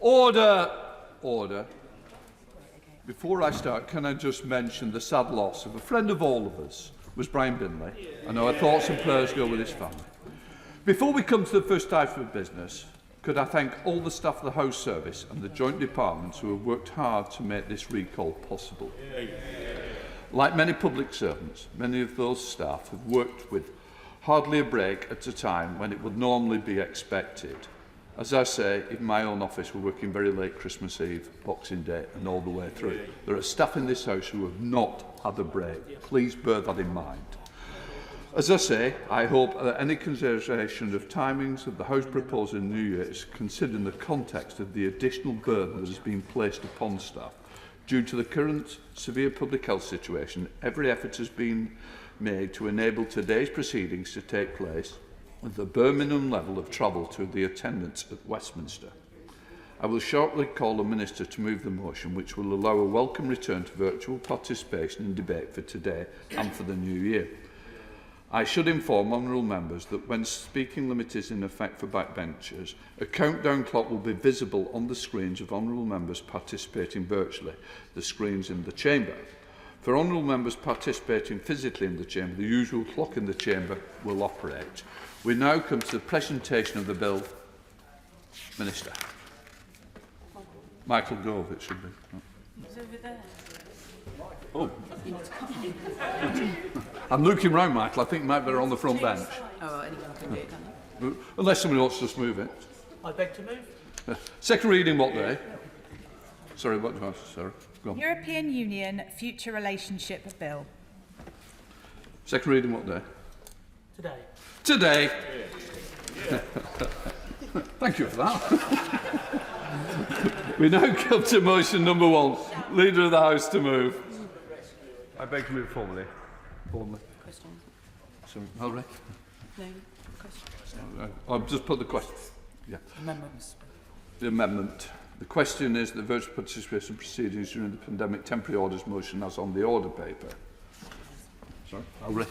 Order! Order. Before I start, can I just mention the sad loss of a friend of all of us, was Brian Binley. I know our thoughts and prayers go with his family. Before we come to the first item of business, could I thank all the staff of the House Service and the joint departments who have worked hard to make this recall possible. Like many public servants, many of those staff have worked with hardly a break at a time when it would normally be expected. As I say, in my own office, we're working very late Christmas Eve, Boxing Day and all the way through. There are staff in this House who have not had a break. Please bear that in mind. As I say, I hope that any consideration of timings of the House proposal in the New Year is considered in the context of the additional burden that has been placed upon staff. Due to the current severe public health situation, every effort has been made to enable today's proceedings to take place with the bare minimum level of travel to the attendance at Westminster. I will shortly call the Minister to move the motion, which will allow a welcome return to virtual participation in debate for today and for the new year. I should inform honourable members that when speaking limit is in effect for backbenchers, a countdown clock will be visible on the screens of honourable members participating virtually, the screens in the chamber. For honourable members participating physically in the chamber, the usual clock in the chamber will operate. We now come to the presentation of the bill. Minister. Michael Gove, it should be. It's over there. Oh. I'm looking round, Michael. I think might be on the front bench. Oh, anyone can do it, can't Unless somebody wants to just move it. I beg to move. Second reading what day? Sorry, what do I ask? Sorry. Go on. European Union Future Relationship Bill. Second reading what day? Today. Today. Yeah. Thank you for that. We now come to motion number 1. Leader of the House to move. I beg to move formally. Formally. Question. Sorry, Hillary? No. Question. I'll just put the question. Yeah. Amendments. The amendment. The question is the virtual participation proceedings during the pandemic temporary orders motion as on the order paper. Sorry, Hillary.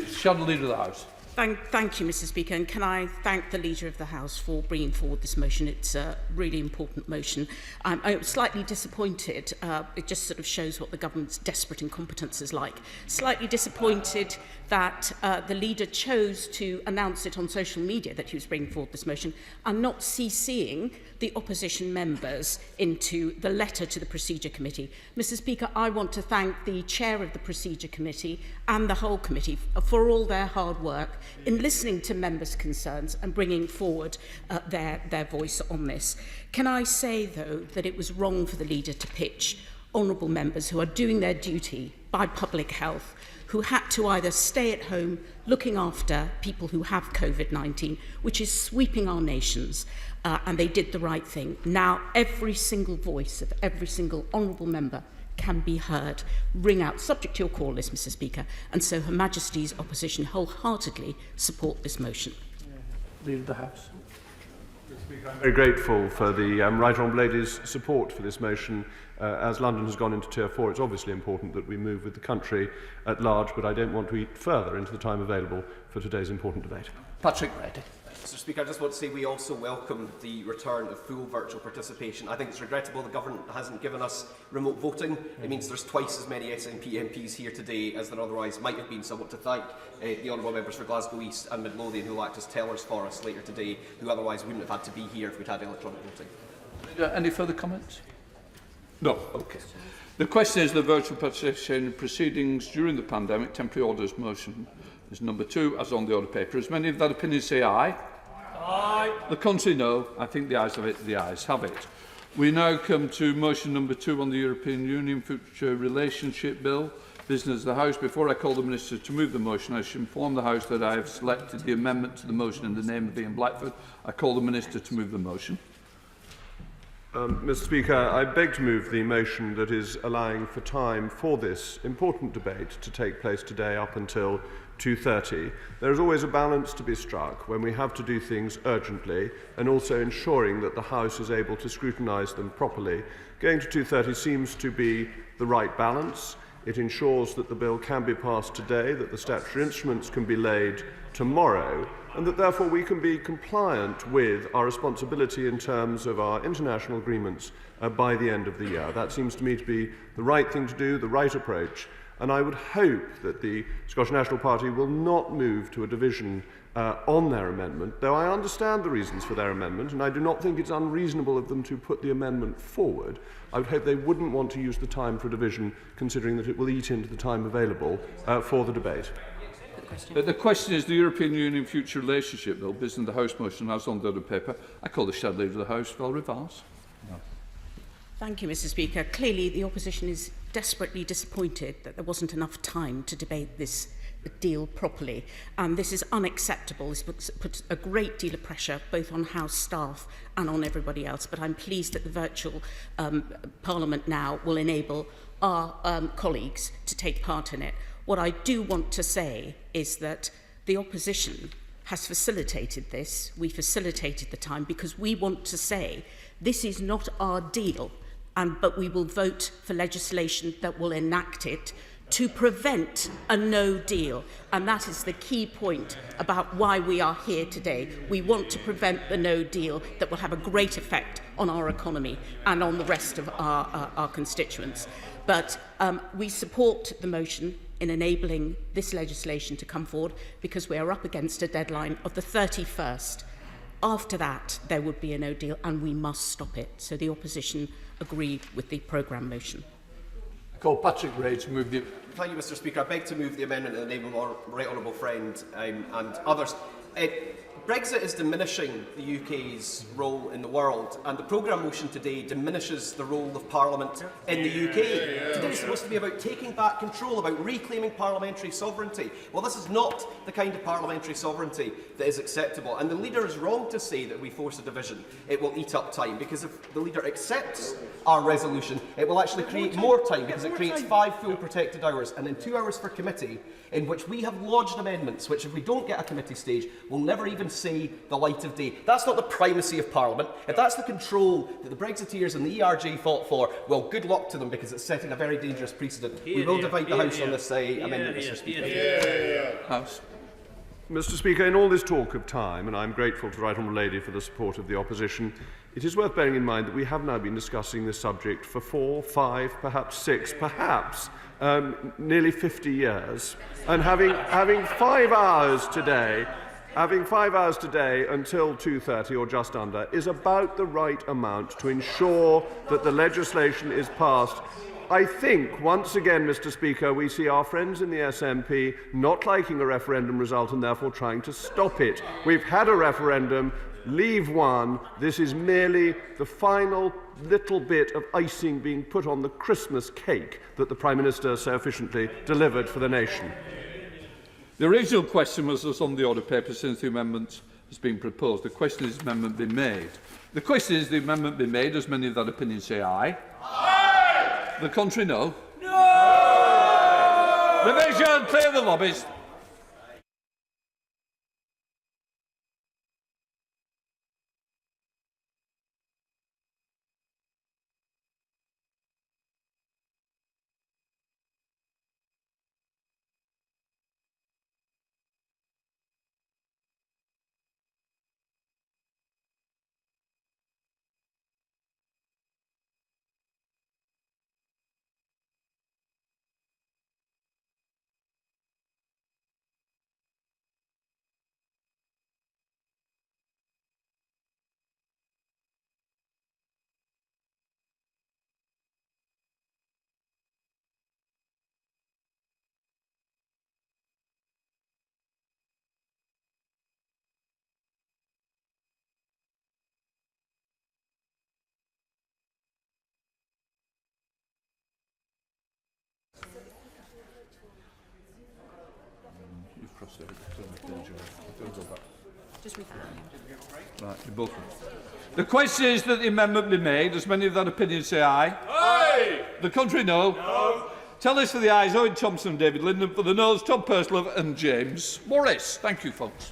Shadow Leader of the House. Thank you, Mr. Speaker, and can I thank the Leader of the House for bringing forward this motion. It's a really important motion. I'm slightly disappointed. It just sort of shows what the government's desperate incompetence is like. Slightly disappointed that the Leader chose to announce it on social media that he was bringing forward this motion and not CCing the opposition members into the letter to the Procedure Committee. Mr. Speaker, I want to thank the Chair of the Procedure Committee and the whole committee for all their hard work in listening to members' concerns and bringing forward their voice on this. Can I say, though, that it was wrong for the Leader to pitch honourable members who are doing their duty by public health, who had to either stay at home looking after people who have COVID-19, which is sweeping our nations, and they did the right thing. Now every single voice of every single honourable member can be heard. Ring out, subject to your call list, Mr. Speaker, and so Her Majesty's opposition wholeheartedly support this motion. Leader of the House. I'm very grateful for the Right Honourable Lady's support for this motion. As London has gone into Tier 4, it's obviously important that we move with the country at large, but I don't want to eat further into the time available for today's important debate. Patrick Reddy. Mr. Speaker, I just want to say we also welcome the return of full virtual participation. I think it's regrettable the government hasn't given us remote voting. It means there's twice as many SNP MPs here today as there otherwise might have been. So I want to thank the honourable members for Glasgow East and Midlothian who will act as tellers for us later today, who otherwise wouldn't have had to be here if we'd had electronic voting. Any further comments? No. Okay. The question is the virtual participation in proceedings during the pandemic. Temporary orders motion is number 2, as on the order paper. As many of that opinion say aye. Aye. The contrary, no. I think the ayes have it. The ayes have it. We now come to motion number 2 on the European Union Future Relationship Bill. Business of the House. Before I call the Minister to move the motion, I should inform the House that I have selected the amendment to the motion in the name of Ian Blackford. I call the Minister to move the motion. Mr. Speaker, I beg to move the motion that is allowing for time for this important debate to take place today up until 2:30. There is always a balance to be struck when we have to do things urgently and also ensuring that the House is able to scrutinise them properly. Going to 2:30 seems to be the right balance. It ensures that the bill can be passed today, that the statutory instruments can be laid tomorrow, and that therefore we can be compliant with our responsibility in terms of our international agreements by the end of the year. That seems to me to be the right thing to do, the right approach, and I would hope that the Scottish National Party will not move to a division on their amendment, though I understand the reasons for their amendment, and I do not think it's unreasonable of them to put the amendment forward. I would hope they wouldn't want to use the time for a division, considering that it will eat into the time available for the debate. The question is the European Union Future Relationship Bill, based on the House motion as on the other paper. I call the Shadow Leader of the House, Phil Rivals. Thank you, Mr. Speaker. Clearly, the opposition is desperately disappointed that there wasn't enough time to debate this deal properly. This is unacceptable. This puts a great deal of pressure both on House staff and on everybody else. But I'm pleased that the virtual Parliament now will enable our colleagues to take part in it. What I do want to say is that the opposition has facilitated this. We facilitated the time because we want to say this is not our deal, but we will vote for legislation that will enact it to prevent a no deal. And that is the key point about why we are here today. We want to prevent the no deal that will have a great effect on our economy and on the rest of our constituents. But we support the motion in enabling this legislation to come forward because we are up against a deadline of the 31st. After that, there would be a no deal and we must stop it. So the opposition agreed with the programme motion. I call Patrick Gray to move the... Thank you, Mr. Speaker. I beg to move the amendment in the name of our right honourable friend and others. Brexit is diminishing the UK's role in the world, and the programme motion today diminishes the role of Parliament in the UK. Today is supposed to be about taking back control, about reclaiming parliamentary sovereignty. Well, this is not the kind of parliamentary sovereignty that is acceptable, and the leader is wrong to say that we force a division. It will eat up time, because if the leader accepts our resolution, it will actually create more time, because it creates 5 full protected hours, and then 2 hours for committee, in which we have lodged amendments, which if we don't get a committee stage, will never even see the light of day. That's not the primacy of Parliament. If that's the control that the Brexiteers and the ERJ fought for, well, good luck to them, because it's setting a very dangerous precedent. We will divide the House on this amendment, Mr. Speaker. House. Mr. Speaker, in all this talk of time, and I'm grateful to the Right Honourable Lady for the support of the opposition, it is worth bearing in mind that we have now been discussing this subject for 4, 5, perhaps 6, perhaps nearly 50 years. And having 5 hours today, until 2:30 or just under is about the right amount to ensure that the legislation is passed. I think, once again, Mr. Speaker, we see our friends in the SNP not liking a referendum result and therefore trying to stop it. We've had a referendum, leave one. This is merely the final little bit of icing being put on the Christmas cake that the Prime Minister so efficiently delivered for the nation. The original question was on the order paper since the amendment has been proposed. The question is, the amendment be made? The question is, the amendment be made? Does many of that opinion say aye? Aye! The contrary, no? No! Division, clear the lobbies. Just read that. Right, you both. The question is that the amendment be made. Does many of that opinion say aye? Aye! The contrary, no? No. Tell us for the ayes, Owen Thompson and David Linden. For the noes, Tom Purslove and James Morris. Thank you, folks.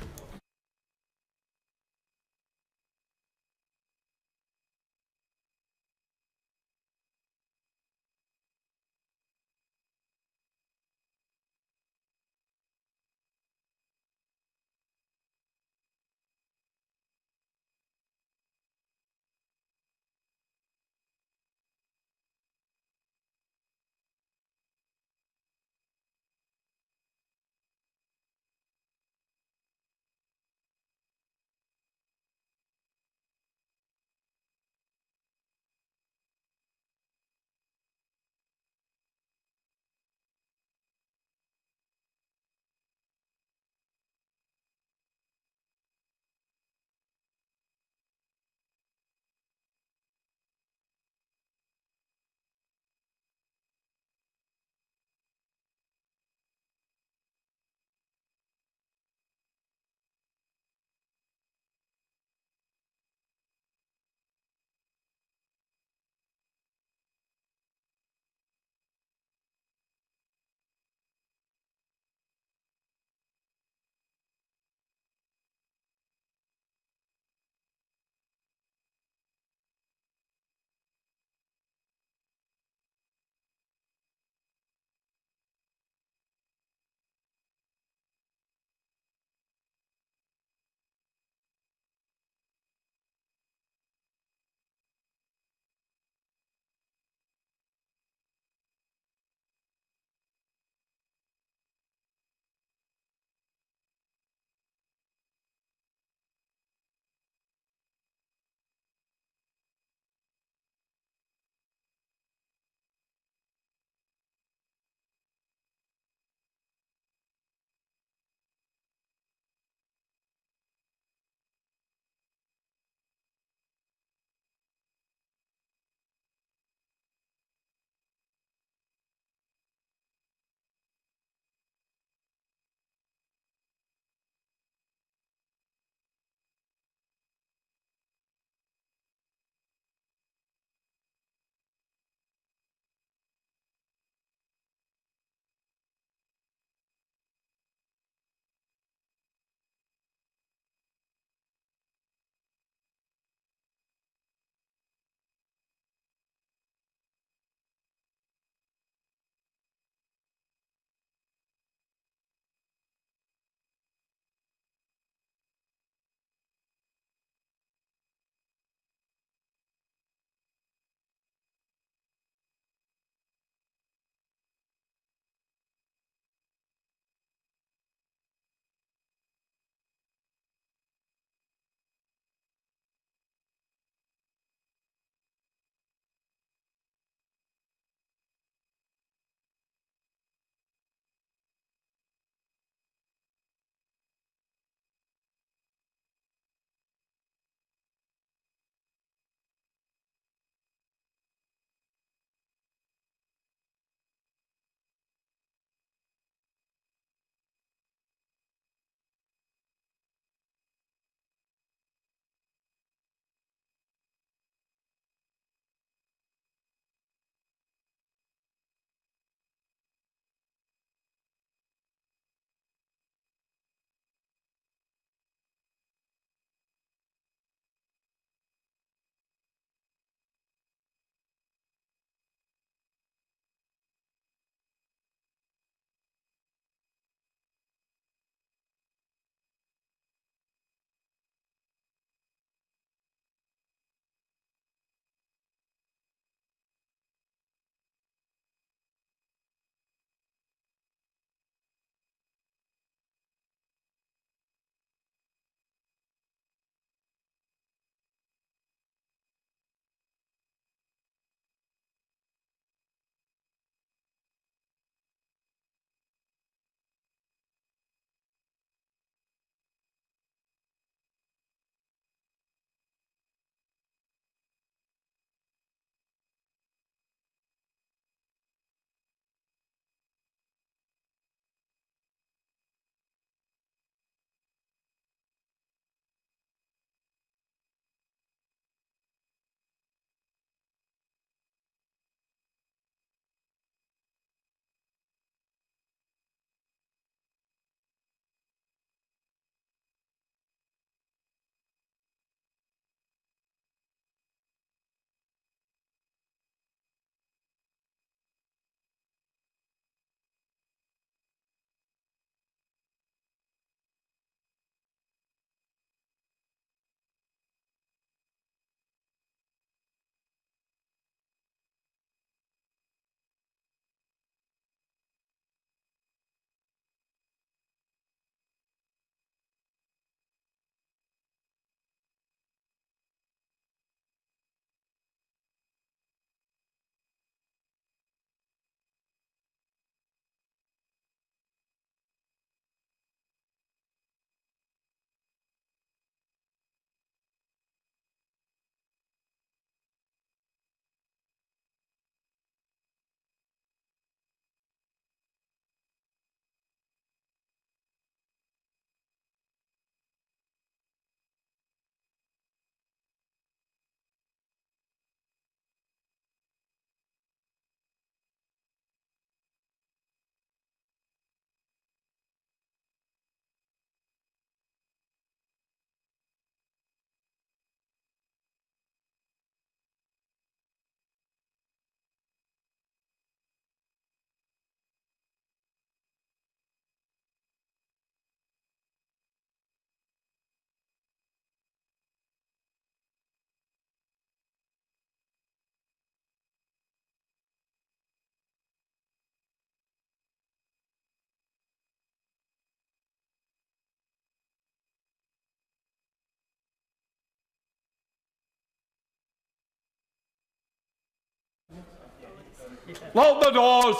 Lock the doors!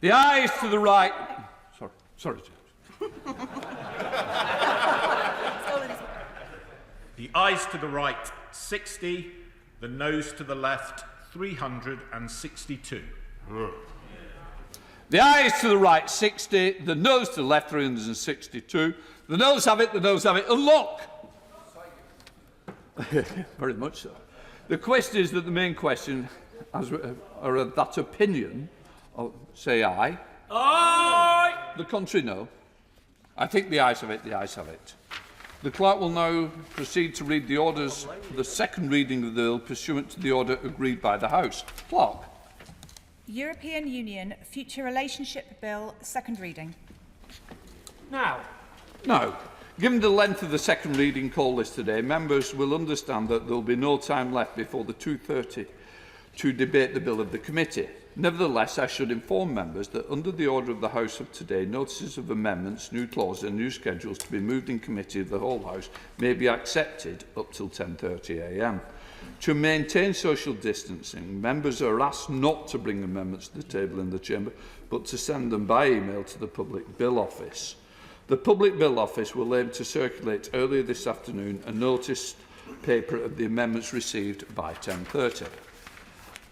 The ayes to the right. Sorry, James. The ayes to the right, 60. The noes to the left, 362. The ayes to the right, 60. The noes to the left, 362. The noes have it, and look! Very much so. The question is that the main question, or that opinion, say aye. Aye! The contrary, no. I think the ayes have it, The clerk will now proceed to read the orders for the second reading of the bill pursuant to the order agreed by the House. Clerk. European Union Future Relationship Bill, second reading. Now, Given the length of the second reading call list today, members will understand that there will be no time left before the 2:30 to debate the bill of the committee. Nevertheless, I should inform members that under the order of the House of today, notices of amendments, new clauses and new schedules to be moved in committee of the whole House may be accepted up till 10:30 a.m. To maintain social distancing, members are asked not to bring amendments to the table in the chamber, but to send them by email to the Public Bill Office. The Public Bill Office will aim to circulate earlier this afternoon a notice paper of the amendments received by 10:30.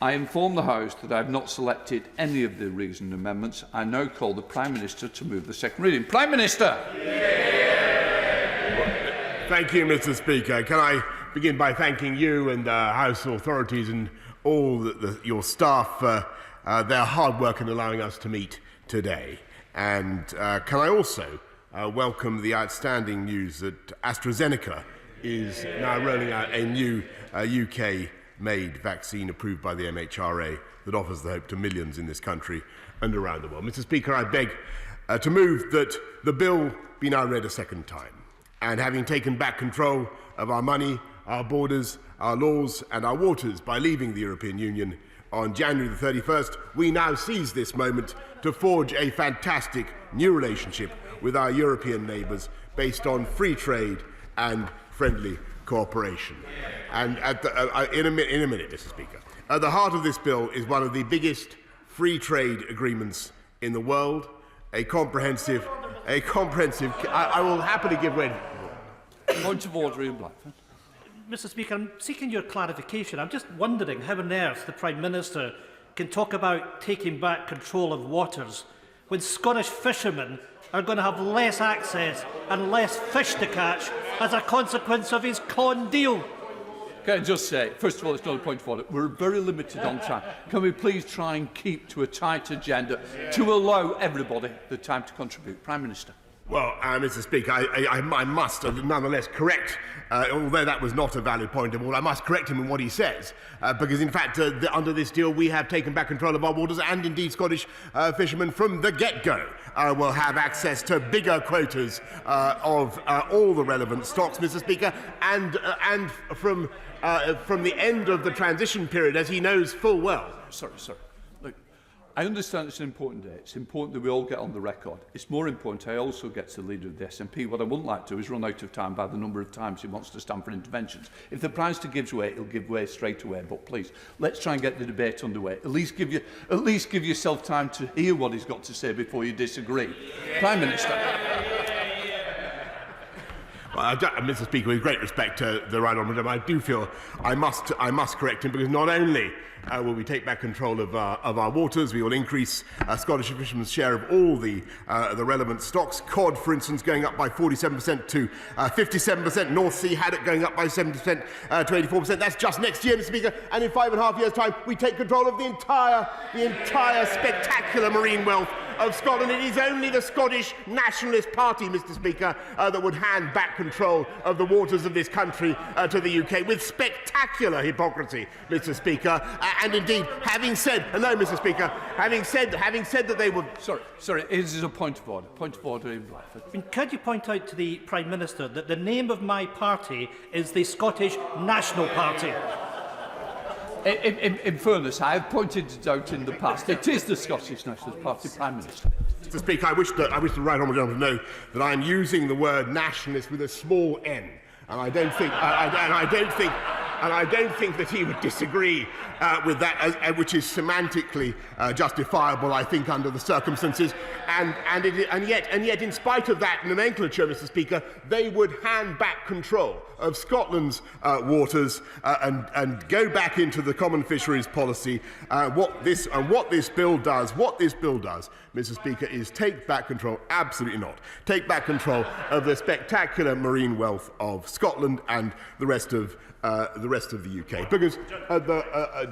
I inform the House that I have not selected any of the reasoned amendments. I now call the Prime Minister to move the second reading. Prime Minister! Thank you, Mr. Speaker. Can I begin by thanking you and the House authorities and all your staff for their hard work in allowing us to meet today. And can I also welcome the outstanding news that AstraZeneca is now rolling out a new UK-made vaccine approved by the MHRA that offers the hope to millions in this country and around the world. Mr. Speaker, I beg to move that the bill be now read a second time. And having taken back control of our money, our borders, our laws and our waters by leaving the European Union on January the 31st, we now seize this moment to forge a fantastic new relationship with our European neighbours based on free trade and friendly cooperation. And in a minute, Mr. Speaker, at the heart of this bill is one of the biggest free trade agreements in the world, a comprehensive. I will happily give way. Point of order, Ian Blackford. Mr. Speaker, I'm seeking your clarification. I'm just wondering how on earth the Prime Minister can talk about taking back control of waters when Scottish fishermen are going to have less access and less fish to catch as a consequence of his con deal. Can I just say, first of all, it's not a point of order. We're very limited on time. Can we please try and keep to a tight agenda to allow everybody the time to contribute? Prime Minister. Well, Mr. Speaker, I must nonetheless correct, although that was not a valid point of all, I must correct him in what he says, because in fact, under this deal, we have taken back control of our waters, and indeed Scottish fishermen from the get-go will have access to bigger quotas of all the relevant stocks, Mr. Speaker, and from the end of the transition period, as he knows full well. Sorry. Look, I understand it's an important day. It's important that we all get on the record. It's more important I also get to the leader of the SNP. What I wouldn't like to do is run out of time by the number of times he wants to stand for interventions. If the Prime Minister gives way, he'll give way straight away. But please, let's try and get the debate underway. At least give yourself time to hear what he's got to say before you disagree. Prime Minister. Well, Mr. Speaker, with great respect to the Right Honourable Gentleman, I do feel I must correct him, because not only will we take back control of our waters, we will increase Scottish fishermen's share of all the relevant stocks. Cod, for instance, going up by 47% to 57%. North Sea haddock going up by 7% to 84%. That's just next year, Mr. Speaker. And in 5.5 years' time, we take control of the entire spectacular marine wealth of Scotland. It is only the Scottish Nationalist Party, Mr. Speaker, that would hand back control of the waters of this country to the UK with spectacular hypocrisy, Mr. Speaker. And indeed, having said that they would... Sorry, it is a point of order. Point of order in Bradford. Could you point out to the Prime Minister that the name of my party is the Scottish National Party? In fairness, I have pointed it out in the past. It is the Scottish Nationalist Party, Prime Minister. Mr. Speaker, I wish the Right Honourable Gentleman to know that I am using the word nationalist with a small n, and I don't think that he would disagree with that, which is semantically justifiable, I think, under the circumstances. And yet, in spite of that nomenclature, Mr. Speaker, they would hand back control of Scotland's waters and go back into the common fisheries policy. What this bill does, Mr. Speaker, is take back control. Absolutely not. Take back control of the spectacular marine wealth of Scotland and the rest of the UK. Because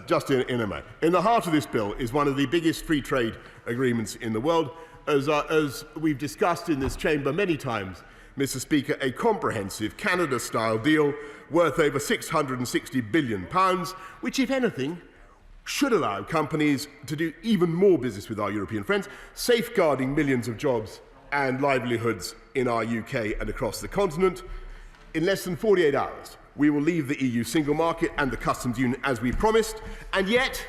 just in a moment, in the heart of this bill is one of the biggest free trade agreements in the world, as we've discussed in this chamber many times, Mr. Speaker, a comprehensive Canada-style deal worth over £660 billion, which, if anything, should allow companies to do even more business with our European friends, safeguarding millions of jobs and livelihoods in our UK and across the continent. In less than 48 hours, we will leave the EU single market and the customs union as we promised, and yet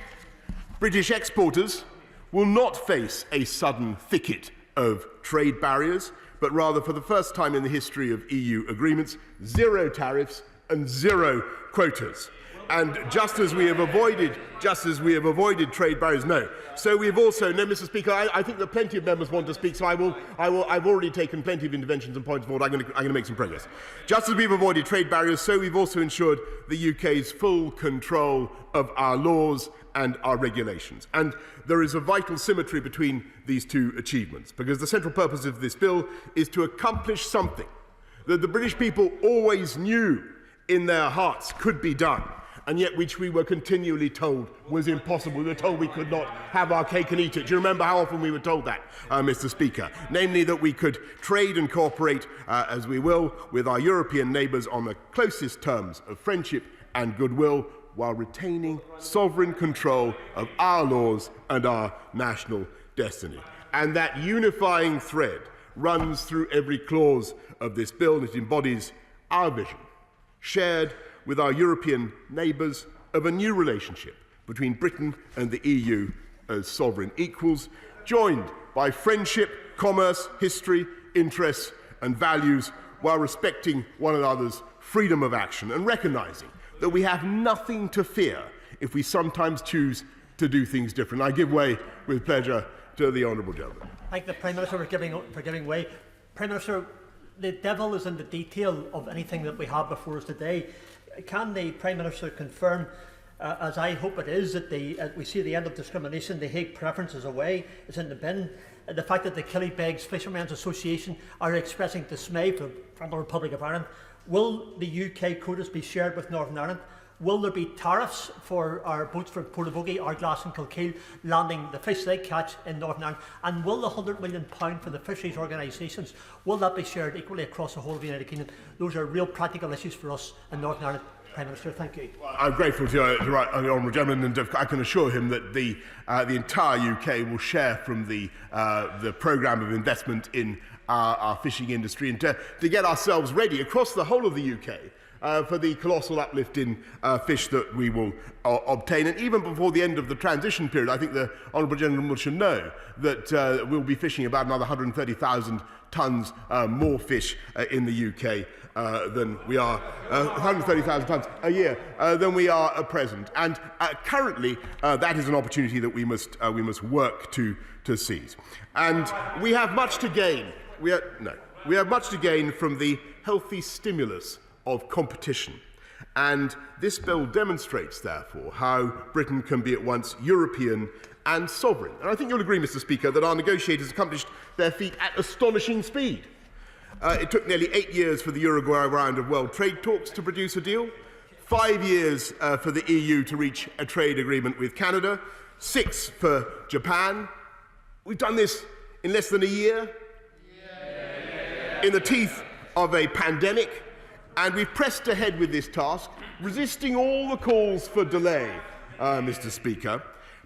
British exporters will not face a sudden thicket of trade barriers, but rather, for the first time in the history of EU agreements, zero tariffs and zero quotas. And just as we have avoided trade barriers, so we have also, Mr. Speaker, I think that plenty of members want to speak, so I've already taken plenty of interventions and points forward. I'm going to make some progress. Just as we've avoided trade barriers, so we've also ensured the UK's full control of our laws and our regulations. And there is a vital symmetry between these two achievements, because the central purpose of this bill is to accomplish something that the British people always knew in their hearts could be done, and yet which we were continually told was impossible. We were told we could not have our cake and eat it. Do you remember how often we were told that, Mr. Speaker? Namely, that we could trade and cooperate as we will with our European neighbours on the closest terms of friendship and goodwill, while retaining sovereign control of our laws and our national destiny. And that unifying thread runs through every clause of this bill, and it embodies our vision, shared with our European neighbours, of a new relationship between Britain and the EU as sovereign equals, joined by friendship, commerce, history, interests and values, while respecting one another's freedom of action and recognising that we have nothing to fear if we sometimes choose to do things different. I give way with pleasure to the honourable gentleman. Thank the Prime Minister for giving way. Prime Minister, the devil is in the detail of anything that we have before us today. Can the Prime Minister confirm, as I hope it is, that we see the end of discrimination, the Hague preference is away, it's in the bin, the fact that the Killybegs Fishermen's Association are expressing dismay from the Republic of Ireland? Will the UK quotas be shared with Northern Ireland? Will there be tariffs for our boats from Portavogie, Ardglass and Kilkeel landing the fish they catch in Northern Ireland? And will the £100 million for the fisheries organisations, will that be shared equally across the whole of the United Kingdom? Those are real practical issues for us in Northern Ireland. Prime Minister, thank you. I'm grateful to the honourable gentleman, and I can assure him that the entire UK will share from the programme of investment in our fishing industry, and to get ourselves ready across the whole of the UK for the colossal uplift in fish that we will obtain. And even before the end of the transition period, I think the honourable gentleman should know that we'll be fishing about another 130,000 tonnes more fish in the UK than we are, 130,000 tonnes a year than we are at present. And currently, that is an opportunity that we must work to seize. And we have much to gain. We have much to gain from the healthy stimulus of competition. And this bill demonstrates, therefore, how Britain can be at once European and sovereign. And I think you'll agree, Mr. Speaker, that our negotiators accomplished their feat at astonishing speed. It took nearly 8 years for the Uruguay round of world trade talks to produce a deal, 5 years for the EU to reach a trade agreement with Canada, 6 for Japan. We've done this in less than a year, in the teeth of a pandemic, and we've pressed ahead with this task, resisting all the calls for delay, Mr. Speaker,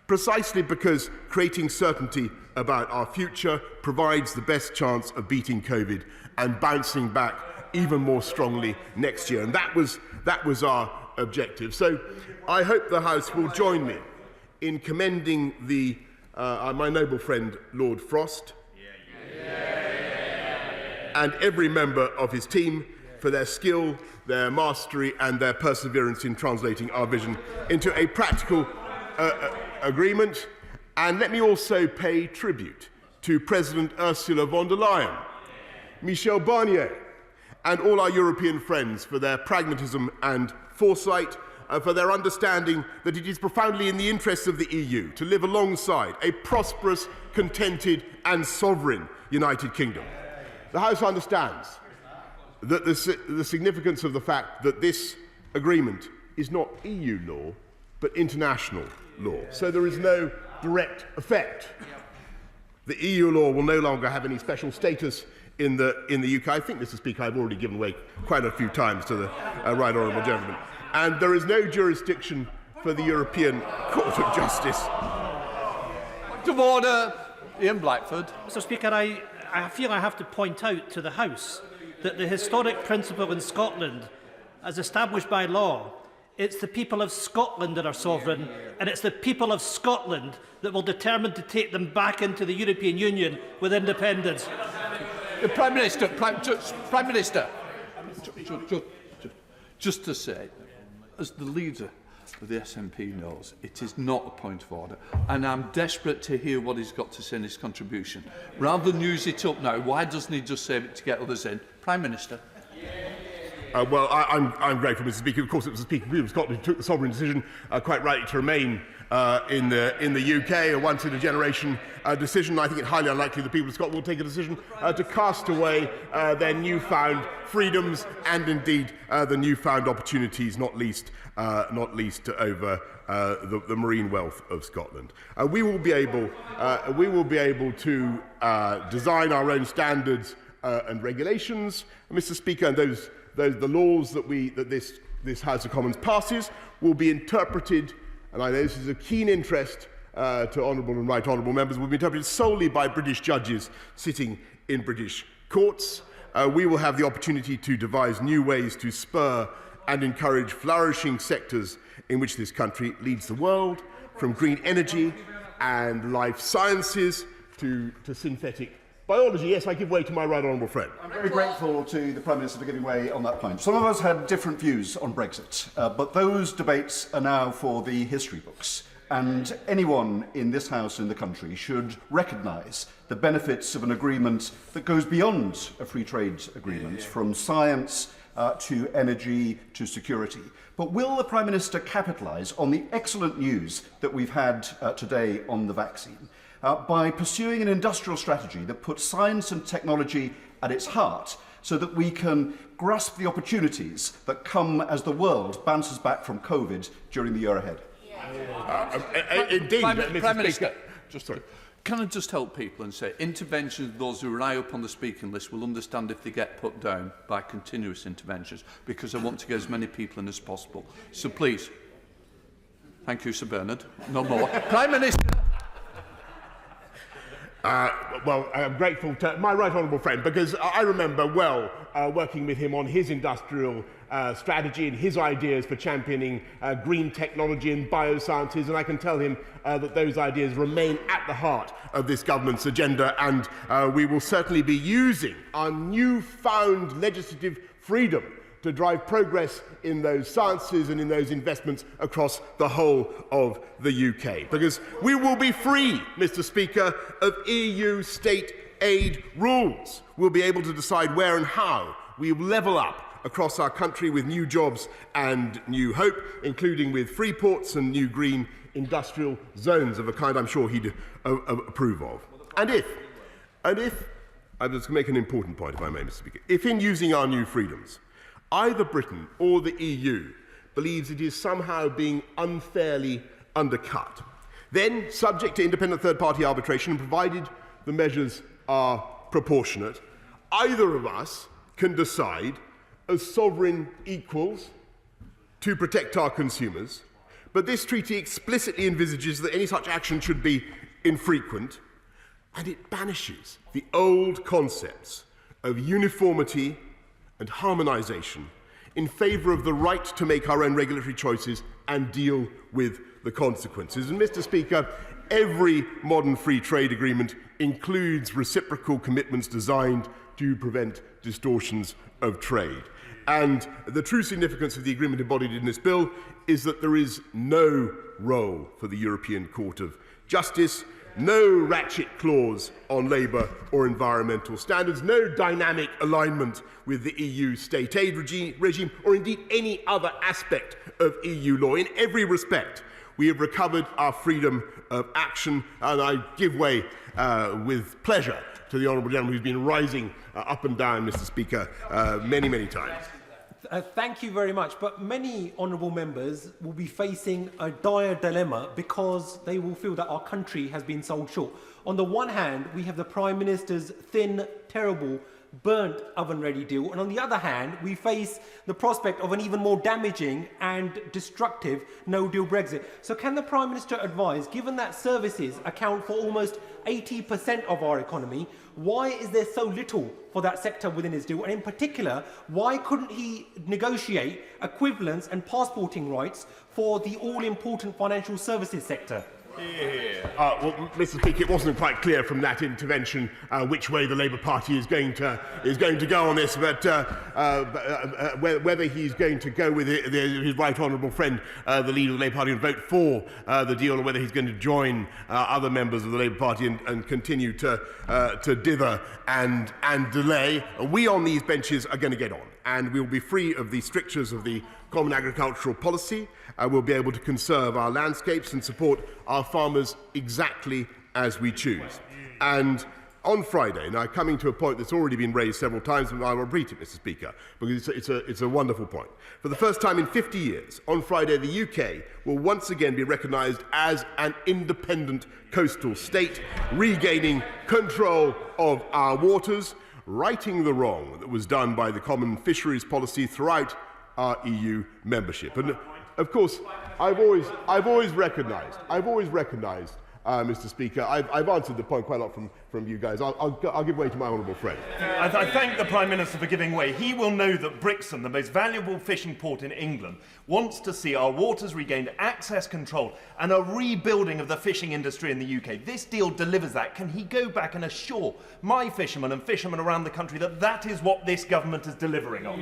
precisely because creating certainty about our future provides the best chance of beating COVID and bouncing back even more strongly next year. And that was our objective. So I hope the House will join me in commending my noble friend Lord Frost and every member of his team for their skill, their mastery and their perseverance in translating our vision into a practical agreement. And let me also pay tribute to President Ursula von der Leyen, Michel Barnier, and all our European friends for their pragmatism and foresight, for their understanding that it is profoundly in the interests of the EU to live alongside a prosperous, contented and sovereign United Kingdom. The House understands that the significance of the fact that this agreement is not EU law, but international law. So there is no direct effect. The EU law will no longer have any special status in the UK. I think, Mr. Speaker, I've already given way quite a few times to the right honourable gentleman. And there is no jurisdiction for the European Court of Justice. Point of order, Ian Blackford. Mr. Speaker, I feel I have to point out to the House that the historic principle in Scotland, as established by law, it's the people of Scotland that are sovereign, and it's the people of Scotland that will determine to take them back into the European Union with independence. The Prime Minister, Prime Minister, just to say, as the leader of the SNP knows, it is not a point of order, and I'm desperate to hear what he's got to say in his contribution. Rather than use it up now, why doesn't he just save it to get others in? Prime Minister. Well, I'm grateful, Mr. Speaker. Of course, it was the Speaker of Scotland who took the sovereign decision, quite rightly, to remain in the UK, a once-in-a-generation decision. I think it highly unlikely the people of Scotland will take a decision to cast away their newfound freedoms and, indeed, the newfound opportunities, not least over the marine wealth of Scotland. We will be able to design our own standards and regulations, Mr. Speaker, and the laws that this House of Commons passes will be interpreted, and I know this is of keen interest to honourable and right honourable members, will be interpreted solely by British judges sitting in British courts. We will have the opportunity to devise new ways to spur and encourage flourishing sectors in which this country leads the world, from green energy and life sciences to synthetic biology. Yes, I give way to my right honourable friend. I'm very grateful to the Prime Minister for giving way on that point. Some of us had different views on Brexit, but those debates are now for the history books. And anyone in this House in the country should recognise the benefits of an agreement that goes beyond a free trade agreement, from science to energy to security. But will the Prime Minister capitalise on the excellent news that we've had today on the vaccine by pursuing an industrial strategy that puts science and technology at its heart, so that we can grasp the opportunities that come as the world bounces back from COVID during the year ahead? Indeed, Prime Minister, Just sorry. Can I just help people and say interventions, those who are high up on the speaking list will understand if they get put down by continuous interventions, because I want to get as many people in as possible. So please. Thank you, Sir Bernard. No more. Prime Minister. Well, I'm grateful to my right honourable friend, because I remember well working with him on his industrial strategy and his ideas for championing green technology and biosciences, and I can tell him that those ideas remain at the heart of this government's agenda, and we will certainly be using our newfound legislative freedom to drive progress in those sciences and in those investments across the whole of the UK. Because we will be free, Mr. Speaker, of EU state aid rules. We'll be able to decide where and how we level up across our country with new jobs and new hope, including with free ports and new green industrial zones of a kind I'm sure he'd approve of. And if, I was going to make an important point, if I may, Mr. Speaker, if in using our new freedoms, either Britain or the EU believes it is somehow being unfairly undercut, then, subject to independent third-party arbitration, provided the measures are proportionate, either of us can decide as sovereign equals to protect our consumers, but this treaty explicitly envisages that any such action should be infrequent, and it banishes the old concepts of uniformity and harmonisation in favour of the right to make our own regulatory choices and deal with the consequences. And, Mr. Speaker, every modern free trade agreement includes reciprocal commitments designed to prevent distortions of trade. And the true significance of the agreement embodied in this bill is that there is no role for the European Court of Justice, no ratchet clause on labour or environmental standards, no dynamic alignment with the EU state aid regime, or indeed any other aspect of EU law. In every respect, we have recovered our freedom of action, and I give way with pleasure to the honourable gentleman who's been rising up and down, Mr. Speaker, many, many times. Thank you very much, but many honourable members will be facing a dire dilemma because they will feel that our country has been sold short. On the one hand, we have the Prime Minister's thin, terrible, burnt oven-ready deal, and on the other hand, we face the prospect of an even more damaging and destructive no-deal Brexit. So can the Prime Minister advise, given that services account for almost 80% of our economy, why is there so little for that sector within his deal? And in particular, why couldn't he negotiate equivalence and passporting rights for the all-important financial services sector? Well, Mr. Speaker, it wasn't quite clear from that intervention which way the Labour Party is going to go on this, but whether he's going to go with his right honourable friend, the leader of the Labour Party, and vote for the deal, or whether he's going to join other members of the Labour Party and continue to dither and delay, we on these benches are going to get on, and we will be free of the strictures of the Common Agricultural Policy. We'll be able to conserve our landscapes and support our farmers exactly as we choose. And on Friday, now coming to a point that's already been raised several times, and I will repeat it, Mr. Speaker, because it's a wonderful point. For the first time in 50 years, on Friday, the UK will once again be recognised as an independent coastal state, regaining control of our waters, righting the wrong that was done by the common fisheries policy throughout our EU membership. And of course, I've always recognised, Mr. Speaker, I've answered the point quite a lot from you guys. I'll give way to my honourable friend. I thank the Prime Minister for giving way. He will know that Brixham, the most valuable fishing port in England, wants to see our waters regained access control and a rebuilding of the fishing industry in the UK. This deal delivers that. Can he go back and assure my fishermen and fishermen around the country that that is what this government is delivering on?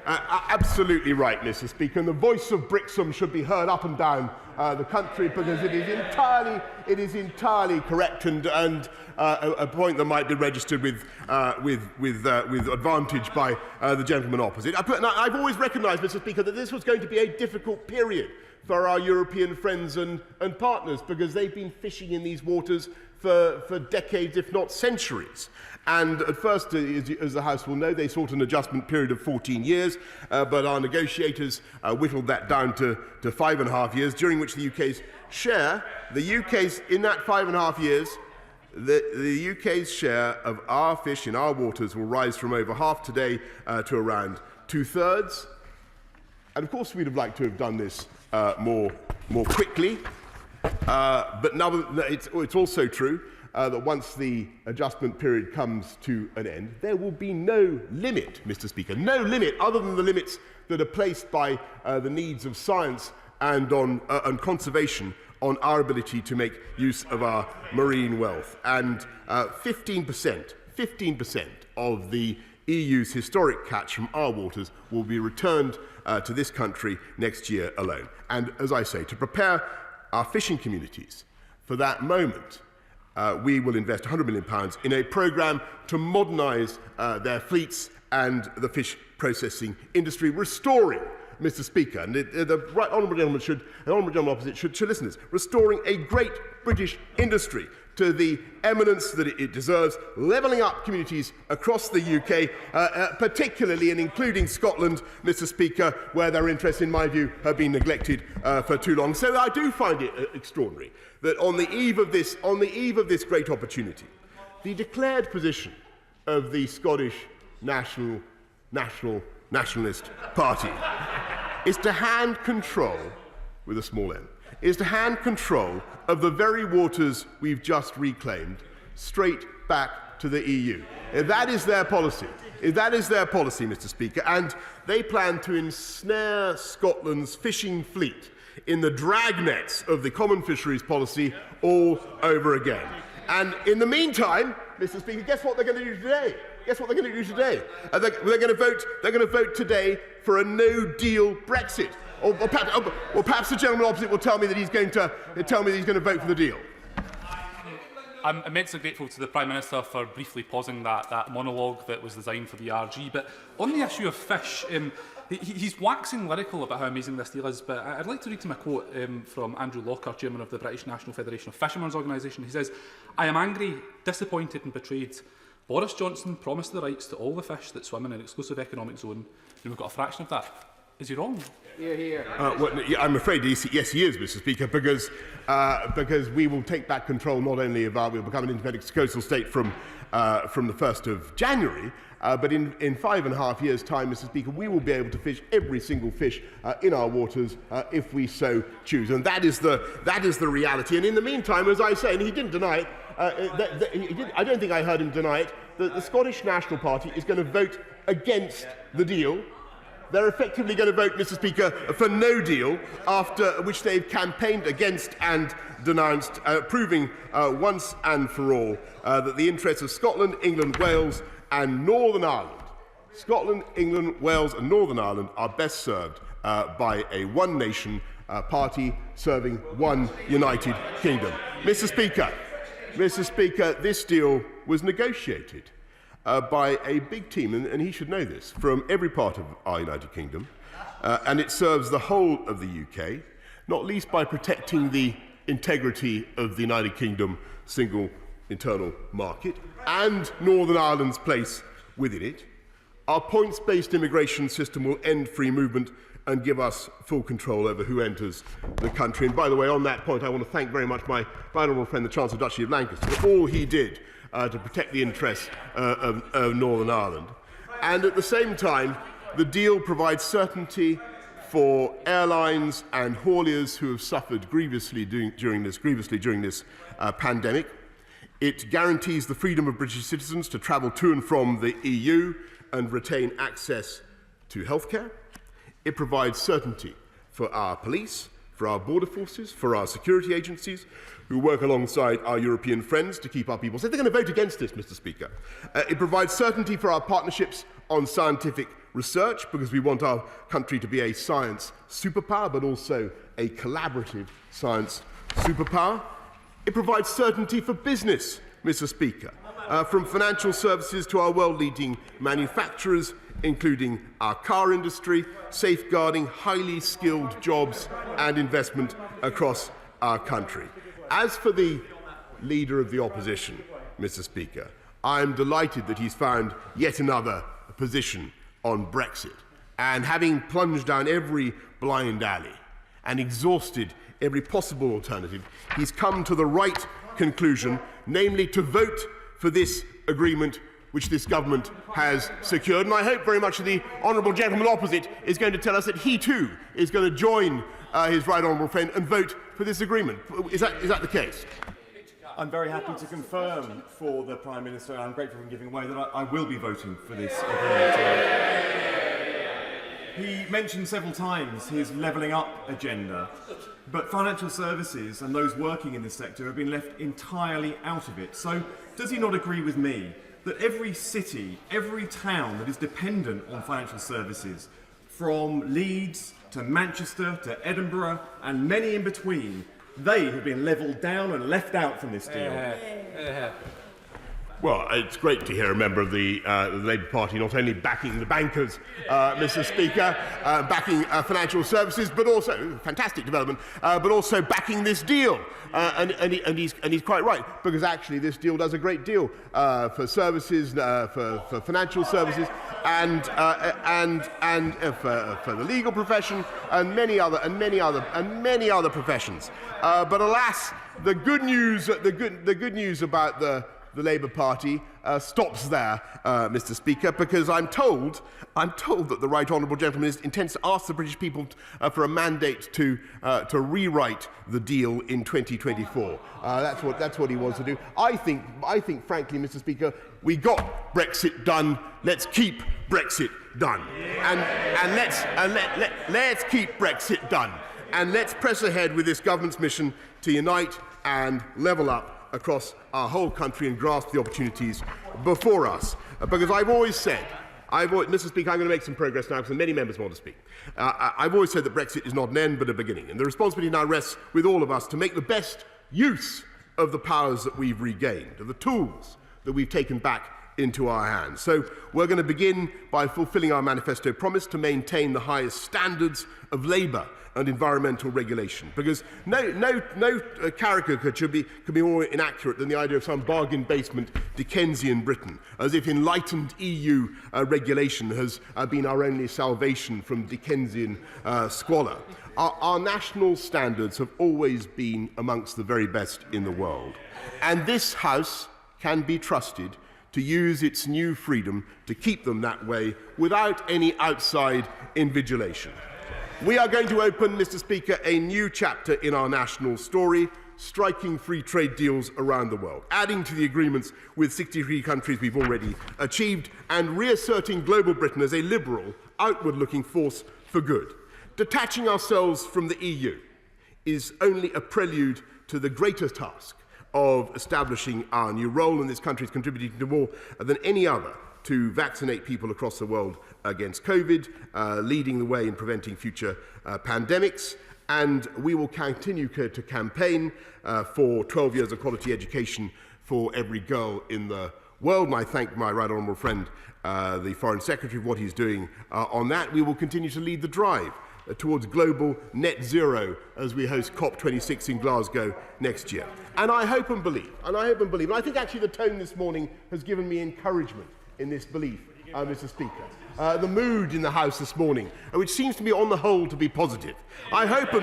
Absolutely right, Mr. Speaker, and the voice of Brixham should be heard up and down the country, because it is entirely correct and a point that might be registered with advantage by the gentleman opposite. I've always recognised, Mr. Speaker, that this was going to be a difficult period for our European friends and partners, because they've been fishing in these waters for decades, if not centuries. And at first, as the House will know, they sought an adjustment period of 14 years, but our negotiators whittled that down to 5.5 years, during which the UK's share, in that 5.5 years, the UK's share of our fish in our waters will rise from over half today to around 2/3. And of course, we'd have liked to have done this more quickly, but now it's also true that once the adjustment period comes to an end, there will be no limit, Mr. Speaker, no limit other than the limits that are placed by the needs of science and conservation on our ability to make use of our marine wealth. And 15% of the EU's historic catch from our waters will be returned to this country next year alone. And as I say, to prepare our fishing communities for that moment, we will invest £100 million in a programme to modernise their fleets and the fish processing industry, restoring, Mr. Speaker, and the right honourable gentleman opposite should listen to this, restoring a great British industry to the eminence that it deserves, levelling up communities across the UK, particularly and including Scotland, Mr. Speaker, where their interests, in my view, have been neglected for too long. So I do find it extraordinary that on the eve of this great opportunity, the declared position of the Scottish Nationalist Party is to hand control, with a small n, is to hand control of the very waters we've just reclaimed straight back to the EU. That is their policy. That is their policy, Mr. Speaker, and they plan to ensnare Scotland's fishing fleet in the dragnets of the common fisheries policy all over again. And in the meantime, Mr. Speaker, guess what they're going to do today? Guess what they're going to do today? They're going to vote today for a no-deal Brexit. Or perhaps the gentleman opposite will tell me that he's going to vote for the deal. I'm immensely grateful to the Prime Minister for briefly pausing that monologue that was designed for the RG. But on the issue of fish, he's waxing lyrical about how amazing this deal is. But I'd like to read him a quote from Andrew Locker, chairman of the British National Federation of Fishermen's Organisation. He says, "I am angry, disappointed and betrayed. Boris Johnson promised the rights to all the fish that swim in an exclusive economic zone, and we've got a fraction of that. Is he wrong?" I'm afraid yes, he is, Mr. Speaker, because we will take back control not only of we'll become an independent coastal state from the 1st of January, but in 5.5 years' time, Mr. Speaker, we will be able to fish every single fish in our waters if we so choose, and that is the reality. And in the meantime, as I say, and he didn't deny it, I don't think I heard him deny it, that the Scottish National Party is going to vote against the deal. They're effectively going to vote, Mr. Speaker, for no deal, after which they've campaigned against and denounced, proving once and for all that the interests of Scotland, England, Wales and Northern Ireland, Scotland, England, Wales and Northern Ireland are best served by a one-nation party serving one united kingdom. Mr. Speaker, this deal was negotiated by a big team, and he should know this, from every part of our United Kingdom, and it serves the whole of the UK, not least by protecting the integrity of the United Kingdom single internal market and Northern Ireland's place within it. Our points-based immigration system will end free movement and give us full control over who enters the country. And by the way, on that point, I want to thank very much my honourable friend, the Chancellor of the Duchy of Lancaster, for all he did to protect the interests of Northern Ireland. And at the same time, the deal provides certainty for airlines and hauliers who have suffered grievously during this pandemic. It guarantees the freedom of British citizens to travel to and from the EU and retain access to healthcare. It provides certainty for our police, for our border forces, for our security agencies, who work alongside our European friends to keep our people safe. They're going to vote against this, Mr. Speaker. It provides certainty for our partnerships on scientific research, because we want our country to be a science superpower, but also a collaborative science superpower. It provides certainty for business, Mr. Speaker, from financial services to our world-leading manufacturers, including our car industry, safeguarding highly skilled jobs and investment across our country. As for the Leader of the Opposition, Mr. Speaker. I am delighted that he's found yet another position on Brexit. And having plunged down every blind alley and exhausted every possible alternative, he's come to the right conclusion, namely to vote for this agreement which this government has secured. And I hope very much that the honourable gentleman opposite is going to tell us that he too is going to join his right honourable friend and vote for this agreement. Is that the case? I'm very happy to confirm for the Prime Minister, and I'm grateful for giving away, that I will be voting for this agreement. He mentioned several times his levelling up agenda, but financial services and those working in this sector have been left entirely out of it. So does he not agree with me that every city, every town that is dependent on financial services, from Leeds to Manchester to Edinburgh and many in between, they have been levelled down and left out from this deal? Well, it's great to hear a member of the Labour Party not only backing the bankers, Mr. Speaker, backing financial services, but also fantastic development, but also backing this deal. And he's quite right, because actually this deal does a great deal for services, for financial services, and for the legal profession, and many other professions. But alas, the good news about the Labour Party stops there, Mr. Speaker, because I'm told that the right honourable gentleman intends to ask the British people for a mandate to rewrite the deal in 2024. That's what he wants to do. I think, frankly, Mr. Speaker, we got Brexit done. Let's keep Brexit done, and let's keep Brexit done, and let's press ahead with this government's mission to unite and level up across our whole country and grasp the opportunities before us. Because I've always said, Mr. Speaker, I'm going to make some progress now because many members want to speak. I've always said that Brexit is not an end but a beginning, and the responsibility now rests with all of us to make the best use of the powers that we've regained, of the tools that we've taken back into our hands. So we're going to begin by fulfilling our manifesto promise to maintain the highest standards of labour and environmental regulation, because no caricature could be more inaccurate than the idea of some bargain basement Dickensian Britain, as if enlightened EU regulation has been our only salvation from Dickensian squalor. Our national standards have always been amongst the very best in the world, and this House can be trusted to use its new freedom to keep them that way without any outside invigilation. We are going to open, Mr. Speaker, a new chapter in our national story, striking free trade deals around the world, adding to the agreements with 63 countries we've already achieved, and reasserting global Britain as a liberal, outward-looking force for good. Detaching ourselves from the EU is only a prelude to the greater task of establishing our new role, and this country is contributing to more than any other to vaccinate people across the world against COVID, leading the way in preventing future pandemics. And we will continue to campaign for 12 years of quality education for every girl in the world. And I thank my right honourable friend, the Foreign Secretary, for what he's doing on that. We will continue to lead the drive towards global net zero as we host COP26 in Glasgow next year. And I hope and believe, and I think actually the tone this morning has given me encouragement in this belief, Mr. Speaker. The mood in the House this morning, which seems to me on the whole to be positive. I hope,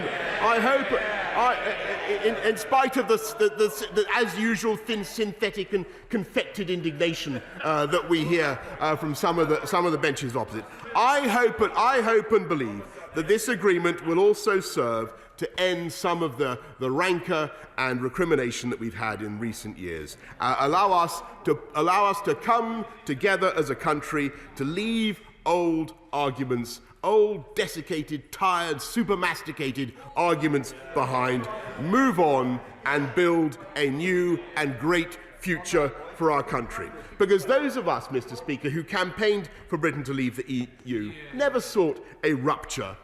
in spite of the as usual thin synthetic and confected indignation that we hear from some of the benches opposite, I hope and believe that this agreement will also serve to end some of the rancour and recrimination that we've had in recent years. Allow us to come together as a country to leave old arguments, old, desiccated, tired, super-masticated arguments behind, move on and build a new and great future for our country. Because those of us, Mr. Speaker, who campaigned for Britain to leave the EU never sought a rupture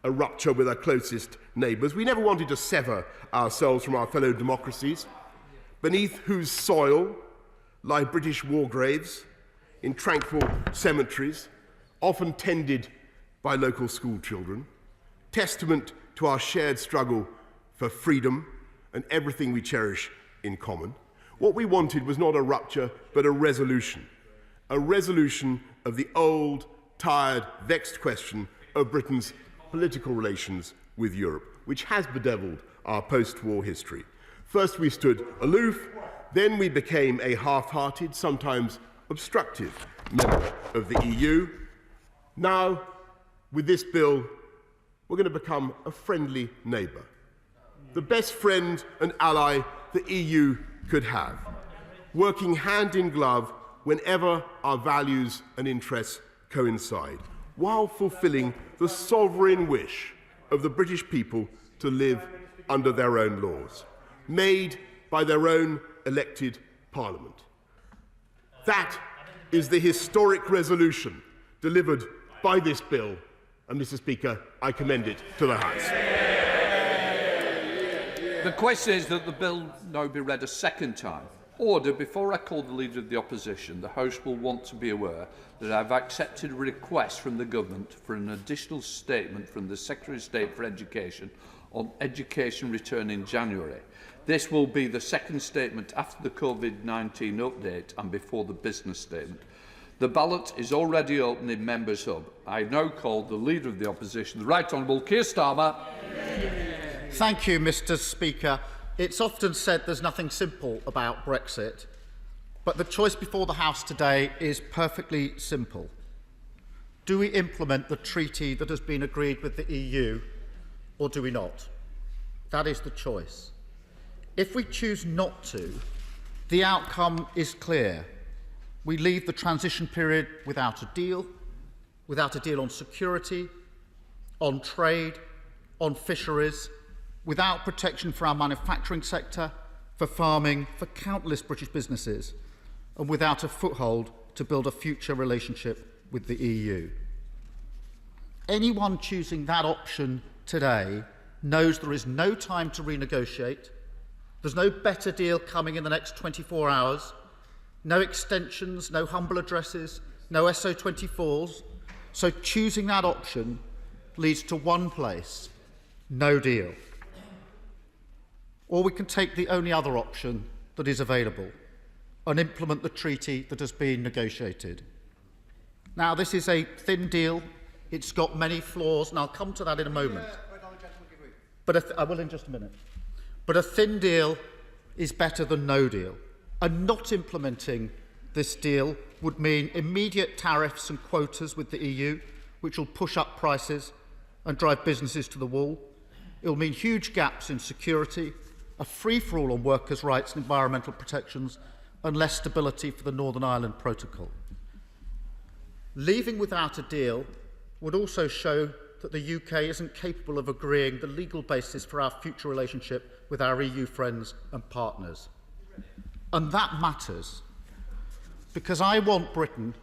with our closest neighbours. We never wanted to sever ourselves from our fellow democracies, beneath whose soil lie British war graves in tranquil cemeteries, often tended by local school children, testament to our shared struggle for freedom and everything we cherish in common. What we wanted was not a rupture, but a resolution of the old, tired, vexed question of Britain's political relations with Europe, which has bedevilled our post-war history. First we stood aloof, then we became a half-hearted, sometimes obstructive member of the EU. Now, with this bill, we're going to become a friendly neighbour, the best friend and ally the EU could have, working hand in glove whenever our values and interests coincide, while fulfilling the sovereign wish of the British people to live under their own laws, made by their own elected parliament. That is the historic resolution delivered by this bill, and Mr. Speaker, I commend it to the House. The question is that the bill now be read a second time. Order, before I call the Leader of the Opposition, the House will want to be aware that I have accepted a request from the Government for an additional statement from the Secretary of State for Education on education return in January. This will be the second statement after the COVID-19 update and before the business statement. The ballot is already open in Members' Hub. I now call the Leader of the Opposition, the Right Honourable Keir Starmer. Thank you, Mr. Speaker. It's often said there's nothing simple about Brexit, but the choice before the House today is perfectly simple. Do we implement the treaty that has been agreed with the EU, or do we not? That is the choice. If we choose not to, the outcome is clear. We leave the transition period without a deal on security, on trade, on fisheries, without protection for our manufacturing sector, for farming, for countless British businesses, and without a foothold to build a future relationship with the EU. Anyone choosing that option today knows there is no time to renegotiate, there's no better deal coming in the next 24 hours, no extensions, no humble addresses, no SO24s. So choosing that option leads to one place: no deal. Or we can take the only other option that is available and implement the treaty that has been negotiated. Now, this is a thin deal. It's got many flaws, and I'll come to that in a moment. But I will in just a minute. But a thin deal is better than no deal. And not implementing this deal would mean immediate tariffs and quotas with the EU, which will push up prices and drive businesses to the wall. It will mean huge gaps in security, a free-for-all on workers' rights and environmental protections, and less stability for the Northern Ireland Protocol. Leaving without a deal would also show that the UK isn't capable of agreeing the legal basis for our future relationship with our EU friends and partners. And that matters, because I want Britain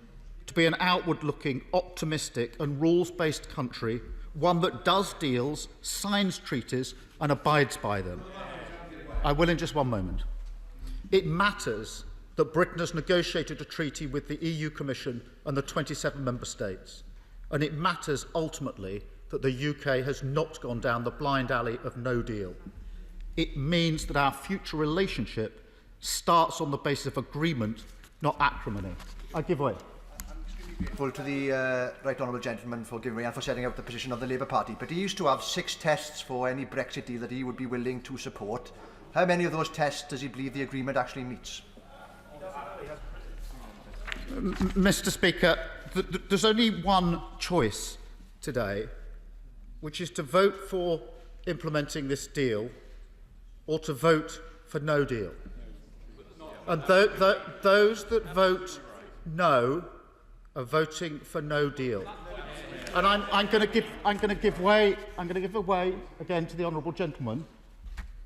to be an outward-looking, optimistic and rules-based country, one that does deals, signs treaties and abides by them. I will in just one moment. It matters that Britain has negotiated a treaty with the EU Commission and the 27 member states. And it matters ultimately that the UK has not gone down the blind alley of no deal. It means that our future relationship starts on the basis of agreement, not acrimony. I give way. To the Right Honourable Gentleman for giving way and for setting out the position of the Labour Party. But he used to have 6 tests for any Brexit deal that he would be willing to support. How many of those tests does he believe the agreement actually meets? Mr. Speaker, there's only one choice today, which is to vote for implementing this deal or to vote for no deal. And those that vote no are voting for no deal. And I'm going to give way again to the honourable gentleman.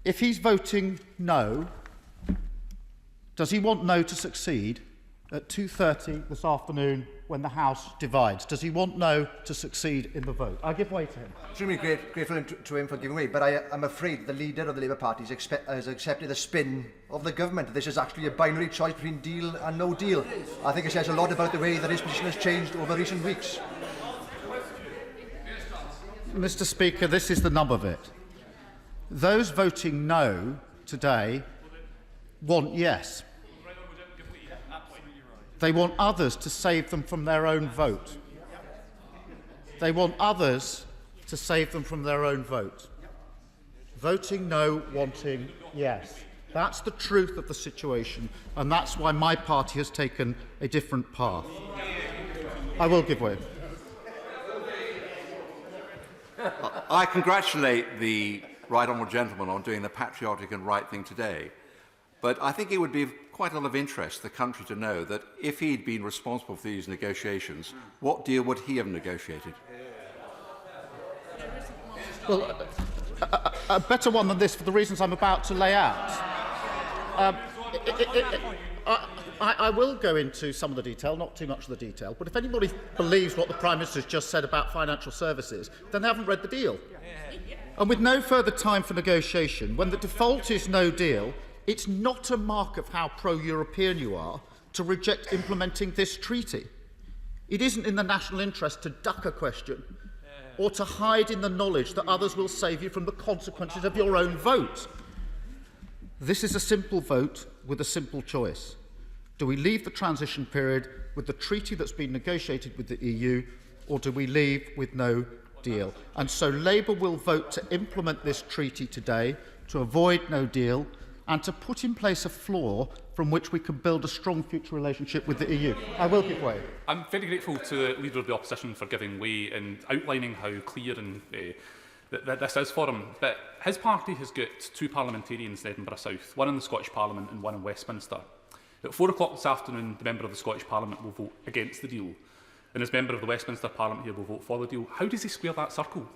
If he's voting no, does he want no to succeed at 2:30 this afternoon when the House divides? Does he want no to succeed in the vote? I give way to him. Extremely grateful to him for giving way, but I'm afraid the leader of the Labour Party has accepted the spin of the government. This is actually a binary choice between deal and no deal. I think it says a lot about the way that his position has changed over recent weeks. Mr. Speaker, this is the nub of it. Those voting no today want yes. They want others to save them from their own vote. They want others to save them from their own vote. Voting no, wanting yes. That's the truth of the situation, and that's why my party has taken a different path. I will give way. I congratulate the right honourable gentleman on doing the patriotic and right thing today, but I think it would be of quite a lot of interest to the country to know that if he'd been responsible for these negotiations, what deal would he have negotiated? Well, a better one than this for the reasons I'm about to lay out. I will go into some of the detail, not too much of the detail, but if anybody believes what the Prime Minister's just said about financial services, then they haven't read the deal. And with no further time for negotiation, when the default is no deal, it's not a mark of how pro-European you are to reject implementing this treaty. It isn't in the national interest to duck a question or to hide in the knowledge that others will save you from the consequences of your own vote. This is a simple vote with a simple choice. Do we leave the transition period with the treaty that's been negotiated with the EU, or do we leave with no deal? And so Labour will vote to implement this treaty today, to avoid no deal, and to put in place a floor from which we can build a strong future relationship with the EU. I will give way. I'm very grateful to the Leader of the Opposition for giving way and outlining how clear and that this is for him. But his party has got two parliamentarians in Edinburgh South, one in the Scottish Parliament and one in Westminster. At 4 o'clock this afternoon, the member of the Scottish Parliament will vote against the deal, and as member of the Westminster Parliament here will vote for the deal. How does he square that circle?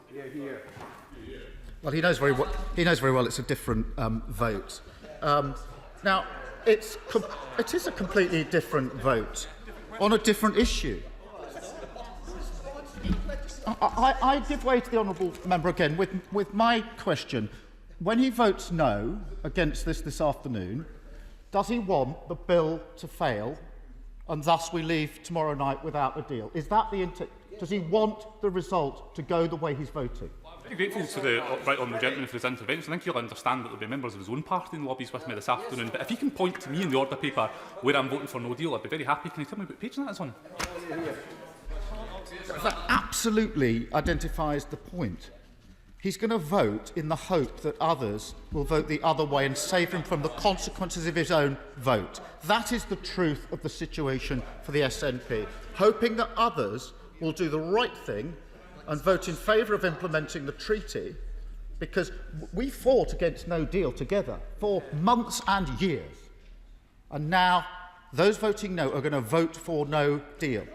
Well, he knows very well it's a different vote. Now, it is a completely different vote on a different issue. I give way to the honourable member again with my question. When he votes no against this afternoon, does he want the bill to fail and thus we leave tomorrow night without a deal? Is that the intent? Does he want the result to go the way he's voting? I'm very grateful to the right honourable gentleman for his intervention. I think he'll understand that there'll be members of his own party in lobbies with me this afternoon. But if he can point to me in the order paper where I'm voting for no deal, I'd be very happy. Can you tell me what page that is on? That absolutely identifies the point. He's going to vote in the hope that others will vote the other way and save him from the consequences of his own vote. That is the truth of the situation for the SNP, hoping that others will do the right thing and vote in favour of implementing the treaty, because we fought against no deal together for months and years. And now those voting no are going to vote for no deal.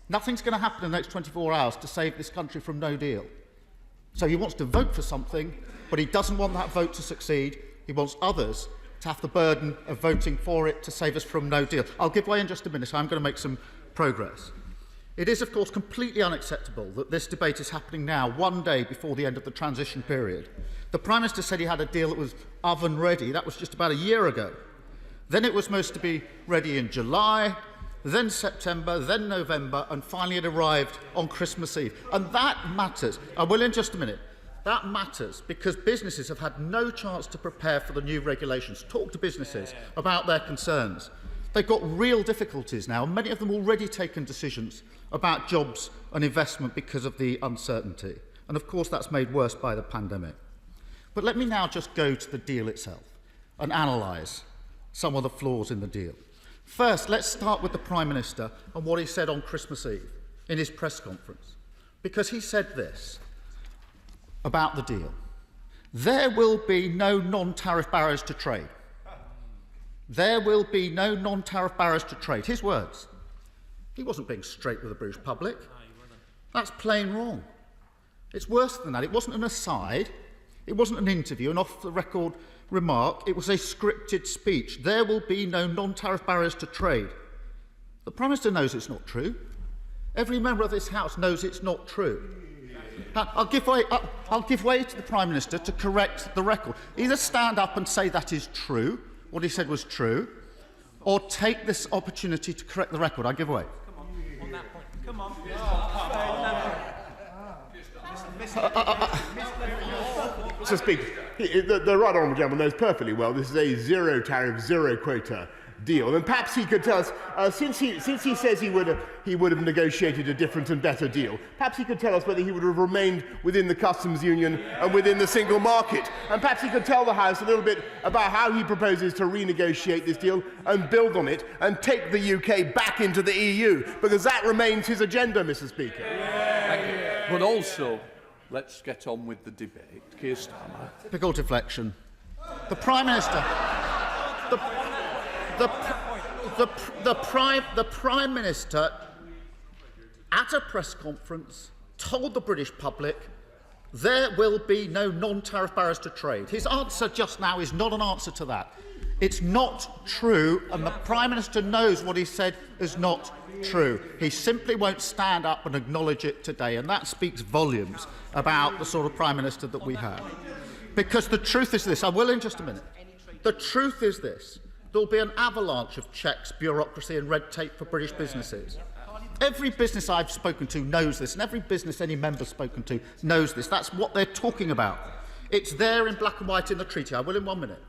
Nothing's going to happen in the next 24 hours to save this country from no deal. So he wants to vote for something, but he doesn't want that vote to succeed. He wants others to have the burden of voting for it to save us from no deal. I'll give way in just a minute. I'm going to make some progress. It is, of course, completely unacceptable that this debate is happening now, one day before the end of the transition period. The Prime Minister said he had a deal that was oven ready. That was just about a year ago. Then it was supposed to be ready in July, then September, then November, and finally it arrived on Christmas Eve. And that matters. I will in just a minute. That matters because businesses have had no chance to prepare for the new regulations. Talk to businesses about their concerns. They've got real difficulties now, and many of them already taken decisions about jobs and investment because of the uncertainty. And of course that's made worse by the pandemic. But let me now just go to the deal itself and analyse some of the flaws in the deal. First, let's start with the Prime Minister and what he said on Christmas Eve in his press conference. Because he said this about the deal. There will be no non-tariff barriers to trade. There will be no non-tariff barriers to trade. His words. He wasn't being straight with the British public. That's plain wrong. It's worse than that. It wasn't an aside. It wasn't an interview, an off-the-record remark. It was a scripted speech. There will be no non-tariff barriers to trade. The Prime Minister knows it's not true. Every member of this House knows it's not true. I'll give way to the Prime Minister to correct the record. Either stand up and say that is true, what he said was true, or take this opportunity to correct the record. I give way. Come on, on that point. Come on. Mr. Speaker. the right honourable gentleman knows perfectly well this is a zero tariff, zero quota deal. And perhaps he could tell us, since he says he would have negotiated a different and better deal, perhaps he could tell us whether he would have remained within the customs union and within the single market. And perhaps he could tell the House a little bit about how he proposes to renegotiate this deal and build on it and take the UK back into the EU, because that remains his agenda, Mr. Speaker. Thank you. But also, let's get on with the debate. Keir Starmer. Typical deflection. The Prime Minister... The Prime Minister, at a press conference, told the British public there will be no non-tariff barriers to trade. His answer just now is not an answer to that. It's not true, and the Prime Minister knows what he said is not true. He simply won't stand up and acknowledge it today, and that speaks volumes about the sort of Prime Minister that we have. Because the truth is this, I will in just a minute. The truth is this. There'll be an avalanche of checks, bureaucracy and red tape for British businesses. Every business I've spoken to knows this, and every business any member's spoken to knows this. That's what they're talking about. It's there in black and white in the treaty. I will in 1 minute.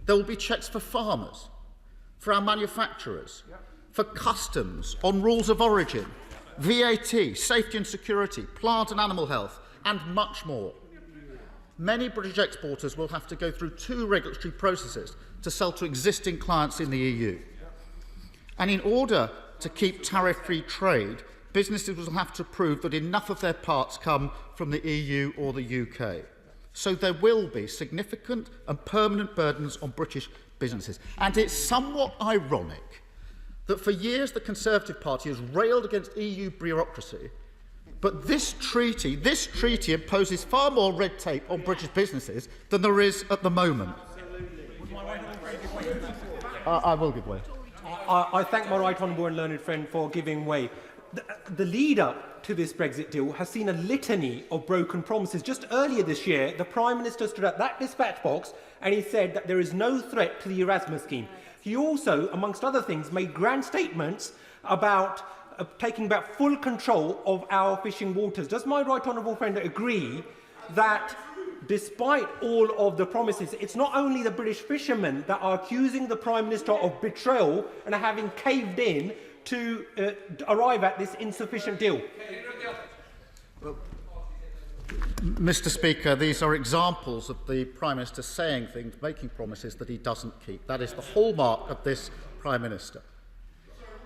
There will be checks for farmers, for our manufacturers, for customs, on rules of origin, VAT, safety and security, plant and animal health, and much more. Many British exporters will have to go through 2 regulatory processes to sell to existing clients in the EU. And in order to keep tariff-free trade, businesses will have to prove that enough of their parts come from the EU or the UK. So there will be significant and permanent burdens on British businesses. And it's somewhat ironic that for years the Conservative Party has railed against EU bureaucracy, but this treaty imposes far more red tape on British businesses than there is at the moment. I will give way. I thank my right honourable and learned friend for giving way. The lead-up to this Brexit deal has seen a litany of broken promises. Just earlier this year, the Prime Minister stood at that dispatch box and he said that there is no threat to the Erasmus scheme. He also, amongst other things, made grand statements about taking back full control of our fishing waters. Does my right honourable friend agree that despite all of the promises, it's not only the British fishermen that are accusing the Prime Minister of betrayal and having caved in to arrive at this insufficient deal? Well, Mr. Speaker, these are examples of the Prime Minister saying things, making promises that he doesn't keep. That is the hallmark of this Prime Minister.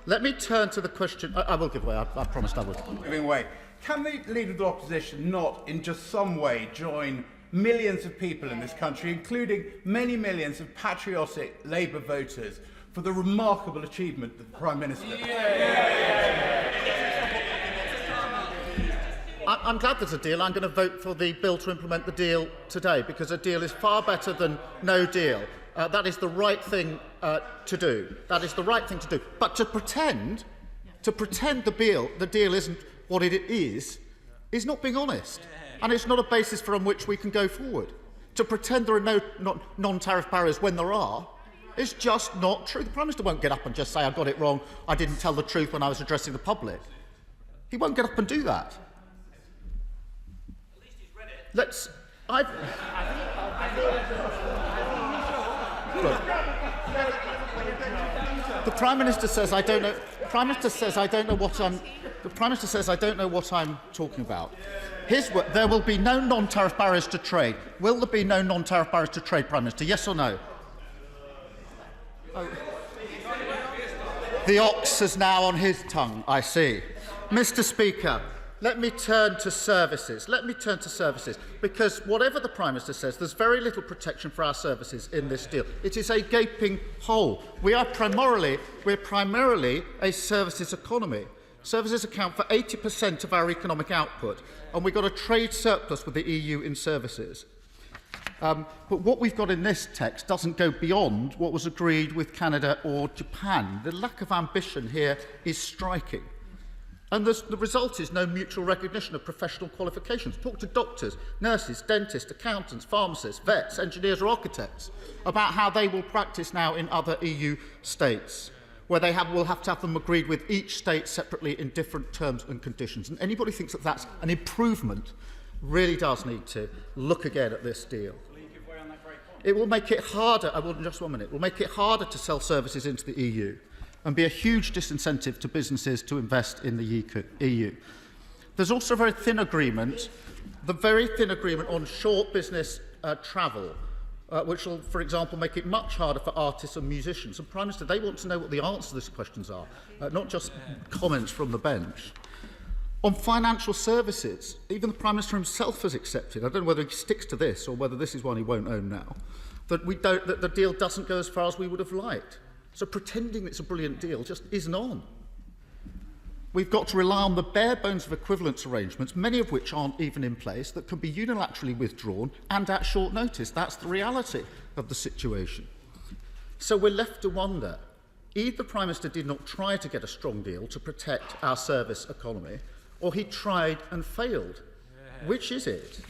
Let me turn to the question. I will give way. I promised I would. Giving way. Can the Leader of the Opposition not, in just some way, join millions of people in this country, including many millions of patriotic Labour voters, for the remarkable achievement of the Prime Minister? I'm glad there's a deal. I'm going to vote for the bill to implement the deal today, because a deal is far better than no deal. That is the right thing to do. That is the right thing to do. But to pretend the deal isn't what it is not being honest. And it's not a basis from which we can go forward. To pretend there are no non-tariff barriers when there are is just not true. The Prime Minister won't get up and just say, I got it wrong, I didn't tell the truth when I was addressing the public. He won't get up and do that. The Prime Minister says I don't know. The Prime Minister says I don't know what I'm. The Prime Minister says I don't know what I'm talking about. There will be no non-tariff barriers to trade. Will there be no non-tariff barriers to trade, Prime Minister? Yes or no? Oh. The ox is now on his tongue, I see. Mr. Speaker, let me turn to services. Because whatever the Prime Minister says, there's very little protection for our services in this deal. It is a gaping hole. We're primarily a services economy. Services account for 80% of our economic output, and we've got a trade surplus with the EU in services. But what we've got in this text doesn't go beyond what was agreed with Canada or Japan. The lack of ambition here is striking. And the result is no mutual recognition of professional qualifications. Talk to doctors, nurses, dentists, accountants, pharmacists, vets, engineers or architects about how they will practice now in other EU states, where they will have to have them agreed with each state separately in different terms and conditions. And anybody who thinks that that's an improvement really does need to look again at this deal. It will make it harder, I will just 1 minute, it will make it harder to sell services into the EU and be a huge disincentive to businesses to invest in the EU. There's also a very thin agreement, the very thin agreement on short business travel, which will, for example, make it much harder for artists and musicians. And Prime Minister, they want to know what the answers to these questions are, not just comments from the bench. On financial services, even the Prime Minister himself has accepted, I don't know whether he sticks to this or whether this is one he won't own now, that the deal doesn't go as far as we would have liked. So pretending it's a brilliant deal just isn't on. We've got to rely on the bare bones of equivalence arrangements, many of which aren't even in place, that can be unilaterally withdrawn and at short notice. That's the reality of the situation. So we're left to wonder, either the Prime Minister did not try to get a strong deal to protect our service economy, or he tried and failed. Which is it?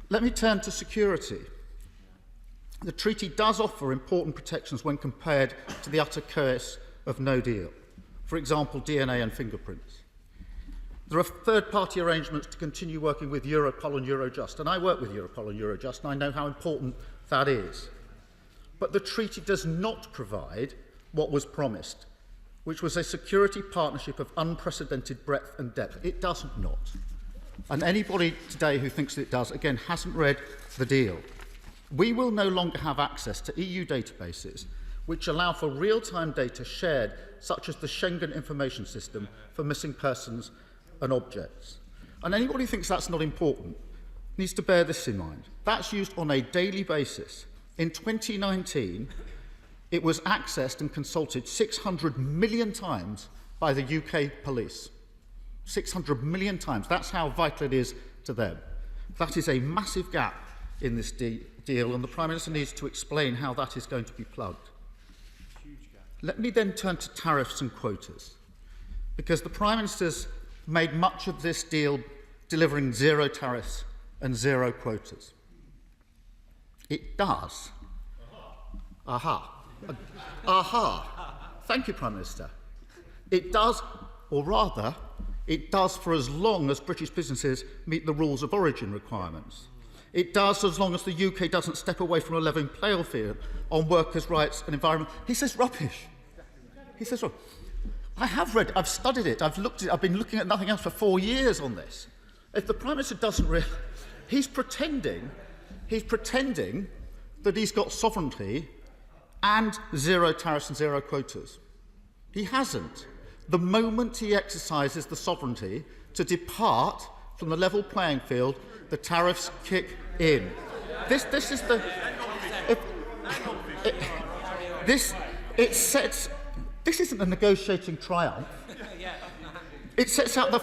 Let me turn to security. The treaty does offer important protections when compared to the utter chaos of no deal. For example, DNA and fingerprints. There are third-party arrangements to continue working with Europol and Eurojust, and I work with Europol and Eurojust, and I know how important that is. But the treaty does not provide what was promised, which was a security partnership of unprecedented breadth and depth. It does not. And anybody today who thinks it does, again, hasn't read the deal. We will no longer have access to EU databases which allow for real-time data shared, such as the Schengen Information System for missing persons and objects. And anybody who thinks that's not important needs to bear this in mind. That's used on a daily basis. In 2019, it was accessed and consulted 600 million times by the UK police. 600 million times. That's how vital it is to them. That is a massive gap in this deal, and the Prime Minister needs to explain how that is going to be plugged. Let me then turn to tariffs and quotas, because the Prime Minister's made much of this deal delivering zero tariffs and zero quotas. It does. Thank you, Prime Minister. It does, or rather, it does for as long as British businesses meet the rules of origin requirements. It does as long as the UK doesn't step away from a level playing field on workers' rights and environment. He says rubbish. He says rubbish. I have read, I've studied it, I've been looking at nothing else for 4 years on this. If the Prime Minister doesn't realise, he's pretending that he's got sovereignty and zero tariffs and zero quotas. He hasn't. The moment he exercises the sovereignty to depart from the level playing field, the tariffs kick in. This is the... This isn't a negotiating triumph. It sets out the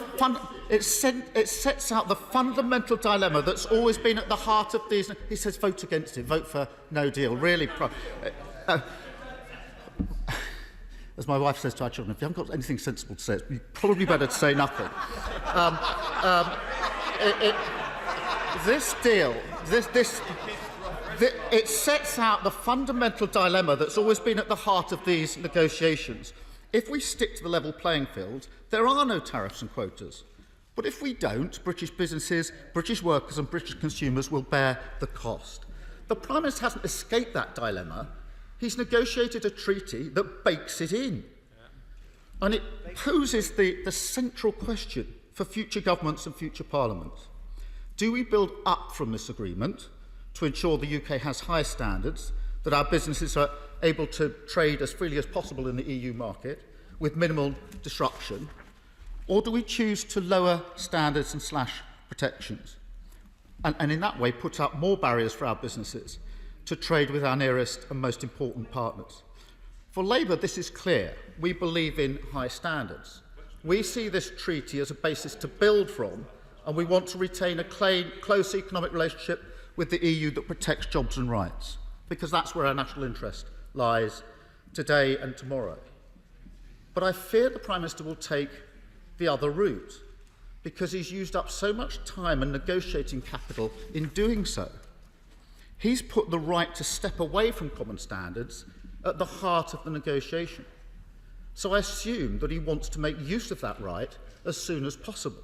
fundamental dilemma that's always been at the heart of these. He says, vote against it, vote for no deal. Really, as my wife says to our children, if you haven't got anything sensible to say, it's probably better to say nothing. This deal, it sets out the fundamental dilemma that's always been at the heart of these negotiations. If we stick to the level playing field, there are no tariffs and quotas. But if we don't, British businesses, British workers and British consumers will bear the cost. The Prime Minister hasn't escaped that dilemma. He's negotiated a treaty that bakes it in. And it poses the central question for future governments and future parliaments. Do we build up from this agreement to ensure the UK has high standards, that our businesses are able to trade as freely as possible in the EU market with minimal disruption, or do we choose to lower standards and slash protections and in that way put up more barriers for our businesses to trade with our nearest and most important partners? For Labour, this is clear. We believe in high standards. We see this treaty as a basis to build from, and we want to retain a close economic relationship with the EU that protects jobs and rights, because that's where our national interest lies today and tomorrow. But I fear the Prime Minister will take the other route, because he's used up so much time and negotiating capital in doing so. He's put the right to step away from common standards at the heart of the negotiation. So I assume that he wants to make use of that right as soon as possible.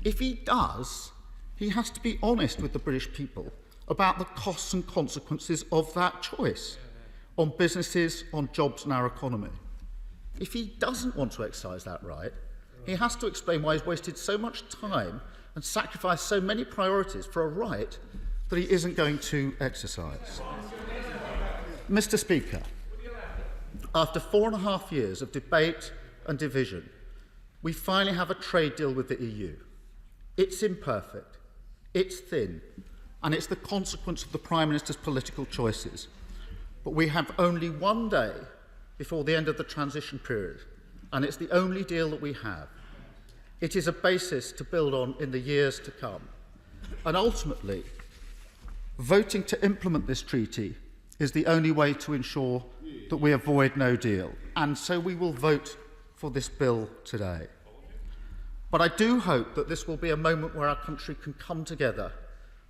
If he does, he has to be honest with the British people about the costs and consequences of that choice on businesses, on jobs and our economy. If he doesn't want to exercise that right, he has to explain why he's wasted so much time and sacrificed so many priorities for a right that he isn't going to exercise. Mr. Speaker, after 4.5 years of debate and division, we finally have a trade deal with the EU. It's imperfect, it's thin, and it's the consequence of the Prime Minister's political choices. But we have only one day before the end of the transition period, and it's the only deal that we have. It is a basis to build on in the years to come. And ultimately, voting to implement this treaty is the only way to ensure that we avoid no deal. And so we will vote for this bill today. But I do hope that this will be a moment where our country can come together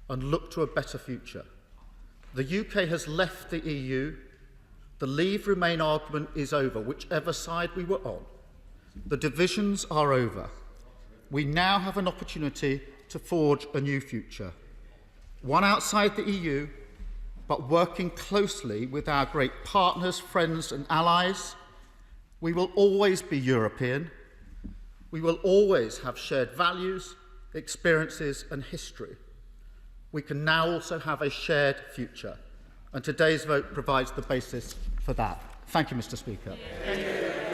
and look to a better future. The UK has left the EU. The Leave Remain argument is over, whichever side we were on. The divisions are over. We now have an opportunity to forge a new future, one outside the EU, but working closely with our great partners, friends and allies. We will always be European. We will always have shared values, experiences and history. We can now also have a shared future, and today's vote provides the basis for that. Thank you, Mr. Speaker.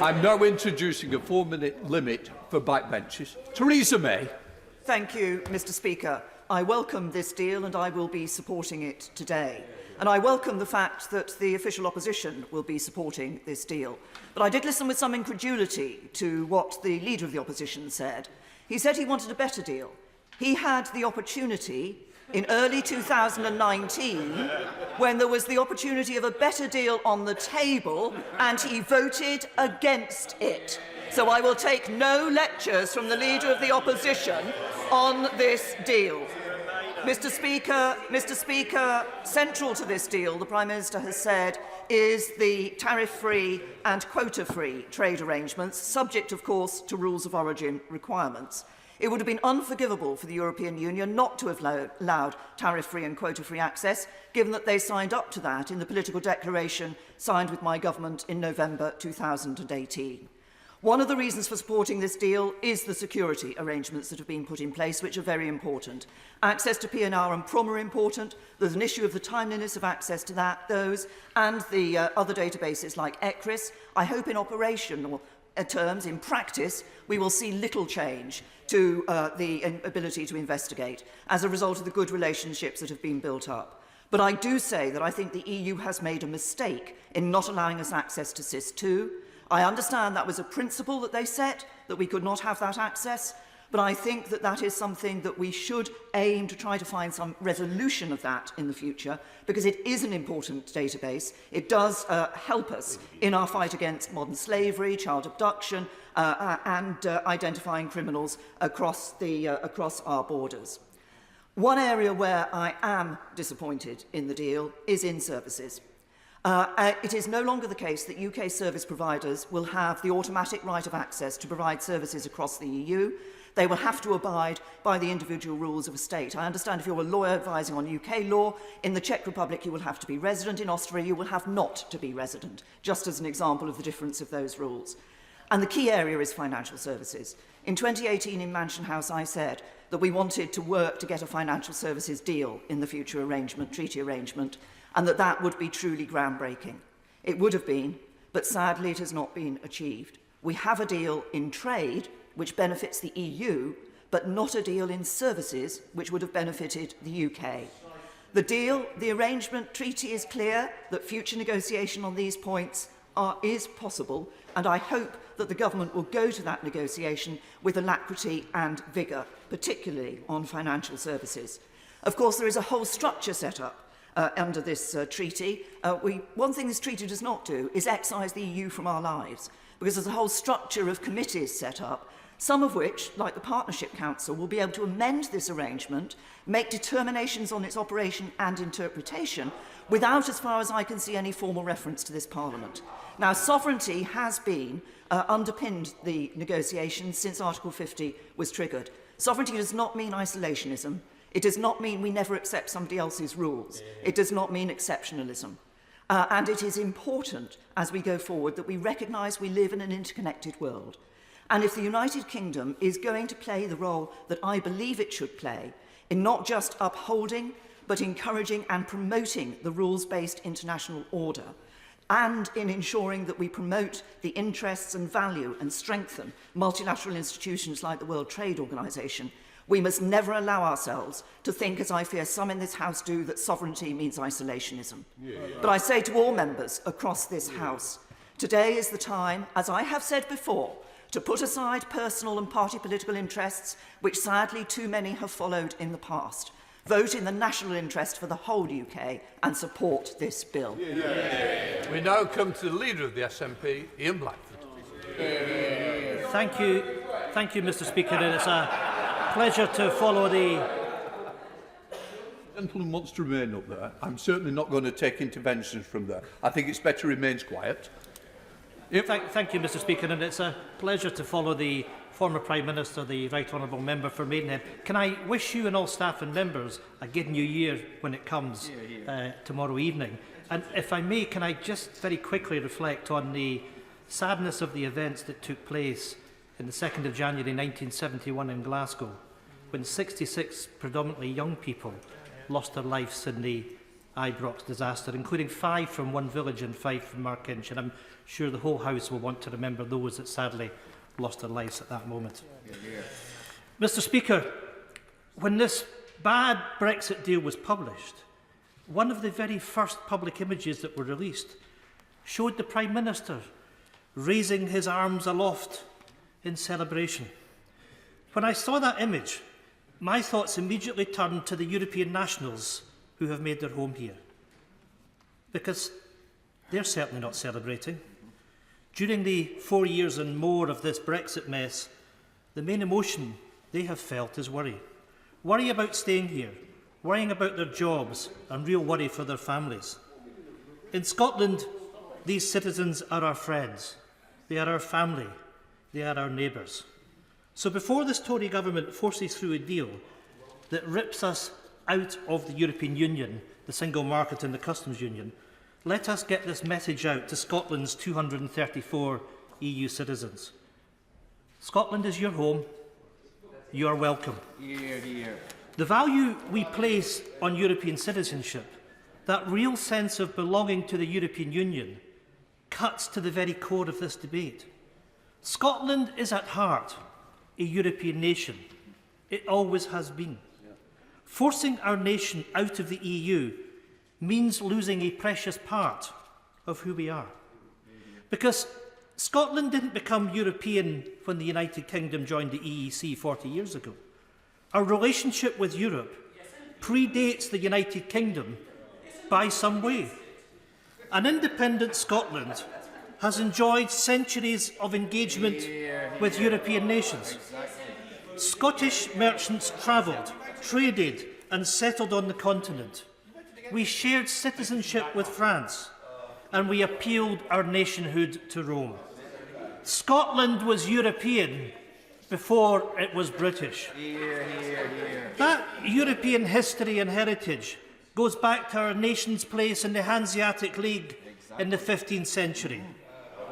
I'm now introducing a 4-minute limit for backbenchers. Theresa May. Thank you, Mr. Speaker. I welcome this deal and I will be supporting it today. And I welcome the fact that the official opposition will be supporting this deal. But I did listen with some incredulity to what the Leader of the Opposition said. He said he wanted a better deal. He had the opportunity in early 2019 when there was the opportunity of a better deal on the table and he voted against it. So I will take no lectures from the Leader of the Opposition on this deal. Mr. Speaker, central to this deal, the Prime Minister has said, is the tariff-free and quota-free trade arrangements, subject, of course, to rules of origin requirements. It would have been unforgivable for the European Union not to have allowed tariff-free and quota-free access, given that they signed up to that in the political declaration signed with my government in November 2018. One of the reasons for supporting this deal is the security arrangements that have been put in place, which are very important. Access to PNR and PROM are important. There's an issue of the timeliness of access to those, and the other databases like ECRIS. I hope in operational terms, in practice, we will see little change to the ability to investigate as a result of the good relationships that have been built up. But I do say that I think the EU has made a mistake in not allowing us access to SIS2. I understand that was a principle that they set, that we could not have that access, but I think that that is something that we should aim to try to find some resolution of that in the future, because it is an important database. It does help us in our fight against modern slavery, child abduction, and identifying criminals across our borders. One area where I am disappointed in the deal is in services. It is no longer the case that UK service providers will have the automatic right of access to provide services across the EU. They will have to abide by the individual rules of a state. I understand if you're a lawyer advising on UK law, in the Czech Republic you will have to be resident, in Austria you will have not to be resident, just as an example of the difference of those rules. And the key area is financial services. In 2018 in Mansion House I said that we wanted to work to get a financial services deal in the future treaty arrangement, and that would be truly groundbreaking. It would have been, but sadly it has not been achieved. We have a deal in trade which benefits the EU, but not a deal in services which would have benefited the UK. The arrangement treaty is clear that future negotiation on these points is possible, and I hope that the government will go to that negotiation with alacrity and vigour, particularly on financial services. Of course, there is a whole structure set up under this treaty. One thing this treaty does not do is excise the EU from our lives, because there's a whole structure of committees set up, some of which, like the Partnership Council, will be able to amend this arrangement, make determinations on its operation and interpretation, without, as far as I can see, any formal reference to this Parliament. Now, sovereignty has been underpinned the negotiations since Article 50 was triggered. Sovereignty does not mean isolationism. It does not mean we never accept somebody else's rules. It does not mean exceptionalism. And it is important, as we go forward, that we recognise we live in an interconnected world. And if the United Kingdom is going to play the role that I believe it should play in not just upholding, but encouraging and promoting the rules-based international order, and in ensuring that we promote the interests and value and strengthen multilateral institutions like the World Trade Organization, we must never allow ourselves to think, as I fear some in this House do, that sovereignty means isolationism. But I say to all members across this House, today is the time, as I have said before, to put aside personal and party political interests, which sadly too many have followed in the past. Vote in the national interest for the whole UK and support this bill. We now come to the Leader of the SNP, Ian Blackford. Thank you, Mr. Speaker. And it's a pleasure to follow the... The gentleman wants to remain up there. I'm certainly not going to take interventions from there. I think it's better he remains quiet. Thank you, Mr. Speaker, and it's a pleasure to follow the former Prime Minister, the Right Honourable Member for Maidenhead. Can I wish you and all staff and members a good new year when it comes tomorrow evening? And if I may, can I just very quickly reflect on the sadness of the events that took place in the 2nd of January 1971 in Glasgow, when 66 predominantly young people lost their lives in the Ibrox disaster, including 5 from one village and 5 from Markinch. And I'm sure the whole House will want to remember those that sadly lost their lives at that moment. Mr. Speaker, when this bad Brexit deal was published, one of the very first public images that were released showed the Prime Minister raising his arms aloft in celebration. When I saw that image, my thoughts immediately turned to the European nationals who have made their home here, because they're certainly not celebrating. During the 4 years and more of this Brexit mess, the main emotion they have felt is worry. Worry about staying here, worrying about their jobs, and real worry for their families. In Scotland, these citizens are our friends, they are our family, they are our neighbours. So before this Tory government forces through a deal that rips us out of the European Union, the single market and the customs union, let us get this message out to Scotland's 234 EU citizens. Scotland is your home. You are welcome. The value we place on European citizenship, that real sense of belonging to the European Union, cuts to the very core of this debate. Scotland is at heart a European nation. It always has been. Forcing our nation out of the EU means losing a precious part of who we are. Because Scotland didn't become European when the United Kingdom joined the EEC 40 years ago. Our relationship with Europe predates the United Kingdom by some way. An independent Scotland has enjoyed centuries of engagement with European nations. Scottish merchants travelled, traded and settled on the continent. We shared citizenship with France, and we appealed our nationhood to Rome. Scotland was European before it was British. That European history and heritage goes back to our nation's place in the Hanseatic League in the 15th century.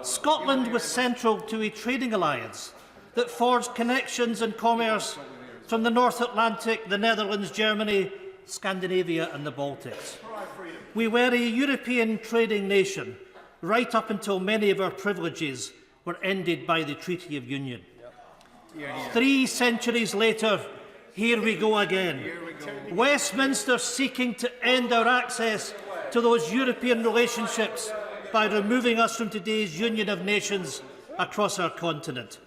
Scotland was central to a trading alliance that forged connections and commerce from the North Atlantic, the Netherlands, Germany, Scandinavia and the Baltics. We were a European trading nation right up until many of our privileges were ended by the Treaty of Union. 3 centuries later, here we go again. Westminster seeking to end our access to those European relationships by removing us from today's Union of Nations across our continent.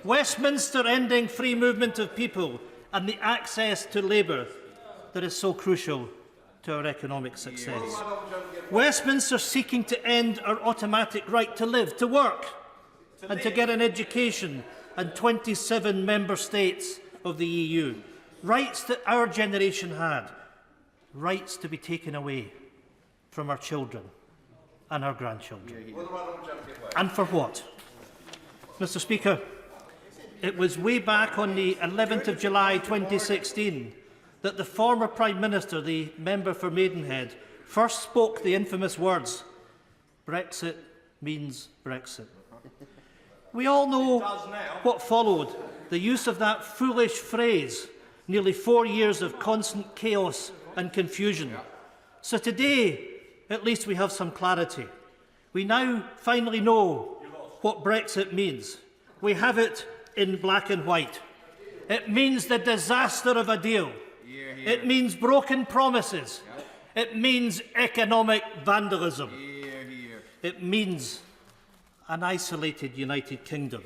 Westminster ending free movement of people and the access to labour that is so crucial to our economic success. Westminster seeking to end our automatic right to live, to work and to get an education in 27 member states of the EU. Rights that our generation had. Rights to be taken away from our children and our grandchildren. And for what? Mr. Speaker, it was way back on the 11th of July 2016 that the former Prime Minister, the member for Maidenhead, first spoke the infamous words, "Brexit means Brexit." We all know what followed, the use of that foolish phrase, nearly 4 years of constant chaos and confusion. So today, at least we have some clarity. We now finally know what Brexit means. We have it in black and white. It means the disaster of a deal. It means broken promises. It means economic vandalism. It means an isolated United Kingdom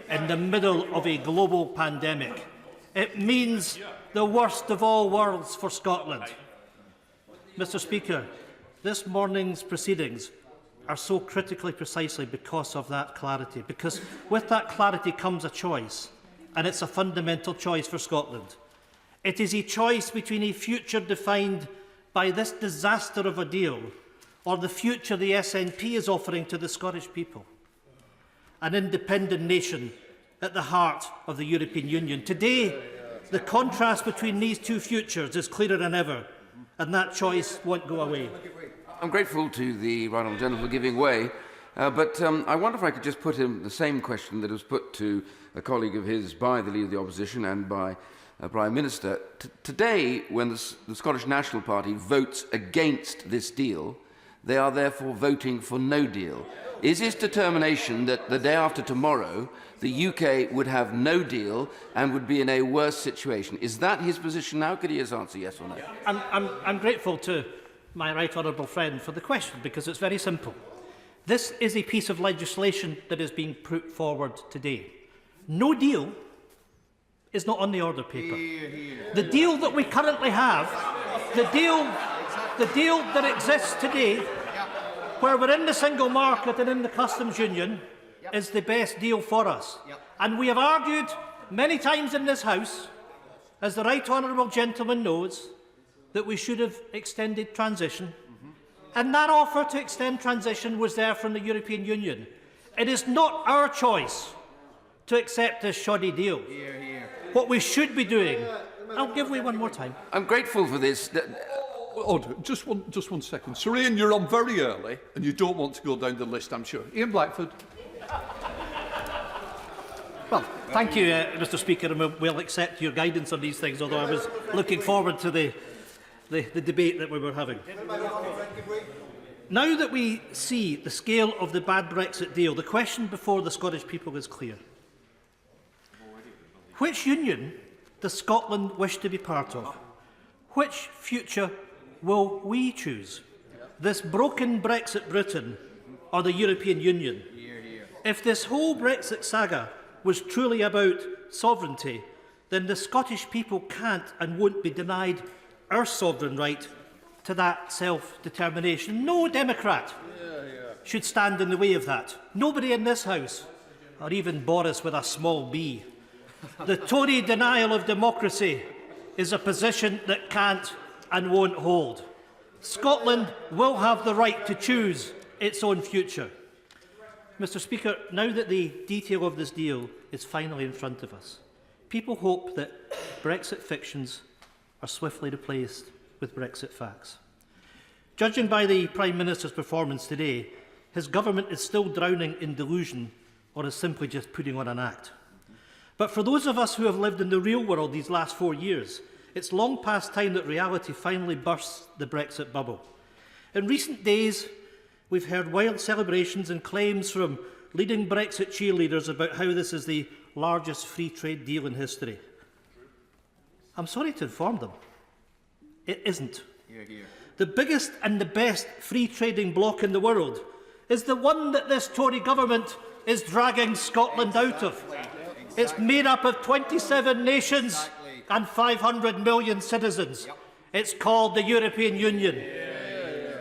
in the middle of a global pandemic. It means the worst of all worlds for Scotland. Mr. Speaker, this morning's proceedings are so critically precisely because of that clarity, because with that clarity comes a choice, and it's a fundamental choice for Scotland. It is a choice between a future defined by this disaster of a deal or the future the SNP is offering to the Scottish people. An independent nation at the heart of the European Union. Today, the contrast between these two futures is clearer than ever, and that choice won't go away. I'm grateful to the right honourable gentleman for giving way, but I wonder if I could just put him the same question that was put to a colleague of his by the Leader of the Opposition and by Prime Minister. Today, when the Scottish National Party votes against this deal, they are therefore voting for no deal. Is his determination that the day after tomorrow the UK would have no deal and would be in a worse situation? Is that his position now? Could he just answer yes or no? I'm grateful to my right honourable friend for the question, because it's very simple. This is a piece of legislation that is being put forward today. No deal is not on the order paper. The deal that we currently have, the deal that exists today, where we're in the single market and in the customs union, is the best deal for us. And we have argued many times in this House, as the right honourable gentleman knows, that we should have extended transition. And that offer to extend transition was there from the European Union. It is not our choice to accept this shoddy deal. What we should be doing... I'll give way one more time. I'm grateful for this. Order. Just one second. Sir Ian, you're on very early, and you don't want to go down the list, I'm sure. Ian Blackford. Well, thank you, Mr. Speaker, and we'll accept your guidance on these things, although I was looking forward to the debate that we were having. Now that we see the scale of the bad Brexit deal, the question before the Scottish people is clear. Which union does Scotland wish to be part of? Which future will we choose? This broken Brexit Britain or the European Union? If this whole Brexit saga was truly about sovereignty, then the Scottish people can't and won't be denied our sovereign right to that self-determination. No Democrat should stand in the way of that. Nobody in this House, or even Boris with a small b. The Tory denial of democracy is a position that can't and won't hold. Scotland will have the right to choose its own future. Mr. Speaker, now that the detail of this deal is finally in front of us, people hope that Brexit fictions are swiftly replaced with Brexit facts. Judging by the Prime Minister's performance today, his government is still drowning in delusion or is simply just putting on an act. But for those of us who have lived in the real world these last 4 years, it's long past time that reality finally bursts the Brexit bubble. In recent days, we've heard wild celebrations and claims from leading Brexit cheerleaders about how this is the largest free trade deal in history. I'm sorry to inform them, it isn't. The biggest and the best free trading bloc in the world is the one that this Tory government is dragging Scotland out of. It's made up of 27 nations and 500 million citizens. It's called the European Union.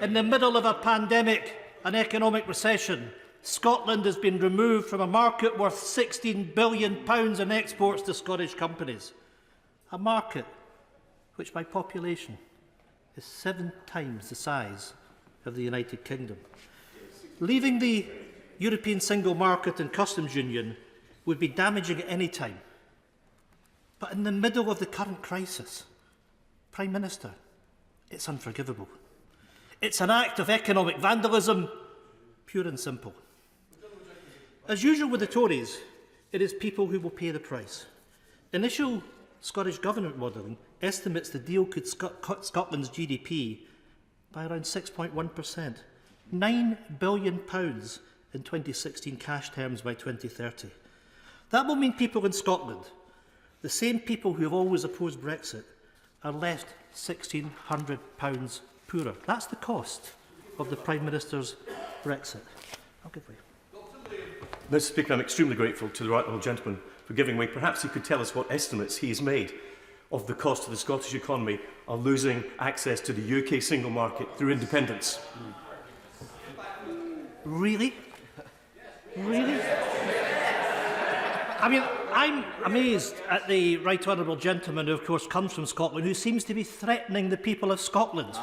In the middle of a pandemic and economic recession, Scotland has been removed from a market worth £16 billion in exports to Scottish companies. A market which by population is 7 times the size of the United Kingdom. Leaving the European single market and customs union would be damaging at any time. But in the middle of the current crisis, Prime Minister, it's unforgivable. It's an act of economic vandalism, pure and simple. As usual with the Tories, it is people who will pay the price. Initial Scottish Government modelling estimates the deal could cut Scotland's GDP by around 6.1%, £9 billion in 2016 cash terms by 2030. That will mean people in Scotland, the same people who have always opposed Brexit, are left £1,600 poorer. That's the cost of the Prime Minister's Brexit. I'll give way. Mr. Speaker, I'm extremely grateful to the right honourable gentleman for giving way. Perhaps he could tell us what estimates he has made of the cost of the Scottish economy of losing access to the UK single market through independence. Really? Really? I mean, I'm amazed at the right honourable gentleman who, of course, comes from Scotland, who seems to be threatening the people of Scotland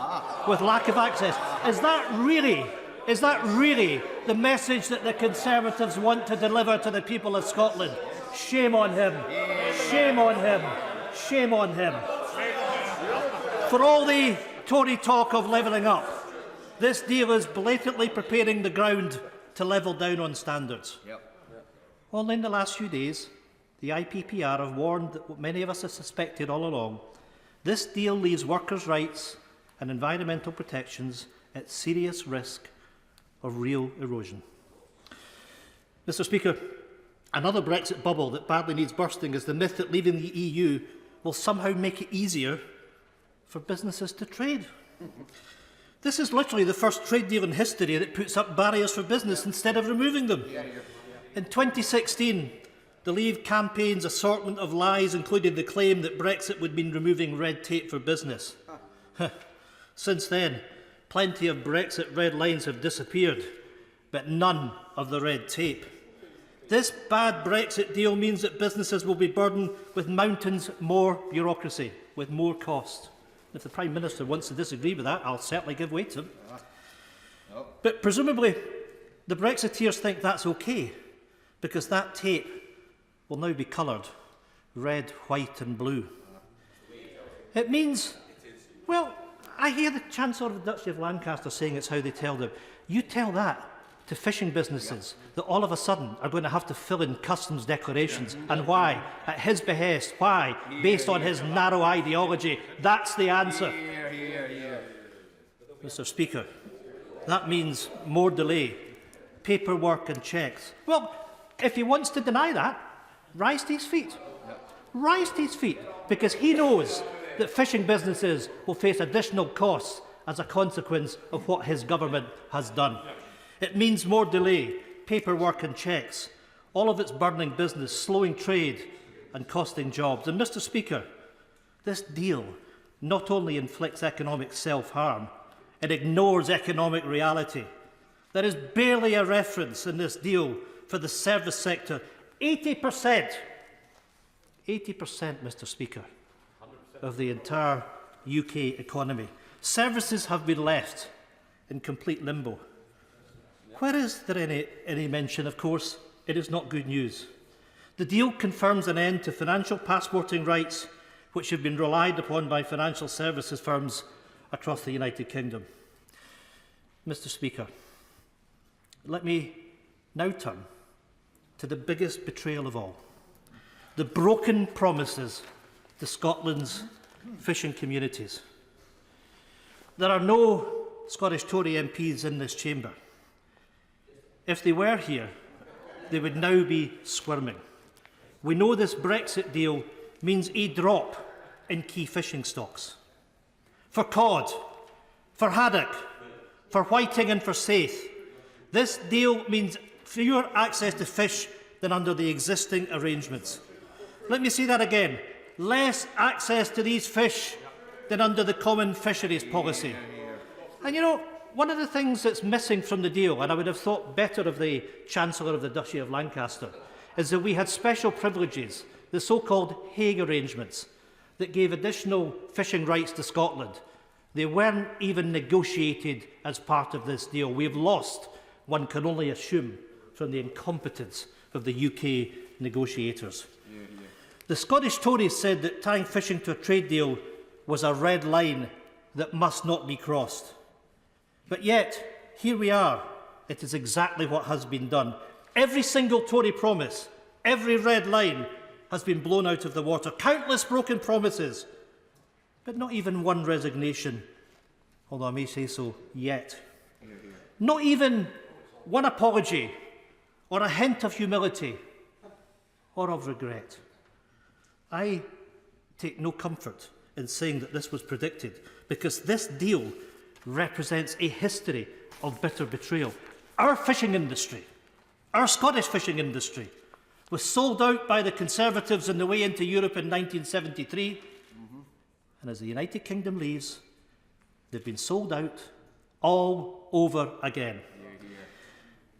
with lack of access. Is that really the message that the Conservatives want to deliver to the people of Scotland? Shame on him. Shame on him. Shame on him. For all the Tory talk of levelling up, this deal is blatantly preparing the ground to level down on standards. Only in the last few days, the IPPR have warned that what many of us have suspected all along. This deal leaves workers' rights and environmental protections at serious risk of real erosion. Mr. Speaker, another Brexit bubble that badly needs bursting is the myth that leaving the EU will somehow make it easier for businesses to trade. This is literally the first trade deal in history that puts up barriers for business instead of removing them. In 2016, the Leave campaign's assortment of lies included the claim that Brexit would mean removing red tape for business. Since then, plenty of Brexit red lines have disappeared, but none of the red tape. This bad Brexit deal means that businesses will be burdened with mountains more bureaucracy, with more cost. If the Prime Minister wants to disagree with that, I'll certainly give way to him. But presumably, the Brexiteers think that's okay, because that tape will now be coloured red, white and blue. It means, well, I hear the Chancellor of the Duchy of Lancaster saying it's how they tell them. You tell that to fishing businesses that all of a sudden are going to have to fill in customs declarations. And why? At his behest. Why? Based on his narrow ideology. That's the answer. Mr. Speaker, that means more delay, paperwork and checks. Well, if he wants to deny that, rise to his feet. Rise to his feet, because he knows that fishing businesses will face additional costs as a consequence of what his government has done. It means more delay, paperwork and checks, all of its burdening business, slowing trade and costing jobs. And Mr. Speaker, this deal not only inflicts economic self-harm, it ignores economic reality. There is barely a reference in this deal for the service sector. 80%, Mr. Speaker, of the entire UK economy. Services have been left in complete limbo. Where is there any mention? Of course, it is not good news. The deal confirms an end to financial passporting rights which have been relied upon by financial services firms across the United Kingdom. Mr. Speaker, let me now turn to the biggest betrayal of all, the broken promises to Scotland's fishing communities. There are no Scottish Tory MPs in this chamber. If they were here, they would now be squirming. We know this Brexit deal means a drop in key fishing stocks. For cod, for haddock, for whiting and for saithe, this deal means fewer access to fish than under the existing arrangements. Let me say that again. Less access to these fish than under the common fisheries policy. And you know, one of the things that's missing from the deal, and I would have thought better of the Chancellor of the Duchy of Lancaster, is that we had special privileges, the so-called Hague arrangements, that gave additional fishing rights to Scotland. They weren't even negotiated as part of this deal. We've lost, one can only assume, from the incompetence of the UK negotiators. The Scottish Tories said that tying fishing to a trade deal was a red line that must not be crossed. But yet, here we are. It is exactly what has been done. Every single Tory promise, every red line has been blown out of the water. Countless broken promises, but not even one resignation, although I may say so, yet. Not even one apology or a hint of humility or of regret. I take no comfort in saying that this was predicted, because this deal represents a history of bitter betrayal. Our fishing industry, our Scottish fishing industry, was sold out by the Conservatives on the way into Europe in 1973, and as the United Kingdom leaves, they've been sold out all over again.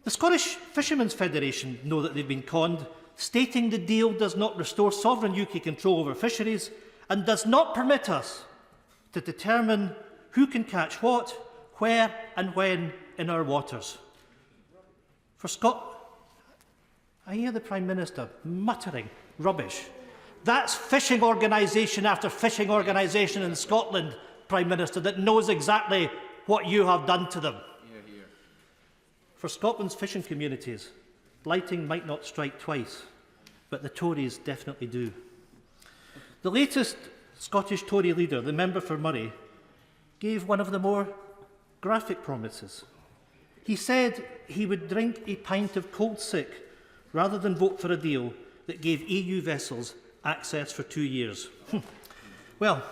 The Scottish Fishermen's Federation know that they've been conned, stating the deal does not restore sovereign UK control over fisheries and does not permit us to determine who can catch what, where and when in our waters. For I hear the Prime Minister muttering rubbish. That's fishing organisation after fishing organisation in Scotland, Prime Minister, that knows exactly what you have done to them. For Scotland's fishing communities, lightning might not strike twice, but the Tories definitely do. The latest Scottish Tory leader, the member for Moray, gave one of the more graphic promises. He said he would drink a pint of cold sick rather than vote for a deal that gave EU vessels access for 2 years. Well,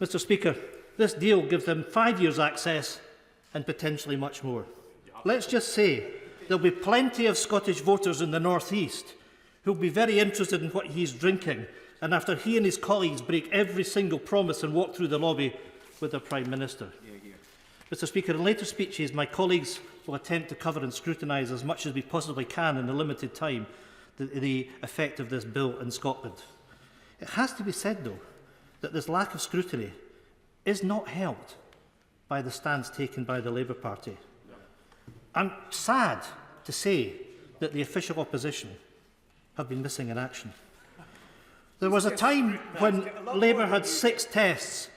Mr. Speaker, this deal gives them 5 years access and potentially much more. Let's just say there'll be plenty of Scottish voters in the North East who'll be very interested in what he's drinking, and after he and his colleagues break every single promise and walk through the lobby with their Prime Minister. Mr. Speaker, in later speeches, my colleagues will attempt to cover and scrutinise as much as we possibly can in the limited time the effect of this bill in Scotland. It has to be said, though, that this lack of scrutiny is not helped by the stance taken by the Labour Party. I'm sad to say that the official opposition have been missing in action. There was a time when Labour had 6 tests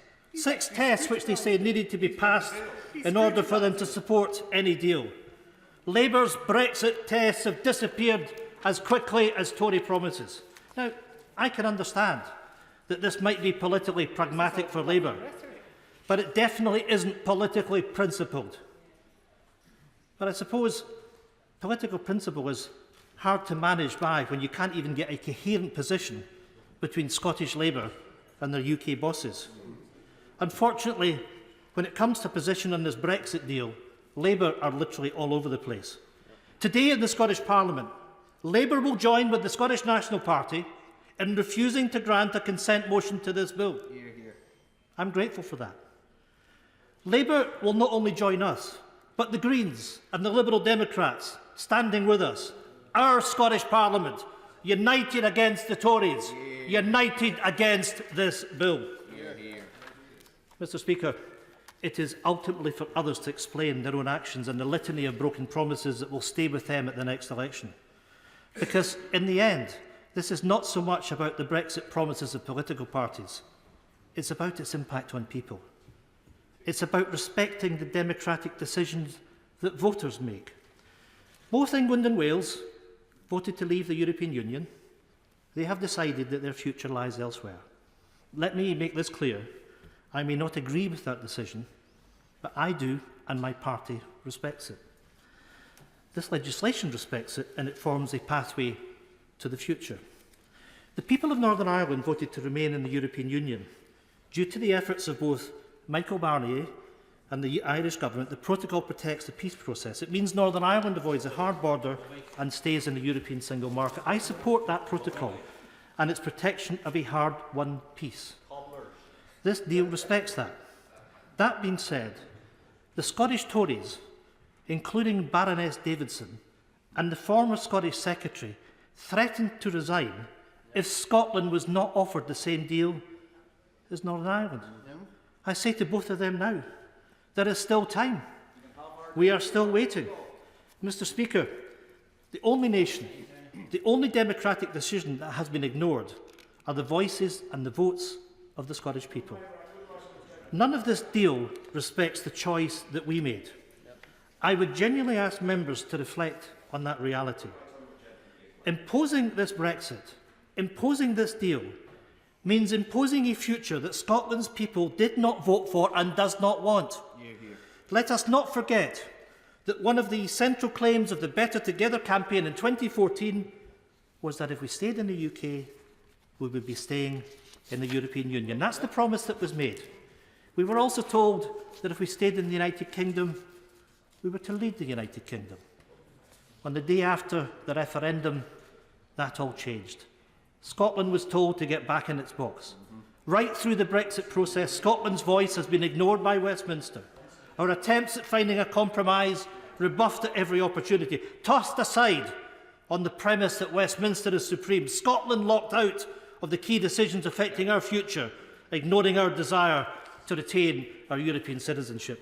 which they say needed to be passed in order for them to support any deal. Labour's Brexit tests have disappeared as quickly as Tory promises. Now, I can understand that this might be politically pragmatic for Labour, but it definitely isn't politically principled. But I suppose political principle is hard to manage by when you can't even get a coherent position between Scottish Labour and their UK bosses. Unfortunately, when it comes to position on this Brexit deal, Labour are literally all over the place. Today in the Scottish Parliament, Labour will join with the Scottish National Party in refusing to grant a consent motion to this bill. I'm grateful for that. Labour will not only join us, but the Greens and the Liberal Democrats standing with us, our Scottish Parliament, united against the Tories, united against this bill. Mr. Speaker, it is ultimately for others to explain their own actions and the litany of broken promises that will stay with them at the next election. Because in the end, this is not so much about the Brexit promises of political parties. It's about its impact on people. It's about respecting the democratic decisions that voters make. Both England and Wales voted to leave the European Union. They have decided that their future lies elsewhere. Let me make this clear. I may not agree with that decision, but I do, and my party respects it. This legislation respects it, and it forms a pathway to the future. The people of Northern Ireland voted to remain in the European Union. Due to the efforts of both Michael Barnier and the Irish government, the protocol protects the peace process. It means Northern Ireland avoids a hard border and stays in the European single market. I support that protocol and its protection of a hard-won peace. This deal respects that. That being said, the Scottish Tories, including Baroness Davidson and the former Scottish Secretary, threatened to resign if Scotland was not offered the same deal as Northern Ireland. I say to both of them now, there is still time. We are still waiting. Mr. Speaker, the only nation, the only democratic decision that has been ignored are the voices and the votes of the Scottish people. none of this deal respects the choice that we made. I would genuinely ask members to reflect on that reality. Imposing this Brexit, imposing this deal, means imposing a future that Scotland's people did not vote for and does not want. Let us not forget that one of the central claims of the Better Together campaign in 2014 was that if we stayed in the UK, we would be staying in the European Union. That's the promise that was made. We were also told that if we stayed in the United Kingdom, we were to lead the United Kingdom. On the day after the referendum, that all changed. Scotland was told to get back in its box. Right through the Brexit process, Scotland's voice has been ignored by Westminster. Our attempts at finding a compromise rebuffed at every opportunity, tossed aside on the premise that Westminster is supreme. Scotland locked out of the key decisions affecting our future, ignoring our desire to retain our European citizenship.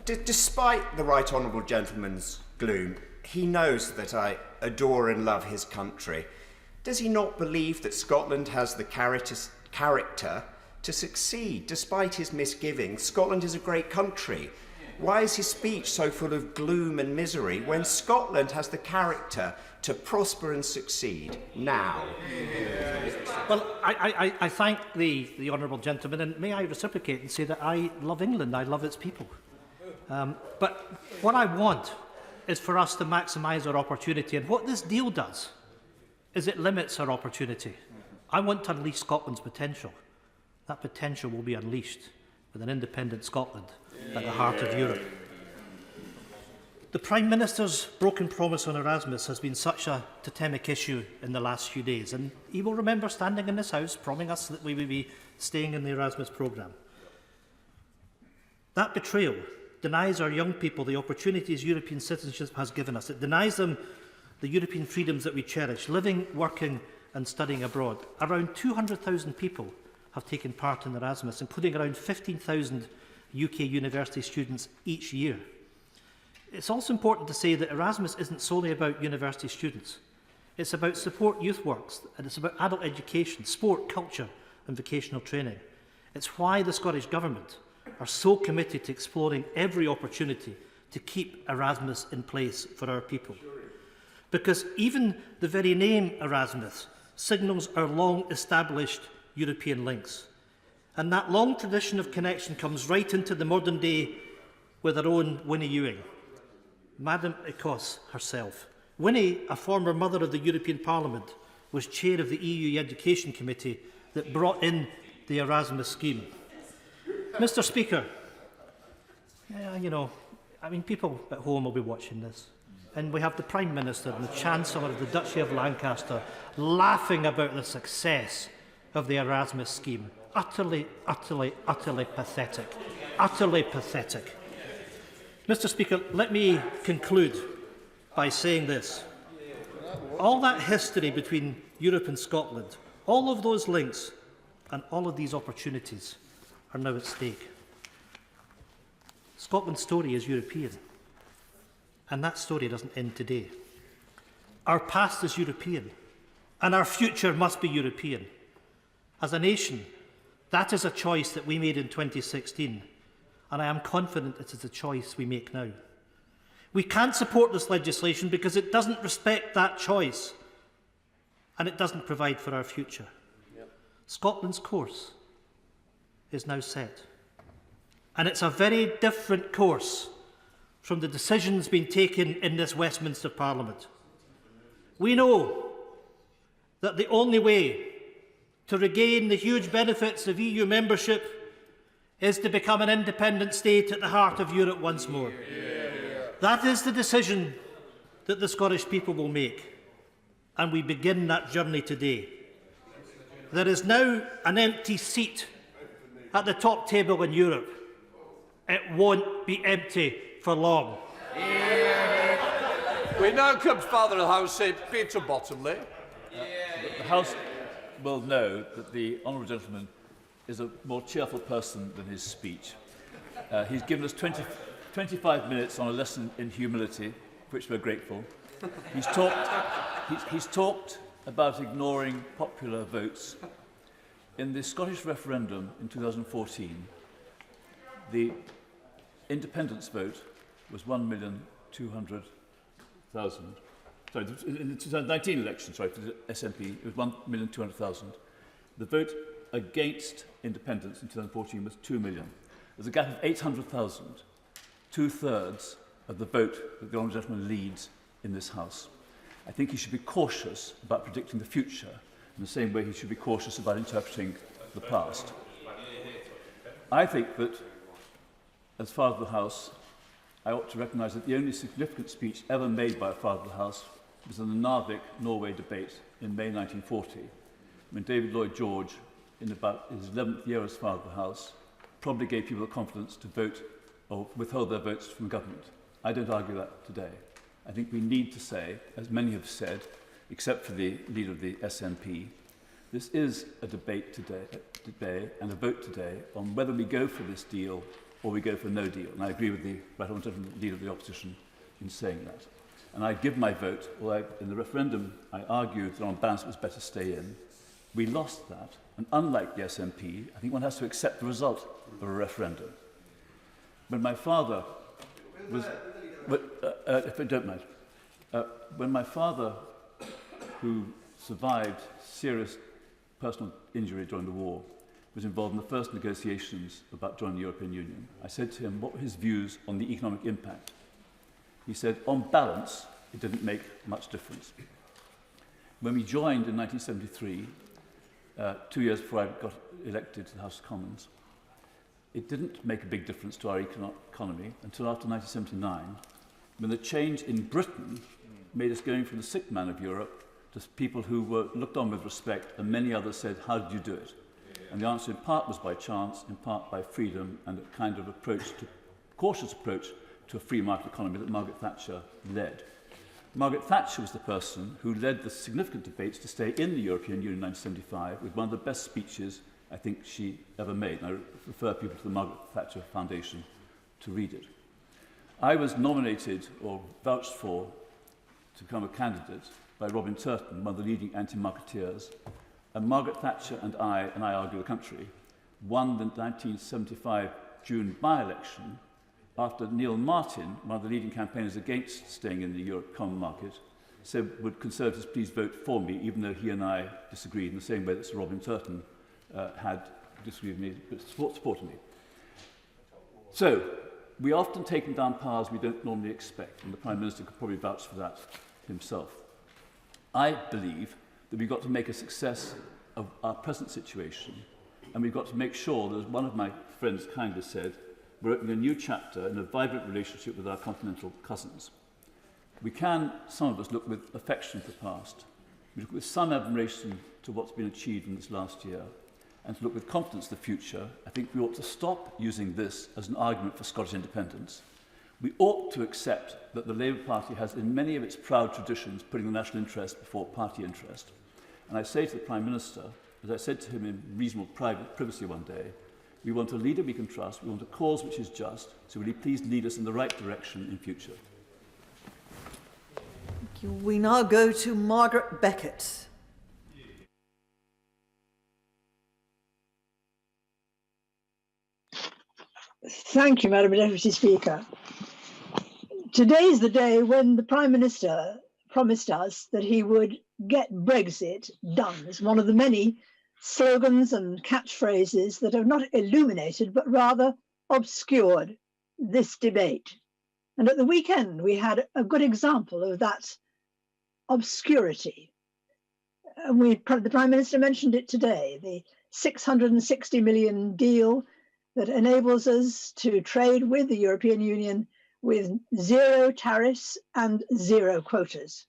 Despite the Right Honourable Gentleman's gloom, he knows that I adore and love his country. Does he not believe that Scotland has the character to succeed? Despite his misgivings, Scotland is a great country. Why is his speech so full of gloom and misery when Scotland has the character to prosper and succeed now? Well, I thank the honourable gentleman, and may I reciprocate and say that I love England, I love its people. But what I want is for us to maximise our opportunity, and what this deal does is it limits our opportunity. I want to unleash Scotland's potential. That potential will be unleashed with an independent Scotland at the heart of Europe. The Prime Minister's broken promise on Erasmus has been such a totemic issue in the last few days, and he will remember standing in this House promising us that we would be staying in the Erasmus programme. That betrayal denies our young people the opportunities European citizenship has given us. It denies them the European freedoms that we cherish, living, working and studying abroad. Around 200,000 people have taken part in Erasmus, including around 15,000 UK university students each year. It's also important to say that Erasmus isn't solely about university students. It's about support youth works, and it's about adult education, sport, culture and vocational training. It's why the Scottish Government are so committed to exploring every opportunity to keep Erasmus in place for our people. Because even the very name Erasmus signals our long-established European links. And that long tradition of connection comes right into the modern day with our own Winnie Ewing, Madame Ecosse herself. Winnie, a former member of the European Parliament, was chair of the EU Education Committee that brought in the Erasmus scheme. Mr. Speaker, people at home will be watching this. And we have the Prime Minister and the Chancellor of the Duchy of Lancaster laughing about the success of the Erasmus scheme. Utterly, utterly, utterly pathetic. Utterly pathetic. Mr. Speaker, let me conclude by saying this. All that history between Europe and Scotland, all of those links and all of these opportunities are now at stake. Scotland's story is European, and that story doesn't end today. Our past is European, and our future must be European. As a nation, that is a choice that we made in 2016, and I am confident it is a choice we make now. We can't support this legislation because it doesn't respect that choice, and it doesn't provide for our future. Scotland's course is now set, and it's a very different course from the decisions being taken in this Westminster Parliament. We know that the only way to regain the huge benefits of EU membership is to become an independent state at the heart of Europe once more. That is the decision that the Scottish people will make, and we begin that journey today. There is now an empty seat at the top table in Europe. It won't be empty for long. We now come to Father of the House, Peter Bottomley. The House will know that the honourable gentleman is a more cheerful person than his speech. He's given us 25 minutes on a lesson in humility, for which we're grateful. He's talked about ignoring popular votes. In the Scottish referendum in 2014, The independence vote was 1,200,000. Sorry, in the 2019 election, sorry, for the SNP, it was 1,200,000. The vote against independence in 2014 was 2 million. There's a gap of 800,000, two-thirds of the vote that the Honourable Gentleman leads in this House. I think he should be cautious about predicting the future in the same way he should be cautious about interpreting the past. I think that, as Father of the House, I ought to recognise that the only significant speech ever made by a Father of the House was in the Narvik-Norway debate in May 1940, when David Lloyd George, in about his 11th year as Father of the House, probably gave people the confidence to vote or withhold their votes from government. I don't argue that today. I think we need to say, as many have said, except for the leader of the SNP, this is a debate today and a vote today on whether we go for this deal or we go for no deal. And I agree with the Right Honourable Gentleman, leader of the opposition, in saying that. And I give my vote, although in the referendum I argued that on balance it was better stay in. We lost that, and unlike the SNP, I think one has to accept the result of a referendum. When my father was... if I don't mind. When my father, who survived serious personal injury during the war, was involved in the first negotiations about joining the European Union, I said to him what were his views on the economic impact. He said, on balance, it didn't make much difference. When we joined in 1973, 2 years before I got elected to the House of Commons, it didn't make a big difference to our economy until after 1979, when the change in Britain made us going from the sick man of Europe to people who were looked on with respect, and many others said, how did you do it? And the answer in part was by chance, in part by freedom, and a kind of cautious approach to a free market economy that Margaret Thatcher led. Margaret Thatcher was the person who led the significant debates to stay in the European Union in 1975 with one of the best speeches I think she ever made. And I refer people to the Margaret Thatcher Foundation to read it. I was nominated or vouched for to become a candidate by Robin Turton, one of the leading anti-marketeers. And Margaret Thatcher and I argue the country, won the 1975 June by-election after Neil Martin, one of the leading campaigners against staying in the Europe common market, said, would Conservatives please vote for me, even though he and I disagreed in the same way that Sir Robin Turton had disagreed with me, but supported me. So, we often take down powers we don't normally expect, and the Prime Minister could probably vouch for that himself. I believe that we've got to make a success of our present situation, and we've got to make sure that, as one of my friends kindly said, we're opening a new chapter in a vibrant relationship with our continental cousins. We can, some of us, look with affection to the past. We look with some admiration to what's been achieved in this last year, and to look with confidence to the future. I think we ought to stop using this as an argument for Scottish independence. We ought to accept that the Labour Party has, in many of its proud traditions, putting the national interest before party interest. And I say to the Prime Minister, as I said to him in reasonable privacy one day, we want a leader we can trust, we want a cause which is just, so will he please lead us in the right direction in future? Thank you. We now go to Margaret Beckett. Thank you, Madam Deputy Speaker. Today is the day when the Prime Minister promised us that he would get Brexit done. It's one of the many slogans and catchphrases that have not illuminated but rather obscured this debate. And at the weekend we had a good example of that obscurity. And the Prime Minister mentioned it today, the 660 million deal that enables us to trade with the European Union with zero tariffs and zero quotas.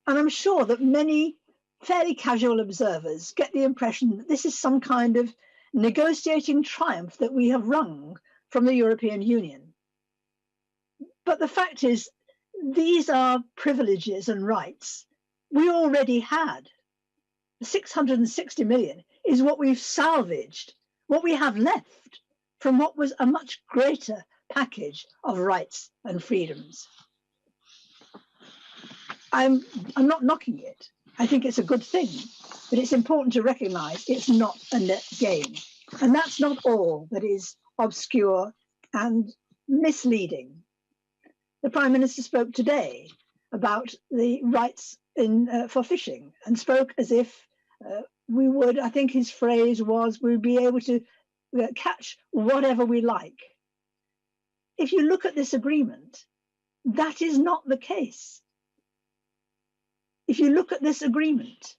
And I'm sure that many fairly casual observers get the impression that this is some kind of negotiating triumph that we have wrung from the European Union. But the fact is, these are privileges and rights we already had. The 660 million is what we've salvaged, what we have left from what was a much greater package of rights and freedoms. I'm not knocking it. I think it's a good thing, but it's important to recognise it's not a net gain. And that's not all that is obscure and misleading. The Prime Minister spoke today about the rights for fishing and spoke as if we would, I think his phrase was, we'd be able to catch whatever we like. If you look at this agreement, that is not the case. If you look at this agreement,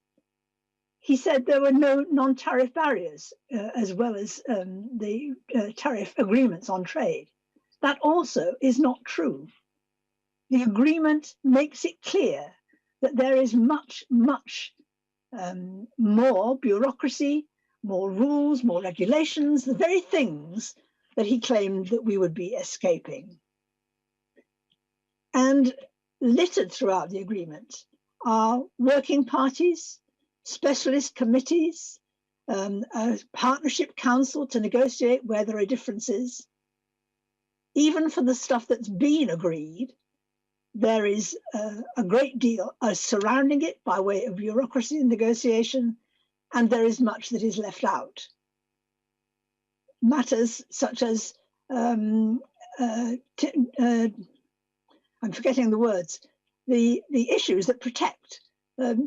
he said there were no non-tariff barriers as well as the tariff agreements on trade. That also is not true. The agreement makes it clear that there is much, much more bureaucracy, more rules, more regulations, the very things that he claimed that we would be escaping. And littered throughout the agreement are working parties, specialist committees, a partnership council to negotiate where there are differences. Even for the stuff that's been agreed, there is a great deal surrounding it by way of bureaucracy and negotiation, and there is much that is left out. Matters such as, I'm forgetting the words, the issues that protect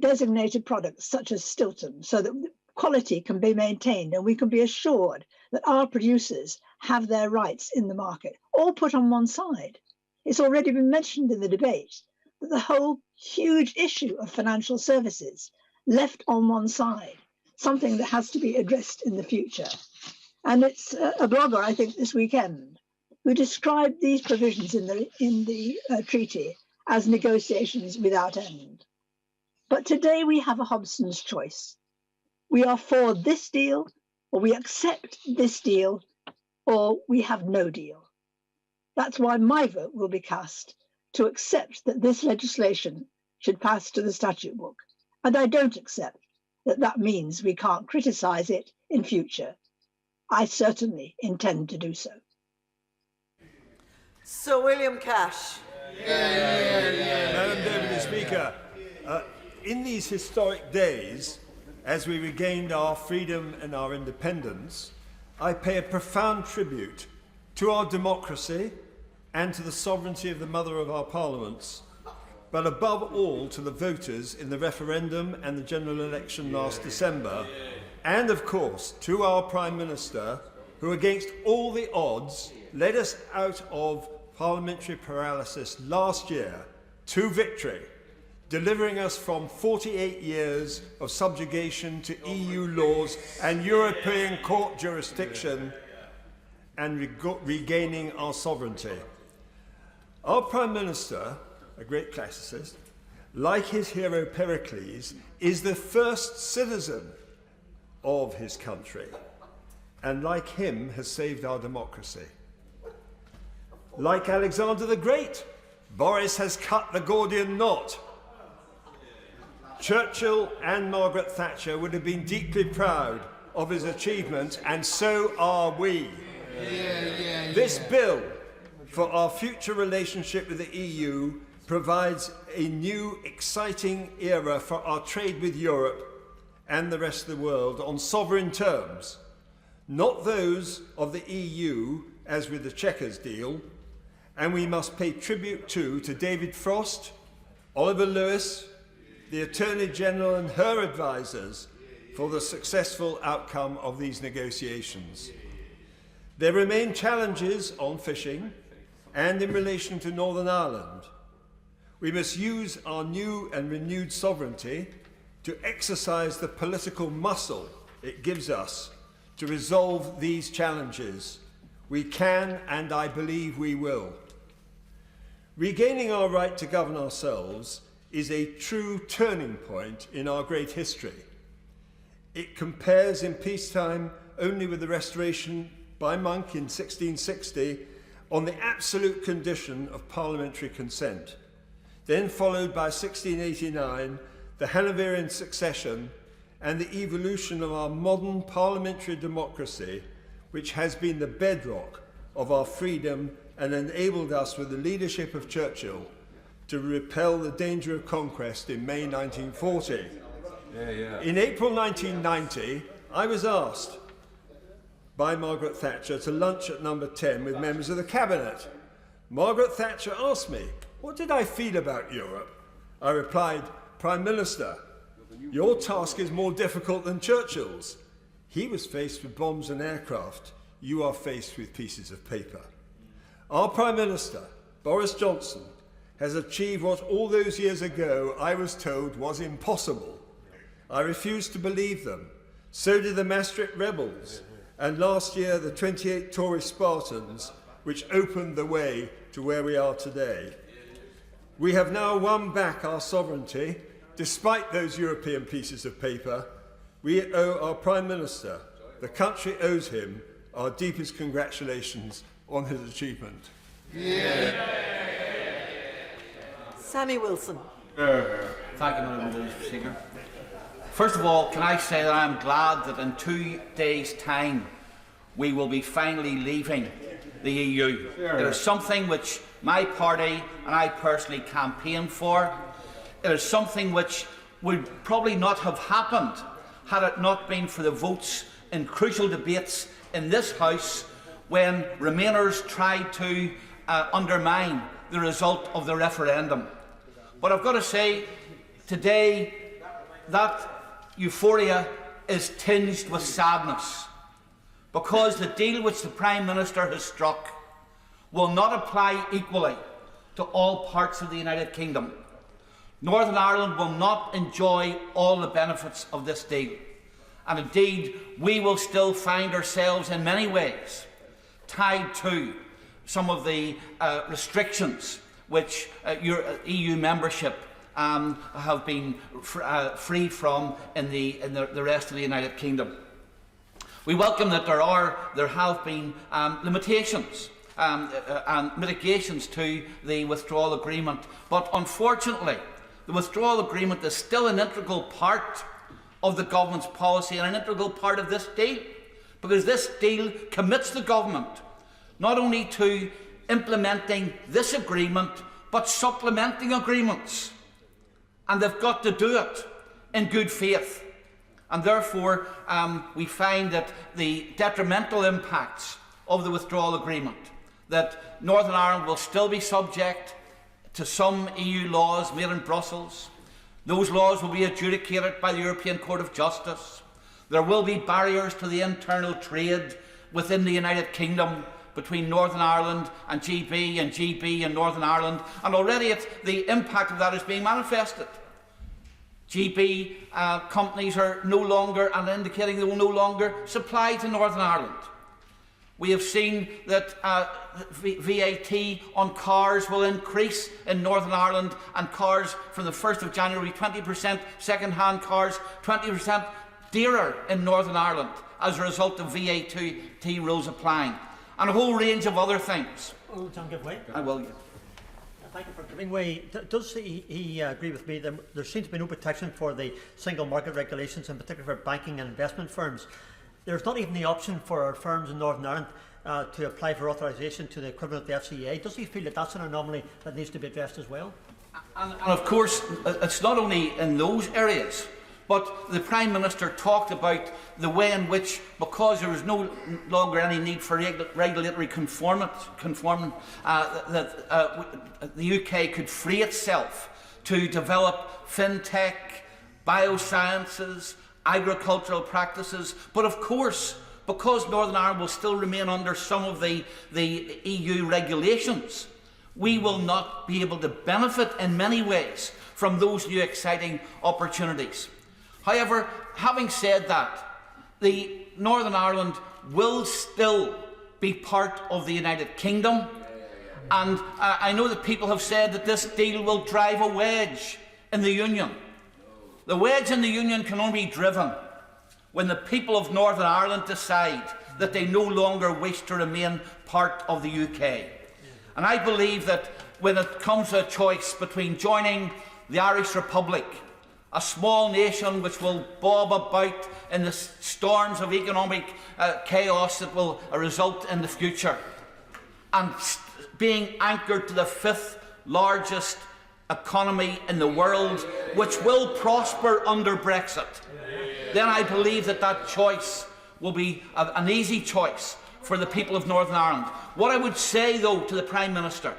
designated products such as Stilton, so that quality can be maintained and we can be assured that our producers have their rights in the market, all put on one side. It's already been mentioned in the debate that the whole huge issue of financial services left on one side, something that has to be addressed in the future. And it's a blogger, I think, this weekend, who described these provisions in the treaty as negotiations without end. But today we have a Hobson's choice. We are for this deal, or we accept this deal, or we have no deal. That's why my vote will be cast to accept that this legislation should pass to the statute book. And I don't accept that that means we can't criticise it in future. I certainly intend to do so. Sir William Cash. Madam Deputy Speaker, in these historic days, as we regained our freedom and our independence, I pay a profound tribute to our democracy and to the sovereignty of the mother of our parliaments, but above all to the voters in the referendum and the general election last December, and of course to our Prime Minister, who against all the odds led us out of parliamentary paralysis last year to victory, delivering us from 48 years of subjugation to EU laws and European court jurisdiction and regaining our sovereignty. Our Prime Minister, a great classicist, like his hero Pericles, is the first citizen of his country, and like him has saved our democracy. Like Alexander the Great, Boris has cut the Gordian knot. Churchill and Margaret Thatcher would have been deeply proud of his achievement, and so are we. This bill for our future relationship with the EU provides a new, exciting era for our trade with Europe and the rest of the world on sovereign terms, not those of the EU as with the Chequers deal, and we must pay tribute to David Frost, Oliver Lewis, the Attorney General and her advisers for the successful outcome of these negotiations. There remain challenges on fishing and in relation to Northern Ireland. We must use our new and renewed sovereignty to exercise the political muscle it gives us to resolve these challenges. We can, and I believe we will. Regaining our right to govern ourselves is a true turning point in our great history. It compares in peacetime only with the restoration by Monk in 1660 on the absolute condition of parliamentary consent, then followed by 1689, the Hanoverian succession, and the evolution of our modern parliamentary democracy, which has been the bedrock of our freedom and enabled us, with the leadership of Churchill, to repel the danger of conquest in May 1940. In April 1990, I was asked by Margaret Thatcher to lunch at number 10 with members of the Cabinet. Margaret Thatcher asked me, what did I feel about Europe? I replied, Prime Minister, your task is more difficult than Churchill's. He was faced with bombs and aircraft. You are faced with pieces of paper. Our Prime Minister, Boris Johnson, has achieved what all those years ago I was told was impossible. I refused to believe them. So did the Maastricht rebels, and last year the 28 Tory Spartans, which opened the way to where we are today. We have now won back our sovereignty, despite those European pieces of paper. We owe our Prime Minister, the country owes him, our deepest congratulations on his achievement. Sammy Wilson. Thank you, Madam Speaker. First of all, can I say that I am glad that in 2 days' time we will be finally leaving the EU. It is something which my party and I personally campaigned for. It is something which would probably not have happened had it not been for the votes in crucial debates in this House when Remainers tried to undermine the result of the referendum. But I've got to say, today, that euphoria is tinged with sadness, because the deal which the Prime Minister has struck will not apply equally to all parts of the United Kingdom. Northern Ireland will not enjoy all the benefits of this deal. And indeed, we will still find ourselves in many ways tied to some of the restrictions which EU membership have been free from in the rest of the United Kingdom. We welcome that there have been limitations and mitigations to the withdrawal agreement, but unfortunately the withdrawal agreement is still an integral part of the government's policy and an integral part of this deal, because this deal commits the government not only to implementing this agreement but supplementing agreements, and they've got to do it in good faith. And therefore we find that the detrimental impacts of the withdrawal agreement, that Northern Ireland will still be subject to some EU laws made in Brussels. Those laws will be adjudicated by the European Court of Justice. There will be barriers to the internal trade within the United Kingdom between Northern Ireland and GB and Northern Ireland, and already the impact of that is being manifested. GB companies are no longer, and indicating they will no longer supply to Northern Ireland. We have seen that VAT on cars will increase in Northern Ireland, and cars from the 1st of January 20%, second-hand cars 20% dearer in Northern Ireland as a result of VAT rules applying, and a whole range of other things. Oh, John, give way. I will. Thank you for giving way. Does he agree with me that there seems to be no protection for the single market regulations, in particular for banking and investment firms? There's not even the option for our firms in Northern Ireland to apply for authorisation to the equivalent of the FCA. Does he feel that that's an anomaly that needs to be addressed as well? And of course, it's not only in those areas, but the Prime Minister talked about the way in which, because there was no longer any need for regulatory conformity, that the UK could free itself to develop fintech, biosciences, agricultural practices. But of course, because Northern Ireland will still remain under some of the EU regulations, we will not be able to benefit in many ways from those new exciting opportunities. However, having said that, the Northern Ireland will still be part of the United Kingdom, and I know that people have said that this deal will drive a wedge in the Union. The wedge in the Union can only be driven when the people of Northern Ireland decide that they no longer wish to remain part of the UK. And I believe that when it comes to a choice between joining the Irish Republic, a small nation which will bob about in the storms of economic chaos that will result in the future, and being anchored to the 5th largest economy in the world, which will prosper under Brexit, then I believe that that choice will be an easy choice for the people of Northern Ireland. What I would say, though, to the Prime Minister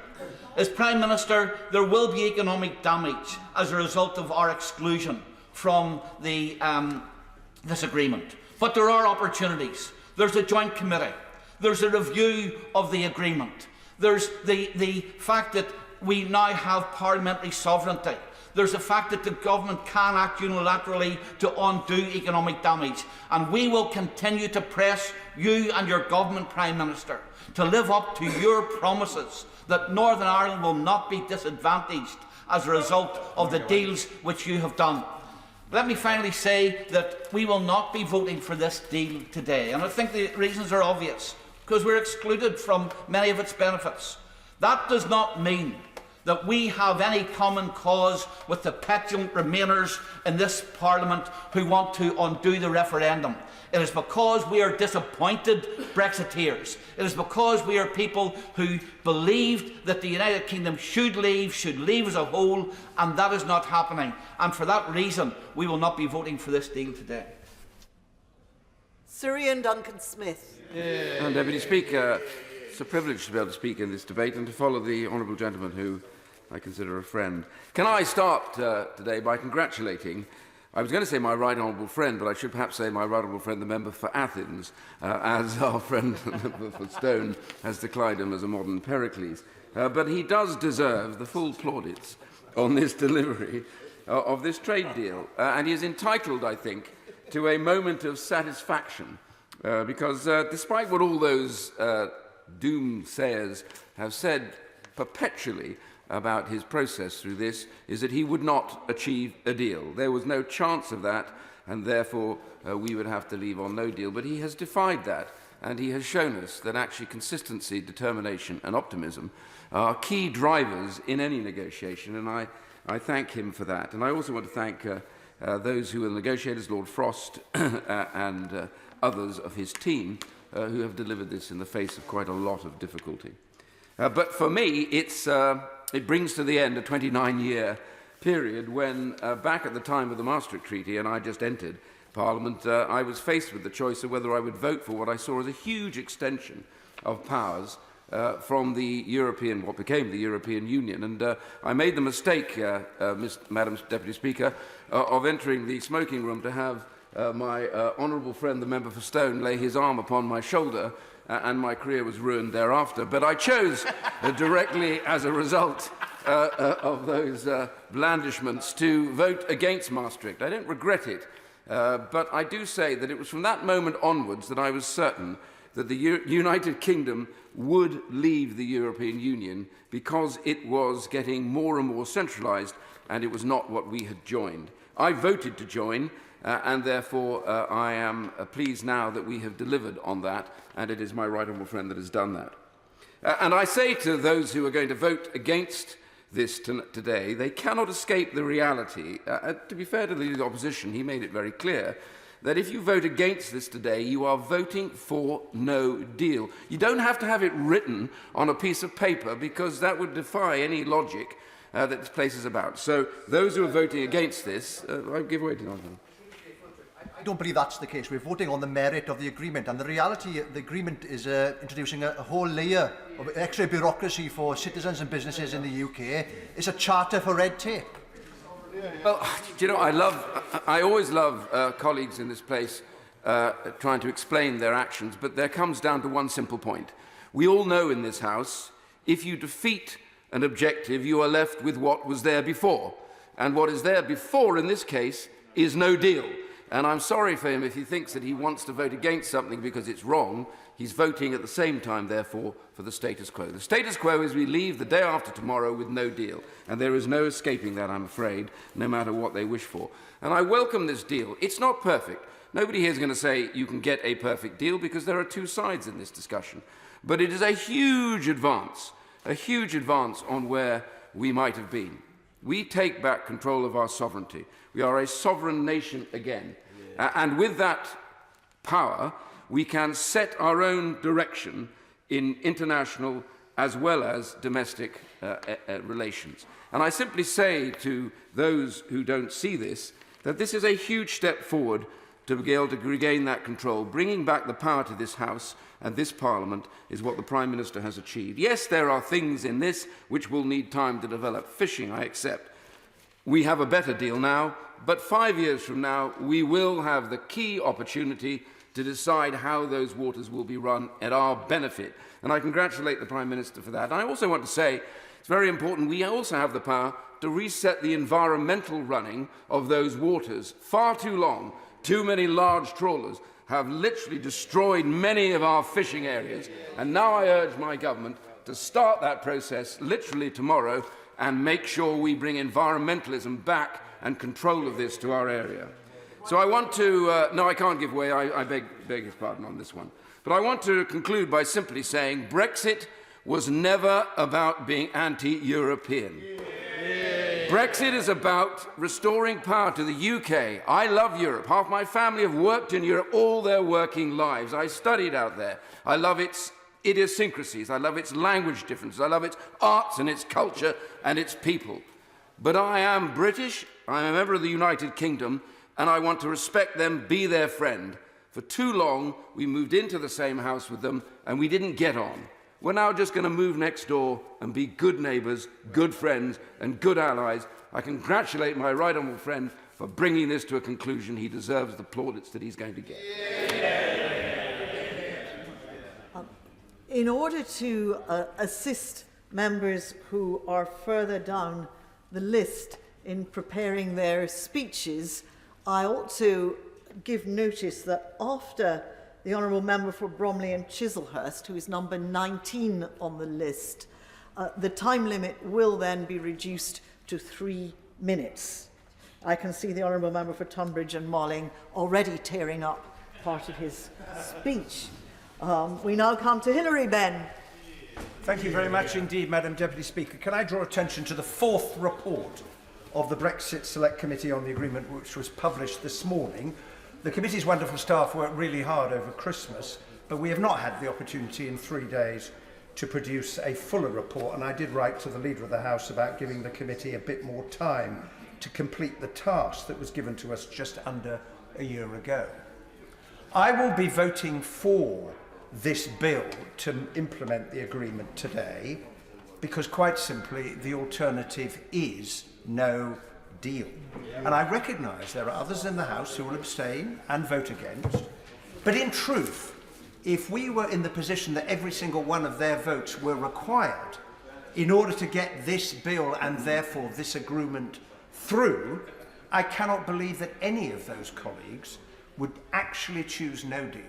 is, Prime Minister, there will be economic damage as a result of our exclusion from this agreement. But there are opportunities. There's a joint committee. There's a review of the agreement. There's the fact that we now have parliamentary sovereignty. There's the fact that the government can act unilaterally to undo economic damage. And we will continue to press you and your government, Prime Minister, to live up to your promises that Northern Ireland will not be disadvantaged as a result of the deals which you have done. Let me finally say that we will not be voting for this deal today. And I think the reasons are obvious, because we're excluded from many of its benefits. That does not mean that we have any common cause with the petulant Remainers in this Parliament who want to undo the referendum. It is because we are disappointed Brexiteers. It is because we are people who believed that the United Kingdom should leave as a whole, and that is not happening. And for that reason, we will not be voting for this deal today. Sir Ian Duncan-Smith. Deputy Speaker, it's a privilege to be able to speak in this debate and to follow the honourable gentleman who I consider a friend. Can I start today by congratulating, I was going to say my right honourable friend, but I should perhaps say my right honourable friend, the member for Athens, as our friend, the member for Stone, has declined him as a modern Pericles. But he does deserve the full plaudits on this delivery of this trade deal. And he is entitled, I think, to a moment of satisfaction, because despite what all those doomsayers have said perpetually about his process through this, is that he would not achieve a deal. There was no chance of that, and therefore we would have to leave on no deal. But he has defied that, and he has shown us that actually consistency, determination and optimism are key drivers in any negotiation, and I thank him for that. And I also want to thank those who were the negotiators, Lord Frost and others of his team, who have delivered this in the face of quite a lot of difficulty. But for me, it brings to the end a 29-year period when, back at the time of the Maastricht Treaty, and I just entered Parliament, I was faced with the choice of whether I would vote for what I saw as a huge extension of powers from the European, what became the European Union. And I made the mistake, Madam Deputy Speaker, of entering the smoking room to have my honourable friend, the member for Stone, lay his arm upon my shoulder, and my career was ruined thereafter. But I chose directly as a result of those blandishments to vote against Maastricht. I don't regret it, but I do say that it was from that moment onwards that I was certain that the United Kingdom would leave the European Union, because it was getting more and more centralised, and it was not what we had joined. I voted to join, and therefore I am pleased now that we have delivered on that, and it is my right honourable friend that has done that. And I say to those who are going to vote against this today, they cannot escape the reality. To be fair to the opposition, he made it very clear that if you vote against this today, you are voting for no deal. You don't have to have it written on a piece of paper, because that would defy any logic that this place is about. So those who are voting against this, I give way to them. I don't believe that's the case. We're voting on the merit of the agreement, and the reality, the agreement is introducing a whole layer of extra bureaucracy for citizens and businesses in the UK. It's a charter for red tape. Well, do you know, I always love colleagues in this place trying to explain their actions, but there comes down to one simple point. We all know in this House, if you defeat an objective, you are left with what was there before. And what is there before in this case is no deal. And I'm sorry for him if he thinks that he wants to vote against something because it's wrong. He's voting at the same time, therefore, for the status quo. The status quo is we leave the day after tomorrow with no deal. And there is no escaping that, I'm afraid, no matter what they wish for. And I welcome this deal. It's not perfect. Nobody here is going to say you can get a perfect deal, because there are two sides in this discussion. But it is a huge advance on where we might have been. We take back control of our sovereignty. We are a sovereign nation again. And with that power, we can set our own direction in international as well as domestic relations. And I simply say to those who don't see this, that this is a huge step forward to be able to regain that control. Bringing back the power to this House and this Parliament is what the Prime Minister has achieved. Yes, there are things in this which will need time to develop. Fishing, I accept. We have a better deal now, but 5 years from now, we will have the key opportunity to decide how those waters will be run at our benefit. And I congratulate the Prime Minister for that. And I also want to say, it's very important, we also have the power to reset the environmental running of those waters. Far too long, too many large trawlers have literally destroyed many of our fishing areas. And now I urge my government to start that process literally tomorrow and make sure we bring environmentalism back and control of this to our area. So I want to, no, I can't give way, I beg his pardon on this one. But I want to conclude by simply saying Brexit was never about being anti-European. Brexit is about restoring power to the UK. I love Europe. Half my family have worked in Europe all their working lives. I studied out there. I love its idiosyncrasies. I love its language differences. I love its arts and its culture and its people. But I am British. I'm a member of the United Kingdom, and I want to respect them, be their friend. For too long, we moved into the same house with them, and we didn't get on. We're now just going to move next door and be good neighbours, good friends, and good allies. I congratulate my right honourable friend for bringing this to a conclusion. He deserves the plaudits that he's going to get. In order to assist members who are further down the list in preparing their speeches, I ought to give notice that after the Honourable Member for Bromley and Chislehurst, who is number 19 on the list, the time limit will then be reduced to 3 minutes. I can see the Honourable Member for Tunbridge and Malling already tearing up part of his speech. We now come to Hilary Benn. Thank you very much indeed, Madam Deputy Speaker. Can I draw attention to the 4th report of the Brexit Select Committee on the Agreement, which was published this morning? The committee's wonderful staff worked really hard over Christmas, but we have not had the opportunity in 3 days to produce a fuller report, and I did write to the Leader of the House about giving the committee a bit more time to complete the task that was given to us just under a year ago. I will be voting for this bill to implement the agreement today because, quite simply, the alternative is no deal. And I recognise there are others in the House who will abstain and vote against, but in truth, if we were in the position that every single one of their votes were required in order to get this bill and therefore this agreement through, I cannot believe that any of those colleagues would actually choose no deal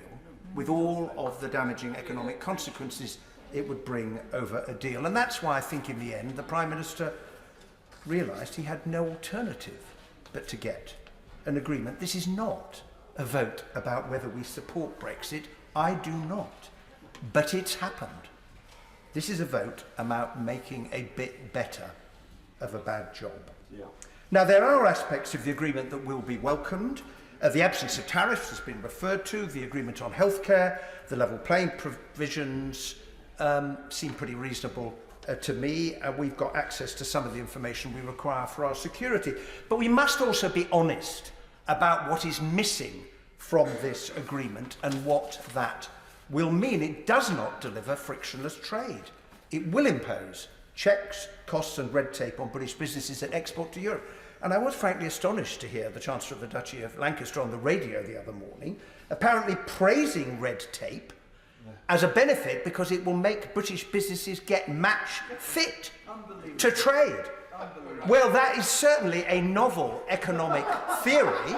with all of the damaging economic consequences it would bring over a deal. And that's why I think in the end the Prime Minister realised he had no alternative but to get an agreement. This is not a vote about whether we support Brexit. I do not. But it's happened. This is a vote about making a bit better of a bad job. Yeah. Now, there are aspects of the agreement that will be welcomed. The absence of tariffs has been referred to, the agreement on healthcare, the level playing provisions seem pretty reasonable to me. We've got access to some of the information we require for our security. But we must also be honest about what is missing from this agreement and what that will mean. It does not deliver frictionless trade. It will impose checks, costs and red tape on British businesses that export to Europe. And I was frankly astonished to hear the Chancellor of the Duchy of Lancaster on the radio the other morning apparently praising red tape as a benefit because it will make British businesses get match fit to trade. Well, that is certainly a novel economic theory,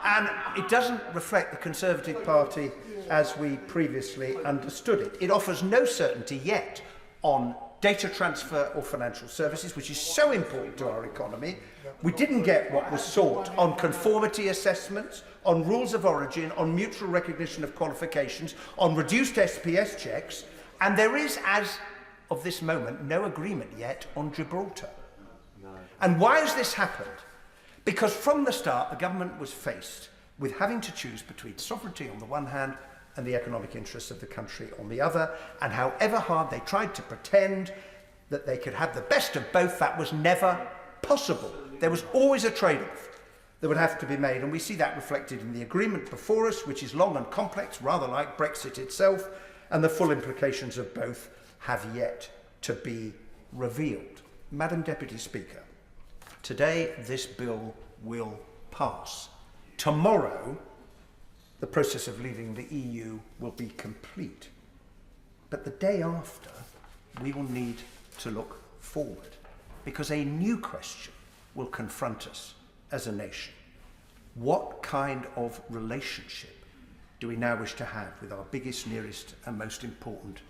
and it doesn't reflect the Conservative Party as we previously understood it. It offers no certainty yet on data transfer or financial services, which is so important to our economy. We didn't get what was sought on conformity assessments, on rules of origin, on mutual recognition of qualifications, on reduced SPS checks, and there is, as of this moment, no agreement yet on Gibraltar. No. And why has this happened? Because from the start, the government was faced with having to choose between sovereignty on the one hand and the economic interests of the country on the other, and however hard they tried to pretend that they could have the best of both, that was never possible. There was always a trade-off that would have to be made, and we see that reflected in the agreement before us, which is long and complex, rather like Brexit itself, and the full implications of both have yet to be revealed. Madam Deputy Speaker, today this bill will pass. Tomorrow, the process of leaving the EU will be complete. But the day after, we will need to look forward, because a new question will confront us as a nation. What kind of relationship do we now wish to have with our biggest, nearest and most important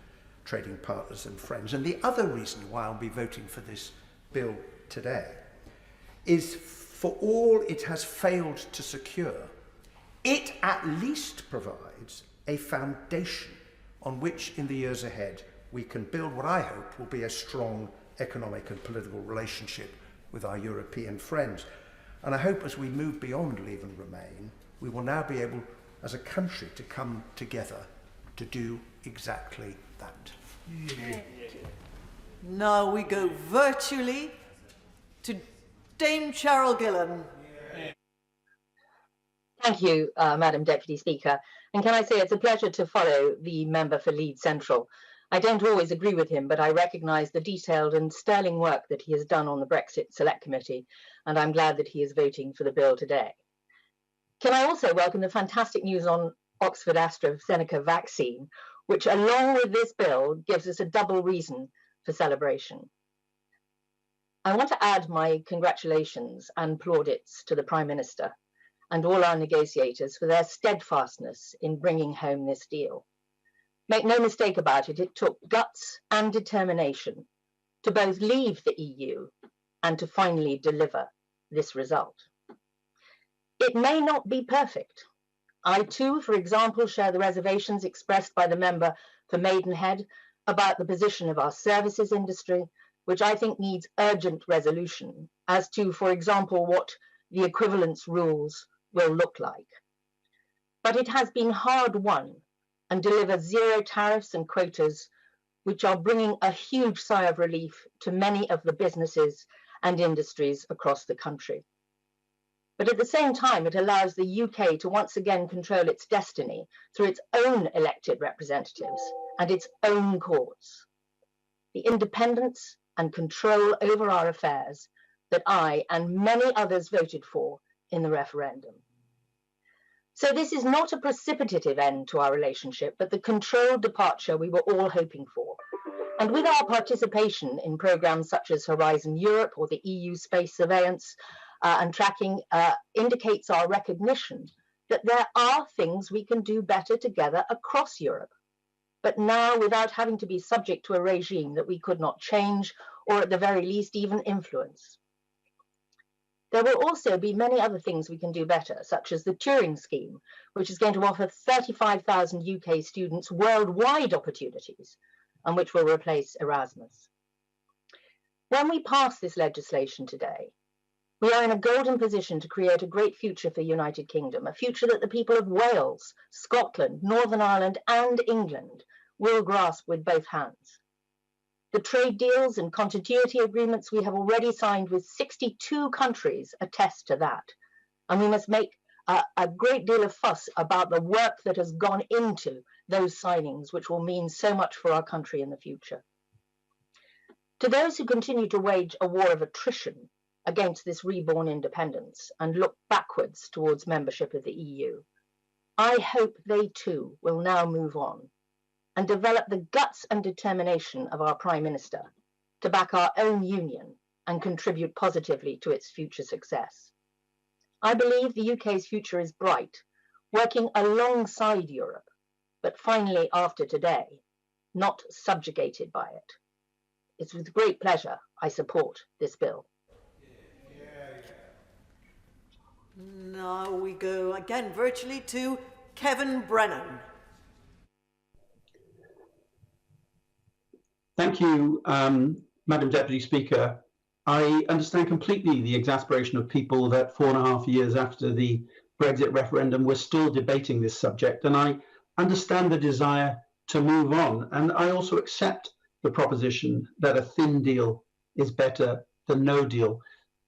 trading partners and friends? And the other reason why I'll be voting for this bill today is, for all it has failed to secure, it at least provides a foundation on which in the years ahead we can build what I hope will be a strong economic and political relationship with our European friends. And I hope as we move beyond Leave and Remain, we will now be able as a country to come together to do exactly that. Now we go virtually to Dame Cheryl Gillan. Thank you, Madam Deputy Speaker. And can I say it's a pleasure to follow the member for Leeds Central. I don't always agree with him, but I recognise the detailed and sterling work that he has done on the Brexit Select Committee, and I'm glad that he is voting for the bill today. Can I also welcome the fantastic news on Oxford AstraZeneca vaccine, which along with this bill gives us a double reason for celebration. I want to add my congratulations and plaudits to the Prime Minister and all our negotiators for their steadfastness in bringing home this deal. Make no mistake about it, it took guts and determination to both leave the EU and to finally deliver this result. It may not be perfect. I too, for example, share the reservations expressed by the member for Maidenhead about the position of our services industry, which I think needs urgent resolution as to, for example, what the equivalence rules will look like. But it has been hard won and delivers zero tariffs and quotas, which are bringing a huge sigh of relief to many of the businesses and industries across the country. But at the same time, it allows the UK to once again control its destiny through its own elected representatives and its own courts. The independence and control over our affairs that I and many others voted for in the referendum. So this is not a precipitative end to our relationship, but the controlled departure we were all hoping for. And with our participation in programmes such as Horizon Europe or the EU space surveillance and tracking indicates our recognition that there are things we can do better together across Europe, but now without having to be subject to a regime that we could not change or at the very least even influence. There will also be many other things we can do better, such as the Turing Scheme, which is going to offer 35,000 UK students worldwide opportunities and which will replace Erasmus. When we pass this legislation today, we are in a golden position to create a great future for the United Kingdom, a future that the people of Wales, Scotland, Northern Ireland and England will grasp with both hands. The trade deals and continuity agreements we have already signed with 62 countries attest to that. And we must make a great deal of fuss about the work that has gone into those signings, which will mean so much for our country in the future. To those who continue to wage a war of attrition against this reborn independence and look backwards towards membership of the EU, I hope they too will now move on and develop the guts and determination of our Prime Minister to back our own union and contribute positively to its future success. I believe the UK's future is bright, working alongside Europe, but finally after today, not subjugated by it. It's with great pleasure I support this bill. Now we go again virtually to Kevin Brennan. Thank you, Madam Deputy Speaker. I understand completely the exasperation of people that 4.5 years after the Brexit referendum, we're still debating this subject, and I understand the desire to move on. And I also accept the proposition that a thin deal is better than no deal.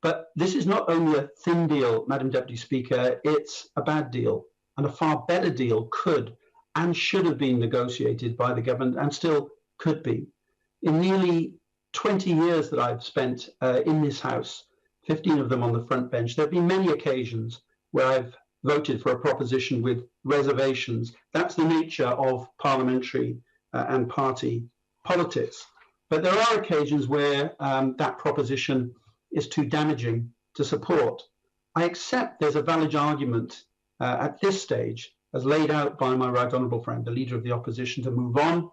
But this is not only a thin deal, Madam Deputy Speaker, it's a bad deal. And a far better deal could and should have been negotiated by the government and still could be. In nearly 20 years that I've spent in this House, 15 of them on the front bench, there have been many occasions where I've voted for a proposition with reservations. That's the nature of parliamentary and party politics. But there are occasions where that proposition is too damaging to support. I accept there's a valid argument at this stage, as laid out by my right honourable friend, the Leader of the Opposition, to move on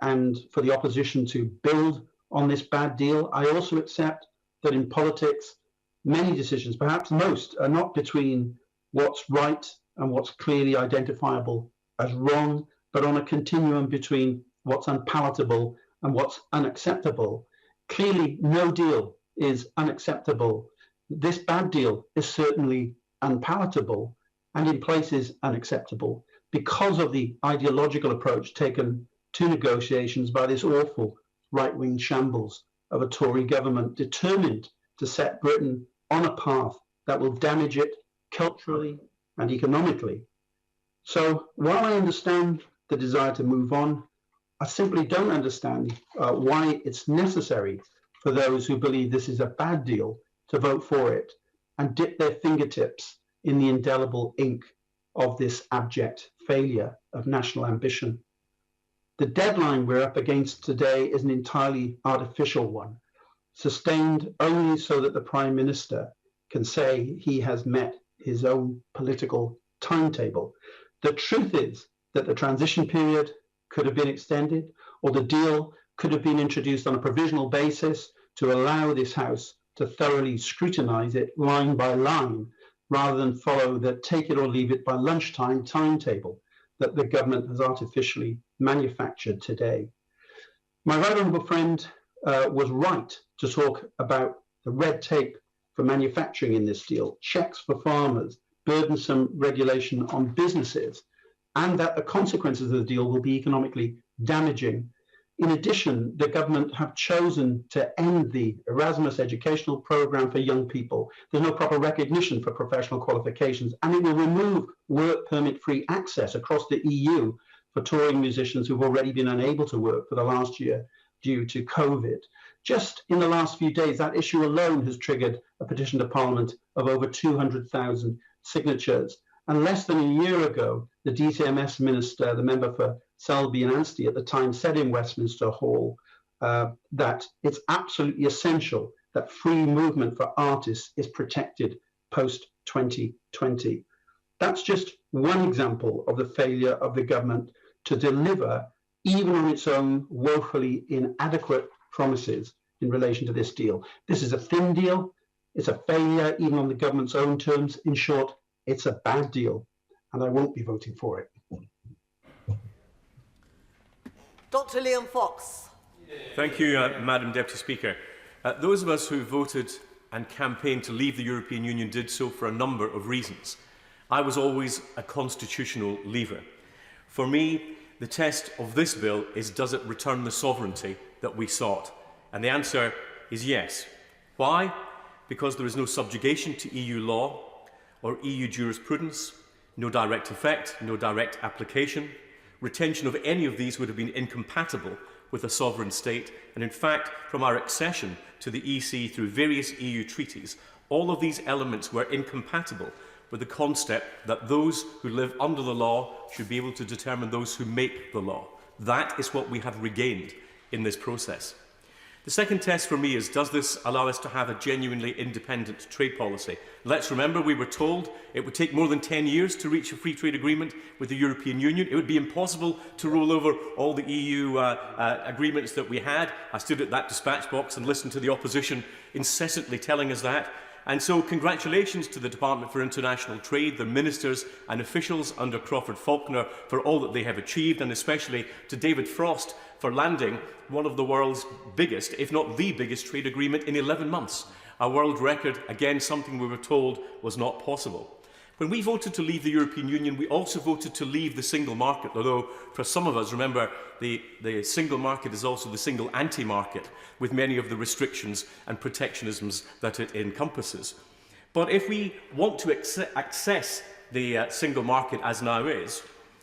and for the opposition to build on this bad deal. I also accept that in politics, many decisions, perhaps most, are not between what's right and what's clearly identifiable as wrong, but on a continuum between what's unpalatable and what's unacceptable. Clearly, no deal is unacceptable. This bad deal is certainly unpalatable and in places unacceptable because of the ideological approach taken to negotiations by this awful right-wing shambles of a Tory government determined to set Britain on a path that will damage it culturally and economically. So while I understand the desire to move on, I simply don't understand why it's necessary for those who believe this is a bad deal to vote for it and dip their fingertips in the indelible ink of this abject failure of national ambition. The deadline we're up against today is an entirely artificial one, sustained only so that the Prime Minister can say he has met his own political timetable. The truth is that the transition period could have been extended, or the deal could have been introduced on a provisional basis to allow this House to thoroughly scrutinise it line by line, rather than follow the take it or leave it by lunchtime timetable that the government has artificially manufactured today. My right honourable friend was right to talk about the red tape for manufacturing in this deal, checks for farmers, burdensome regulation on businesses, and that the consequences of the deal will be economically damaging. In addition, the government have chosen to end the Erasmus educational programme for young people. There's no proper recognition for professional qualifications, and it will remove work permit-free access across the EU for touring musicians who've already been unable to work for the last year due to COVID. Just in the last few days, that issue alone has triggered a petition to Parliament of over 200,000 signatures. And less than a year ago, the DCMS Minister, the member for Selby and Anstey at the time, said in Westminster Hall that it's absolutely essential that free movement for artists is protected post-2020. That's just one example of the failure of the government to deliver, even on its own woefully inadequate promises in relation to this deal. This is a thin deal. It's a failure, even on the government's own terms. In short, it's a bad deal, and I won't be voting for it. Dr. Liam Fox. Thank you, Madam Deputy Speaker. Those of us who voted and campaigned to leave the European Union did so for a number of reasons. I was always a constitutional leaver. For me, the test of this bill is, does it return the sovereignty that we sought? And the answer is yes. Why? Because there is no subjugation to EU law or EU jurisprudence, no direct effect, no direct application. Retention of any of these would have been incompatible with a sovereign state, and in fact, from our accession to the EC through various EU treaties, all of these elements were incompatible with the concept that those who live under the law should be able to determine those who make the law. That is what we have regained in this process. The second test for me is, does this allow us to have a genuinely independent trade policy? Let's remember, we were told it would take more than 10 years to reach a free trade agreement with the European Union. It would be impossible to roll over all the EU agreements that we had. I stood at that dispatch box and listened to the opposition incessantly telling us that. And so congratulations to the Department for International Trade, the ministers and officials under Crawford Faulkner for all that they have achieved, and especially to David Frost for landing one of the world's biggest, if not the biggest, trade agreement in 11 months. A world record, again, something we were told was not possible. When we voted to leave the European Union, we also voted to leave the single market, although for some of us, remember, the single market is also the single anti-market, with many of the restrictions and protectionisms that it encompasses. But if we want to access the single market as now is,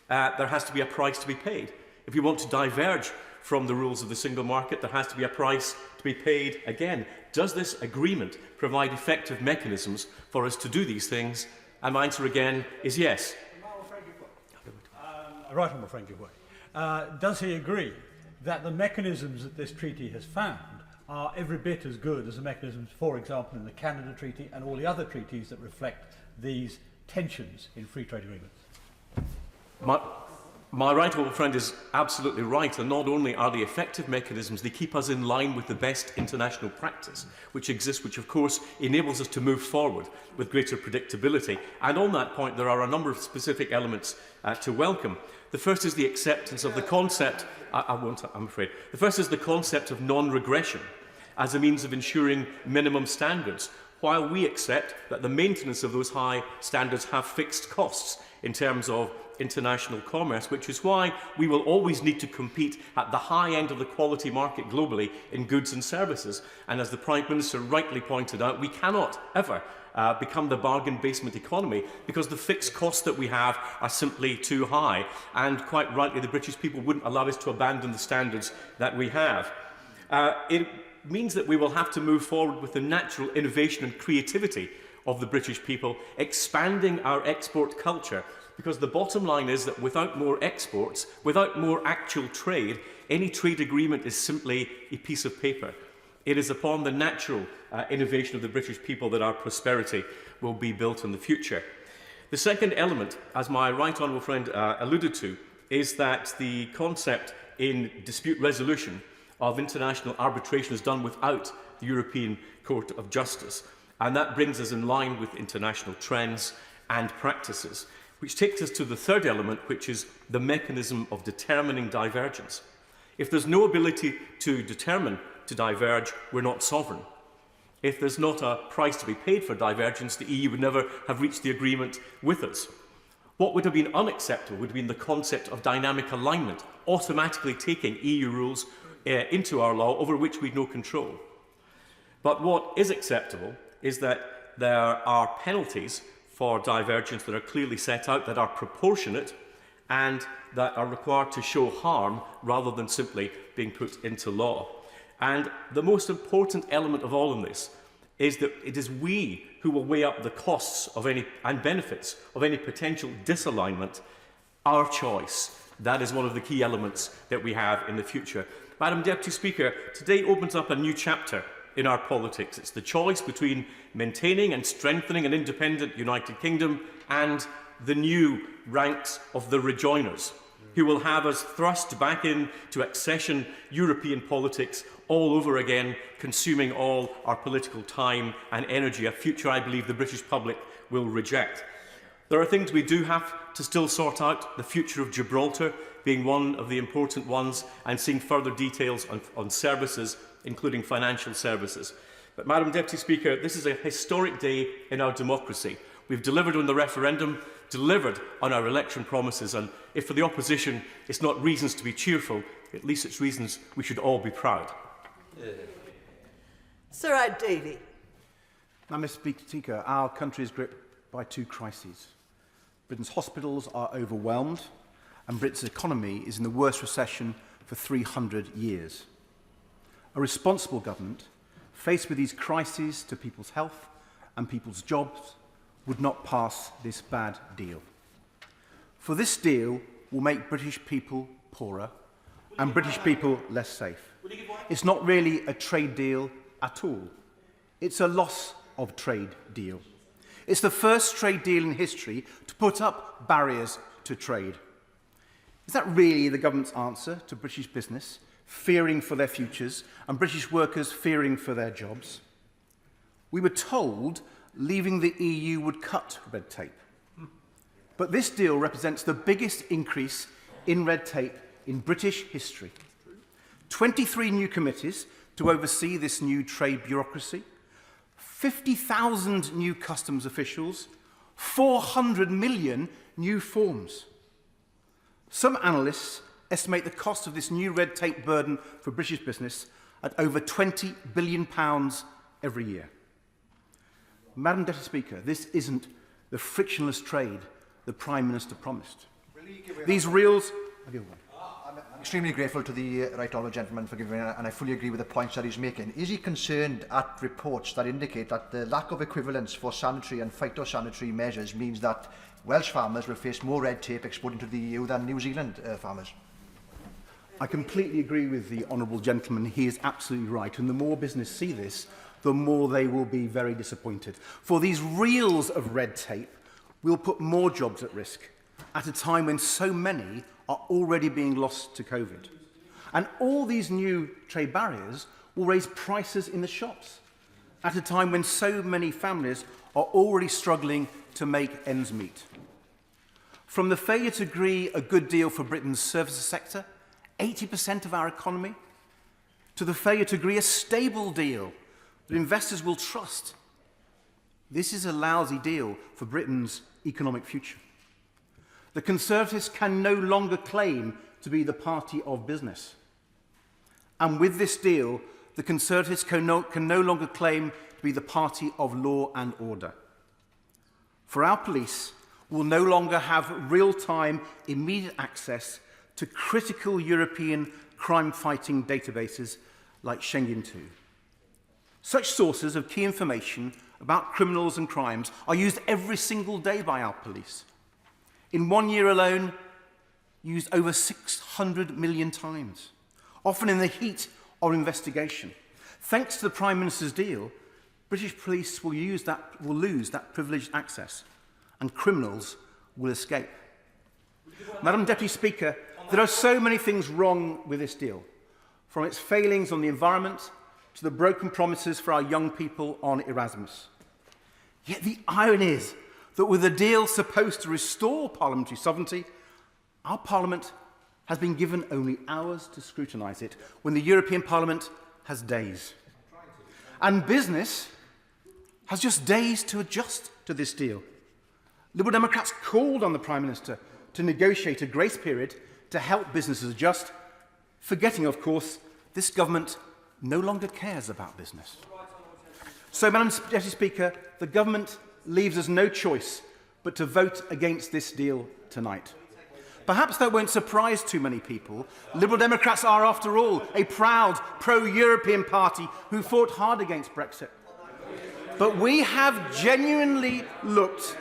there has to be a price to be paid. If we want to diverge from the rules of the single market, there has to be a price to be paid again. Does this agreement provide effective mechanisms for us to do these things? And my answer again is yes. Right Honourable Frankie Way. Does he agree that the mechanisms that this treaty has found are every bit as good as the mechanisms, for example, in the Canada Treaty and all the other treaties that reflect these tensions in free trade agreements? My right honourable friend is absolutely right, and not only are they effective mechanisms, they keep us in line with the best international practice which exists, which of course enables us to move forward with greater predictability. And on that point, there are a number of specific elements to welcome. The first is the acceptance of the concept, I'm afraid. The first is the concept of non-regression as a means of ensuring minimum standards, while we accept that the maintenance of those high standards have fixed costs in terms of international commerce, which is why we will always need to compete at the high end of the quality market globally in goods and services. And as the Prime Minister rightly pointed out, we cannot ever become the bargain basement economy because the fixed costs that we have are simply too high. And quite rightly, the British people wouldn't allow us to abandon the standards that we have. It means that we will have to move forward with the natural innovation and creativity of the British people, expanding our export culture. Because the bottom line is that without more exports, without more actual trade, any trade agreement is simply a piece of paper. It is upon the natural innovation of the British people that our prosperity will be built in the future. The second element, as my right honourable friend alluded to, is that the concept in dispute resolution of international arbitration is done without the European Court of Justice. And that brings us in line with international trends and practices, which takes us to the third element, which is the mechanism of determining divergence. If there's no ability to determine to diverge, we're not sovereign. If there's not a price to be paid for divergence, the EU would never have reached the agreement with us. What would have been unacceptable would have been the concept of dynamic alignment, automatically taking EU rules into our law over which we'd no control. But what is acceptable is that there are penalties for divergence that are clearly set out, that are proportionate, and that are required to show harm rather than simply being put into law. And the most important element of all of this is that it is we who will weigh up the costs of any and benefits of any potential disalignment. Our choice. That is one of the key elements that we have in the future. Madam Deputy Speaker, today opens up a new chapter in our politics. It's the choice between maintaining and strengthening an independent United Kingdom and the new ranks of the rejoiners, who will have us thrust back into accession European politics all over again, consuming all our political time and energy, a future I believe the British public will reject. There are things we do have to still sort out, the future of Gibraltar being one of the important ones, and seeing further details on services, including financial services. But, Madam Deputy Speaker, this is a historic day in our democracy. We've delivered on the referendum, delivered on our election promises, and if for the opposition it's not reasons to be cheerful, at least it's reasons we should all be proud. Sir Ed Davey. Now, Mr. Speaker, our country is gripped by two crises. Britain's hospitals are overwhelmed, and Britain's economy is in the worst recession for 300 years. A responsible government, faced with these crises to people's health and people's jobs, would not pass this bad deal. For this deal will make British people poorer and British people less safe. It's not really a trade deal at all. It's a loss of trade deal. It's the first trade deal in history to put up barriers to trade. Is that really the government's answer to British business, fearing for their futures, and British workers fearing for their jobs? We were told leaving the EU would cut red tape. But this deal represents the biggest increase in red tape in British history. 23 new committees to oversee this new trade bureaucracy, 50,000 new customs officials, 400 million new forms. Some analysts estimate the cost of this new red tape burden for British business at over £20 billion every year. Madam Deputy Speaker, this isn't the frictionless trade the Prime Minister promised. These reels... I'm extremely grateful to the right honourable gentleman for giving me, and I fully agree with the points that he's making. Is he concerned at reports that indicate that the lack of equivalence for sanitary and phytosanitary measures means that Welsh farmers will face more red tape exporting to the EU than New Zealand farmers? I completely agree with the honourable gentleman. He is absolutely right. And the more business see this, the more they will be very disappointed. For these reels of red tape will put more jobs at risk at a time when so many are already being lost to COVID. And all these new trade barriers will raise prices in the shops at a time when so many families are already struggling to make ends meet. From the failure to agree a good deal for Britain's services sector, 80% of our economy, to the failure to agree a stable deal that investors will trust. This is a lousy deal for Britain's economic future. The Conservatives can no longer claim to be the party of business. And with this deal, the Conservatives can no longer claim to be the party of law and order. For our police will no longer have real-time, immediate access to critical European crime-fighting databases like Schengen II. Such sources of key information about criminals and crimes are used every single day by our police. In 1 year alone, used over 600 million times, often in the heat of investigation. Thanks to the Prime Minister's deal, British police will lose that privileged access, and criminals will escape. Madam Deputy Speaker, there are so many things wrong with this deal, from its failings on the environment to the broken promises for our young people on Erasmus. Yet the irony is that with a deal supposed to restore parliamentary sovereignty, our Parliament has been given only hours to scrutinise it, when the European Parliament has days. And business has just days to adjust to this deal. Liberal Democrats called on the Prime Minister to negotiate a grace period to help businesses adjust, forgetting, of course, this government no longer cares about business. So, Madam Deputy Speaker, the government leaves us no choice but to vote against this deal tonight. Perhaps that won't surprise too many people. Liberal Democrats are, after all, a proud pro-European party who fought hard against Brexit. But we have genuinely looked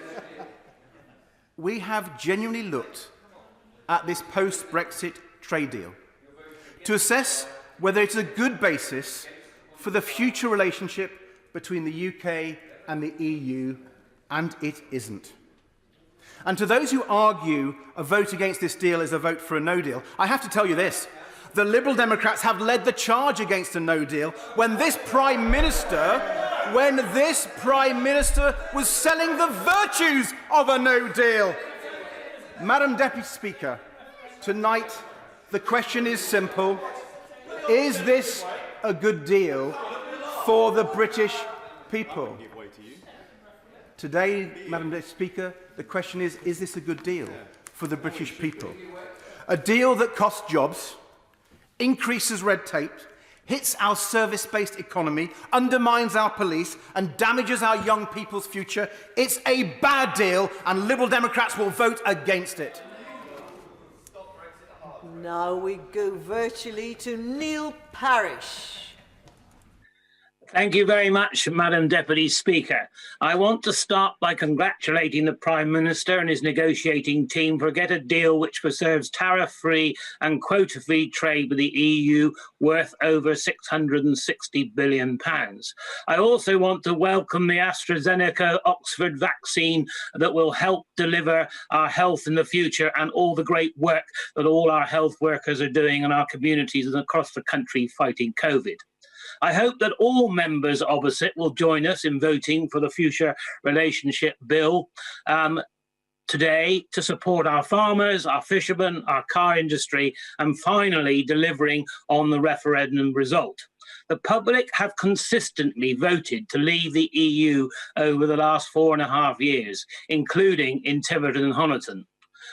at this post-Brexit trade deal to assess whether it's a good basis for the future relationship between the UK and the EU, and it isn't. And to those who argue a vote against this deal is a vote for a no deal, I have to tell you this. The Liberal Democrats have led the charge against a no deal when this Prime Minister was selling the virtues of a no deal. Madam Deputy Speaker, tonight the question is simple. Is this a good deal for the British people? Today, Madam Deputy Speaker, the question is this a good deal for the British people? A deal that costs jobs, increases red tape, hits our service-based economy, undermines our police, and damages our young people's future. It's a bad deal, and Liberal Democrats will vote against it. Now we go virtually to Neil Parish. Thank you very much, Madam Deputy Speaker. I want to start by congratulating the Prime Minister and his negotiating team for a deal which preserves tariff-free and quota-free trade with the EU worth over £660 billion. I also want to welcome the AstraZeneca-Oxford vaccine that will help deliver our health in the future, and all the great work that all our health workers are doing in our communities and across the country fighting COVID. I hope that all members opposite will join us in voting for the Future Relationship Bill today to support our farmers, our fishermen, our car industry, and finally delivering on the referendum result. The public have consistently voted to leave the EU over the last 4.5 years, including in Tiverton and Honiton.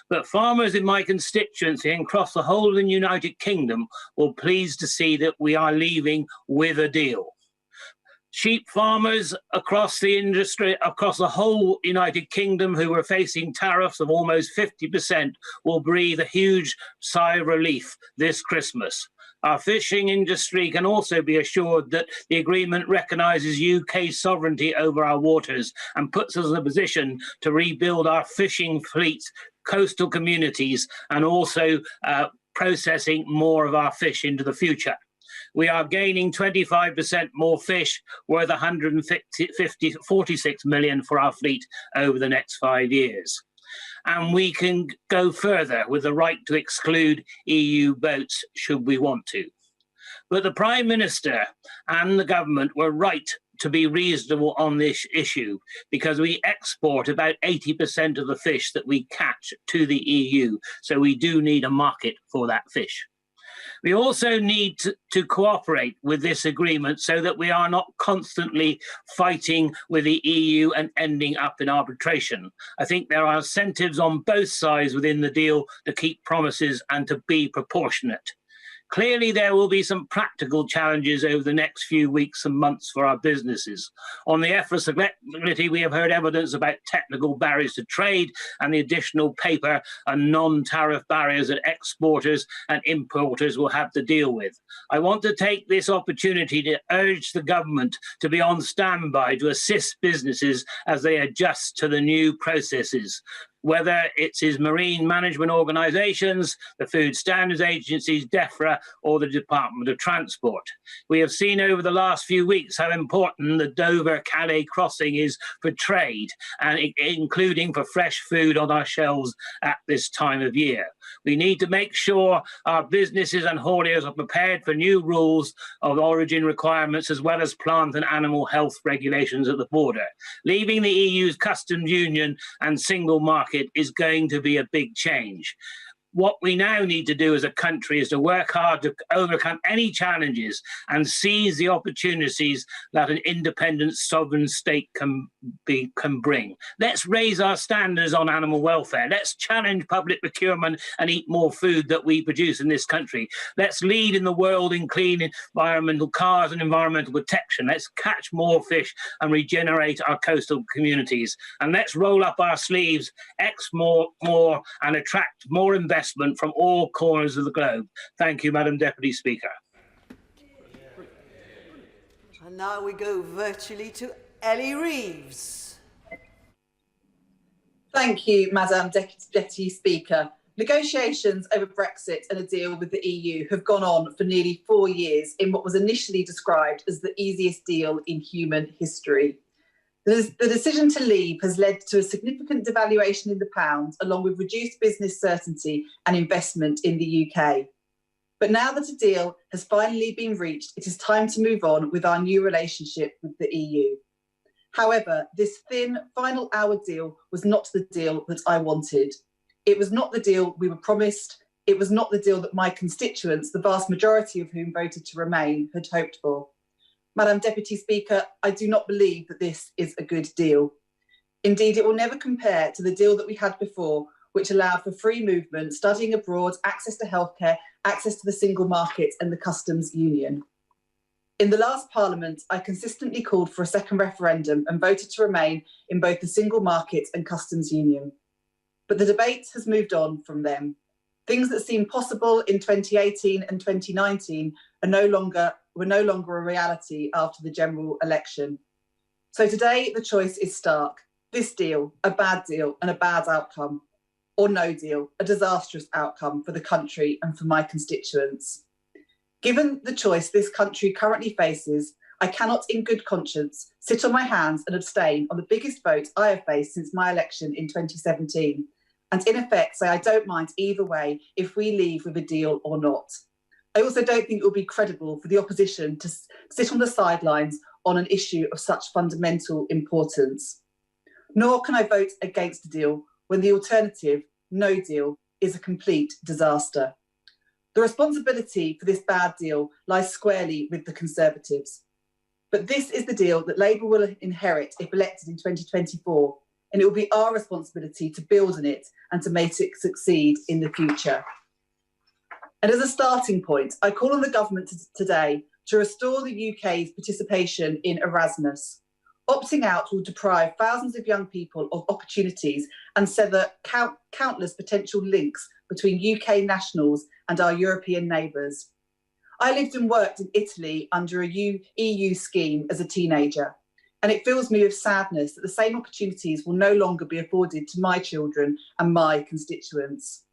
But farmers in my constituency and across the whole of the United Kingdom will pleased to see that we are leaving with a deal. Sheep farmers across the industry, across the whole United Kingdom who were facing tariffs of almost 50% will breathe a huge sigh of relief this Christmas. Our fishing industry can also be assured that the agreement recognises UK sovereignty over our waters and puts us in a position to rebuild our fishing fleets, coastal communities, and also processing more of our fish into the future. We are gaining 25% more fish, worth 146 million for our fleet over the next 5 years. And we can go further with the right to exclude EU boats should we want to. But the Prime Minister and the government were right to be reasonable on this issue because we export about 80% of the fish that we catch to the EU. So we do need a market for that fish. We also need to cooperate with this agreement so that we are not constantly fighting with the EU and ending up in arbitration. I think there are incentives on both sides within the deal to keep promises and to be proportionate. Clearly, there will be some practical challenges over the next few weeks and months for our businesses. On the flexibility, we have heard evidence about technical barriers to trade and the additional paper and non-tariff barriers that exporters and importers will have to deal with. I want to take this opportunity to urge the government to be on standby to assist businesses as they adjust to the new processes, whether it's his marine management organisations, the food standards agencies, DEFRA, or the Department of Transport. We have seen over the last few weeks how important the Dover-Calais crossing is for trade, and including for fresh food on our shelves at this time of year. We need to make sure our businesses and hauliers are prepared for new rules of origin requirements as well as plant and animal health regulations at the border. Leaving the EU's customs union and single market is going to be a big change. What we now need to do as a country is to work hard to overcome any challenges and seize the opportunities that an independent sovereign state can bring. Let's raise our standards on animal welfare. Let's challenge public procurement and eat more food that we produce in this country. Let's lead in the world in clean environmental cars and environmental protection. Let's catch more fish and regenerate our coastal communities. And let's roll up our sleeves, export more and attract more investment from all corners of the globe. Thank you, Madam Deputy Speaker. And now we go virtually to Ellie Reeves. Thank you, Madam Deputy Speaker. Negotiations over Brexit and a deal with the EU have gone on for nearly 4 years in what was initially described as the easiest deal in human history. The decision to leave has led to a significant devaluation in the pound, along with reduced business certainty and investment in the UK. But now that a deal has finally been reached, it is time to move on with our new relationship with the EU. However, this thin, final hour deal was not the deal that I wanted. It was not the deal we were promised. It was not the deal that my constituents, the vast majority of whom voted to remain, had hoped for. Madam Deputy Speaker, I do not believe that this is a good deal. Indeed, it will never compare to the deal that we had before, which allowed for free movement, studying abroad, access to healthcare, access to the single market and the customs union. In the last Parliament, I consistently called for a second referendum and voted to remain in both the single market and customs union. But the debate has moved on from them. Things that seemed possible in 2018 and 2019 were no longer a reality after the general election. So today the choice is stark. This deal, a bad deal and a bad outcome, or no deal, a disastrous outcome for the country and for my constituents. Given the choice this country currently faces, I cannot in good conscience sit on my hands and abstain on the biggest vote I have faced since my election in 2017, and in effect say I don't mind either way if we leave with a deal or not. I also don't think it will be credible for the opposition to sit on the sidelines on an issue of such fundamental importance. Nor can I vote against the deal when the alternative, no deal, is a complete disaster. The responsibility for this bad deal lies squarely with the Conservatives. But this is the deal that Labour will inherit if elected in 2024, and it will be our responsibility to build on it and to make it succeed in the future. And as a starting point, I call on the government today to restore the UK's participation in Erasmus. Opting out will deprive thousands of young people of opportunities and sever countless potential links between UK nationals and our European neighbours. I lived and worked in Italy under a EU scheme as a teenager, and it fills me with sadness that the same opportunities will no longer be afforded to my children and my constituents.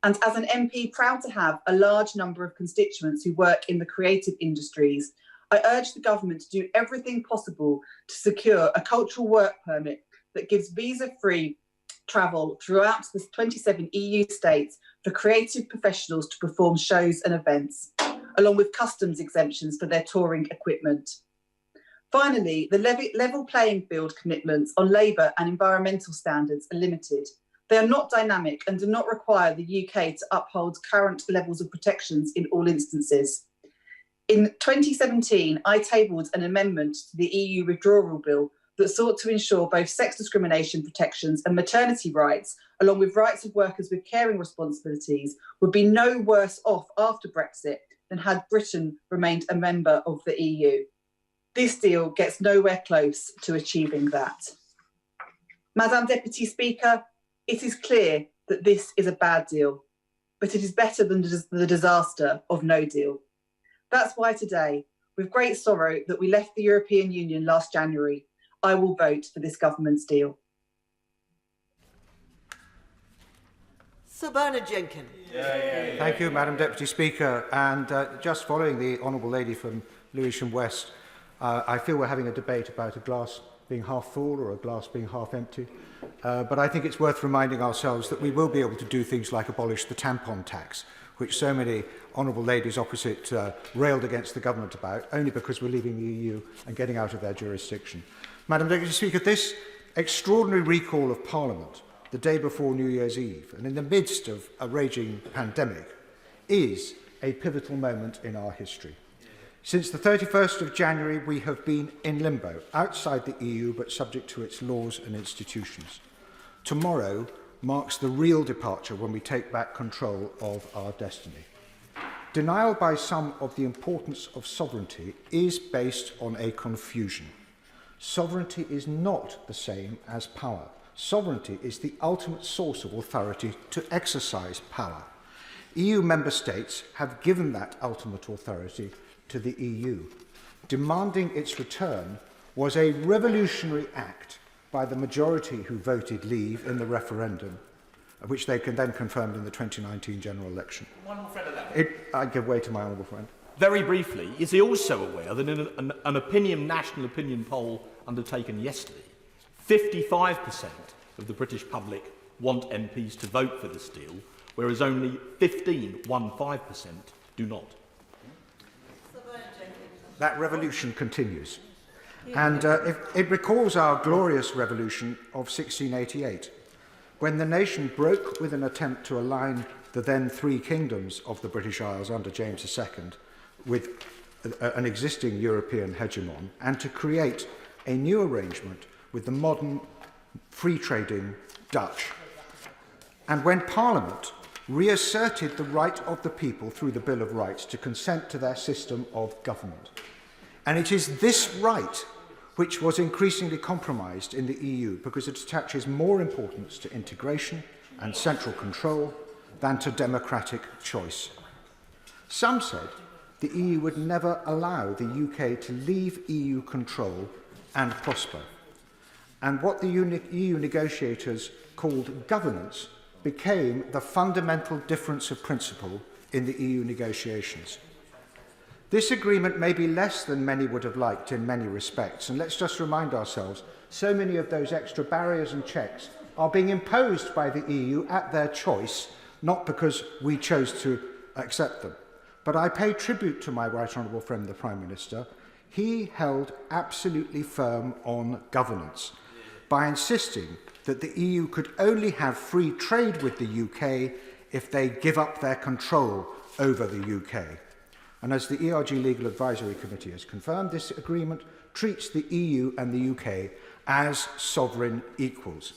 And as an MP proud to have a large number of constituents who work in the creative industries, I urge the government to do everything possible to secure a cultural work permit that gives visa-free travel throughout the 27 EU states for creative professionals to perform shows and events, along with customs exemptions for their touring equipment. Finally, the level playing field commitments on labour and environmental standards are limited. They are not dynamic and do not require the UK to uphold current levels of protections in all instances. In 2017, I tabled an amendment to the EU withdrawal bill that sought to ensure both sex discrimination protections and maternity rights, along with rights of workers with caring responsibilities, would be no worse off after Brexit than had Britain remained a member of the EU. This deal gets nowhere close to achieving that. Madam Deputy Speaker, it is clear that this is a bad deal, but it is better than the disaster of no deal. That's why today, with great sorrow that we left the European Union last January, I will vote for this government's deal. Sir Bernard Jenkins. Thank you, Madam Deputy Speaker. And just following the Honourable Lady from Lewisham West, I feel we're having a debate about a glass being half full or a glass being half empty. But I think it's worth reminding ourselves that we will be able to do things like abolish the tampon tax, which so many honourable ladies opposite railed against the government about, only because we're leaving the EU and getting out of their jurisdiction. Madam Deputy Speaker, this extraordinary recall of Parliament the day before New Year's Eve, and in the midst of a raging pandemic, is a pivotal moment in our history. Since the 31st of January, we have been in limbo, outside the EU, but subject to its laws and institutions. Tomorrow marks the real departure when we take back control of our destiny. Denial by some of the importance of sovereignty is based on a confusion. Sovereignty is not the same as power. Sovereignty is the ultimate source of authority to exercise power. EU member states have given that ultimate authority to the EU. Demanding its return was a revolutionary act by the majority who voted leave in the referendum, which they can then confirmed in the 2019 general election. I give way to my honourable friend. Very briefly, is he also aware that in an national opinion poll undertaken yesterday, 55% of the British public want MPs to vote for this deal, whereas only 15% do not? That revolution continues. And it recalls our glorious revolution of 1688, when the nation broke with an attempt to align the then three kingdoms of the British Isles under James II with an existing European hegemon, and to create a new arrangement with the modern free-trading Dutch. And when Parliament reasserted the right of the people through the Bill of Rights to consent to their system of government. And it is this right which was increasingly compromised in the EU because it attaches more importance to integration and central control than to democratic choice. Some said the EU would never allow the UK to leave EU control and prosper. And what the EU negotiators called governance became the fundamental difference of principle in the EU negotiations. This agreement may be less than many would have liked in many respects, and let's just remind ourselves, so many of those extra barriers and checks are being imposed by the EU at their choice, not because we chose to accept them. But I pay tribute to my right honourable friend, the Prime Minister. He held absolutely firm on governance by insisting that the EU could only have free trade with the UK if they give up their control over the UK. And as the ERG Legal Advisory Committee has confirmed, this agreement treats the EU and the UK as sovereign equals.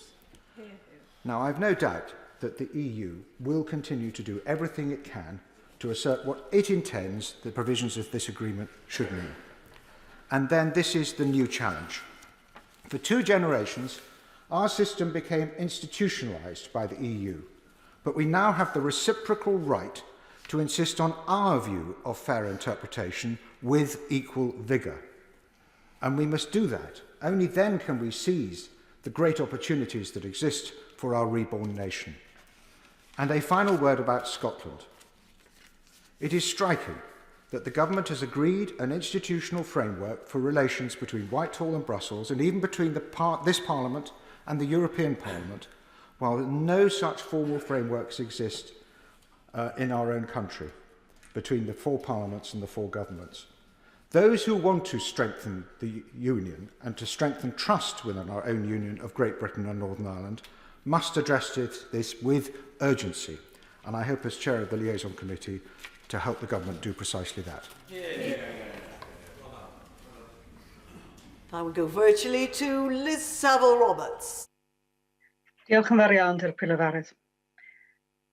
Now, I've no doubt that the EU will continue to do everything it can to assert what it intends the provisions of this agreement should mean. And then this is the new challenge. For 2 generations, our system became institutionalised by the EU, but we now have the reciprocal right to insist on our view of fair interpretation with equal vigour. And we must do that. Only then can we seize the great opportunities that exist for our reborn nation. And a final word about Scotland. It is striking that the government has agreed an institutional framework for relations between Whitehall and Brussels, and even between this Parliament and the European Parliament, while no such formal frameworks exist in our own country between the 4 parliaments and the 4 governments. Those who want to strengthen the Union and to strengthen trust within our own Union of Great Britain and Northern Ireland must address this with urgency. And I hope, as Chair of the Liaison Committee, to help the government do precisely that. I will go virtually to Liz Saville-Roberts. Diolch yn fawr iawn, Dir Pilafarydd.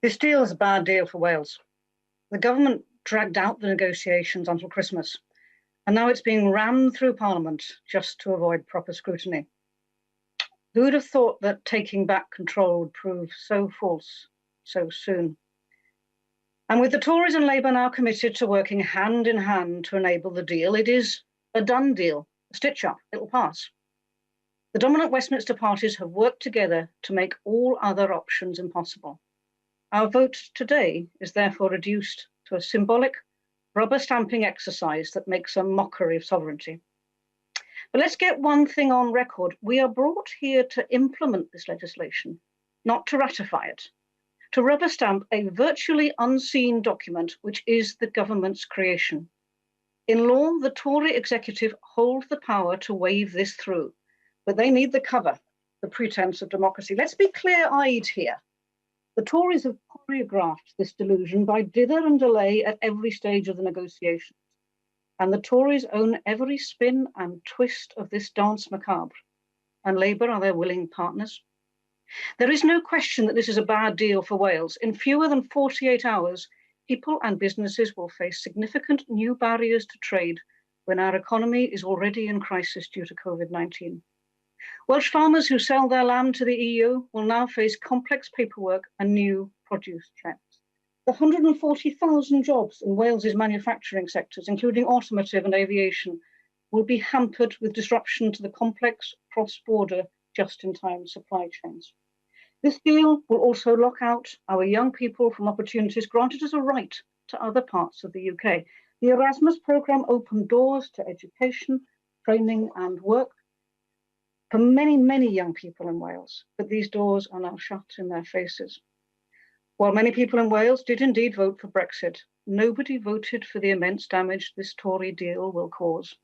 This deal is a bad deal for Wales. The government dragged out the negotiations until Christmas, and now it's being rammed through Parliament just to avoid proper scrutiny. Who would have thought that taking back control would prove so false so soon? And with the Tories and Labour now committed to working hand in hand to enable the deal, it is a done deal, a stitch-up, it'll pass. The dominant Westminster parties have worked together to make all other options impossible. Our vote today is therefore reduced to a symbolic rubber stamping exercise that makes a mockery of sovereignty. But let's get one thing on record. We are brought here to implement this legislation, not to ratify it, to rubber stamp a virtually unseen document which is the government's creation. In law, the Tory executive hold the power to wave this through, but they need the cover, the pretense of democracy. Let's be clear-eyed here. The Tories have choreographed this delusion by dither and delay at every stage of the negotiations. And the Tories own every spin and twist of this dance macabre. And Labour are their willing partners. There is no question that this is a bad deal for Wales. In fewer than 48 hours, people and businesses will face significant new barriers to trade when our economy is already in crisis due to COVID-19. Welsh farmers who sell their lamb to the EU will now face complex paperwork and new produce checks. The 140,000 jobs in Wales's manufacturing sectors, including automotive and aviation, will be hampered with disruption to the complex cross-border just-in-time supply chains. This deal will also lock out our young people from opportunities granted as a right to other parts of the UK. The Erasmus programme opened doors to education, training and work for many, many young people in Wales, but these doors are now shut in their faces. While many people in Wales did indeed vote for Brexit, nobody voted for the immense damage this Tory deal will cause,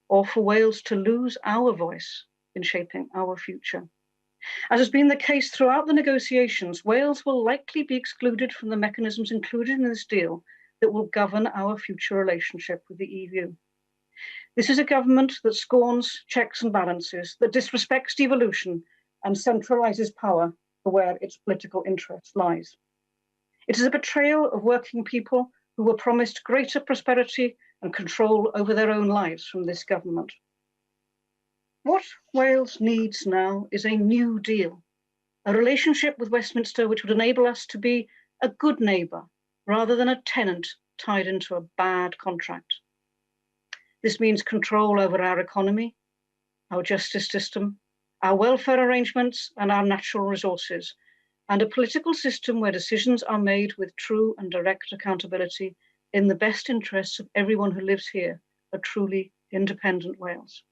or for Wales to lose our voice in shaping our future. As has been the case throughout the negotiations, Wales will likely be excluded from the mechanisms included in this deal that will govern our future relationship with the EU. This is a government that scorns checks and balances, that disrespects devolution and centralises power for where its political interest lies. It is a betrayal of working people who were promised greater prosperity and control over their own lives from this government. What Wales needs now is a new deal, a relationship with Westminster which would enable us to be a good neighbour rather than a tenant tied into a bad contract. This means control over our economy, our justice system, our welfare arrangements and our natural resources, and a political system where decisions are made with true and direct accountability in the best interests of everyone who lives here, a truly independent Wales.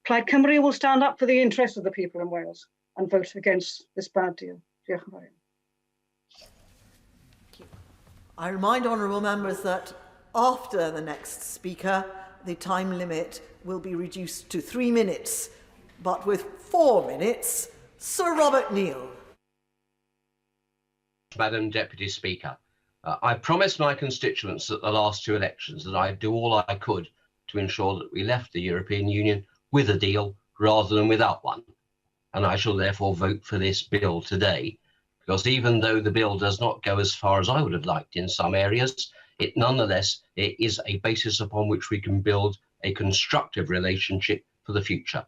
Plaid Cymru will stand up for the interests of the people in Wales and vote against this bad deal. Diolch yn fawr iawn. I remind honourable members that after the next speaker, the time limit will be reduced to 3 minutes, but with 4 minutes Sir Robert Neal. Madam Deputy Speaker, I promised my constituents at the last two elections that I'd do all I could to ensure that we left the European Union with a deal rather than without one. And I shall therefore vote for this bill today, because even though the bill does not go as far as I would have liked in some areas, it nonetheless is a basis upon which we can build a constructive relationship for the future.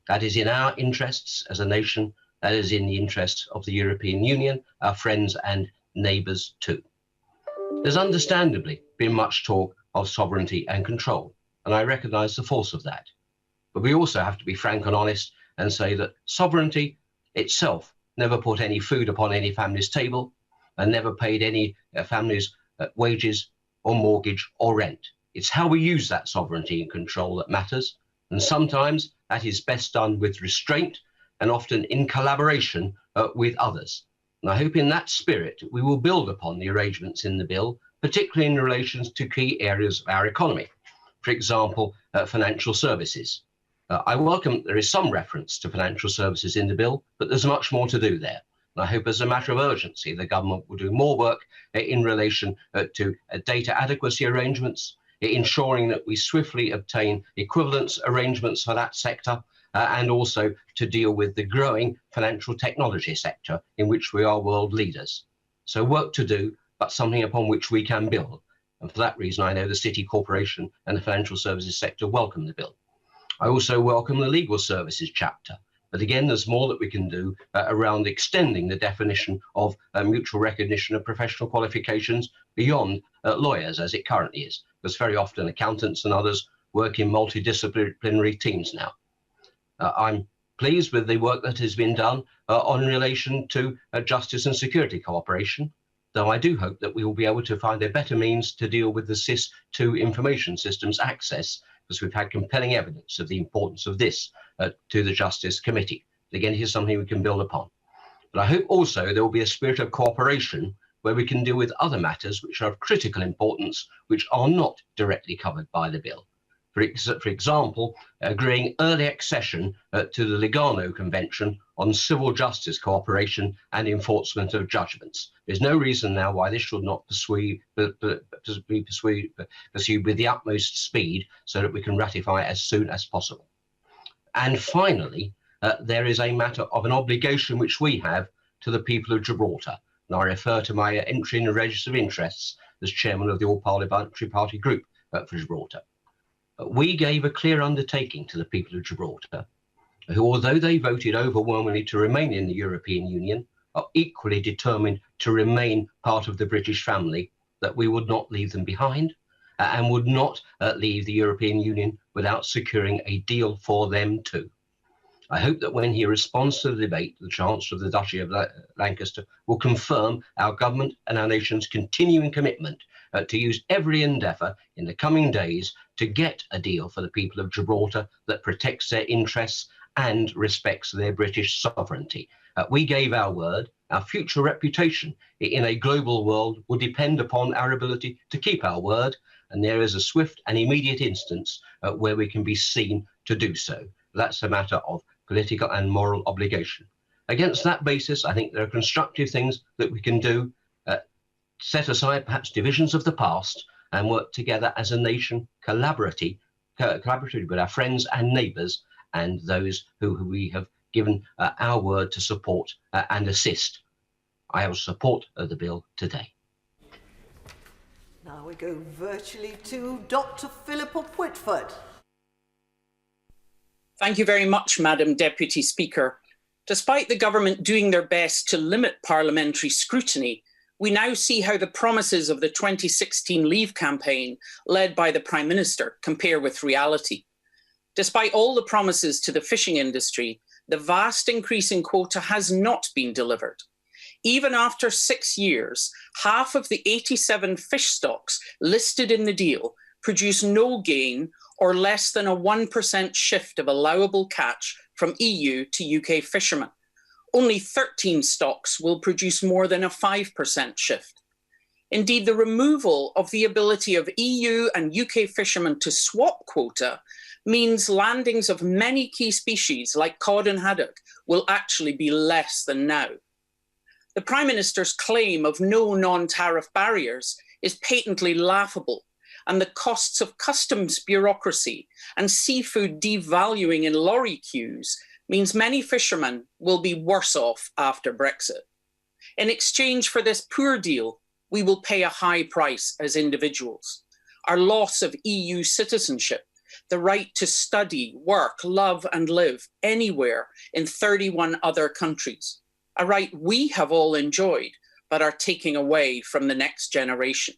That is in our interests as a nation, that is in the interests of the European Union, our friends and neighbours too. There's understandably been much talk of sovereignty and control, and I recognise the force of that. But we also have to be frank and honest and say that sovereignty itself never put any food upon any family's table and never paid any family's wages or mortgage or rent. It's how we use that sovereignty and control that matters, and sometimes that is best done with restraint and often in collaboration with others. And I hope in that spirit we will build upon the arrangements in the bill, particularly in relation to key areas of our economy. For example, financial services. I welcome that there is some reference to financial services in the bill, but there's much more to do there. And I hope as a matter of urgency, the government will do more work in relation to data adequacy arrangements, ensuring that we swiftly obtain equivalence arrangements for that sector, and also to deal with the growing financial technology sector in which we are world leaders. So work to do, but something upon which we can build. And for that reason, I know the City Corporation and the financial services sector welcome the bill. I also welcome the legal services chapter. But again, there's more that we can do around extending the definition of mutual recognition of professional qualifications beyond lawyers as it currently is, because very often accountants and others work in multidisciplinary teams now. I'm pleased with the work that has been done on relation to justice and security cooperation, though I do hope that we will be able to find a better means to deal with the SIS2 information systems access, because we've had compelling evidence of the importance of this to the Justice Committee. Again, here's something we can build upon. But I hope also there will be a spirit of cooperation where we can deal with other matters which are of critical importance, which are not directly covered by the bill. For example, agreeing early accession to the Lugano Convention on civil justice cooperation and enforcement of judgments. There's no reason now why this should not be pursued with the utmost speed so that we can ratify as soon as possible. And finally, there is a matter of an obligation which we have to the people of Gibraltar. And I refer to my entry in the Register of Interests as chairman of the All-Parliamentary Party Group for Gibraltar. We gave a clear undertaking to the people of Gibraltar, who, although they voted overwhelmingly to remain in the European Union, are equally determined to remain part of the British family, that we would not leave them behind and would not leave the European Union without securing a deal for them too. I hope that when he responds to the debate, the Chancellor of the Duchy of Lancaster will confirm our government and our nation's continuing commitment to use every endeavour in the coming days to get a deal for the people of Gibraltar that protects their interests and respects their British sovereignty. We gave our word. Our future reputation in a global world will depend upon our ability to keep our word, and there is a swift and immediate instance where we can be seen to do so. That's a matter of political and moral obligation. Against that basis, I think there are constructive things that we can do, set aside perhaps divisions of the past and work together as a nation collaboratively with our friends and neighbours and those who we have given our word to support and assist. I will support the bill today. Now we go virtually to Dr. Philippa Whitford. Thank you very much, Madam Deputy Speaker. Despite the government doing their best to limit parliamentary scrutiny, we now see how the promises of the 2016 Leave campaign, led by the Prime Minister, compare with reality. Despite all the promises to the fishing industry, the vast increase in quota has not been delivered. Even after 6 years, half of the 87 fish stocks listed in the deal produce no gain or less than a 1% shift of allowable catch from EU to UK fishermen. Only 13 stocks will produce more than a 5% shift. Indeed, the removal of the ability of EU and UK fishermen to swap quota means landings of many key species like cod and haddock will actually be less than now. The Prime Minister's claim of no non-tariff barriers is patently laughable, and the costs of customs bureaucracy and seafood devaluing in lorry queues means many fishermen will be worse off after Brexit. In exchange for this poor deal, we will pay a high price as individuals. Our loss of EU citizenship, the right to study, work, love and live anywhere in 31 other countries, a right we have all enjoyed but are taking away from the next generation.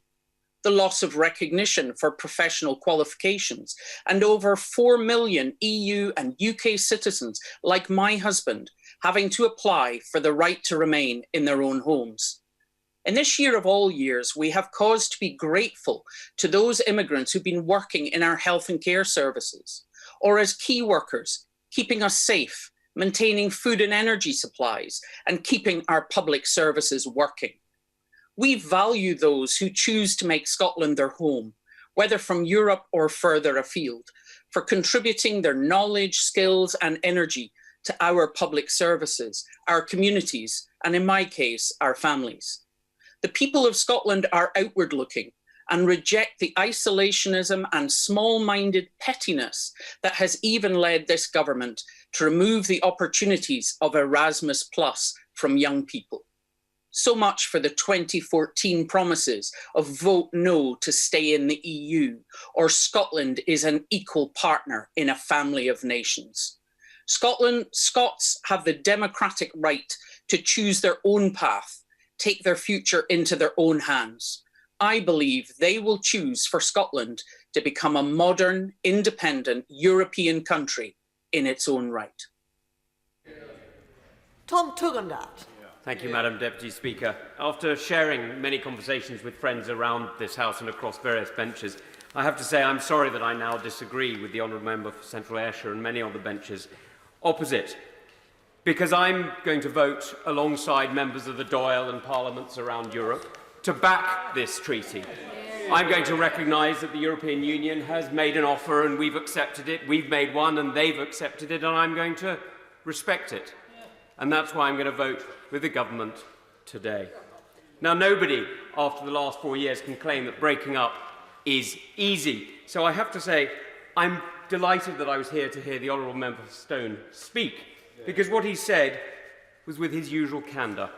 The loss of recognition for professional qualifications, and over 4 million EU and UK citizens, like my husband, having to apply for the right to remain in their own homes. In this year of all years, we have cause to be grateful to those immigrants who've been working in our health and care services, or as key workers, keeping us safe, maintaining food and energy supplies, and keeping our public services working. We value those who choose to make Scotland their home, whether from Europe or further afield, for contributing their knowledge, skills, and energy to our public services, our communities, and in my case, our families. The people of Scotland are outward-looking and reject the isolationism and small-minded pettiness that has even led this government to remove the opportunities of Erasmus Plus from young people. So much for the 2014 promises of vote no to stay in the EU, or Scotland is an equal partner in a family of nations. Scots have the democratic right to choose their own path, take their future into their own hands. I believe they will choose for Scotland to become a modern, independent European country in its own right. Tom Tugendhat. Thank you, Madam Deputy Speaker. After sharing many conversations with friends around this House and across various benches, I have to say I'm sorry that I now disagree with the Honourable Member for Central Ayrshire and many on the benches opposite, because I'm going to vote alongside members of the Dáil and parliaments around Europe to back this treaty. I'm going to recognise that the European Union has made an offer and we've accepted it. We've made one and they've accepted it, and I'm going to respect it. And that's why I'm going to vote with the government today. Now, nobody after the last 4 years can claim that breaking up is easy. So I have to say I'm delighted that I was here to hear the Honourable Member for Stone speak, because what he said was with his usual candour.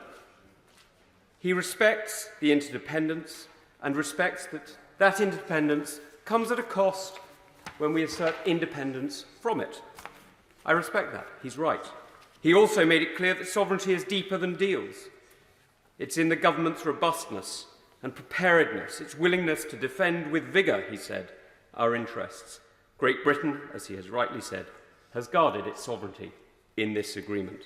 He respects the interdependence and respects that that independence comes at a cost when we assert independence from it. I respect that. He's right. He also made it clear that sovereignty is deeper than deals. It's in the government's robustness and preparedness, its willingness to defend with vigour, he said, our interests. Great Britain, as he has rightly said, has guarded its sovereignty in this agreement.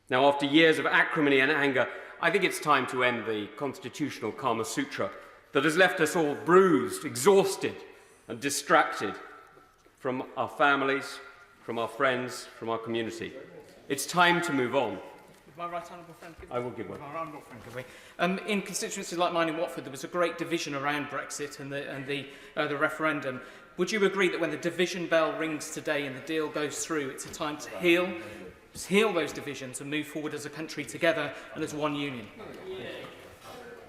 Now, after years of acrimony and anger, I think it's time to end the constitutional Kama Sutra that has left us all bruised, exhausted and distracted from our families, from our friends, from our community. It's time to move on. My right honourable friend give I will give way. My honourable friend give way. In constituencies like mine in Watford, there was a great division around Brexit and the referendum. Would you agree that when the division bell rings today and the deal goes through, it's a time to heal those divisions and move forward as a country together and as one union?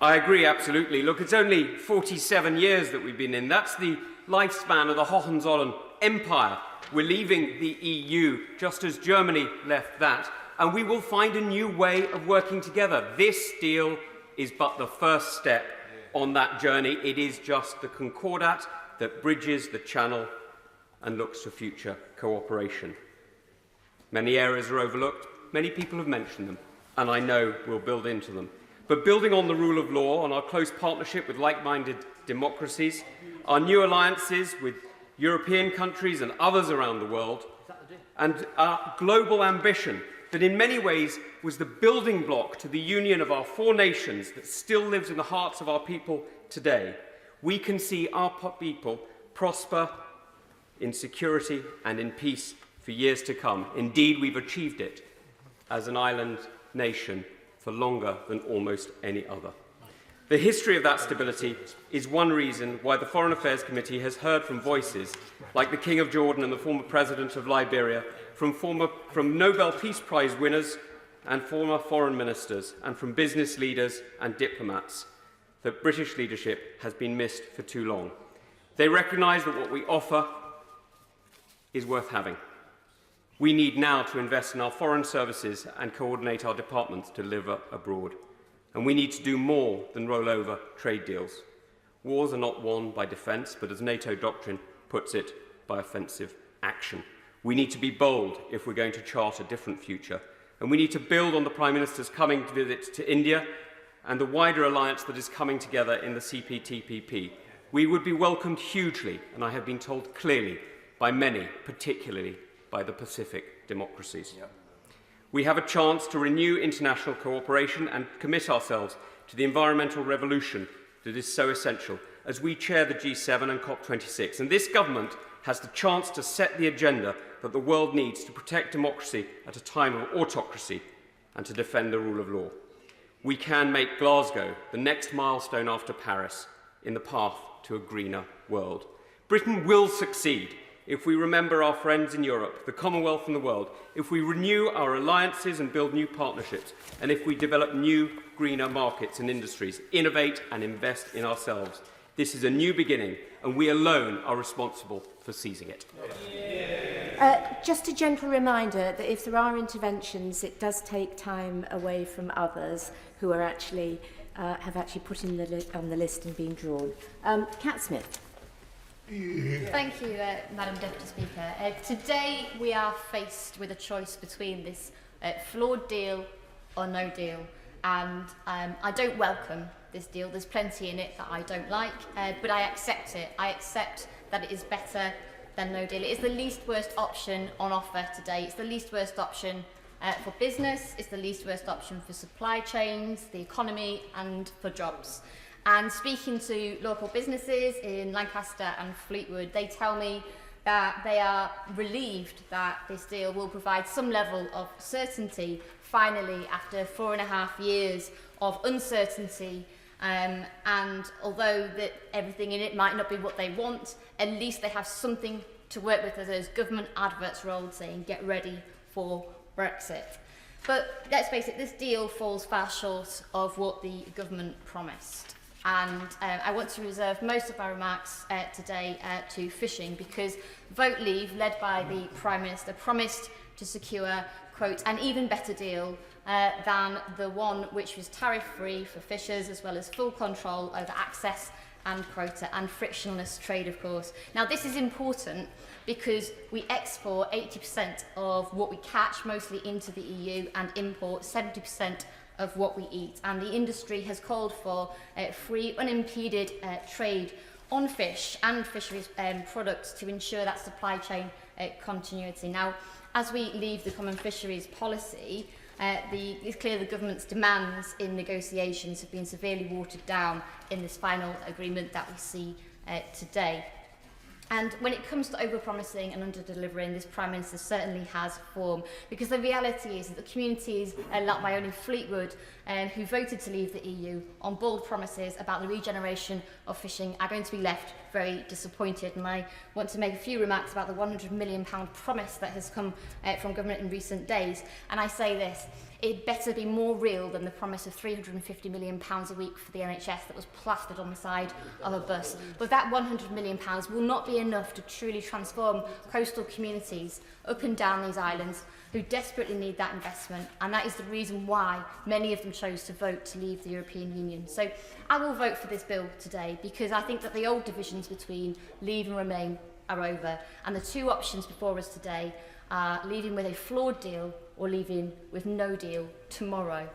I agree, absolutely. Look, it's only 47 years that we've been in. That's the lifespan of the Hohenzollern Empire. We're leaving the EU just as Germany left that, and we will find a new way of working together. This deal is but the first step on that journey. It is just the concordat that bridges the channel and looks for future cooperation. Many areas are overlooked. Many people have mentioned them, and I know we'll build into them. But building on the rule of law, on our close partnership with like-minded democracies, our new alliances with European countries and others around the world, and our global ambition that in many ways was the building block to the union of our four nations that still lives in the hearts of our people today, we can see our people prosper in security and in peace for years to come. Indeed, we've achieved it as an island nation for longer than almost any other. The history of that stability is one reason why the Foreign Affairs Committee has heard from voices like the King of Jordan and the former President of Liberia, from Nobel Peace Prize winners and former foreign ministers, and from business leaders and diplomats, that British leadership has been missed for too long. They recognise that what we offer is worth having. We need now to invest in our foreign services and coordinate our departments to deliver abroad. And we need to do more than roll over trade deals. Wars are not won by defence, but as NATO doctrine puts it, by offensive action. We need to be bold if we're going to chart a different future. And we need to build on the Prime Minister's coming visit to India and the wider alliance that is coming together in the CPTPP. We would be welcomed hugely, and I have been told clearly, by many, particularly by the Pacific democracies. We have a chance to renew international cooperation and commit ourselves to the environmental revolution that is so essential as we chair the G7 and COP26. And this government has the chance to set the agenda that the world needs to protect democracy at a time of autocracy and to defend the rule of law. We can make Glasgow the next milestone after Paris in the path to a greener world. Britain will succeed if we remember our friends in Europe, the Commonwealth and the world, if we renew our alliances and build new partnerships, and if we develop new, greener markets and industries, innovate and invest in ourselves. This is a new beginning, and we alone are responsible for seizing it. Just a gentle reminder that if there are interventions, it does take time away from others who are actually have actually put in on the list and been drawn. Cat Smith. Thank you, Madam Deputy Speaker. Today we are faced with a choice between this flawed deal or no deal, and I don't welcome this deal. There's plenty in it that I don't like, but I accept it. I accept that it is better than no deal. It is the least worst option on offer today. It's the least worst option for business, it's the least worst option for supply chains, the economy and for jobs. And speaking to local businesses in Lancaster and Fleetwood, they tell me that they are relieved that this deal will provide some level of certainty, finally, after 4.5 years of uncertainty. And although everything in it might not be what they want, at least they have something to work with, as those government adverts rolled saying, get ready for Brexit. But let's face it, this deal falls far short of what the government promised. And I want to reserve most of my remarks today to fishing, because Vote Leave, led by the Prime Minister, promised to secure, quote, an even better deal than the one which was tariff-free for fishers, as well as full control over access and quota and frictionless trade, of course. Now, this is important because we export 80% of what we catch, mostly into the EU, and import 70% of what we eat, and the industry has called for free, unimpeded trade on fish and fisheries products to ensure that supply chain continuity. Now, as we leave the common fisheries policy, it's clear the government's demands in negotiations have been severely watered down in this final agreement that we see today. And when it comes to over-promising and under-delivering, this Prime Minister certainly has form, because the reality is that the communities like my own in Fleetwood, who voted to leave the EU on bold promises about the regeneration of fishing, are going to be left very disappointed. And I want to make a few remarks about the £100 million promise that has come from government in recent days. And I say this: it better be more real than the promise of £350 million a week for the NHS that was plastered on the side of a bus. But that £100 million will not be enough to truly transform coastal communities up and down these islands who desperately need that investment, and that is the reason why many of them chose to vote to leave the European Union. So I will vote for this bill today, because I think that the old divisions between leave and remain are over, and the two options before us today are leaving with a flawed deal or leaving with no deal tomorrow.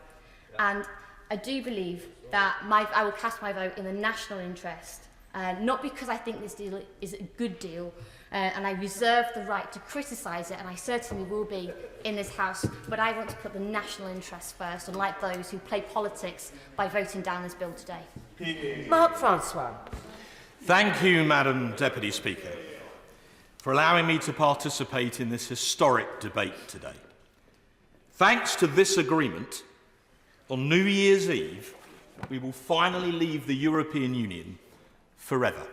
And I do believe that I will cast my vote in the national interest, not because I think this deal is a good deal, and I reserve the right to criticise it, and I certainly will be in this House, but I want to put the national interest first, unlike those who play politics by voting down this bill today. Mark Francois. Thank you, Madam Deputy Speaker, for allowing me to participate in this historic debate today. Thanks to this agreement, on New Year's Eve, we will finally leave the European Union forever.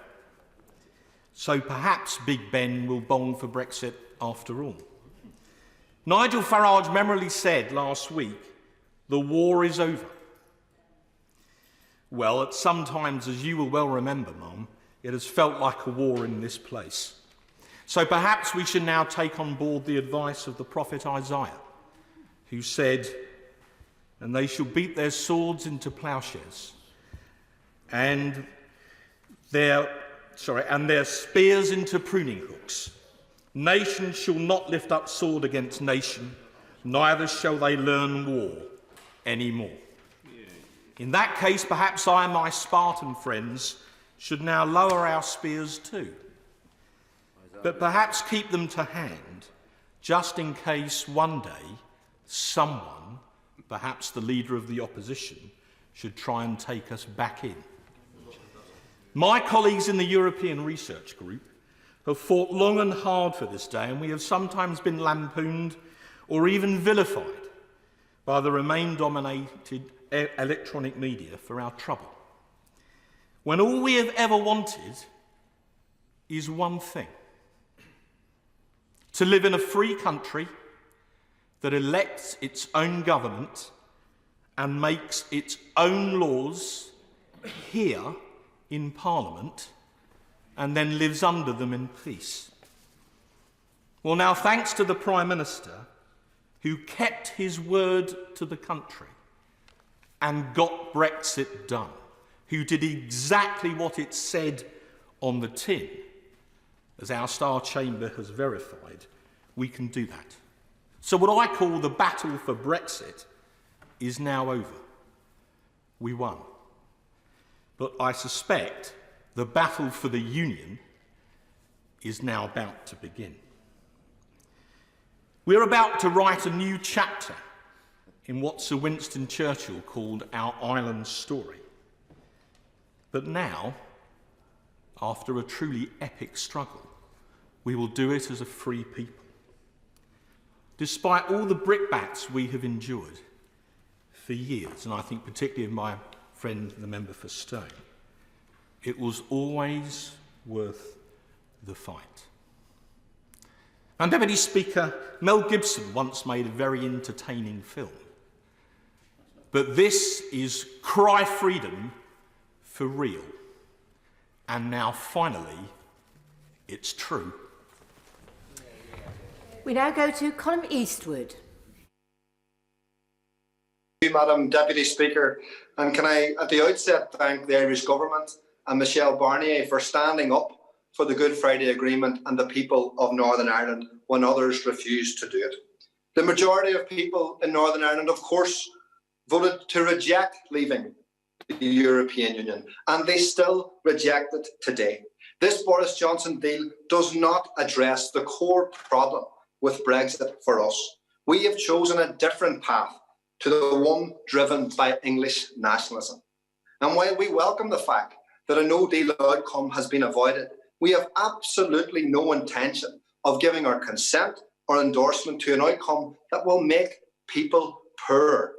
So perhaps Big Ben will bong for Brexit after all. Nigel Farage memorably said last week, the war is over. Well, at some times, as you will well remember, Mum, it has felt like a war in this place. So perhaps we should now take on board the advice of the prophet Isaiah, who said, and they shall beat their swords into plowshares, and their spears into pruning hooks. Nation shall not lift up sword against nation, neither shall they learn war any more. In that case, perhaps I and my Spartan friends should now lower our spears too, but perhaps keep them to hand, just in case one day someone, perhaps the leader of the opposition, should try and take us back in. My colleagues in the European Research Group have fought long and hard for this day, and we have sometimes been lampooned or even vilified by the Remain-dominated electronic media for our trouble, when all we have ever wanted is one thing: to live in a free country that elects its own government and makes its own laws here in Parliament and then lives under them in peace. Well, now, thanks to the Prime Minister, who kept his word to the country and got Brexit done, who did exactly what it said on the tin, as our Star Chamber has verified, we can do that. So what I call the battle for Brexit is now over. We won. But I suspect the battle for the Union is now about to begin. We're about to write a new chapter in what Sir Winston Churchill called our island story. But now, after a truly epic struggle, we will do it as a free people. Despite all the brickbats we have endured for years, and I think particularly of my friend, the member for Stone, it was always worth the fight. And Deputy Speaker, Mel Gibson once made a very entertaining film. But this is Cry Freedom for real. And now, finally, it's true. We now go to Colin Eastwood. Thank you, Madam Deputy Speaker. And can I, at the outset, thank the Irish Government and Michelle Barnier for standing up for the Good Friday Agreement and the people of Northern Ireland when others refused to do it. The majority of people in Northern Ireland, of course, voted to reject leaving the European Union, and they still reject it today. This Boris Johnson deal does not address the core problem with Brexit for us. We have chosen a different path to the one driven by English nationalism. And while we welcome the fact that a no-deal outcome has been avoided, we have absolutely no intention of giving our consent or endorsement to an outcome that will make people poorer.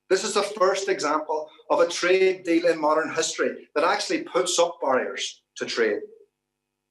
This is the first example of a trade deal in modern history that actually puts up barriers to trade.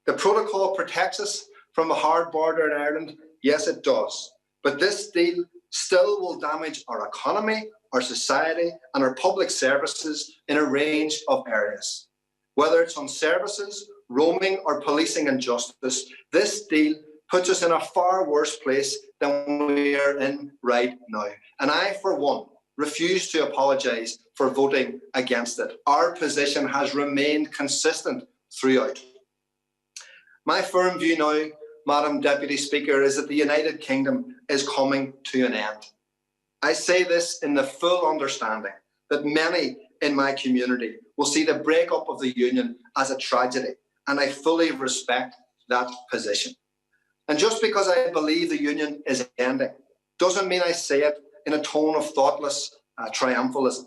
The protocol protects us from a hard border in Ireland. Yes, it does. But this deal still will damage our economy, our society, and our public services in a range of areas. Whether it's on services, roaming, or policing and justice, this deal puts us in a far worse place than we are in right now. And I, for one, refuse to apologise for voting against it. Our position has remained consistent throughout. My firm view now, Madam Deputy Speaker, is that the United Kingdom is coming to an end. I say this in the full understanding that many in my community will see the breakup of the Union as a tragedy, and I fully respect that position. And just because I believe the Union is ending doesn't mean I say it in a tone of thoughtless triumphalism.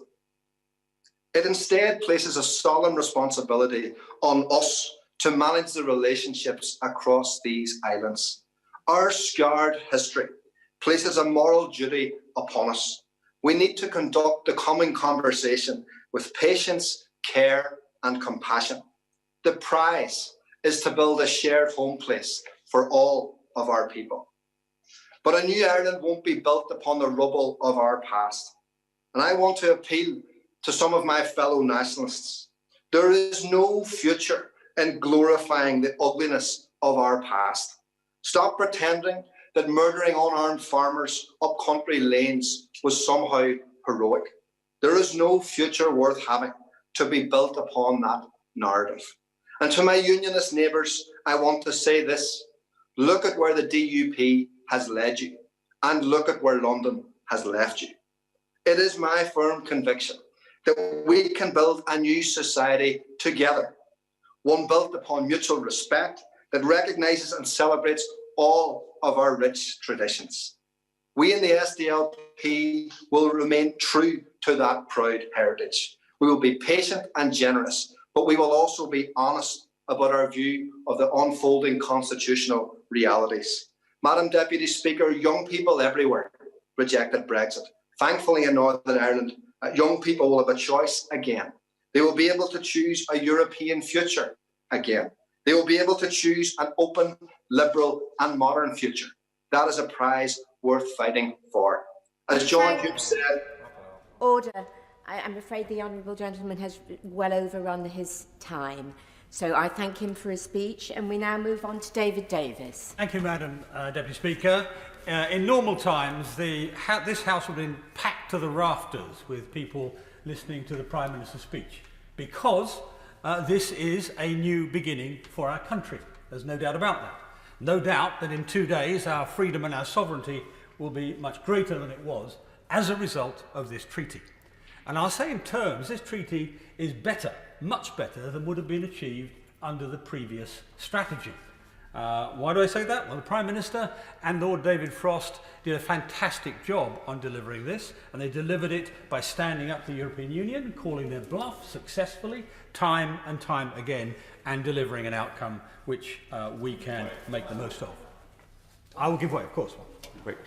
It instead places a solemn responsibility on us to manage the relationships across these islands. Our scarred history places a moral duty upon us. We need to conduct the coming conversation with patience, care and compassion. The prize is to build a shared home place for all of our people. But a new Ireland won't be built upon the rubble of our past. And I want to appeal to some of my fellow nationalists. There is no future in glorifying the ugliness of our past. Stop pretending that murdering unarmed farmers up country lanes was somehow heroic. There is no future worth having to be built upon that narrative. And to my unionist neighbours, I want to say this: look at where the DUP has led you, and look at where London has left you. It is my firm conviction that we can build a new society together, one built upon mutual respect that recognises and celebrates all of our rich traditions. We in the SDLP will remain true to that proud heritage. We will be patient and generous, but we will also be honest about our view of the unfolding constitutional realities. Madam Deputy Speaker, young people everywhere rejected Brexit. Thankfully in Northern Ireland, young people will have a choice again. They will be able to choose a European future again. They will be able to choose an open, liberal and modern future. That is a prize worth fighting for. As John Hughes said... Order. I'm afraid the honourable gentleman has well overrun his time. So I thank him for his speech, and we now move on to David Davis. Thank you, Madam Deputy Speaker. In normal times, this House would have been packed to the rafters with people listening to the Prime Minister's speech, because this is a new beginning for our country. There's no doubt about that. No doubt that in 2 days our freedom and our sovereignty will be much greater than it was as a result of this treaty. And I'll say in terms, this treaty is better, much better than would have been achieved under the previous strategy. Why do I say that? Well, the Prime Minister and Lord David Frost did a fantastic job on delivering this, and they delivered it by standing up to the European Union, calling their bluff successfully, time and time again, and delivering an outcome which we can make the most of. I will give way, of course. Great.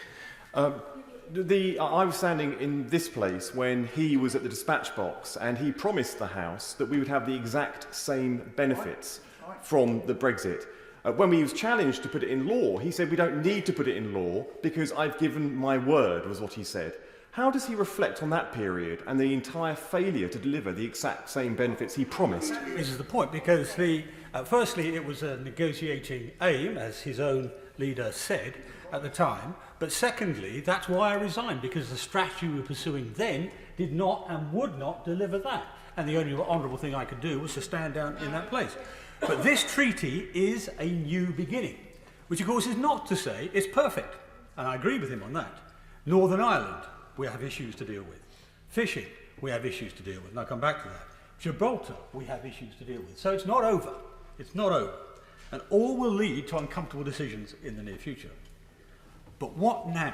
I was standing in this place when he was at the dispatch box, and he promised the House that we would have the exact same benefits from the Brexit. When we was challenged to put it in law, he said we don't need to put it in law because I've given my word, was what he said. How does he reflect on that period and the entire failure to deliver the exact same benefits he promised? This is the point, because firstly, it was a negotiating aim, as his own leader said at the time, but secondly, that's why I resigned, because the strategy we were pursuing then did not and would not deliver that. And the only honourable thing I could do was to stand down in that place. But this treaty is a new beginning, which of course is not to say it's perfect, and I agree with him on that. Northern Ireland, we have issues to deal with. Fishing, we have issues to deal with, and I'll come back to that. Gibraltar, we have issues to deal with. So it's not over. It's not over. And all will lead to uncomfortable decisions in the near future. But what now?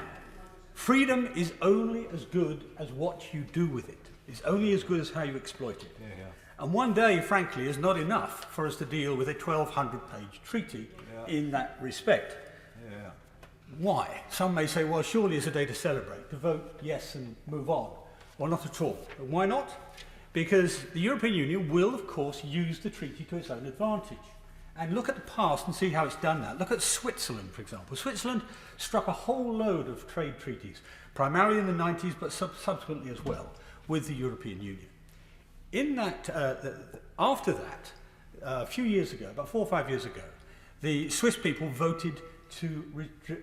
Freedom is only as good as what you do with it. It's only as good as how you exploit it. And one day, frankly, is not enough for us to deal with a 1,200-page treaty in that respect. Why? Some may say, well, surely it's a day to celebrate, to vote yes and move on. Well, not at all. And why not? Because the European Union will, of course, use the treaty to its own advantage. And look at the past and see how it's done that. Look at Switzerland, for example. Switzerland struck a whole load of trade treaties, primarily in the 90s, but subsequently as well, with the European Union. In that, after that, a few years ago, about 4 or 5 years ago, the Swiss people voted to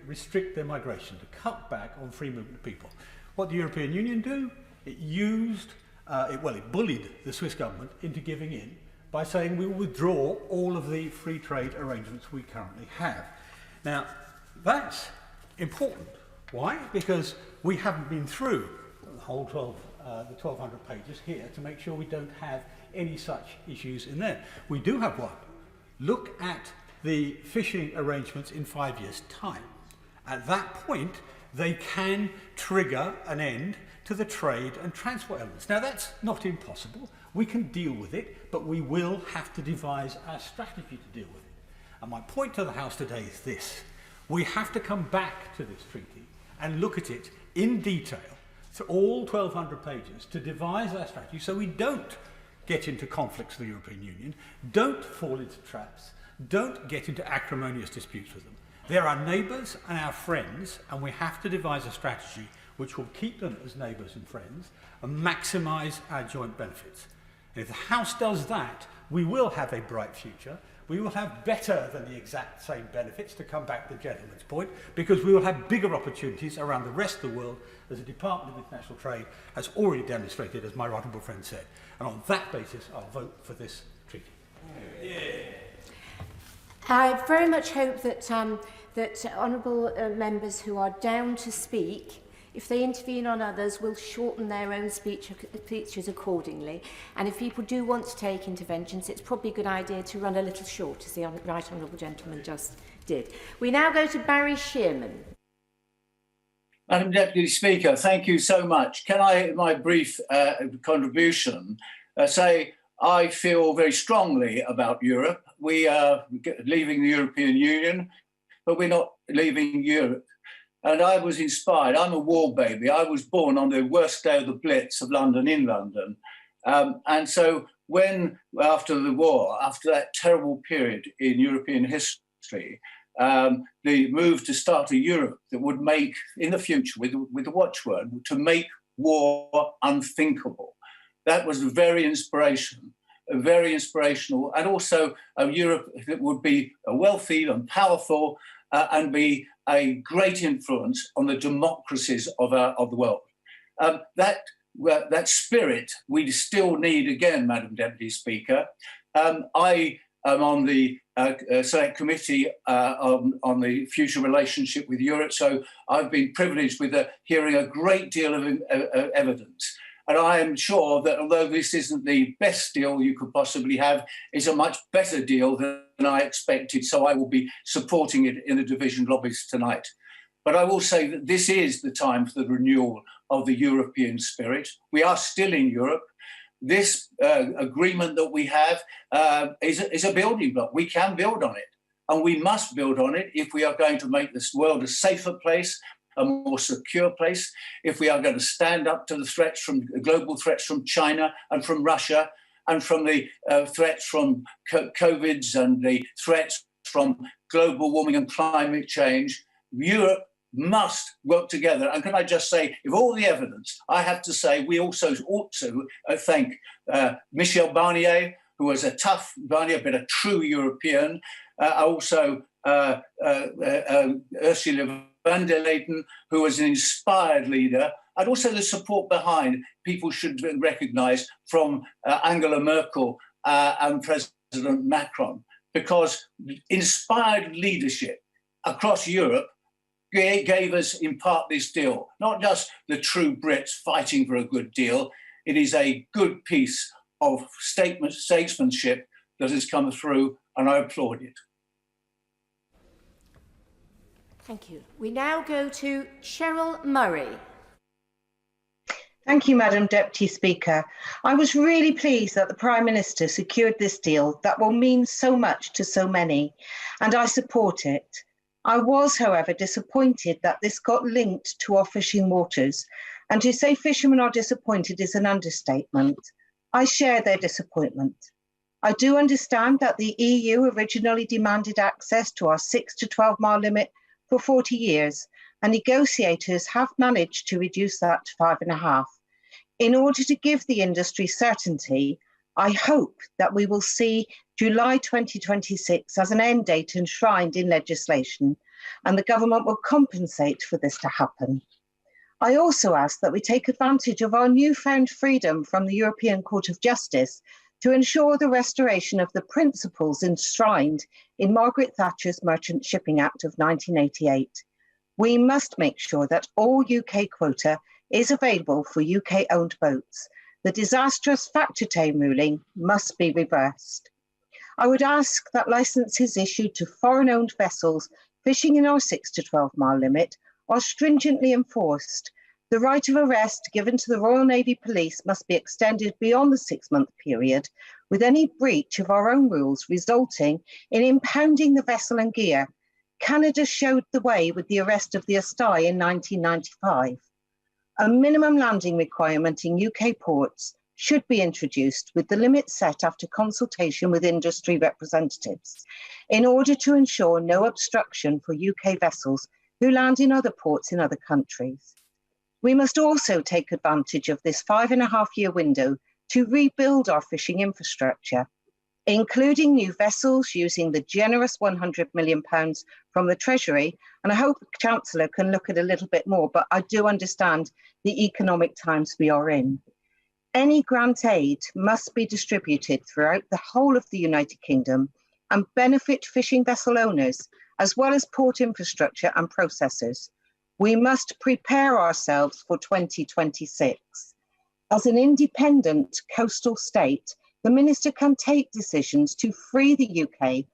restrict their migration, to cut back on free movement of people. What did the European Union do? It it bullied the Swiss government into giving in by saying we will withdraw all of the free trade arrangements we currently have. Now, that's important. Why? Because we haven't been through the whole 1,200 pages here to make sure we don't have any such issues in there. We do have one. Look at the fishing arrangements in 5 years' time. At that point, they can trigger an end to the trade and transport elements. Now, that's not impossible. We can deal with it, but we will have to devise our strategy to deal with it. And my point to the House today is this. We have to come back to this treaty and look at it in detail, through all 1,200 pages to devise our strategy so we don't get into conflicts with the European Union, don't fall into traps, don't get into acrimonious disputes with them. They're our neighbours and our friends, and we have to devise a strategy which will keep them as neighbours and friends and maximise our joint benefits. And if the House does that, we will have a bright future. We will have better than the exact same benefits, to come back to the gentleman's point, because we will have bigger opportunities around the rest of the world, as the Department of International Trade has already demonstrated, as my right honourable friend said. And on that basis, I'll vote for this treaty. Yeah. I very much hope that that honourable members who are down to speak, if they intervene on others, will shorten their own speeches accordingly. And if people do want to take interventions, it's probably a good idea to run a little short, as the right honourable gentleman just did. We now go to Barry Shearman. Madam Deputy Speaker, thank you so much. Can I, in my brief contribution, say I feel very strongly about Europe. We are leaving the European Union, but we're not leaving Europe. And I was inspired. I'm a war baby. I was born on the worst day of the Blitz of London in London. And so when, after the war, after that terrible period in European history, the move to start a Europe that would make, in the future, with the watchword, to make war unthinkable. That was very inspirational, and also a Europe that would be wealthy and powerful and be a great influence on the democracies of the world. That spirit we still need again, Madam Deputy Speaker. I am on the Select Committee on the future relationship with Europe, so I've been privileged with hearing a great deal of evidence. And I am sure that although this isn't the best deal you could possibly have, it's a much better deal than I expected. So I will be supporting it in the division lobbies tonight. But I will say that this is the time for the renewal of the European spirit. We are still in Europe. This agreement that we have is a building block. We can build on it, and we must build on it if we are going to make this world a safer place, a more secure place, if we are going to stand up to the threats from global threats from China and from Russia, and from the threats from COVIDs and the threats from global warming and climate change. Europe must work together. And can I just say, if all the evidence, I have to say, we also ought to thank Michel Barnier, who was a tough Barnier, but a true European, also Ursula von der Leyen, who was an inspired leader, and also the support behind people should recognise from Angela Merkel and President Macron, because inspired leadership across Europe gave us in part this deal, not just the true Brits fighting for a good deal. It is a good piece of statesmanship that has come through, and I applaud it. Thank you. We now go to Cheryl Murray. Thank you, Madam Deputy Speaker. I was really pleased that the Prime Minister secured this deal that will mean so much to so many, and I support it. I was, however, disappointed that this got linked to our fishing waters, and to say fishermen are disappointed is an understatement. I share their disappointment. I do understand that the EU originally demanded access to our 6 to 12 mile limit for 40 years, and negotiators have managed to reduce that to 5.5. In order to give the industry certainty, I hope that we will see July 2026 as an end date enshrined in legislation, and the government will compensate for this to happen. I also ask that we take advantage of our newfound freedom from the European Court of Justice to ensure the restoration of the principles enshrined in Margaret Thatcher's Merchant Shipping Act of 1988. We must make sure that all UK quota is available for UK-owned boats. The disastrous factor-tame ruling must be reversed. I would ask that licences issued to foreign-owned vessels fishing in our 6 to 12 mile limit are stringently enforced. The right of arrest given to the Royal Navy Police must be extended beyond the 6-month period, with any breach of our own rules resulting in impounding the vessel and gear. Canada showed the way with the arrest of the Astay in 1995. A minimum landing requirement in UK ports should be introduced with the limit set after consultation with industry representatives in order to ensure no obstruction for UK vessels who land in other ports in other countries. We must also take advantage of this 5.5-year window to rebuild our fishing infrastructure, including new vessels using the generous £100 million from the Treasury. And I hope the Chancellor can look at a little bit more, but I do understand the economic times we are in. Any grant aid must be distributed throughout the whole of the United Kingdom and benefit fishing vessel owners, as well as port infrastructure and processors. We must prepare ourselves for 2026. As an independent coastal state, the Minister can take decisions to free the UK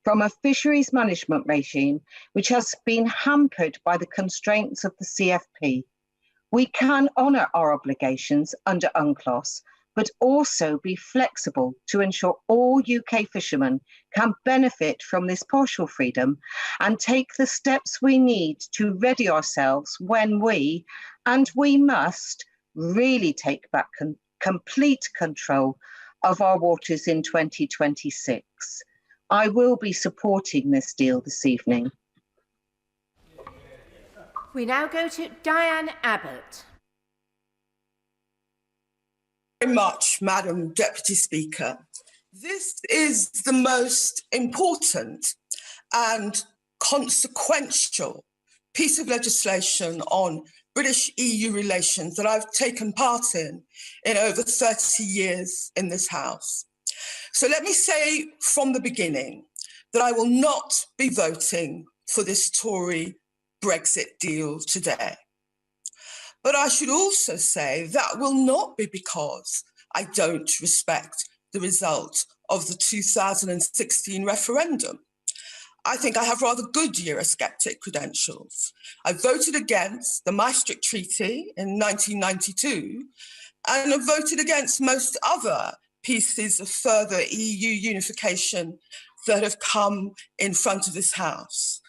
from a fisheries management regime which has been hampered by the constraints of the CFP. We can honour our obligations under UNCLOS, but also be flexible to ensure all UK fishermen can benefit from this partial freedom and take the steps we need to ready ourselves when we, and we must, really take back complete control of our waters in 2026. I will be supporting this deal this evening. We now go to Diane Abbott. Very much, Madam Deputy Speaker. This is the most important and consequential piece of legislation on British-EU relations that I've taken part in over 30 years in this House. So let me say from the beginning that I will not be voting for this Tory Brexit deal today. But I should also say that will not be because I don't respect the result of the 2016 referendum. I think I have rather good Eurosceptic credentials. I voted against the Maastricht Treaty in 1992 and have voted against most other pieces of further EU unification that have come in front of this House.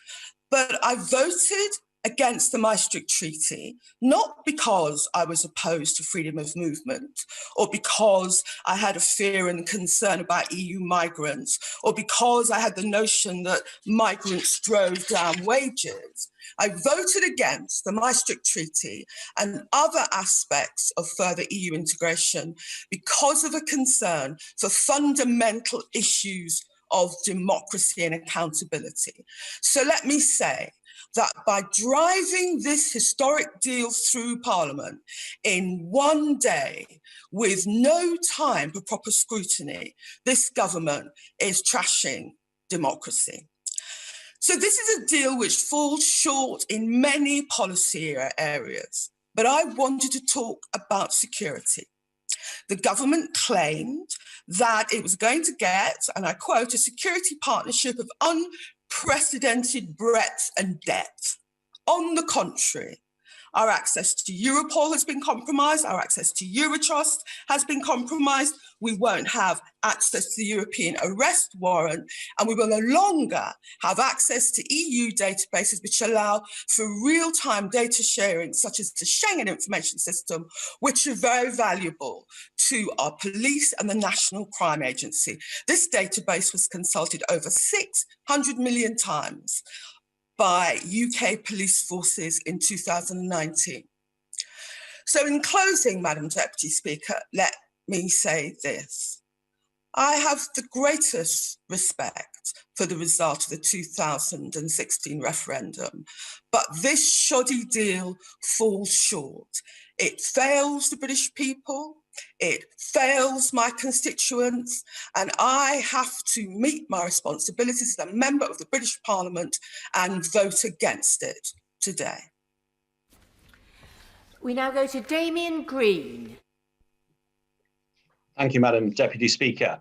But I voted against the Maastricht Treaty, not because I was opposed to freedom of movement, or because I had a fear and concern about EU migrants, or because I had the notion that migrants drove down wages. I voted against the Maastricht Treaty and other aspects of further EU integration because of a concern for fundamental issues of democracy and accountability. So let me say that by driving this historic deal through Parliament in one day with no time for proper scrutiny, this government is trashing democracy. So this is a deal which falls short in many policy areas, but I wanted to talk about security. The government claimed that it was going to get, and I quote, a security partnership of unprecedented breadth and depth. On the contrary, our access to Europol has been compromised, our access to Eurotrust has been compromised, we won't have access to the European arrest warrant, and we will no longer have access to EU databases which allow for real-time data sharing, such as the Schengen Information System, which are very valuable to our police and the National Crime Agency. This database was consulted over 600 million times by UK police forces in 2019. So in closing, Madam Deputy Speaker, let me say this. I have the greatest respect for the result of the 2016 referendum, but this shoddy deal falls short. It fails the British people, it fails my constituents, and I have to meet my responsibilities as a member of the British Parliament and vote against it today. We now go to Damien Green. Thank you, Madam Deputy Speaker.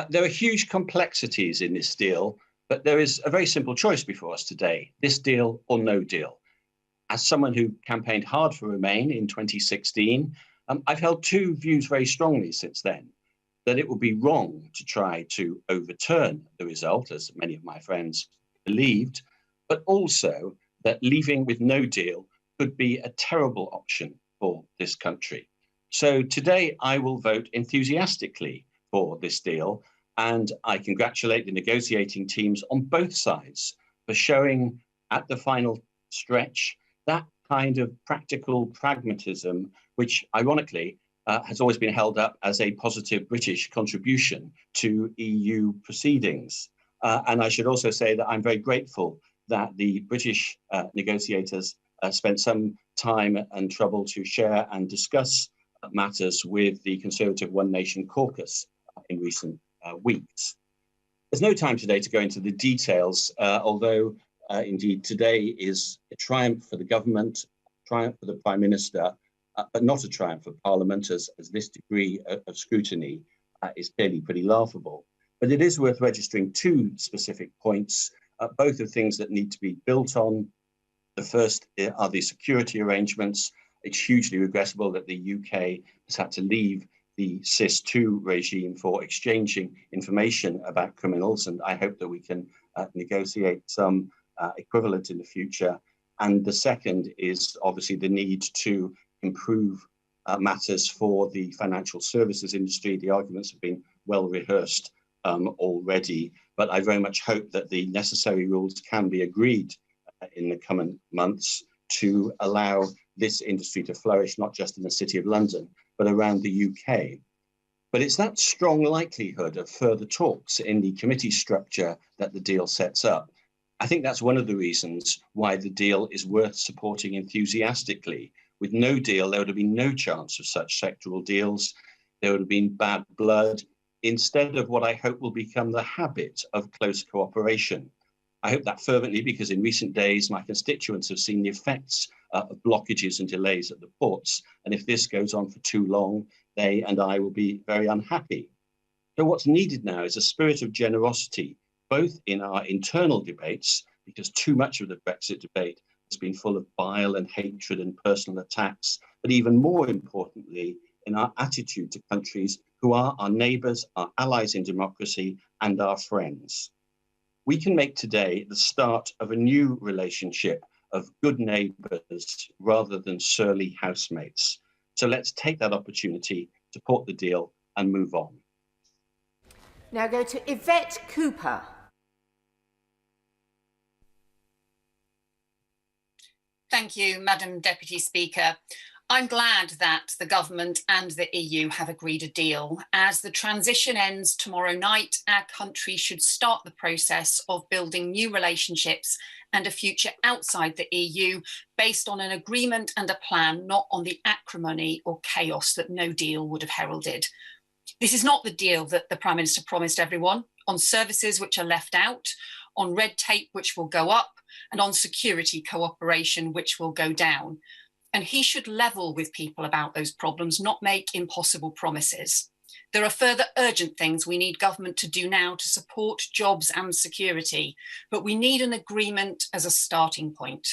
There are huge complexities in this deal, but there is a very simple choice before us today, this deal or no deal. As someone who campaigned hard for Remain in 2016, I've held two views very strongly since then, that it would be wrong to try to overturn the result, as many of my friends believed, but also that leaving with no deal could be a terrible option for this country. So today I will vote enthusiastically for this deal, and I congratulate the negotiating teams on both sides for showing at the final stretch that kind of practical pragmatism, which ironically has always been held up as a positive British contribution to EU proceedings. And I should also say that I'm very grateful that the British negotiators spent some time and trouble to share and discuss matters with the Conservative One Nation caucus in recent weeks. There's no time today to go into the details, although indeed today is a triumph for the government, a triumph for the Prime Minister, but not a triumph for Parliament, as this degree of scrutiny is clearly pretty laughable. But it is worth registering two specific points, both of things that need to be built on. The first are the security arrangements. It's hugely regrettable that the UK has had to leave the SIS2 regime for exchanging information about criminals, and I hope that we can negotiate some equivalent in the future. And the second is obviously the need to improve matters for the financial services industry. The arguments have been well rehearsed already, but I very much hope that the necessary rules can be agreed in the coming months to allow this industry to flourish, not just in the City of London, but around the UK. But it's that strong likelihood of further talks in the committee structure that the deal sets up. I think that's one of the reasons why the deal is worth supporting enthusiastically. With no deal, there would have been no chance of such sectoral deals. There would have been bad blood, instead of what I hope will become the habit of close cooperation. I hope that fervently, because in recent days, my constituents have seen the effects of blockages and delays at the ports. And if this goes on for too long, they and I will be very unhappy. So what's needed now is a spirit of generosity, both in our internal debates, because too much of the Brexit debate has been full of bile and hatred and personal attacks, but even more importantly, in our attitude to countries who are our neighbours, our allies in democracy, and our friends. We can make today the start of a new relationship of good neighbours rather than surly housemates. So let's take that opportunity, support the deal, and move on. Now go to Yvette Cooper. Thank you, Madam Deputy Speaker. I'm glad that the government and the EU have agreed a deal. As the transition ends tomorrow night, our country should start the process of building new relationships and a future outside the EU based on an agreement and a plan, not on the acrimony or chaos that no deal would have heralded. This is not the deal that the Prime Minister promised everyone, on services which are left out, on red tape which will go up, and on security cooperation which will go down. And he should level with people about those problems, not make impossible promises. There are further urgent things we need government to do now to support jobs and security, but we need an agreement as a starting point.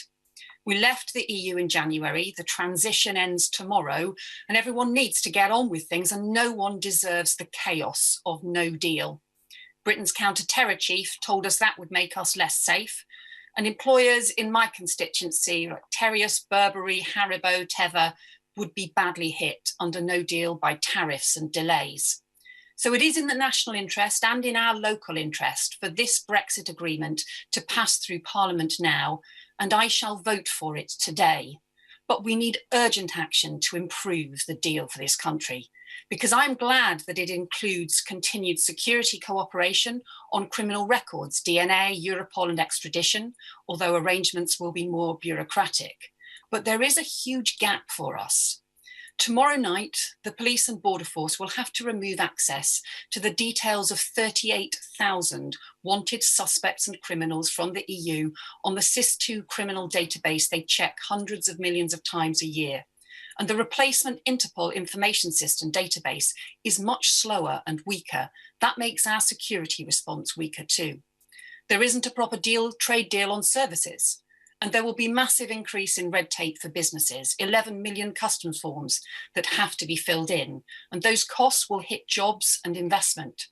We left the EU in January, the transition ends tomorrow, and everyone needs to get on with things, and no one deserves the chaos of no deal. Britain's counter-terror chief told us that would make us less safe. And employers in my constituency, like Terrius, Burberry, Haribo, Teva, would be badly hit under no deal by tariffs and delays. So it is in the national interest and in our local interest for this Brexit agreement to pass through Parliament now, and I shall vote for it today. But we need urgent action to improve the deal for this country, because I'm glad that it includes continued security cooperation on criminal records, DNA, Europol and extradition, although arrangements will be more bureaucratic. But there is a huge gap for us. Tomorrow night, the police and border force will have to remove access to the details of 38,000 wanted suspects and criminals from the EU on the SIS2 criminal database they check hundreds of millions of times a year. And the replacement Interpol information system database is much slower and weaker. That makes our security response weaker too. There isn't a proper trade deal on services. And there will be massive increase in red tape for businesses, 11 million customs forms that have to be filled in. And those costs will hit jobs and investment.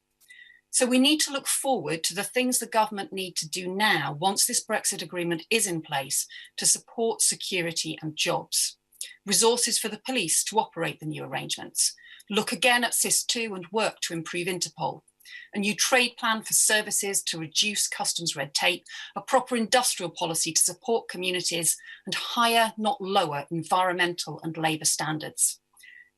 So we need to look forward to the things the government need to do now, once this Brexit agreement is in place, to support security and jobs. resources for the police to operate the new arrangements, look again at SIS2 and work to improve Interpol, a new trade plan for services to reduce customs red tape, a proper industrial policy to support communities, and higher, not lower, environmental and labour standards.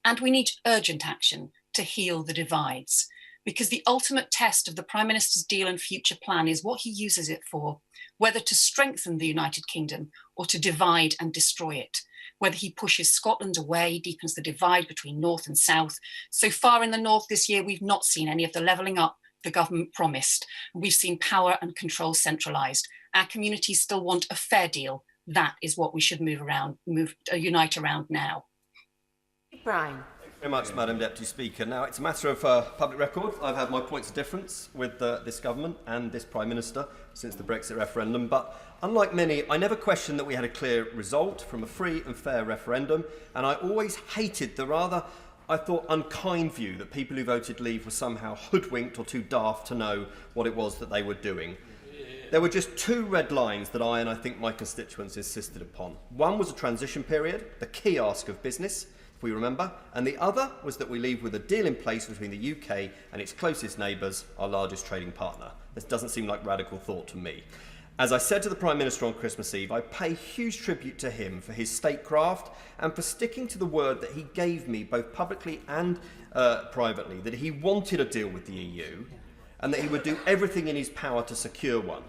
And we need urgent action to heal the divides, because the ultimate test of the Prime Minister's deal and future plan is what he uses it for, whether to strengthen the United Kingdom or to divide and destroy it, whether he pushes Scotland away, deepens the divide between North and South. So far in the North this year, we've not seen any of the levelling up the government promised. We've seen power and control centralised. Our communities still want a fair deal. That is what we should unite around now. Brian. Very much, Madam Deputy Speaker. Now, it's a matter of public record. I've had my points of difference with this government and this Prime Minister since the Brexit referendum, but unlike many, I never questioned that we had a clear result from a free and fair referendum, and I always hated the rather, I thought, unkind view that people who voted leave were somehow hoodwinked or too daft to know what it was that they were doing. There were just two red lines that I think my constituents insisted upon. One was a transition period, the key ask of business, if we remember, and the other was that we leave with a deal in place between the UK and its closest neighbours, our largest trading partner. This doesn't seem like radical thought to me. As I said to the Prime Minister on Christmas Eve, I pay huge tribute to him for his statecraft and for sticking to the word that he gave me both publicly and privately, that he wanted a deal with the EU and that he would do everything in his power to secure one.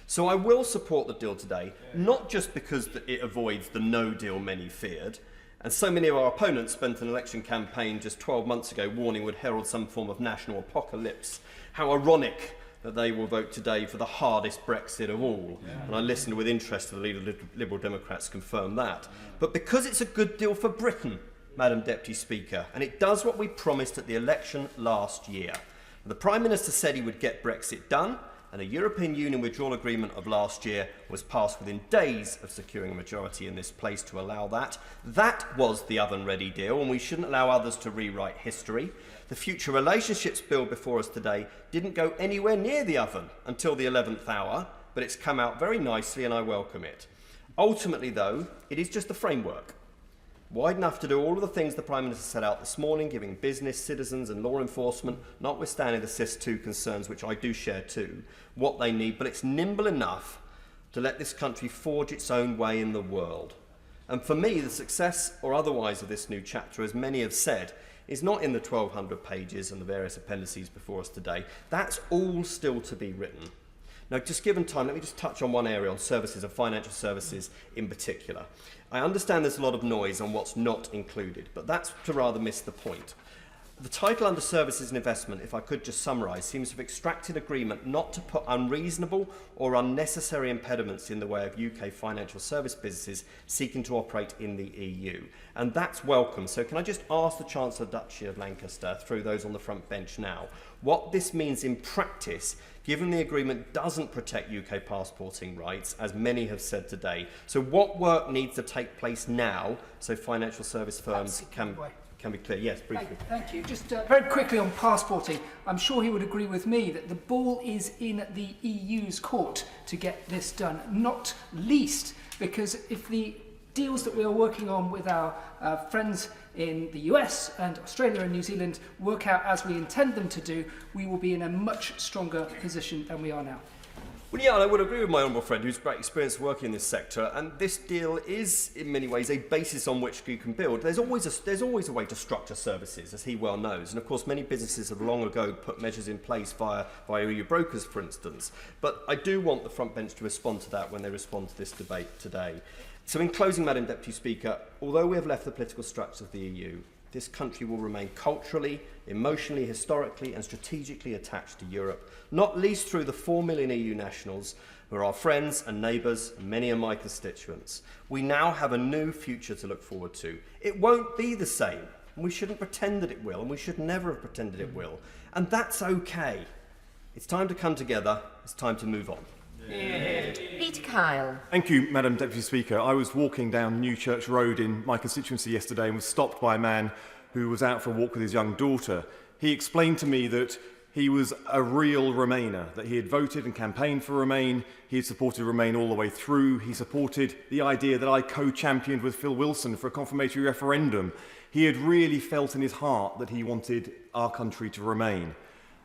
So I will support the deal today, not just because it avoids the no deal many feared, and so many of our opponents spent an election campaign just 12 months ago warning would herald some form of national apocalypse. How ironic that they will vote today for the hardest Brexit of all. And I listened with interest to the leader of the Liberal Democrats confirm that. But because it's a good deal for Britain, Madam Deputy Speaker, and it does what we promised at the election last year. The Prime Minister said he would get Brexit done, and a European Union withdrawal agreement of last year was passed within days of securing a majority in this place to allow that. That was the oven-ready deal, and we shouldn't allow others to rewrite history. The future relationships bill before us today didn't go anywhere near the oven until the 11th hour, but it's come out very nicely and I welcome it. Ultimately, though, it is just the framework. Wide enough to do all of the things the Prime Minister set out this morning, giving business, citizens and law enforcement, notwithstanding the SIS2 concerns, which I do share too, what they need, but it's nimble enough to let this country forge its own way in the world. And for me, the success or otherwise of this new chapter, as many have said, is not in the 1,200 pages and the various appendices before us today. That's all still to be written. Now, just given time, let me just touch on one area, on services and financial services in particular. I understand there's a lot of noise on what's not included, but that's to rather miss the point. The title under Services and Investment, if I could just summarise, seems to have extracted agreement not to put unreasonable or unnecessary impediments in the way of UK financial service businesses seeking to operate in the EU. And that's welcome. So can I just ask the Chancellor Duchy of Lancaster, through those on the front bench now, what this means in practice, given the agreement doesn't protect UK passporting rights, as many have said today. So what work needs to take place now so financial service firms can be clear? Yes, briefly. Thank you. Just very quickly on passporting, I'm sure he would agree with me that the ball is in the EU's court to get this done, not least because if the deals that we are working on with our friends in the US and Australia and New Zealand work out as we intend them to do, we will be in a much stronger position than we are now. Well, yeah, and I would agree with my honourable friend who's great experience working in this sector, and this deal is, in many ways, a basis on which you can build. There's always a way to structure services, as he well knows, and of course many businesses have long ago put measures in place via EU brokers, for instance. But I do want the front bench to respond to that when they respond to this debate today. So in closing, Madam Deputy Speaker, although we have left the political structure of the EU, this country will remain culturally, emotionally, historically and strategically attached to Europe, not least through the 4 million EU nationals who are our friends and neighbours, and many are my constituents. We now have a new future to look forward to. It won't be the same, and we shouldn't pretend that it will, and we should never have pretended it will. And that's okay. It's time to come together. It's time to move on. Peter Kyle. Thank you, Madam Deputy Speaker. I was walking down New Church Road in my constituency yesterday and was stopped by a man who was out for a walk with his young daughter. He explained to me that he was a real Remainer, that he had voted and campaigned for Remain, he had supported Remain all the way through, he supported the idea that I co-championed with Phil Wilson for a confirmatory referendum. He had really felt in his heart that he wanted our country to remain.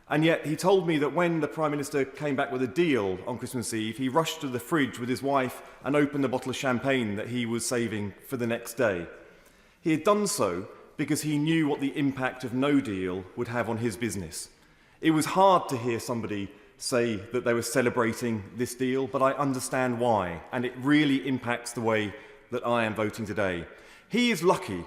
And yet he told me that when the Prime Minister came back with a deal on Christmas Eve, he rushed to the fridge with his wife and opened a bottle of champagne that he was saving for the next day. He had done so because he knew what the impact of no deal would have on his business. It was hard to hear somebody say that they were celebrating this deal, but I understand why, and it really impacts the way that I am voting today. He is lucky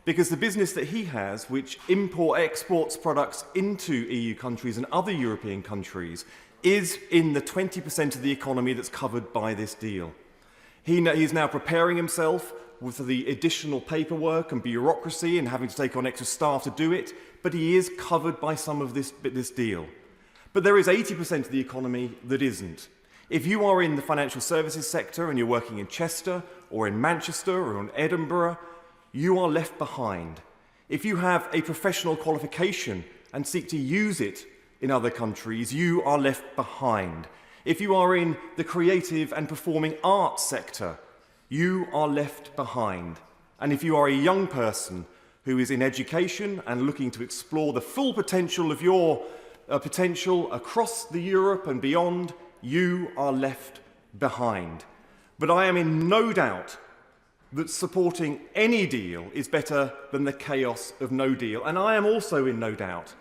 because the business that he has, which exports products into EU countries and other European countries, is in the 20% of the economy that's covered by this deal. He's now preparing himself with the additional paperwork and bureaucracy and having to take on extra staff to do it, but he is covered by some of this deal. But there is 80% of the economy that isn't. If you are in the financial services sector and you're working in Chester or in Manchester or in Edinburgh, you are left behind. If you have a professional qualification and seek to use it in other countries, you are left behind. If you are in the creative and performing arts sector, you are left behind. And if you are a young person who is in education and looking to explore the full potential of your potential across the Europe and beyond, you are left behind. But I am in no doubt that supporting any deal is better than the chaos of no deal. And I am also in no doubt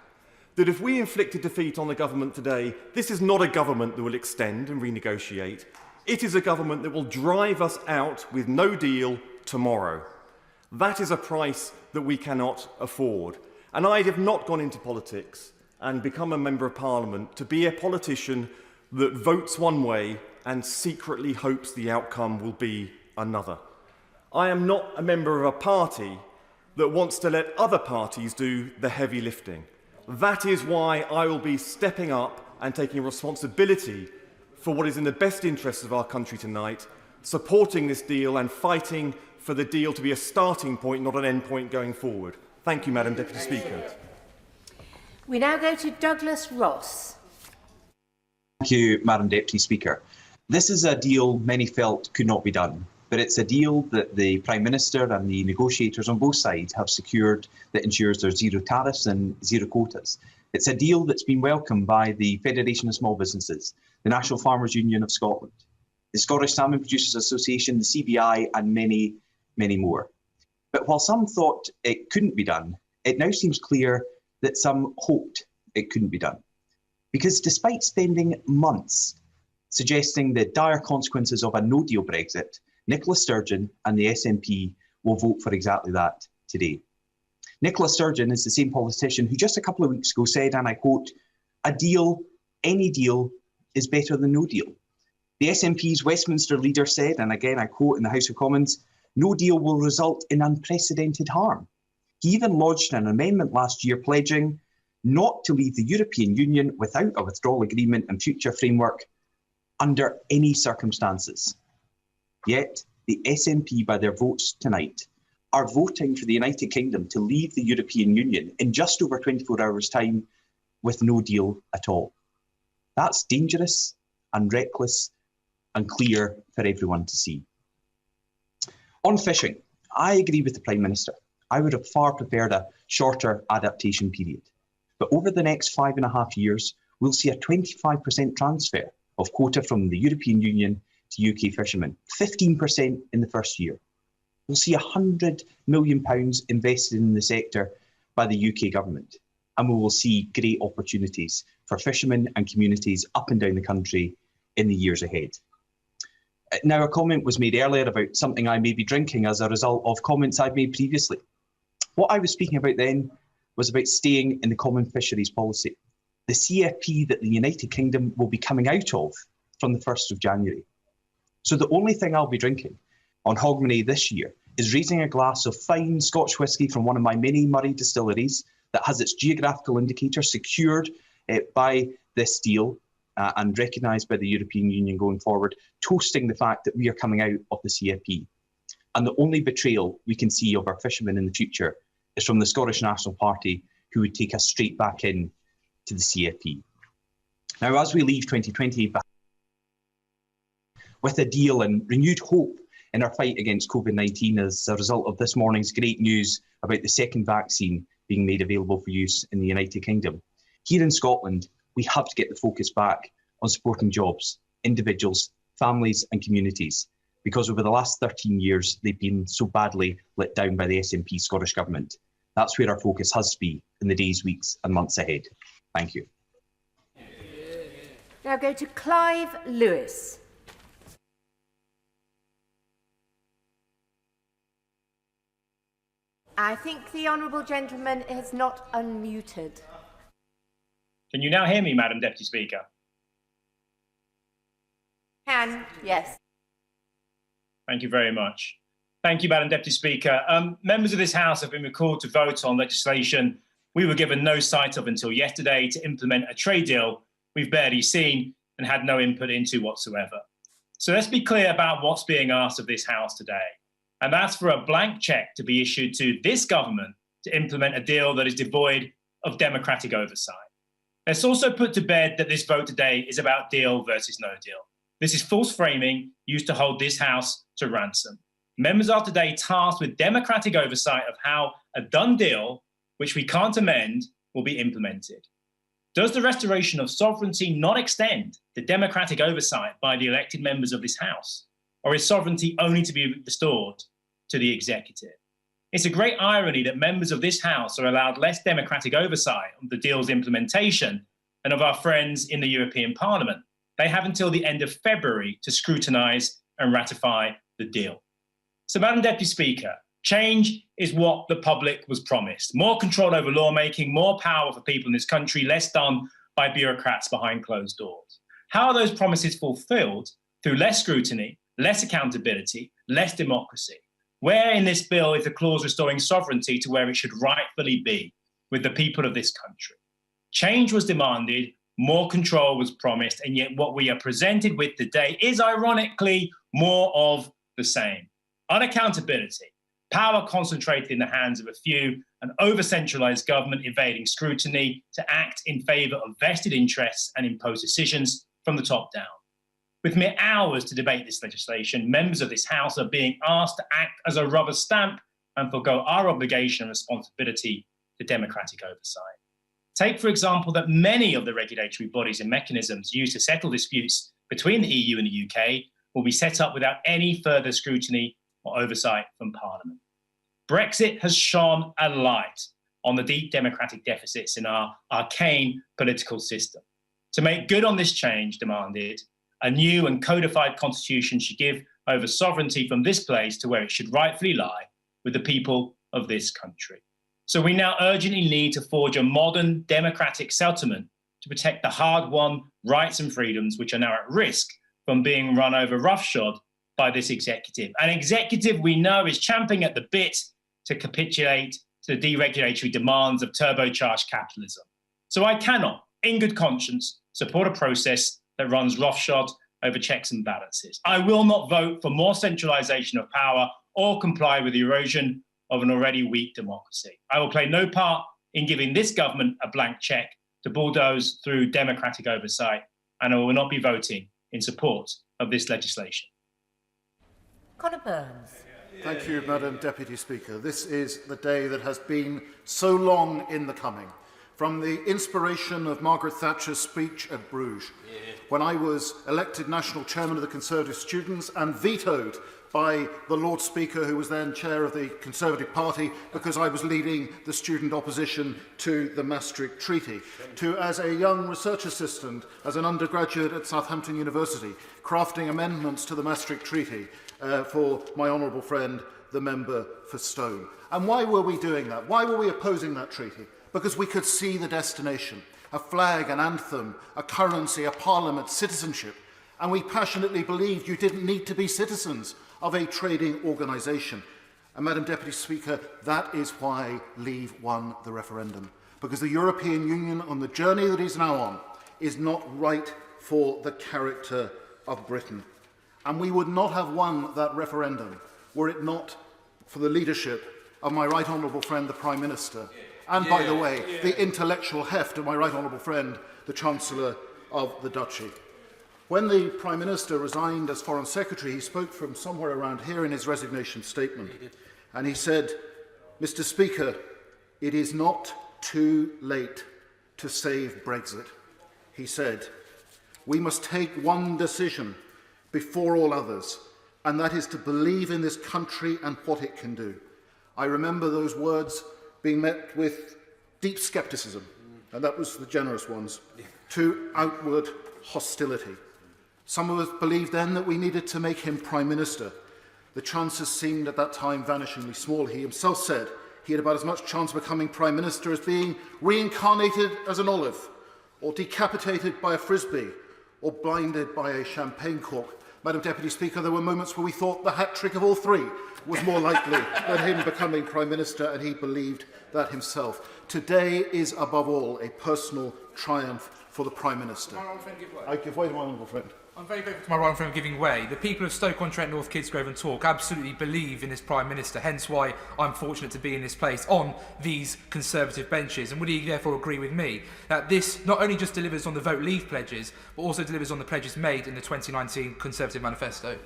that if we inflicted defeat on the government today, this is not a government that will extend and renegotiate. It is a government that will drive us out with no deal tomorrow. That is a price that we cannot afford. And I have not gone into politics and become a member of Parliament to be a politician that votes one way and secretly hopes the outcome will be another. I am not a member of a party that wants to let other parties do the heavy lifting. That is why I will be stepping up and taking responsibility for what is in the best interests of our country tonight, supporting this deal and fighting for the deal to be a starting point, not an end point going forward. Thank you, Madam Deputy Speaker. We now go to Douglas Ross. Thank you, Madam Deputy Speaker. This is a deal many felt could not be done, but it's a deal that the Prime Minister and the negotiators on both sides have secured that ensures there's zero tariffs and zero quotas. It's a deal that's been welcomed by the Federation of Small Businesses, the National Farmers Union of Scotland, the Scottish Salmon Producers Association, the CBI, and many, many more. But while some thought it couldn't be done, it now seems clear that some hoped it couldn't be done. Because despite spending months suggesting the dire consequences of a no-deal Brexit, Nicola Sturgeon and the SNP will vote for exactly that today. Nicola Sturgeon is the same politician who just a couple of weeks ago said, and I quote, "A deal, any deal, is better than no deal." The SNP's Westminster leader said, and again I quote in the House of Commons, "No deal will result in unprecedented harm." He even lodged an amendment last year pledging not to leave the European Union without a withdrawal agreement and future framework under any circumstances. Yet the SNP, by their votes tonight, are voting for the United Kingdom to leave the European Union in just over 24 hours' time with no deal at all. That's dangerous and reckless and clear for everyone to see. On fishing, I agree with the Prime Minister. I would have far preferred a shorter adaptation period. But over the next 5.5 years, we'll see a 25% transfer of quota from the European Union to UK fishermen, 15% in the first year. We'll see £100 million invested in the sector by the UK government, and we will see great opportunities for fishermen and communities up and down the country in the years ahead. Now, a comment was made earlier about something I may be drinking as a result of comments I've made previously. What I was speaking about then was about staying in the common fisheries policy, the CFP that the United Kingdom will be coming out of from the 1st of January. So the only thing I'll be drinking on Hogmanay this year is raising a glass of fine Scotch whisky from one of my many Murray distilleries that has its geographical indicator secured by this deal and recognised by the European Union going forward, toasting the fact that we are coming out of the CFP. And the only betrayal we can see of our fishermen in the future is from the Scottish National Party, who would take us straight back in to the CFP. Now, as we leave 2020 with a deal and renewed hope in our fight against COVID-19 as a result of this morning's great news about the second vaccine being made available for use in the United Kingdom, here in Scotland, we have to get the focus back on supporting jobs, individuals, families and communities, because over the last 13 years, they've been so badly let down by the SNP Scottish Government. That's where our focus has to be in the days, weeks and months ahead. Thank you. Now go to Clive Lewis. I think the honourable gentleman is not unmuted. Can you now hear me, Madam Deputy Speaker? Can, yes. Thank you very much. Thank you, Madam Deputy Speaker. Members of this House have been recalled to vote on legislation we were given no sight of until yesterday to implement a trade deal we've barely seen and had no input into whatsoever. So let's be clear about what's being asked of this House today. And that's for a blank cheque to be issued to this government to implement a deal that is devoid of democratic oversight. Let's also put to bed that this vote today is about deal versus no deal. This is false framing used to hold this House to ransom. Members are today tasked with democratic oversight of how a done deal, which we can't amend, will be implemented. Does the restoration of sovereignty not extend to democratic oversight by the elected members of this House? Or is sovereignty only to be restored to the executive? It's a great irony that members of this House are allowed less democratic oversight of the deal's implementation than of our friends in the European Parliament. They have until the end of February to scrutinise and ratify the deal. So, Madam Deputy Speaker, change is what the public was promised. More control over lawmaking, more power for people in this country, less done by bureaucrats behind closed doors. How are those promises fulfilled? Through less scrutiny, less accountability, less democracy. Where in this bill is the clause restoring sovereignty to where it should rightfully be, with the people of this country? Change was demanded, more control was promised, and yet what we are presented with today is ironically more of the same. Unaccountability, power concentrated in the hands of a few, an over-centralised government evading scrutiny to act in favour of vested interests and impose decisions from the top down. With mere hours to debate this legislation, members of this House are being asked to act as a rubber stamp and forgo our obligation and responsibility to democratic oversight. Take, for example, that many of the regulatory bodies and mechanisms used to settle disputes between the EU and the UK will be set up without any further scrutiny or oversight from Parliament. Brexit has shone a light on the deep democratic deficits in our arcane political system. To make good on this change demanded, a new and codified constitution should give over sovereignty from this place to where it should rightfully lie, with the people of this country. So we now urgently need to forge a modern democratic settlement to protect the hard-won rights and freedoms which are now at risk from being run over roughshod by this executive. An executive we know is champing at the bit to capitulate to the deregulatory demands of turbocharged capitalism. So I cannot, in good conscience, support a process that runs roughshod over checks and balances. I will not vote for more centralisation of power or comply with the erosion of an already weak democracy. I will play no part in giving this government a blank cheque to bulldoze through democratic oversight, and I will not be voting in support of this legislation. Conor Burns. Thank you, Madam Deputy Speaker. This is the day that has been so long in the coming. From the inspiration of Margaret Thatcher's speech at Bruges, when I was elected National Chairman of the Conservative Students and vetoed by the Lord Speaker, who was then chair of the Conservative Party, because I was leading the student opposition to the Maastricht Treaty, to as a young research assistant, as an undergraduate at Southampton University, crafting amendments to the Maastricht Treaty for my honourable friend, the member for Stone. And why were we doing that? Why were we opposing that treaty? Because we could see the destination, a flag, an anthem, a currency, a parliament, citizenship. And we passionately believed you didn't need to be citizens of a trading organisation. And Madam Deputy Speaker, that is why Leave won the referendum. Because the European Union, on the journey that it's now on, is not right for the character of Britain. And we would not have won that referendum were it not for the leadership of my right honourable friend, the Prime Minister, and, by the way, the intellectual heft of my right honourable friend, the Chancellor of the Duchy. When the Prime Minister resigned as Foreign Secretary, he spoke from somewhere around here in his resignation statement, and he said, "Mr. Speaker, it is not too late to save Brexit." He said, "We must take one decision before all others, and that is to believe in this country and what it can do." I remember those words being met with deep scepticism, and that was the generous ones, to outward hostility. Some of us believed then that we needed to make him Prime Minister. The chances seemed at that time vanishingly small. He himself said he had about as much chance of becoming Prime Minister as being reincarnated as an olive, or decapitated by a frisbee, or blinded by a champagne cork. Madam Deputy Speaker, there were moments where we thought the hat-trick of all three was more likely than him becoming Prime Minister, and he believed that himself. Today is, above all, a personal triumph for the Prime Minister. I give way to my honourable friend. I'm very grateful to my right friend for giving way. The people of Stoke-on-Trent, North Kidsgrove and Tork absolutely believe in this Prime Minister, hence why I'm fortunate to be in this place on these Conservative benches. And would he therefore agree with me that this not only just delivers on the Vote Leave pledges, but also delivers on the pledges made in the 2019 Conservative Manifesto?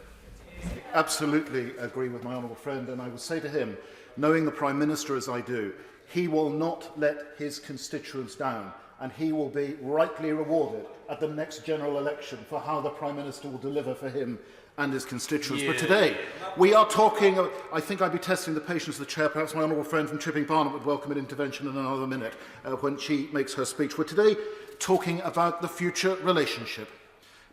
Absolutely agree with my honourable friend, and I will say to him, knowing the Prime Minister as I do, he will not let his constituents down, and he will be rightly rewarded at the next general election for how the Prime Minister will deliver for him and his constituents. But today, we are talking, I think I'd be testing the patience of the Chair. Perhaps my honourable friend from Chipping Barnet would welcome an intervention in another minute when she makes her speech. We're today talking about the future relationship.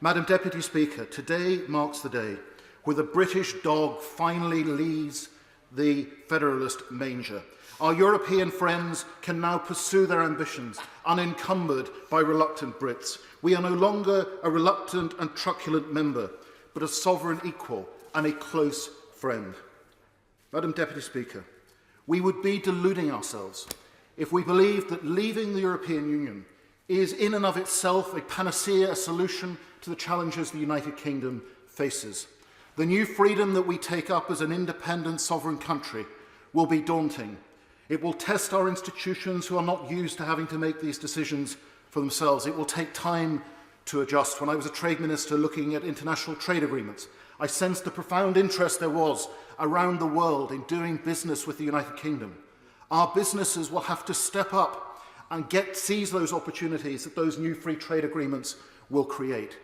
Madam Deputy Speaker, today marks the day where the British dog finally leaves the federalist manger. Our European friends can now pursue their ambitions unencumbered by reluctant Brits. We are no longer a reluctant and truculent member, but a sovereign equal and a close friend. Madam Deputy Speaker, we would be deluding ourselves if we believed that leaving the European Union is in and of itself a panacea, a solution to the challenges the United Kingdom faces. The new freedom that we take up as an independent sovereign country will be daunting. It will test our institutions who are not used to having to make these decisions for themselves. It will take time to adjust. When I was a trade minister looking at international trade agreements, I sensed the profound interest there was around the world in doing business with the United Kingdom. Our businesses will have to step up and seize those opportunities that those new free trade agreements will create.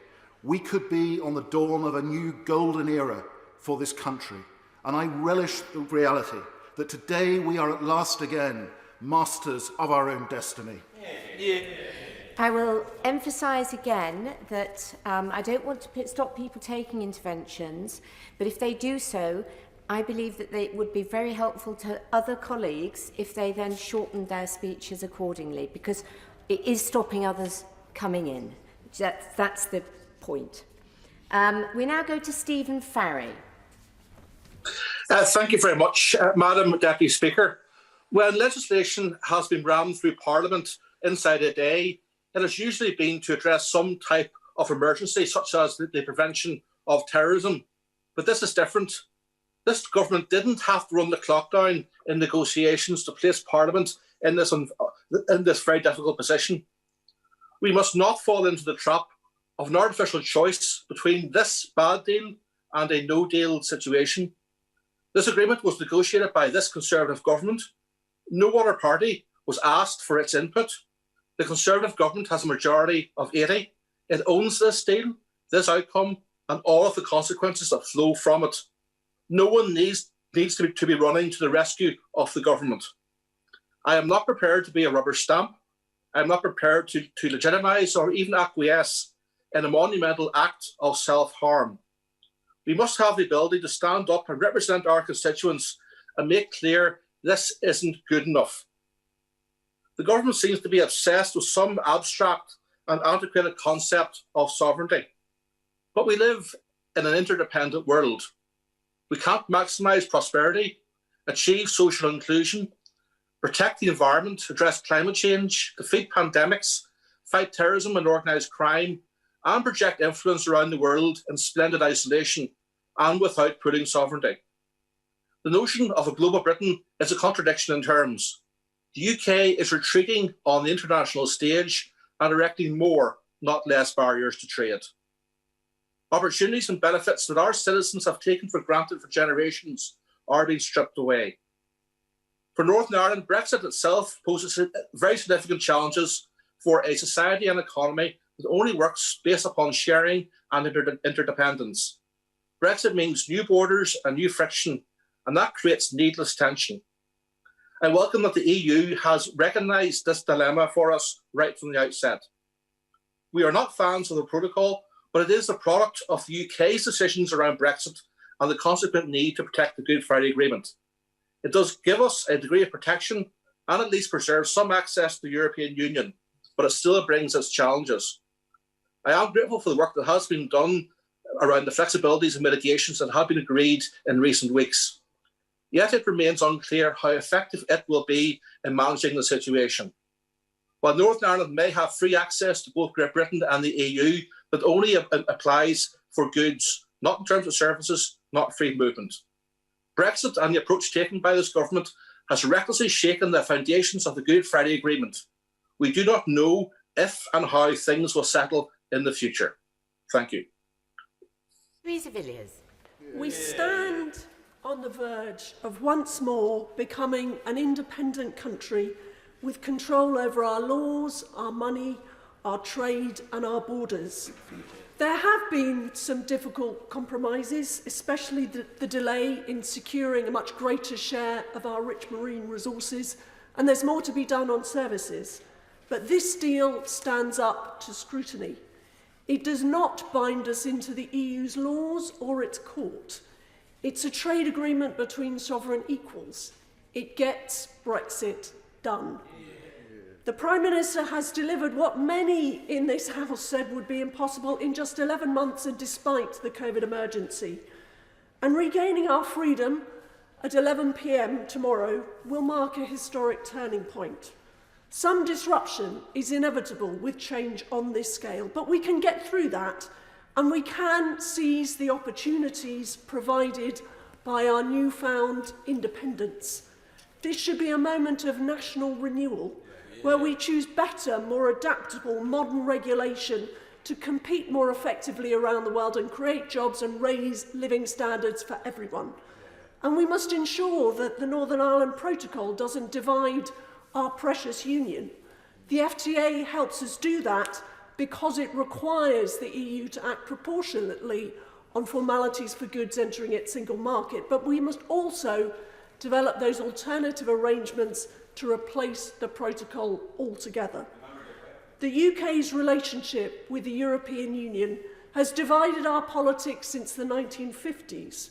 We could be on the dawn of a new golden era for this country, and I relish the reality that today we are at last again masters of our own destiny. I will emphasise again that I don't want to stop people taking interventions, but if they do so, I believe that it would be very helpful to other colleagues if they then shortened their speeches accordingly, because it is stopping others coming in. That's the point. We now go to Stephen Farry. Thank you very much, Madam Deputy Speaker. When legislation has been rammed through Parliament inside a day, it has usually been to address some type of emergency, such as the prevention of terrorism. But this is different. This government didn't have to run the clock down in negotiations to place Parliament in this very difficult position. We must not fall into the trap of an artificial choice between this bad deal and a no-deal situation. This agreement was negotiated by this Conservative government. No other party was asked for its input. The Conservative government has a majority of 80. It owns this deal, this outcome, and all of the consequences that flow from it. No one needs to be running to the rescue of the government. I am not prepared to be a rubber stamp. I am not prepared to legitimise or even acquiesce in a monumental act of self-harm. We must have the ability to stand up and represent our constituents and make clear this isn't good enough. The government seems to be obsessed with some abstract and antiquated concept of sovereignty. But we live in an interdependent world. We can't maximise prosperity, achieve social inclusion, protect the environment, address climate change, defeat pandemics, fight terrorism and organised crime, and project influence around the world in splendid isolation and without putting sovereignty. The notion of a global Britain is a contradiction in terms. The UK is retreating on the international stage and erecting more, not less, barriers to trade. Opportunities and benefits that our citizens have taken for granted for generations are being stripped away. For Northern Ireland, Brexit itself poses very significant challenges for a society and economy that only works based upon sharing and interdependence. Brexit means new borders and new friction, and that creates needless tension. I welcome that the EU has recognised this dilemma for us right from the outset. We are not fans of the protocol, but it is the product of the UK's decisions around Brexit and the consequent need to protect the Good Friday Agreement. It does give us a degree of protection and at least preserve some access to the European Union, but it still brings its challenges. I am grateful for the work that has been done around the flexibilities and mitigations that have been agreed in recent weeks. Yet it remains unclear how effective it will be in managing the situation. While Northern Ireland may have free access to both Great Britain and the EU, that only applies for goods, not in terms of services, not free movement. Brexit and the approach taken by this government has recklessly shaken the foundations of the Good Friday Agreement. We do not know if and how things will settle in the future. Thank you. Theresa Villiers. We stand on the verge of once more becoming an independent country with control over our laws, our money, our trade and our borders. There have been some difficult compromises, especially the delay in securing a much greater share of our rich marine resources, and there's more to be done on services. But this deal stands up to scrutiny. It does not bind us into the EU's laws or its court. It's a trade agreement between sovereign equals. It gets Brexit done. The Prime Minister has delivered what many in this House said would be impossible in just 11 months and despite the COVID emergency. And regaining our freedom at 11 p.m. tomorrow will mark a historic turning point. Some disruption is inevitable with change on this scale, but we can get through that and we can seize the opportunities provided by our newfound independence. This should be a moment of national renewal, where we choose better, more adaptable, modern regulation to compete more effectively around the world and create jobs and raise living standards for everyone. And we must ensure that the Northern Ireland Protocol doesn't divide our precious union. The FTA helps us do that because it requires the EU to act proportionately on formalities for goods entering its single market, but we must also develop those alternative arrangements to replace the protocol altogether. The UK's relationship with the European Union has divided our politics since the 1950s.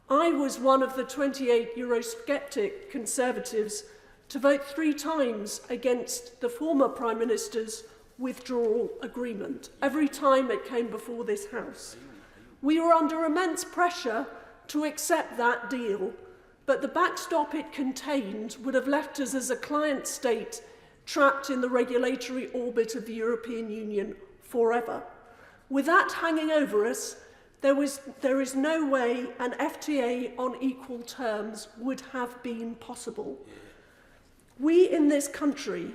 I was one of the 28 Eurosceptic Conservatives to vote 3 times against the former Prime Minister's withdrawal agreement, every time it came before this House. We were under immense pressure to accept that deal, but the backstop it contained would have left us as a client state trapped in the regulatory orbit of the European Union forever. With that hanging over us, there is no way an FTA on equal terms would have been possible. We in this country,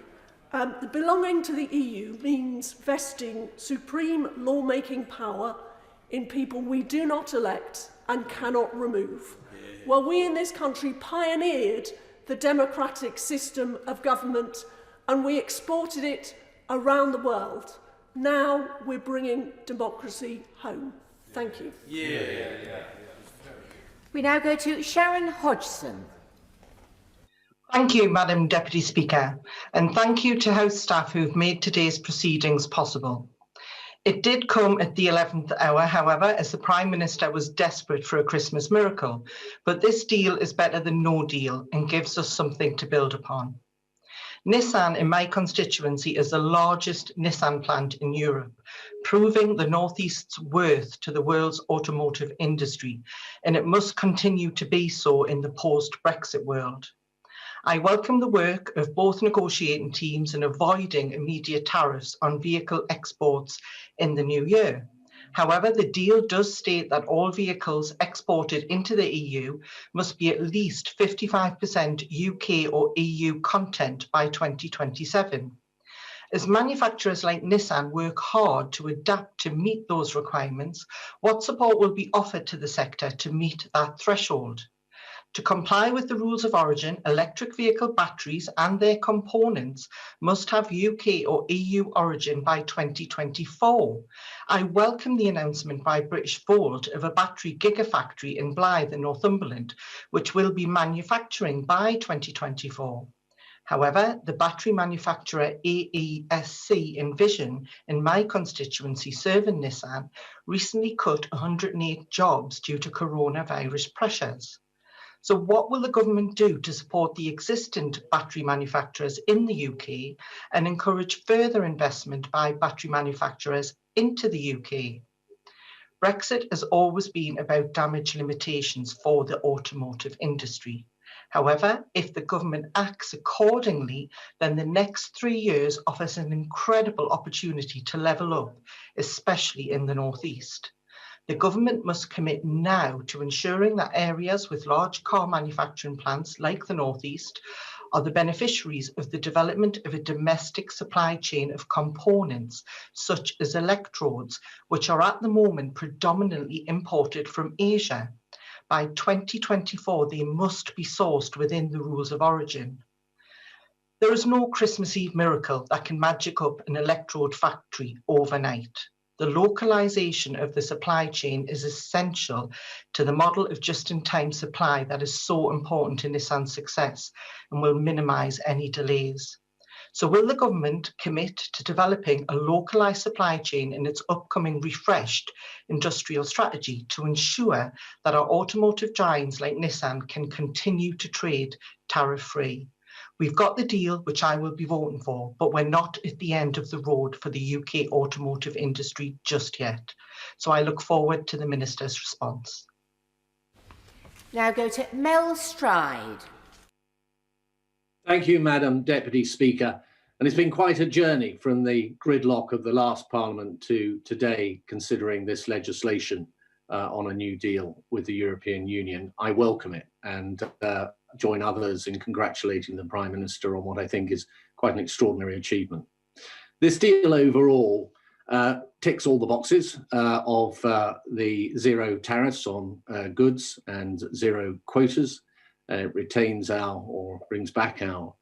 belonging to the EU means vesting supreme lawmaking power in people we do not elect and cannot remove. Well, we in this country pioneered the democratic system of government and we exported it around the world. Now we're bringing democracy home. Thank you. We now go to Sharon Hodgson. Thank you, Madam Deputy Speaker, and thank you to House staff who've made today's proceedings possible. It did come at the 11th hour, however, as the Prime Minister was desperate for a Christmas miracle, but this deal is better than no deal and gives us something to build upon. Nissan in my constituency is the largest Nissan plant in Europe, proving the North East's worth to the world's automotive industry, and it must continue to be so in the post-Brexit world. I welcome the work of both negotiating teams in avoiding immediate tariffs on vehicle exports in the new year. However, the deal does state that all vehicles exported into the EU must be at least 55% UK or EU content by 2027. As manufacturers like Nissan work hard to adapt to meet those requirements, what support will be offered to the sector to meet that threshold? To comply with the rules of origin, electric vehicle batteries and their components must have UK or EU origin by 2024. I welcome the announcement by British Bold of a battery gigafactory in Blyth in Northumberland, which will be manufacturing by 2024. However, the battery manufacturer AESC Envision in my constituency serving Nissan recently cut 108 jobs due to coronavirus pressures. So what will the government do to support the existing battery manufacturers in the UK and encourage further investment by battery manufacturers into the UK? Brexit has always been about damage limitations for the automotive industry. However, if the government acts accordingly, then the next 3 years offers an incredible opportunity to level up, especially in the North East. The government must commit now to ensuring that areas with large car manufacturing plants like the North East are the beneficiaries of the development of a domestic supply chain of components, such as electrodes, which are at the moment predominantly imported from Asia. By 2024, they must be sourced within the rules of origin. There is no Christmas Eve miracle that can magic up an electrode factory overnight. The localization of the supply chain is essential to the model of just-in-time supply that is so important in Nissan's success and will minimize any delays. So will the government commit to developing a localized supply chain in its upcoming refreshed industrial strategy to ensure that our automotive giants like Nissan can continue to trade tariff-free? We've got the deal, which I will be voting for, but we're not at the end of the road for the UK automotive industry just yet. So I look forward to the Minister's response. Now go to Mel Stride. Thank you, Madam Deputy Speaker. And it's been quite a journey from the gridlock of the last Parliament to today, considering this legislation on a new deal with the European Union. I welcome it and join others in congratulating the Prime Minister on what I think is quite an extraordinary achievement. This deal overall ticks all the boxes of the zero tariffs on goods and zero quotas. It retains or brings back our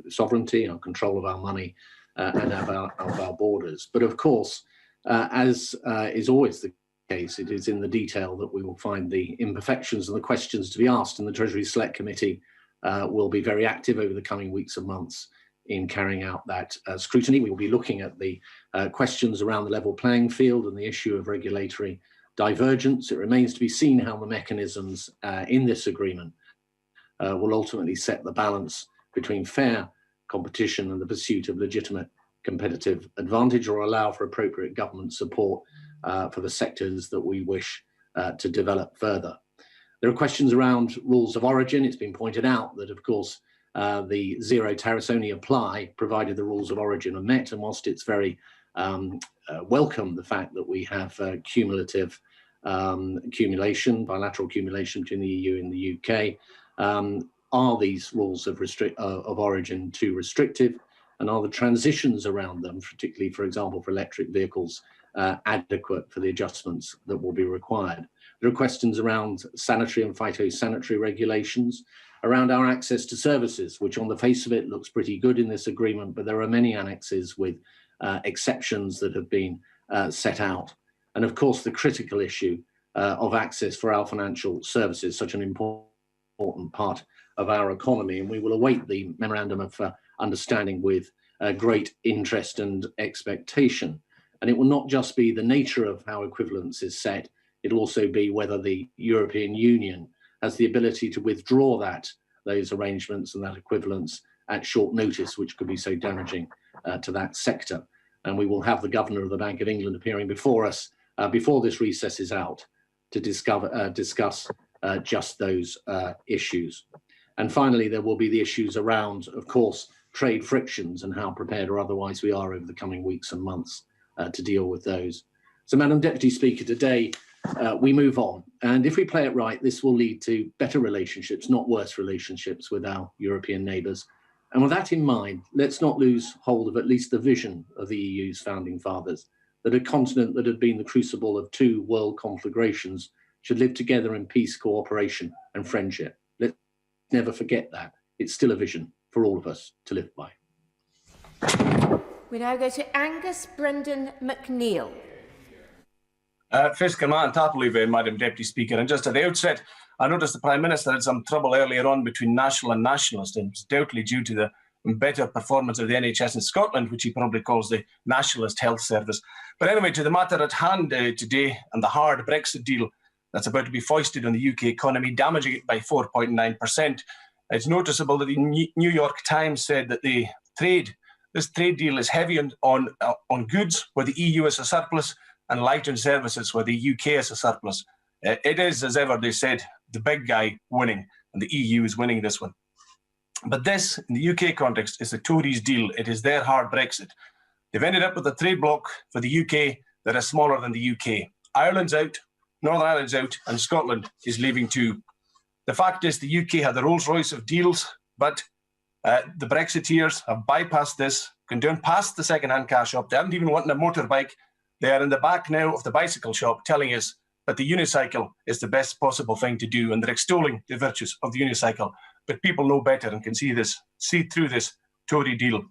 sovereignty, our control of our money and of our borders. But of course, as is always the case, it is in the detail that we will find the imperfections and the questions to be asked, and the Treasury Select Committee will be very active over the coming weeks and months in carrying out that scrutiny. We will be looking at the questions around the level playing field and the issue of regulatory divergence. It remains to be seen how the mechanisms in this agreement will ultimately set the balance between fair competition and the pursuit of legitimate competitive advantage, or allow for appropriate government support for the sectors that we wish to develop further. There are questions around rules of origin. It's been pointed out that, of course, the zero tariffs only apply provided the rules of origin are met, and whilst it's very welcome the fact that we have cumulative accumulation, bilateral accumulation between the EU and the UK, are these rules of origin too restrictive? And are the transitions around them, particularly, for example, for electric vehicles, adequate for the adjustments that will be required? There are questions around sanitary and phytosanitary regulations, around our access to services, which on the face of it looks pretty good in this agreement, but there are many annexes with exceptions that have been set out. And of course, the critical issue of access for our financial services, such an important part of our economy. And we will await the memorandum of understanding with great interest and expectation. And it will not just be the nature of how equivalence is set, it'll also be whether the European Union has the ability to withdraw those arrangements and that equivalence at short notice, which could be so damaging to that sector. And we will have the Governor of the Bank of England appearing before us before this recess is out to discuss just those issues. And finally, there will be the issues around, of course, trade frictions and how prepared or otherwise we are over the coming weeks and months to deal with those. So, Madam Deputy Speaker, today we move on. And if we play it right, this will lead to better relationships, not worse relationships with our European neighbours. And with that in mind, let's not lose hold of at least the vision of the EU's founding fathers, that a continent that had been the crucible of two world conflagrations should live together in peace, cooperation and friendship. Let's never forget that. It's still a vision for all of us to live by. We now go to Angus Brendan McNeill. First command, happily, Madam Deputy Speaker. And just at the outset, I noticed the Prime Minister had some trouble earlier on between national and nationalist, and it was doubtly due to the better performance of the NHS in Scotland, which he probably calls the Nationalist Health Service. But anyway, to the matter at hand today and the hard Brexit deal that's about to be foisted on the UK economy, damaging it by 4.9%. It's noticeable that the New York Times said that this trade deal is heavy on goods, where the EU is a surplus, and light on services, where the UK is a surplus. It is, as ever, they said, the big guy winning, and the EU is winning this one. But this, in the UK context, is the Tories' deal. It is their hard Brexit. They've ended up with a trade bloc for the UK that is smaller than the UK. Ireland's out, Northern Ireland's out, and Scotland is leaving too. The fact is the UK had the Rolls-Royce of deals, but the Brexiteers have bypassed this, gone down past the second-hand car shop. They haven't even wanted a motorbike. They are in the back now of the bicycle shop telling us that the unicycle is the best possible thing to do, and they're extolling the virtues of the unicycle. But people know better and can see through this Tory deal.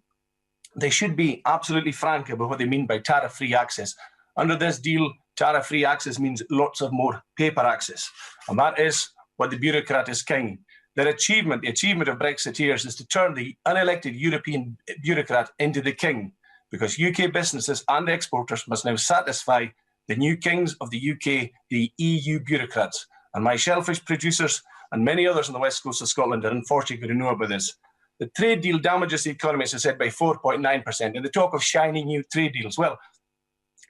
They should be absolutely frank about what they mean by tariff-free access. Under this deal, tariff-free access means lots of more paper access. And that is what the bureaucrat is king. Their achievement, the achievement of Brexiteers, is to turn the unelected European bureaucrat into the king, because UK businesses and exporters must now satisfy the new kings of the UK, the EU bureaucrats. And my shellfish producers and many others on the west coast of Scotland are unfortunately going to know about this. The trade deal damages the economy, as I said, by 4.9%. And they talk of shiny new trade deals. Well,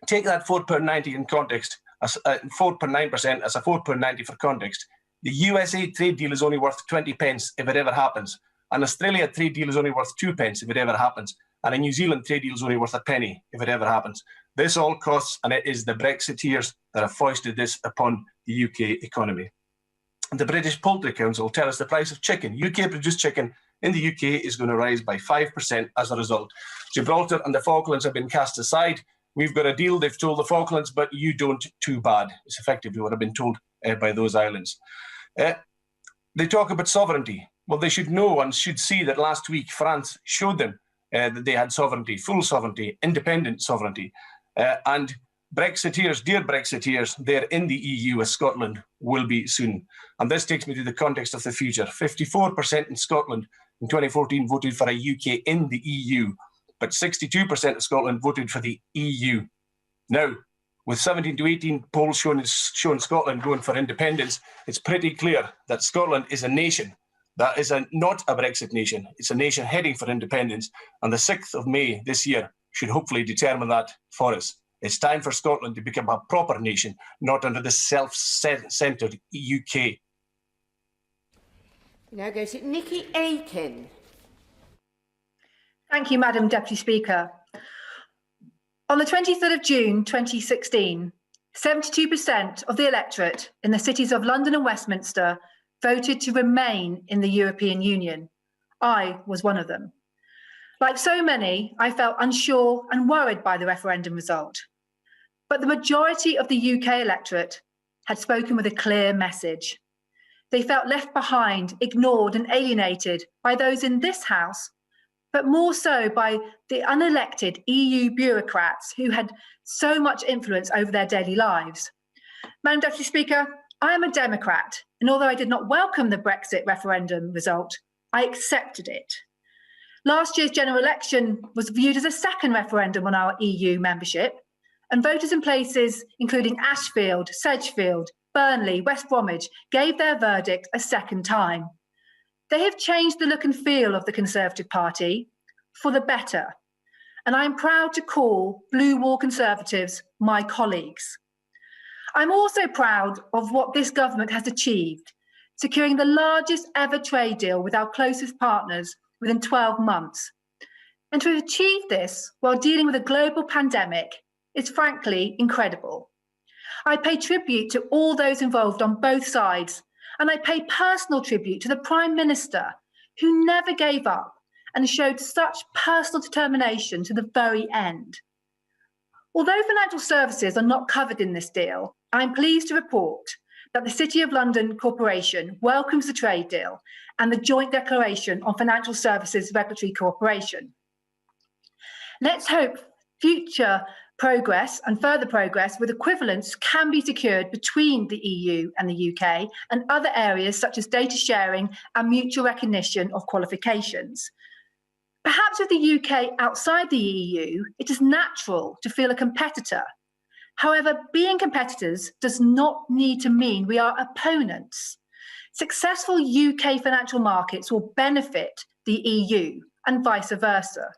take that £4.90 in context, as 4.9% as a £4.90 for context. The USA trade deal is only worth 20 pence if it ever happens. An Australia trade deal is only worth 2 pence if it ever happens. And a New Zealand trade deal is only worth a penny if it ever happens. This all costs, and it is the Brexiteers that have foisted this upon the UK economy. The British Poultry Council tell us the price of chicken, UK-produced chicken in the UK, is going to rise by 5% as a result. Gibraltar and the Falklands have been cast aside. We've got a deal, they've told the Falklands, but you don't too bad. It's effectively what I've been told by those islands. They talk about sovereignty. Well, they should know and should see that last week France showed them that they had sovereignty, full sovereignty, independent sovereignty. And Brexiteers, dear Brexiteers, they're in the EU as Scotland will be soon. And this takes me to the context of the future. 54% in Scotland in 2014 voted for a UK in the EU, but 62% of Scotland voted for the EU. Now, with 17 to 18 polls showing Scotland going for independence, it's pretty clear that Scotland is a nation. That is not a Brexit nation. It's a nation heading for independence. And the 6th of May this year should hopefully determine that for us. It's time for Scotland to become a proper nation, not under the self-centred UK. We now go to Nikki Aiken. Thank you, Madam Deputy Speaker. On the 23rd of June 2016, 72% of the electorate in the cities of London and Westminster voted to remain in the European Union. I was one of them. Like so many, I felt unsure and worried by the referendum result. But the majority of the UK electorate had spoken with a clear message. They felt left behind, ignored and alienated by those in this House, but more so by the unelected EU bureaucrats who had so much influence over their daily lives. Madam Deputy Speaker, I am a Democrat, and although I did not welcome the Brexit referendum result, I accepted it. Last year's general election was viewed as a second referendum on our EU membership, and voters in places including Ashfield, Sedgefield, Burnley, West Bromwich gave their verdict a second time. They have changed the look and feel of the Conservative Party for the better, and I'm proud to call Blue Wall Conservatives my colleagues. I'm also proud of what this government has achieved, securing the largest ever trade deal with our closest partners within 12 months. And to have achieved this while dealing with a global pandemic is frankly incredible. I pay tribute to all those involved on both sides, and I pay personal tribute to the Prime Minister, who never gave up and showed such personal determination to the very end. Although financial services are not covered in this deal, I'm pleased to report that the City of London Corporation welcomes the trade deal and the joint declaration on financial services regulatory cooperation. Let's hope future progress and further progress with equivalence can be secured between the EU and the UK and other areas such as data sharing and mutual recognition of qualifications. Perhaps with the UK outside the EU, it is natural to feel a competitor. However, being competitors does not need to mean we are opponents. Successful UK financial markets will benefit the EU and vice versa.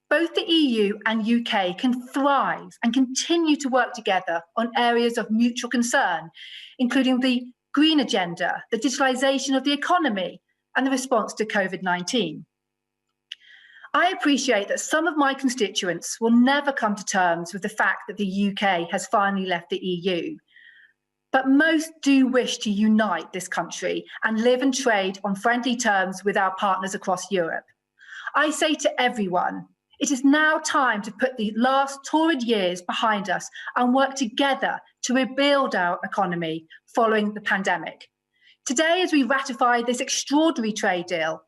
Both the EU and UK can thrive and continue to work together on areas of mutual concern, including the green agenda, the digitalisation of the economy, and the response to COVID-19. I appreciate that some of my constituents will never come to terms with the fact that the UK has finally left the EU. But most do wish to unite this country and live and trade on friendly terms with our partners across Europe. I say to everyone, it is now time to put the last torrid years behind us and work together to rebuild our economy following the pandemic. Today, as we ratify this extraordinary trade deal,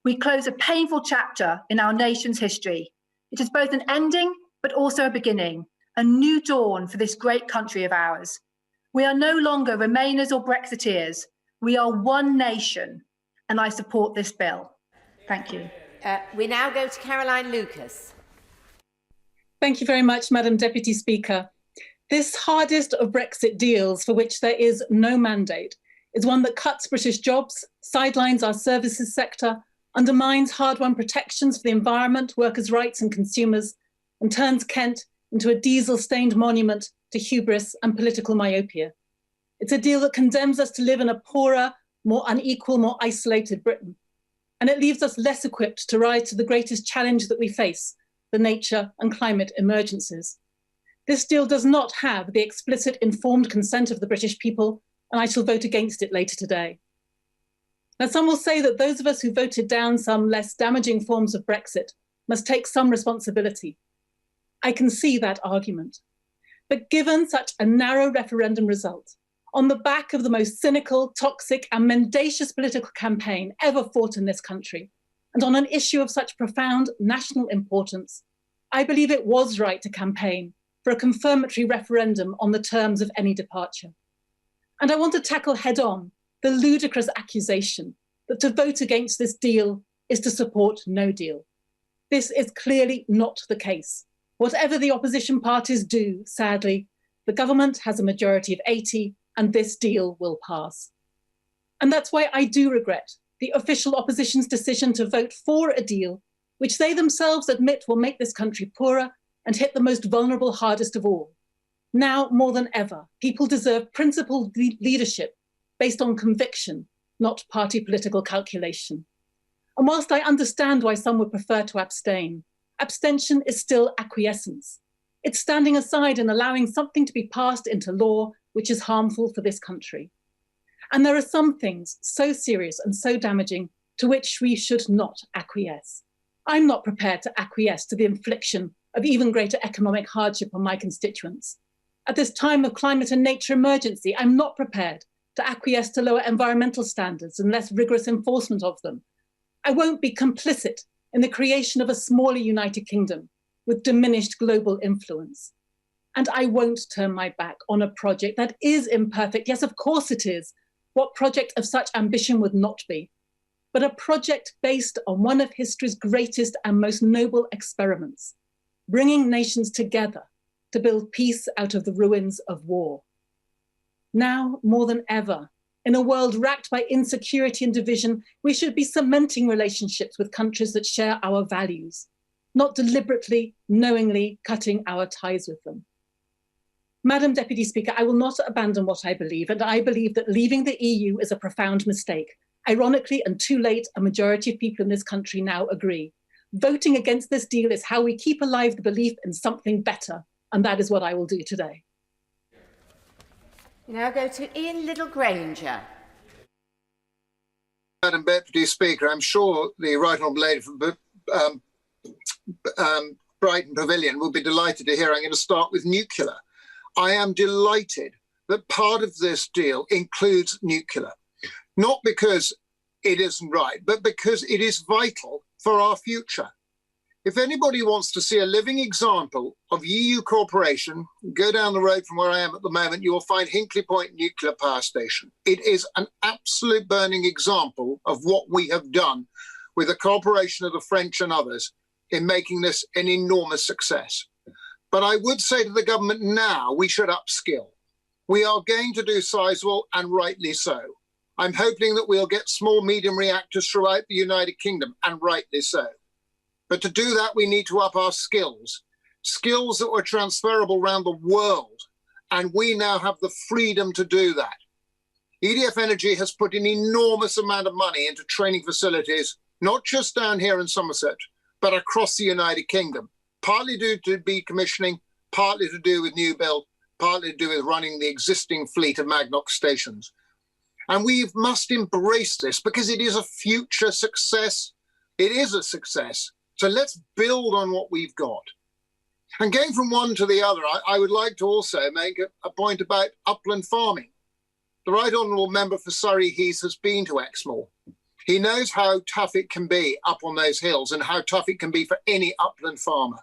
we close a painful chapter in our nation's history. It is both an ending, but also a beginning, a new dawn for this great country of ours. We are no longer Remainers or Brexiteers. We are one nation, and I support this bill. Thank you. We now go to Caroline Lucas. Thank you very much, Madam Deputy Speaker. This hardest of Brexit deals for which there is no mandate is one that cuts British jobs, sidelines our services sector, undermines hard-won protections for the environment, workers' rights and consumers, and turns Kent into a diesel-stained monument to hubris and political myopia. It's a deal that condemns us to live in a poorer, more unequal, more isolated Britain. And it leaves us less equipped to rise to the greatest challenge that we face, the nature and climate emergencies. This deal does not have the explicit informed consent of the British people, and I shall vote against it later today. Now, some will say that those of us who voted down some less damaging forms of Brexit must take some responsibility. I can see that argument. But given such a narrow referendum result, on the back of the most cynical, toxic and mendacious political campaign ever fought in this country, and on an issue of such profound national importance, I believe it was right to campaign for a confirmatory referendum on the terms of any departure. And I want to tackle head-on the ludicrous accusation that to vote against this deal is to support no deal. This is clearly not the case. Whatever the opposition parties do, sadly, the government has a majority of 80, and this deal will pass. And that's why I do regret the official opposition's decision to vote for a deal which they themselves admit will make this country poorer and hit the most vulnerable hardest of all. Now, more than ever, people deserve principled leadership based on conviction, not party political calculation. And whilst I understand why some would prefer to abstain, abstention is still acquiescence. It's standing aside and allowing something to be passed into law which is harmful for this country. And there are some things so serious and so damaging to which we should not acquiesce. I'm not prepared to acquiesce to the infliction of even greater economic hardship on my constituents. At this time of climate and nature emergency, I'm not prepared to acquiesce to lower environmental standards and less rigorous enforcement of them. I won't be complicit in the creation of a smaller United Kingdom with diminished global influence. And I won't turn my back on a project that is imperfect. Yes, of course it is. What project of such ambition would not be? But a project based on one of history's greatest and most noble experiments, bringing nations together to build peace out of the ruins of war. Now, more than ever, in a world racked by insecurity and division, we should be cementing relationships with countries that share our values, not deliberately, knowingly cutting our ties with them. Madam Deputy Speaker, I will not abandon what I believe, and I believe that leaving the EU is a profound mistake. Ironically, and too late, a majority of people in this country now agree. Voting against this deal is how we keep alive the belief in something better, And that is what I will do today. We now go to Ian Littlegranger. Madam Deputy Speaker, I'm sure the Right Honourable Lady from Brighton Pavilion will be delighted to hear I'm going to start with nuclear. I am delighted that part of this deal includes nuclear, not because it isn't right, but because it is vital for our future. If anybody wants to see a living example of EU cooperation, go down the road from where I am at the moment, you will find Hinkley Point Nuclear Power Station. It is an absolute burning example of what we have done with the cooperation of the French and others in making this an enormous success. But I would say to the government now, we should upskill. We are going to do sizable, and rightly so. I'm hoping that we'll get small, medium reactors throughout the United Kingdom, and rightly so. But to do that, we need to up our skills that were transferable around the world. And we now have the freedom to do that. EDF Energy has put an enormous amount of money into training facilities, not just down here in Somerset, but across the United Kingdom, partly due to decommissioning, partly to do with new build, partly to do with running the existing fleet of Magnox stations. And we must embrace this because it is a future success. It is a success. So let's build on what we've got. And going from one to the other, I would like to also make a point about upland farming. The Right Honourable Member for Surrey Heath has been to Exmoor. He knows how tough it can be up on those hills and how tough it can be for any upland farmer.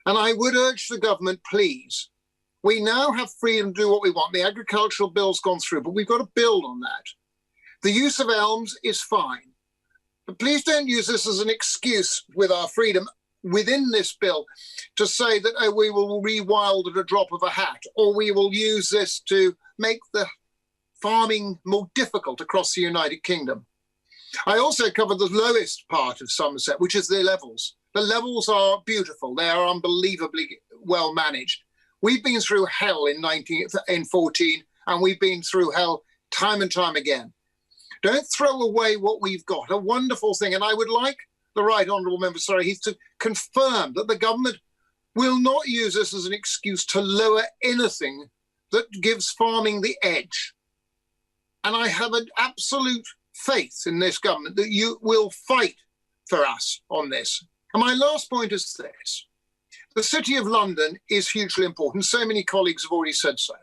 And I would urge the government, please, we now have freedom to do what we want. The agricultural bill's gone through, but we've got to build on that. The use of elms is fine. But please don't use this as an excuse with our freedom within this bill to say that we will rewild at a drop of a hat, or we will use this to make the farming more difficult across the United Kingdom. I also covered the lowest part of Somerset, which is the levels. The levels are beautiful. They are unbelievably well managed. We've been through hell in 14, and we've been through hell time and time again. Don't throw away what we've got, a wonderful thing. And I would like the Right Honourable Member Surrey Heath to confirm that the government will not use this as an excuse to lower anything that gives farming the edge. And I have an absolute faith in this government that you will fight for us on this. And my last point is this. The City of London is hugely important. So many colleagues have already said so.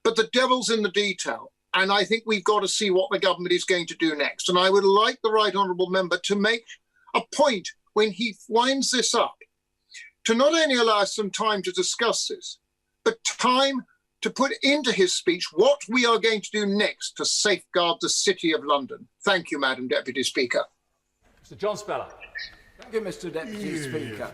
But the devil's in the detail. And I think we've got to see what the government is going to do next. And I would like the Right Honourable Member to make a point when he winds this up, to not only allow us some time to discuss this, but time to put into his speech what we are going to do next to safeguard the City of London. Thank you, Madam Deputy Speaker. Mr. John Speller. Thank you, Mr. Deputy Speaker.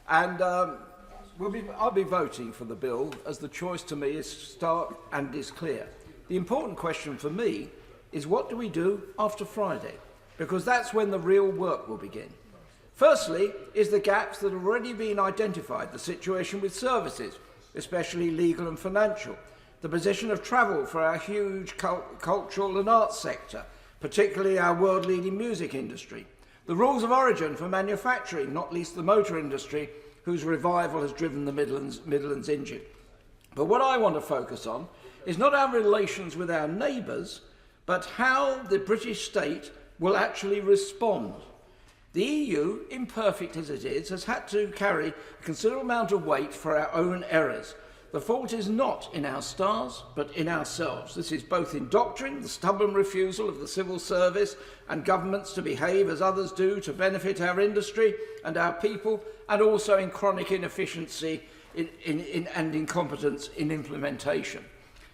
And I'll be voting for the bill, as the choice to me is stark and is clear. The important question for me is, what do we do after Friday? Because that's when the real work will begin. Firstly is the gaps that have already been identified, the situation with services, especially legal and financial, the position of travel for our huge cultural and arts sector, particularly our world-leading music industry, the rules of origin for manufacturing, not least the motor industry, whose revival has driven the Midlands engine. But what I want to focus on is not our relations with our neighbours, but how the British state will actually respond. The EU, imperfect as it is, has had to carry a considerable amount of weight for our own errors. The fault is not in our stars, but in ourselves. This is both in doctrine, the stubborn refusal of the civil service and governments to behave as others do to benefit our industry and our people, and also in chronic inefficiency and incompetence in implementation.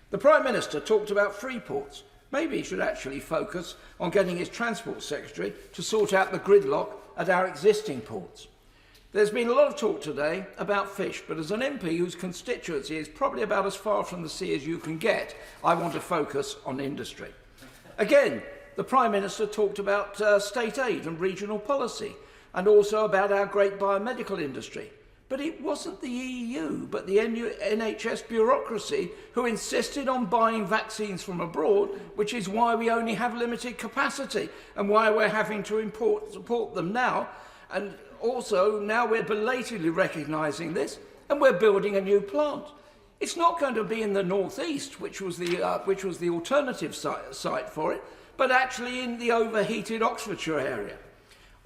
The Prime Minister talked about free ports. Maybe he should actually focus on getting his Transport Secretary to sort out the gridlock at our existing ports. There's been a lot of talk today about fish, but as an MP whose constituency is probably about as far from the sea as you can get, I want to focus on industry. Again, the Prime Minister talked about state aid and regional policy, and also about our great biomedical industry. But it wasn't the EU, but the NHS bureaucracy who insisted on buying vaccines from abroad, which is why we only have limited capacity and why we're having to support them now. And also, now we're belatedly recognising this, and we're building a new plant. It's not going to be in the northeast, which was the alternative site for it, but actually in the overheated Oxfordshire area.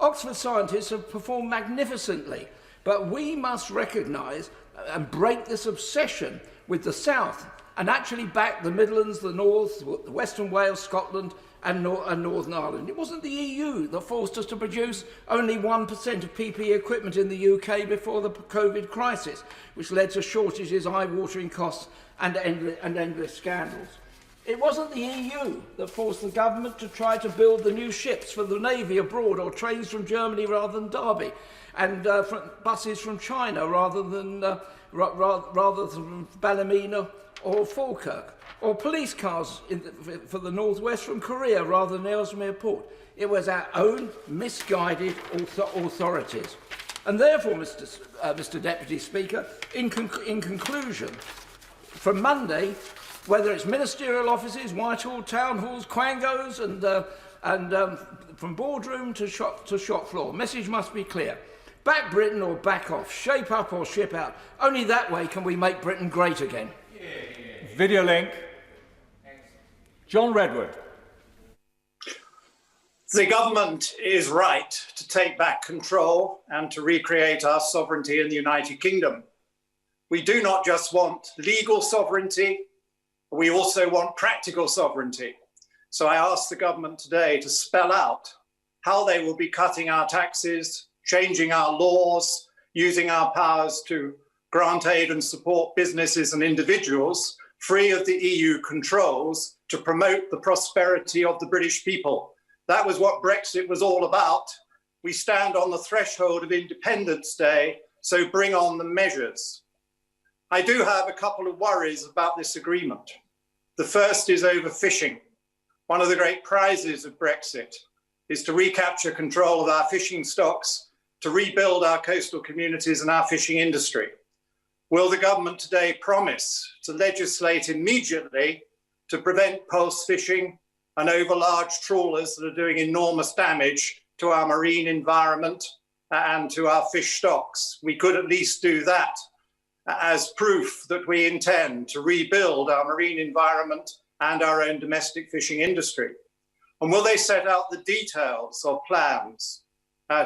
Oxford scientists have performed magnificently, but we must recognise and break this obsession with the south and actually back the Midlands, the North, the Western Wales, Scotland and Northern Ireland. It wasn't the EU that forced us to produce only 1% of PPE equipment in the UK before the COVID crisis, which led to shortages, eye-watering costs and endless scandals. It wasn't the EU that forced the government to try to build the new ships for the Navy abroad, or trains from Germany rather than Derby, and buses from China rather than Ballymena or Falkirk, or police cars for the northwest from Korea rather than Ellesmere Port. It was our own misguided authorities. And therefore, Mr. Deputy Speaker, in conclusion, from Monday, whether it's ministerial offices, Whitehall, town halls, quangos, and from boardroom to shop floor, message must be clear. Back Britain or back off, shape up or ship out. Only that way can we make Britain great again. Video link. John Redwood. The government is right to take back control and to recreate our sovereignty in the United Kingdom. We do not just want legal sovereignty, we also want practical sovereignty. So I ask the government today to spell out how they will be cutting our taxes, changing our laws, using our powers to grant aid and support businesses and individuals free of the EU controls to promote the prosperity of the British people. That was what Brexit was all about. We stand on the threshold of Independence Day, so bring on the measures. I do have a couple of worries about this agreement. The first is overfishing. One of the great prizes of Brexit is to recapture control of our fishing stocks, to rebuild our coastal communities and our fishing industry. Will the government today promise to legislate immediately to prevent pulse fishing and overlarge trawlers that are doing enormous damage to our marine environment and to our fish stocks? We could at least do that as proof that we intend to rebuild our marine environment and our own domestic fishing industry. And will they set out the details of plans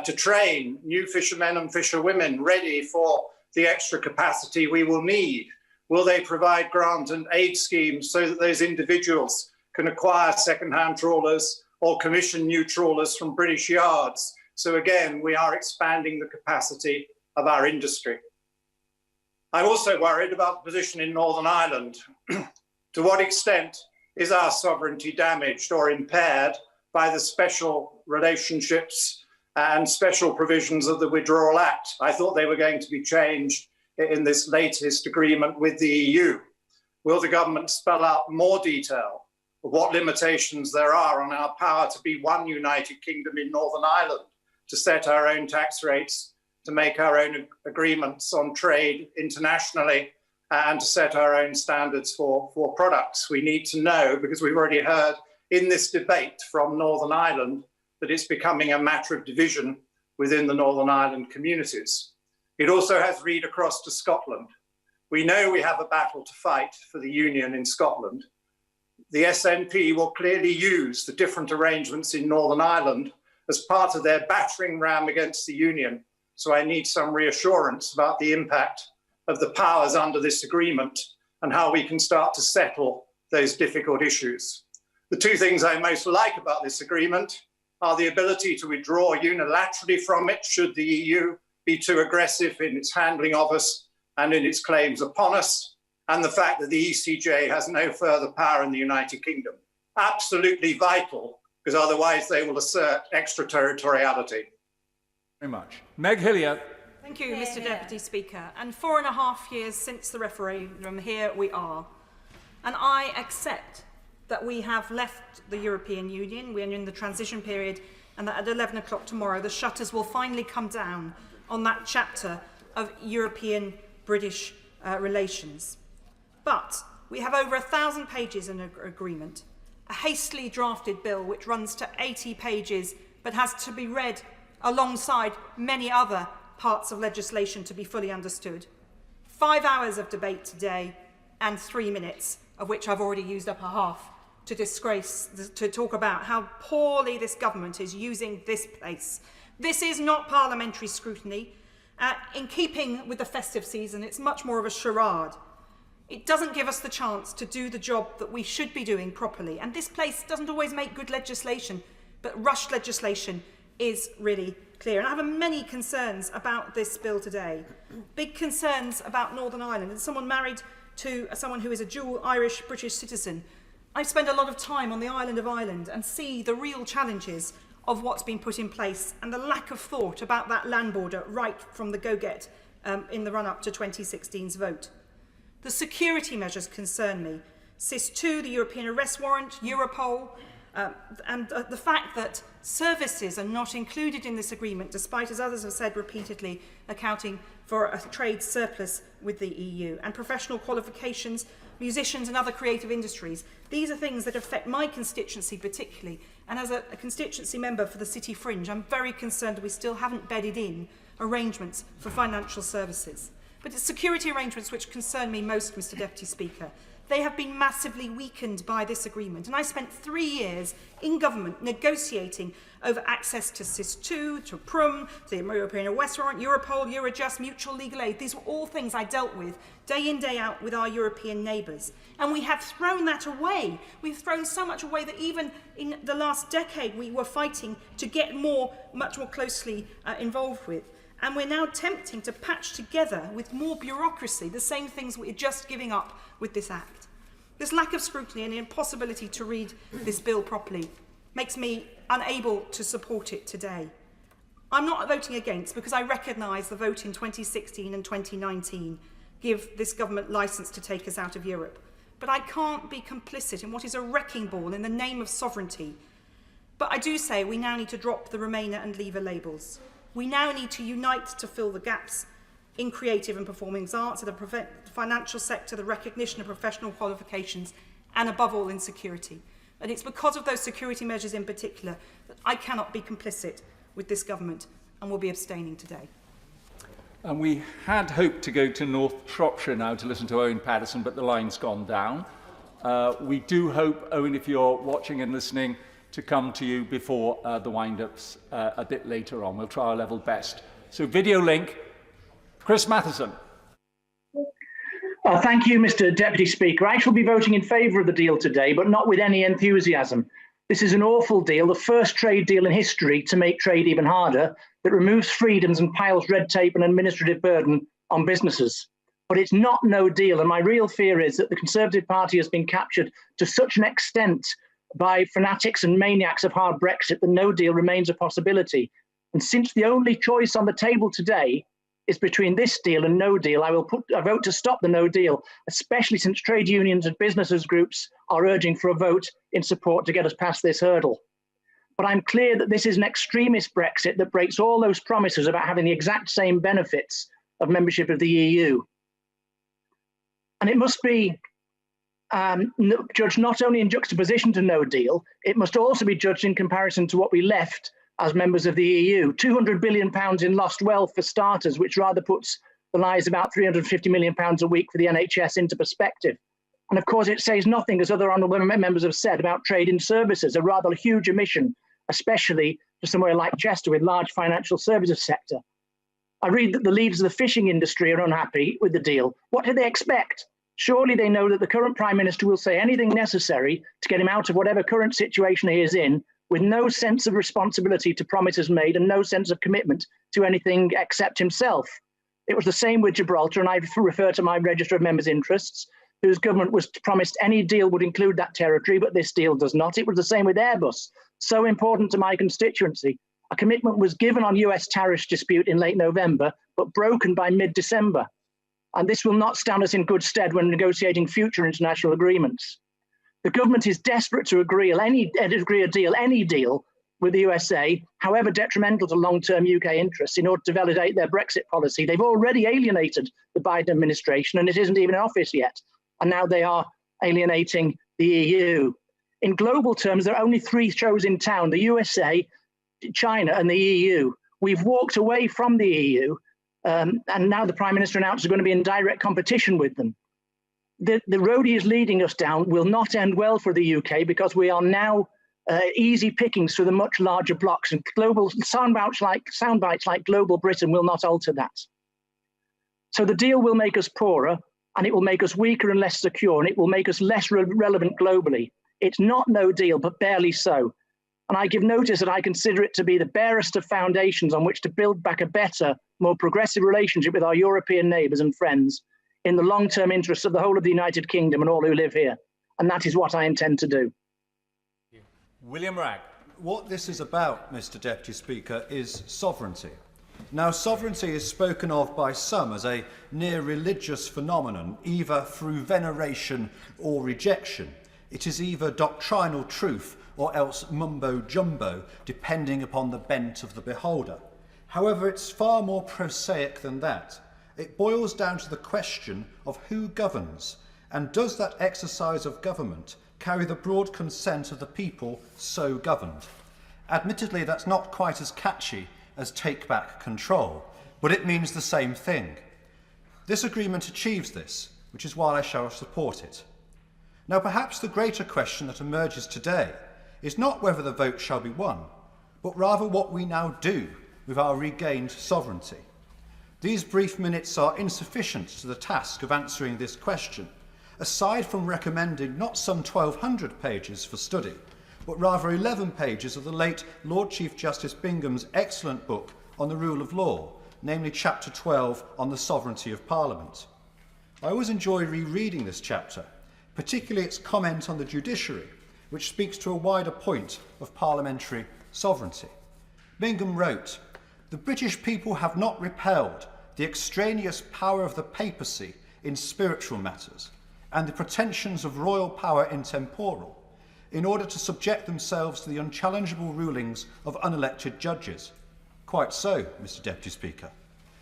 to train new fishermen and fisherwomen ready for the extra capacity we will need? Will they provide grant and aid schemes so that those individuals can acquire second-hand trawlers or commission new trawlers from British yards? So again, we are expanding the capacity of our industry. I'm also worried about the position in Northern Ireland. To what extent is our sovereignty damaged or impaired by the special relationships and special provisions of the Withdrawal Act? I thought they were going to be changed in this latest agreement with the EU. Will the government spell out more detail of what limitations there are on our power to be one United Kingdom in Northern Ireland, to set our own tax rates, to make our own agreements on trade internationally, and to set our own standards for products? We need to know, because we've already heard in this debate from Northern Ireland that it's becoming a matter of division within the Northern Ireland communities. It also has read across to Scotland. We know we have a battle to fight for the Union in Scotland. The SNP will clearly use the different arrangements in Northern Ireland as part of their battering ram against the Union. So I need some reassurance about the impact of the powers under this agreement and how we can start to settle those difficult issues. The two things I most like about this agreement are the ability to withdraw unilaterally from it should the EU be too aggressive in its handling of us and in its claims upon us, and the fact that the ECJ has no further power in the United Kingdom. Absolutely vital, because otherwise they will assert extraterritoriality. Very much. Meg Hillier. Thank you, Mr. Deputy Speaker. And 4.5 years since the referendum, here we are. And I accept that we have left the European Union, we are in the transition period, and that at 11 o'clock tomorrow the shutters will finally come down on that chapter of European-British relations. But we have over 1,000 pages in an agreement, a hastily drafted bill which runs to 80 pages but has to be read alongside many other parts of legislation to be fully understood. 5 hours of debate today and 3 minutes, of which I've already used up a half, to talk about how poorly this government is using this place. This is not parliamentary scrutiny. In keeping with the festive season, it's much more of a charade. It doesn't give us the chance to do the job that we should be doing properly. And this place doesn't always make good legislation, but rushed legislation is really clear. And I have many concerns about this bill today. Big concerns about Northern Ireland. As someone married to someone who is a dual Irish-British citizen, I spend a lot of time on the island of Ireland and see the real challenges of what's been put in place and the lack of thought about that land border right from the go-get in the run-up to 2016's vote. The security measures concern me. SIS2, the European arrest warrant, Europol, and the fact that services are not included in this agreement, despite, as others have said repeatedly, accounting for a trade surplus with the EU, and professional qualifications, musicians and other creative industries. These are things that affect my constituency particularly, and as a constituency member for the City Fringe, I'm very concerned that we still haven't bedded in arrangements for financial services. But it's security arrangements which concern me most, Mr Deputy Speaker. They have been massively weakened by this agreement, and I spent 3 years in government negotiating over access to SIS2, to PRUM, to the European arrest warrant, Europol, Eurojust, mutual legal aid. These were all things I dealt with day in, day out with our European neighbours. And we have thrown that away. We've thrown so much away that even in the last decade we were fighting to get much more closely involved with. And we're now attempting to patch together with more bureaucracy the same things we're just giving up with this Act. This lack of scrutiny and the impossibility to read this bill properly makes me unable to support it today. I'm not voting against because I recognise the vote in 2016 and 2019 give this government licence to take us out of Europe. But I can't be complicit in what is a wrecking ball in the name of sovereignty. But I do say we now need to drop the Remainer and Leaver labels. We now need to unite to fill the gaps in creative and performing arts, in the financial sector, the recognition of professional qualifications, and above all in security. And it's because of those security measures in particular that I cannot be complicit with this government and will be abstaining today. And we had hoped to go to North Shropshire now to listen to Owen Paterson, but the line's gone down. We do hope, Owen, if you're watching and listening, to come to you before the wind-ups a bit later on. We'll try our level best. So video link, Chris Matheson. Thank you, Mr Deputy Speaker. I shall be voting in favour of the deal today, but not with any enthusiasm. This is an awful deal, the first trade deal in history to make trade even harder, that removes freedoms and piles red tape and administrative burden on businesses. But it's not no deal, and my real fear is that the Conservative Party has been captured to such an extent by fanatics and maniacs of hard Brexit that no deal remains a possibility. And since the only choice on the table today is between this deal and no deal, I will put a vote to stop the no deal, especially since trade unions and businesses groups are urging for a vote in support to get us past this hurdle. But I'm clear that this is an extremist Brexit that breaks all those promises about having the exact same benefits of membership of the EU. And it must be judged not only in juxtaposition to no deal, it must also be judged in comparison to what we left as members of the EU. £200 billion in lost wealth for starters, which rather puts the lives of about £350 million a week for the NHS into perspective. And of course, it says nothing, as other honourable members have said, about trade in services, a rather huge omission, especially for somewhere like Chester with large financial services sector. I read that the leaders of the fishing industry are unhappy with the deal. What do they expect? Surely they know that the current Prime Minister will say anything necessary to get him out of whatever current situation he is in, with no sense of responsibility to promises made and no sense of commitment to anything except himself. It was the same with Gibraltar, and I refer to my register of members' interests, whose government was promised any deal would include that territory, but this deal does not. It was the same with Airbus, so important to my constituency. A commitment was given on US tariff dispute in late November, but broken by mid-December. And this will not stand us in good stead when negotiating future international agreements. The government is desperate to agree any deal with the USA, however detrimental to long-term UK interests, in order to validate their Brexit policy. They've already alienated the Biden administration, and it isn't even in office yet. And now they are alienating the EU. In global terms, there are only three shows in town: the USA, China, and the EU. We've walked away from the EU and now the Prime Minister announced we're going to be in direct competition with them. The road he is leading us down will not end well for the UK, because we are now easy pickings for the much larger blocks, and global soundbites like Global Britain will not alter that. So the deal will make us poorer, and it will make us weaker and less secure, and it will make us less relevant globally. It's not no deal, but barely so. And I give notice that I consider it to be the barest of foundations on which to build back a better, more progressive relationship with our European neighbours and friends in the long-term interests of the whole of the United Kingdom and all who live here. And that is what I intend to do. William Ragg. What this is about, Mr. Deputy Speaker, is sovereignty. Now, sovereignty is spoken of by some as a near religious phenomenon, either through veneration or rejection. It is either doctrinal truth or else mumbo-jumbo, depending upon the bent of the beholder. However, it's far more prosaic than that. It boils down to the question of who governs, and does that exercise of government carry the broad consent of the people so governed? Admittedly, that's not quite as catchy as take back control, but it means the same thing. This agreement achieves this, which is why I shall support it. Now, perhaps the greater question that emerges today is not whether the vote shall be won, but rather what we now do with our regained sovereignty. These brief minutes are insufficient to the task of answering this question, aside from recommending not some 1,200 pages for study, but rather 11 pages of the late Lord Chief Justice Bingham's excellent book on the rule of law, namely chapter 12 on the sovereignty of Parliament. I always enjoy rereading this chapter, particularly its comment on the judiciary, which speaks to a wider point of parliamentary sovereignty. Bingham wrote, "The British people have not repelled the extraneous power of the papacy in spiritual matters and the pretensions of royal power in temporal, in order to subject themselves to the unchallengeable rulings of unelected judges." Quite so, Mr. Deputy Speaker.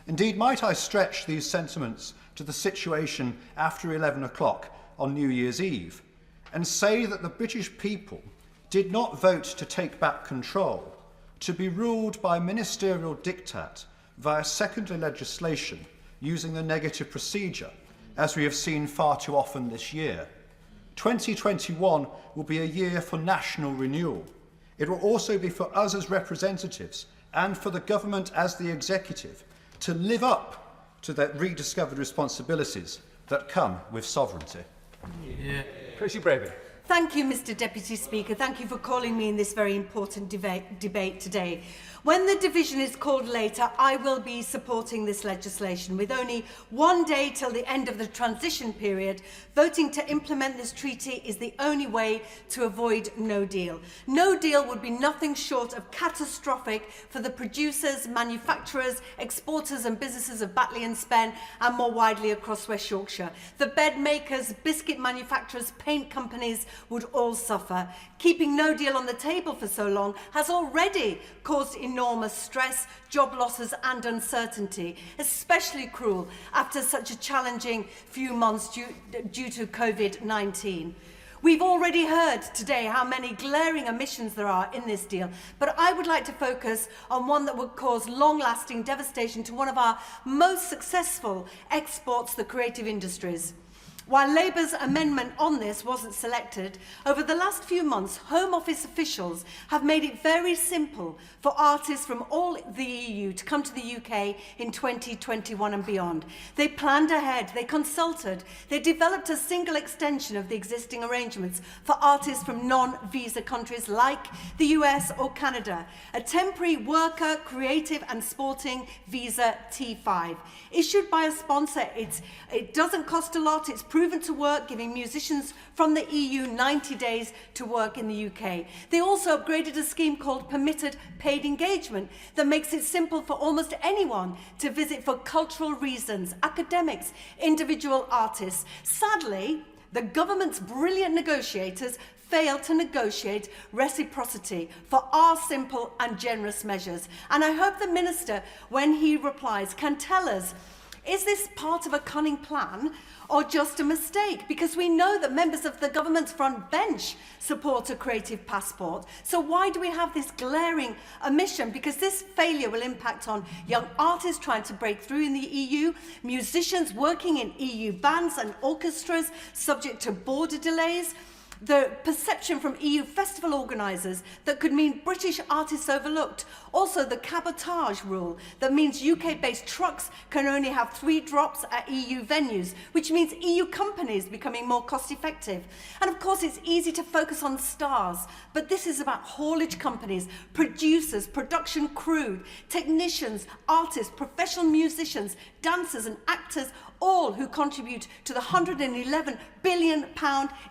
Indeed, might I stretch these sentiments to the situation after 11 o'clock on New Year's Eve and say that the British people did not vote to take back control, to be ruled by ministerial diktat via secondary legislation using the negative procedure, as we have seen far too often this year. 2021 will be a year for national renewal. It will also be for us as representatives and for the government as the executive to live up to the rediscovered responsibilities that come with sovereignty. Tracy Brabin. Thank you, Mr. Deputy Speaker. Thank you for calling me in this very important debate today. When the division is called later, I will be supporting this legislation. With only one day till the end of the transition period, voting to implement this treaty is the only way to avoid no deal. No deal would be nothing short of catastrophic for the producers, manufacturers, exporters and businesses of Batley and Spen and more widely across West Yorkshire. The bed makers, biscuit manufacturers, paint companies would all suffer. Keeping no deal on the table for so long has already caused enormous stress, job losses and uncertainty, especially cruel after such a challenging few months due to COVID-19. We've already heard today how many glaring omissions there are in this deal, but I would like to focus on one that would cause long-lasting devastation to one of our most successful exports, the creative industries. While Labour's amendment on this wasn't selected, over the last few months, Home Office officials have made it very simple for artists from all the EU to come to the UK in 2021 and beyond. They planned ahead, they consulted, they developed a single extension of the existing arrangements for artists from non-visa countries like the US or Canada, a temporary worker, creative and sporting visa T5. Issued by a sponsor, it doesn't cost a lot, it's proven to work, giving musicians from the EU 90 days to work in the UK. They also upgraded a scheme called Permitted Paid Engagement that makes it simple for almost anyone to visit for cultural reasons, academics, individual artists. Sadly, the government's brilliant negotiators failed to negotiate reciprocity for our simple and generous measures. And I hope the Minister, when he replies, can tell us Is this part of a cunning plan or just a mistake? Because we know that members of the government's front bench support a creative passport. So why do we have this glaring omission? Because this failure will impact on young artists trying to break through in the EU, musicians working in EU bands and orchestras subject to border delays, the perception from EU festival organisers that could mean British artists overlooked. Also the cabotage rule that means UK-based trucks can only have 3 drops at EU venues, which means EU companies becoming more cost-effective. And of course it's easy to focus on stars, but this is about haulage companies, producers, production crew, technicians, artists, professional musicians, dancers and actors, all who contribute to the £111 billion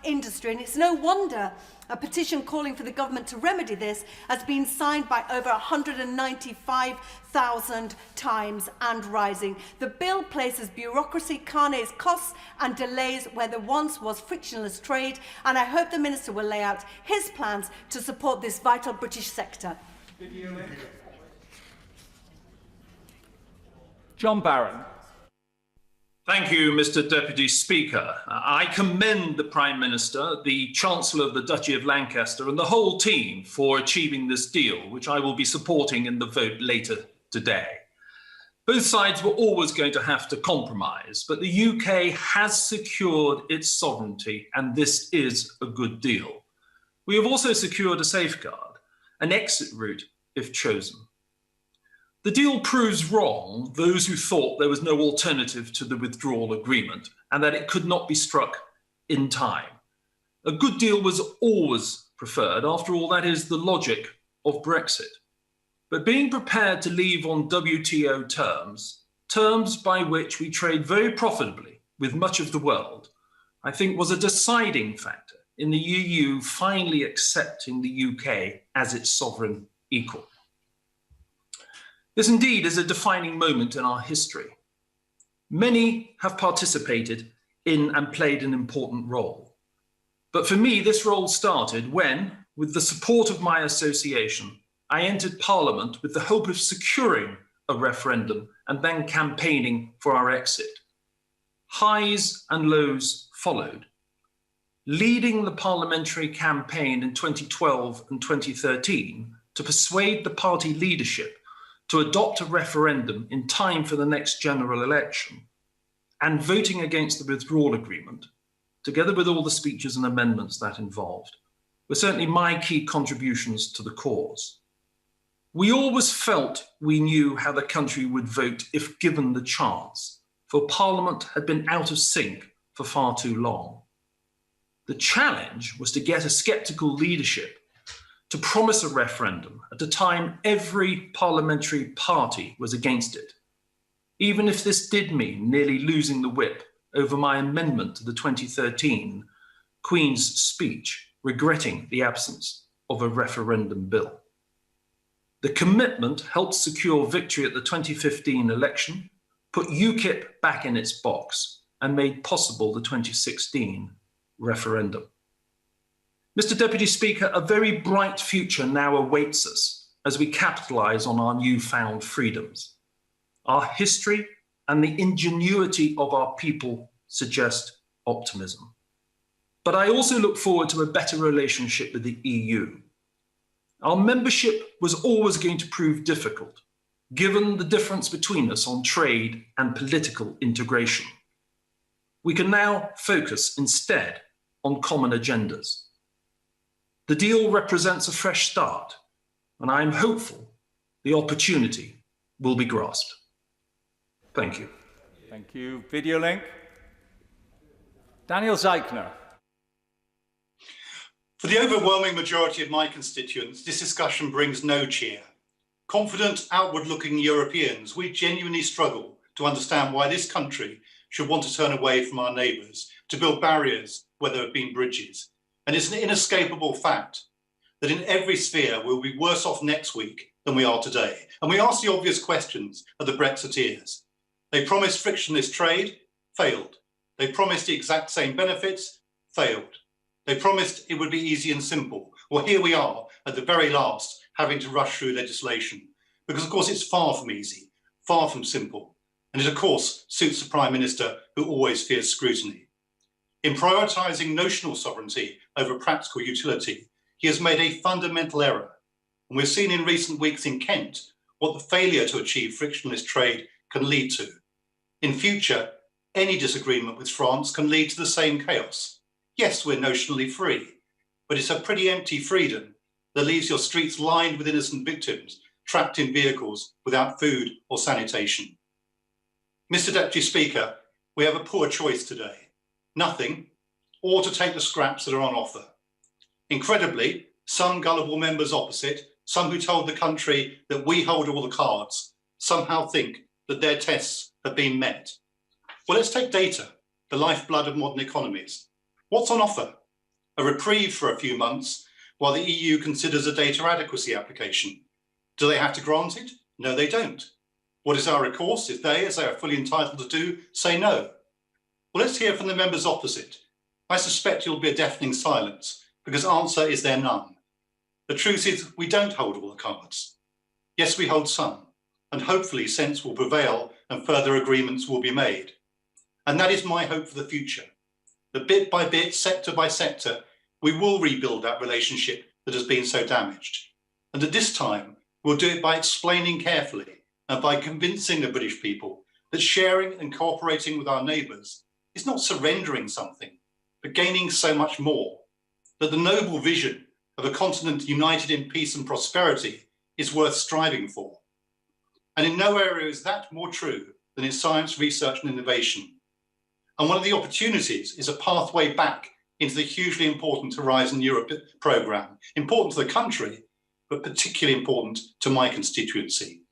industry. And it's no wonder a petition calling for the government to remedy this has been signed by over 195,000 times and rising. The bill places bureaucracy, carnets, costs and delays where there once was frictionless trade, and I hope the Minister will lay out his plans to support this vital British sector. John Barron. Thank you, Mr. Deputy Speaker. I commend the Prime Minister, the Chancellor of the Duchy of Lancaster and the whole team for achieving this deal, which I will be supporting in the vote later today. Both sides were always going to have to compromise, but the UK has secured its sovereignty, and this is a good deal. We have also secured a safeguard, an exit route if chosen. The deal proves wrong those who thought there was no alternative to the withdrawal agreement and that it could not be struck in time. A good deal was always preferred. After all, that is the logic of Brexit. But being prepared to leave on WTO terms by which we trade very profitably with much of the world, I think was a deciding factor in the EU finally accepting the UK as its sovereign equal. This indeed is a defining moment in our history. Many have participated in and played an important role. But for me, this role started when, with the support of my association, I entered Parliament with the hope of securing a referendum and then campaigning for our exit. Highs and lows followed. Leading the parliamentary campaign in 2012 and 2013 to persuade the party leadership to adopt a referendum in time for the next general election, and voting against the withdrawal agreement, together with all the speeches and amendments that involved, were certainly my key contributions to the cause. We always felt we knew how the country would vote if given the chance, for Parliament had been out of sync for far too long. The challenge was to get a sceptical leadership to promise a referendum at a time every parliamentary party was against it, even if this did mean nearly losing the whip over my amendment to the 2013 Queen's speech, regretting the absence of a referendum bill. The commitment helped secure victory at the 2015 election, put UKIP back in its box, and made possible the 2016 referendum. Mr. Deputy Speaker, a very bright future now awaits us as we capitalise on our newfound freedoms. Our history and the ingenuity of our people suggest optimism. But I also look forward to a better relationship with the EU. Our membership was always going to prove difficult, given the difference between us on trade and political integration. We can now focus instead on common agendas. The deal represents a fresh start, and I am hopeful the opportunity will be grasped. Thank you. Thank you. Video link. Daniel Zeichner. For the overwhelming majority of my constituents, this discussion brings no cheer. Confident, outward-looking Europeans, we genuinely struggle to understand why this country should want to turn away from our neighbours, to build barriers where there have been bridges. And it's an inescapable fact that in every sphere we'll be worse off next week than we are today. And we ask the obvious questions of the Brexiteers. They promised frictionless trade, failed. They promised the exact same benefits, failed. They promised it would be easy and simple. Well, here we are at the very last, having to rush through legislation. Because of course it's far from easy, far from simple. And it, of course, suits the Prime Minister who always fears scrutiny. In prioritising notional sovereignty over practical utility, he has made a fundamental error. And we've seen in recent weeks in Kent what the failure to achieve frictionless trade can lead to. In future, any disagreement with France can lead to the same chaos. Yes, we're notionally free, but it's a pretty empty freedom that leaves your streets lined with innocent victims trapped in vehicles without food or sanitation. Mr. Deputy Speaker, we have a poor choice today. Nothing, or to take the scraps that are on offer. Incredibly, some gullible members opposite, some who told the country that we hold all the cards, somehow think that their tests have been met. Well, let's take data, the lifeblood of modern economies. What's on offer? A reprieve for a few months while the EU considers a data adequacy application. Do they have to grant it? No, they don't. What is our recourse if they, as they are fully entitled to do, say no? Well, let's hear from the members opposite. I suspect it'll be a deafening silence, because answer is there none. The truth is we don't hold all the cards. Yes, we hold some, and hopefully sense will prevail and further agreements will be made. And that is my hope for the future. That bit by bit, sector by sector, we will rebuild that relationship that has been so damaged. And at this time, we'll do it by explaining carefully and by convincing the British people that sharing and cooperating with our neighbours is not surrendering something, but gaining so much more. That the noble vision of a continent united in peace and prosperity is worth striving for. And in no area is that more true than in science, research and innovation. And one of the opportunities is a pathway back into the hugely important Horizon Europe programme, important to the country, but particularly important to my constituency.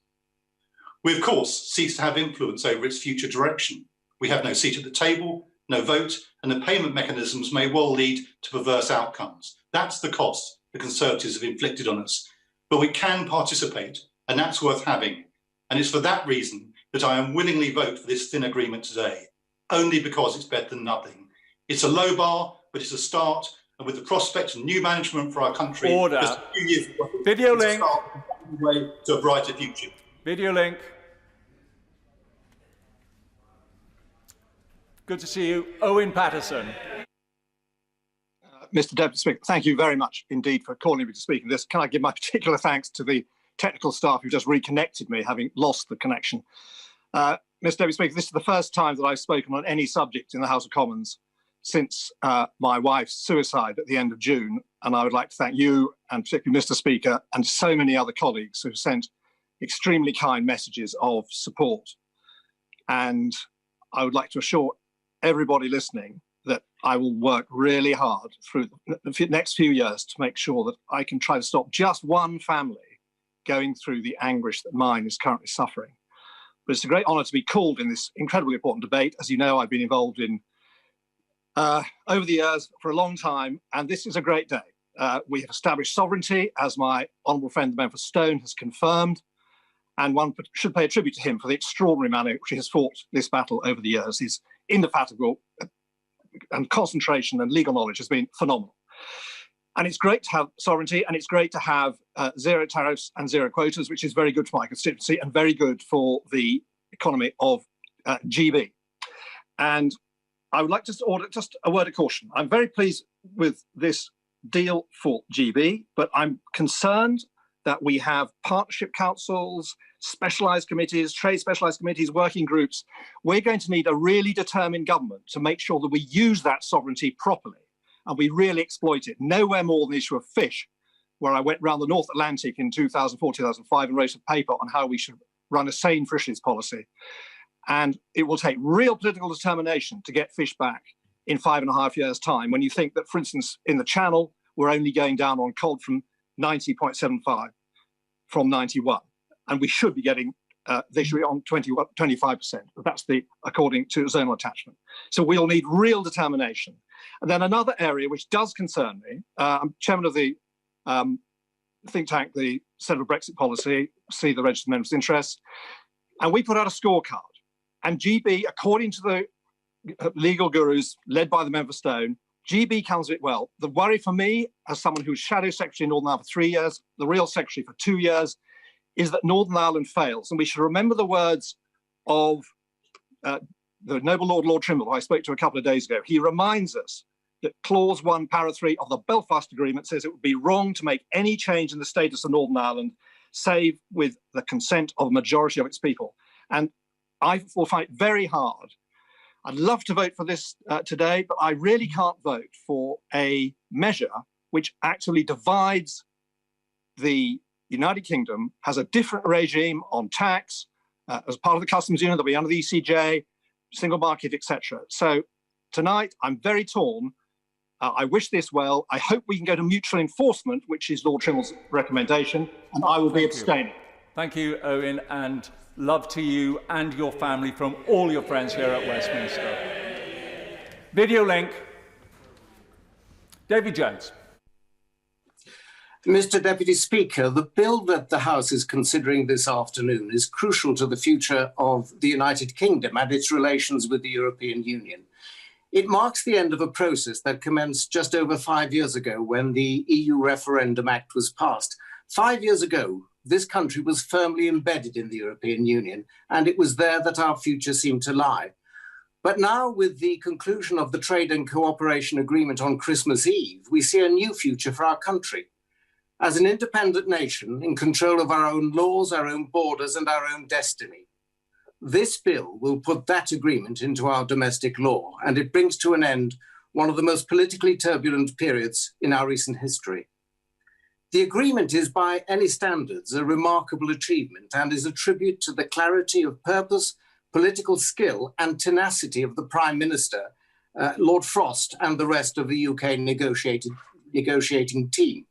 We, of course, cease to have influence over its future direction. We have no seat at the table, no vote, and the payment mechanisms may well lead to perverse outcomes. That's the cost the Conservatives have inflicted on us. But we can participate, and that's worth having. And it's for that reason that I willingly vote for this thin agreement today, only because it's better than nothing. It's a low bar, but it's a start, and with the prospect of new management for our country, Order. just a few years ago, Video it's a link. start on the way to a brighter future. Video link. Good to see you. Owen Patterson. Mr. Deputy Speaker, thank you very much indeed for calling me to speak on this. Can I give my particular thanks to the technical staff who just reconnected me, having lost the connection. Mr. Deputy Speaker, this is the first time that I've spoken on any subject in the House of Commons since my wife's suicide at the end of June. And I would like to thank you, and particularly Mr. Speaker, and so many other colleagues who have sent extremely kind messages of support. And I would like to assure everybody listening that I will work really hard through the next few years to make sure that I can try to stop just one family going through the anguish that mine is currently suffering. But it's a great honour to be called in this incredibly important debate. As you know, I've been involved in over the years for a long time, and this is a great day. We have established sovereignty, as my honourable friend, the member for Stone, has confirmed, and one should pay a tribute to him for the extraordinary manner in which he has fought this battle over the years. His indefatigable and concentration and legal knowledge has been phenomenal. And it's great to have sovereignty, and it's great to have zero tariffs and zero quotas, which is very good for my constituency and very good for the economy of GB. And I would like to order just a word of caution. I'm very pleased with this deal for GB, but I'm concerned that we have partnership councils, specialised committees, trade specialised committees, working groups. We're going to need a really determined government to make sure that we use that sovereignty properly and we really exploit it. Nowhere more than the issue of fish, where I went around the North Atlantic in 2004, 2005 and wrote a paper on how we should run a sane fisheries policy. And it will take real political determination to get fish back in 5.5 years' time, when you think that, for instance, in the Channel, we're only going down on cod from 90.75 from 91. And we should be getting, they should be on 25%, but that's according to zonal attachment. So we'll need real determination. And then another area which does concern me, I'm chairman of the think tank, the Centre for Brexit Policy, see the registered members' interest, and we put out a scorecard. And GB, according to the legal gurus led by the member for Stone, GB comes of it well. The worry for me, as someone who's shadow secretary in Northern Ireland for 3 years, the real secretary for 2 years, is that Northern Ireland fails. And we should remember the words of the noble Lord Trimble, who I spoke to a couple of days ago, he reminds us that Clause 1, Para 3 of the Belfast Agreement says it would be wrong to make any change in the status of Northern Ireland save with the consent of a majority of its people. And I will find it very hard. I'd love to vote for this today, but I really can't vote for a measure which actually divides the United Kingdom, has a different regime on tax, as part of the customs union, they'll be under the ECJ, single market, etc. So tonight, I'm very torn. I wish this well. I hope we can go to mutual enforcement, which is Lord Trimble's recommendation, and I will be abstaining. Thank you, Owen, and love to you and your family from all your friends here at Westminster. Video link. David Jones. Mr. Deputy Speaker, the bill that the House is considering this afternoon is crucial to the future of the United Kingdom and its relations with the European Union. It marks the end of a process that commenced just over 5 years ago when the EU Referendum Act was passed. 5 years ago, this country was firmly embedded in the European Union, and it was there that our future seemed to lie. But now, with the conclusion of the Trade and Cooperation Agreement on Christmas Eve, we see a new future for our country. As an independent nation in control of our own laws, our own borders, and our own destiny. This bill will put that agreement into our domestic law, and it brings to an end one of the most politically turbulent periods in our recent history. The agreement is, by any standards, a remarkable achievement and is a tribute to the clarity of purpose, political skill, and tenacity of the Prime Minister, Lord Frost, and the rest of the UK negotiating team.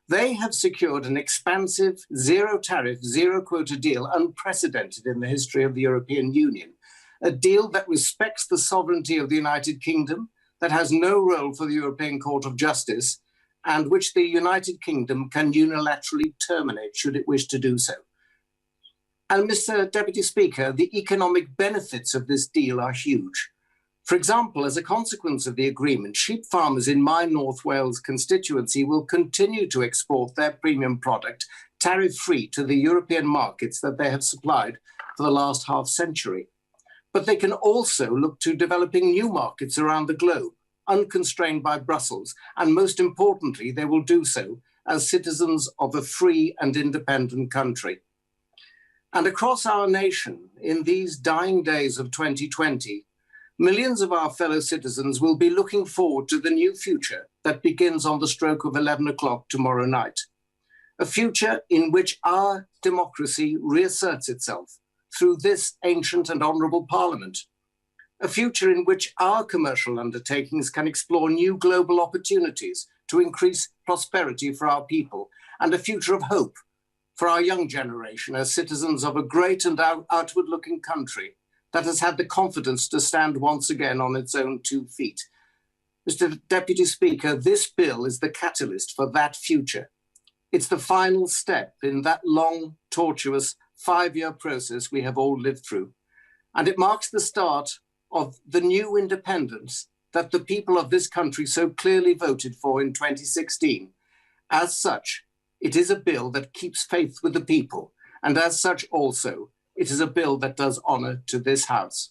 They have secured an expansive, zero-tariff, zero-quota deal unprecedented in the history of the European Union, a deal that respects the sovereignty of the United Kingdom, that has no role for the European Court of Justice, and which the United Kingdom can unilaterally terminate should it wish to do so. And Mr. Deputy Speaker, the economic benefits of this deal are huge. For example, as a consequence of the agreement, sheep farmers in my North Wales constituency will continue to export their premium product tariff-free to the European markets that they have supplied for the last half century. But they can also look to developing new markets around the globe, unconstrained by Brussels, and most importantly, they will do so as citizens of a free and independent country. And across our nation, in these dying days of 2020, millions of our fellow citizens will be looking forward to the new future that begins on the stroke of 11 o'clock tomorrow night. A future in which our democracy reasserts itself through this ancient and honourable Parliament. A future in which our commercial undertakings can explore new global opportunities to increase prosperity for our people, and a future of hope for our young generation as citizens of a great and outward-looking country that has had the confidence to stand once again on its own 2 feet. Mr. Deputy Speaker, this bill is the catalyst for that future. It's the final step in that long, tortuous 5-year process we have all lived through. And it marks the start of the new independence that the people of this country so clearly voted for in 2016. As such, it is a bill that keeps faith with the people. And as such also, it is a bill that does honour to this House.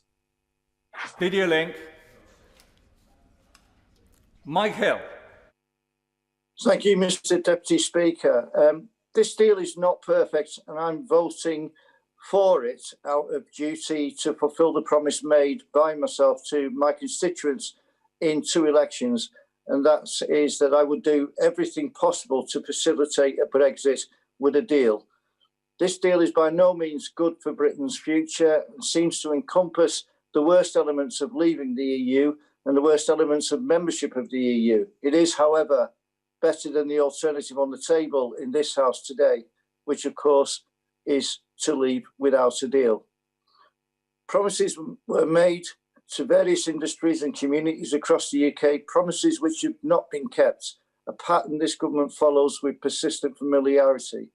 Video link. Mike Hill. Thank you, Mr. Deputy Speaker. This deal is not perfect, and I'm voting for it out of duty to fulfil the promise made by myself to my constituents in 2 elections, and that is that I would do everything possible to facilitate a Brexit with a deal. This deal is by no means good for Britain's future and seems to encompass the worst elements of leaving the EU and the worst elements of membership of the EU. It is, however, better than the alternative on the table in this House today, which of course is to leave without a deal. Promises were made to various industries and communities across the UK, promises which have not been kept, a pattern this government follows with persistent familiarity.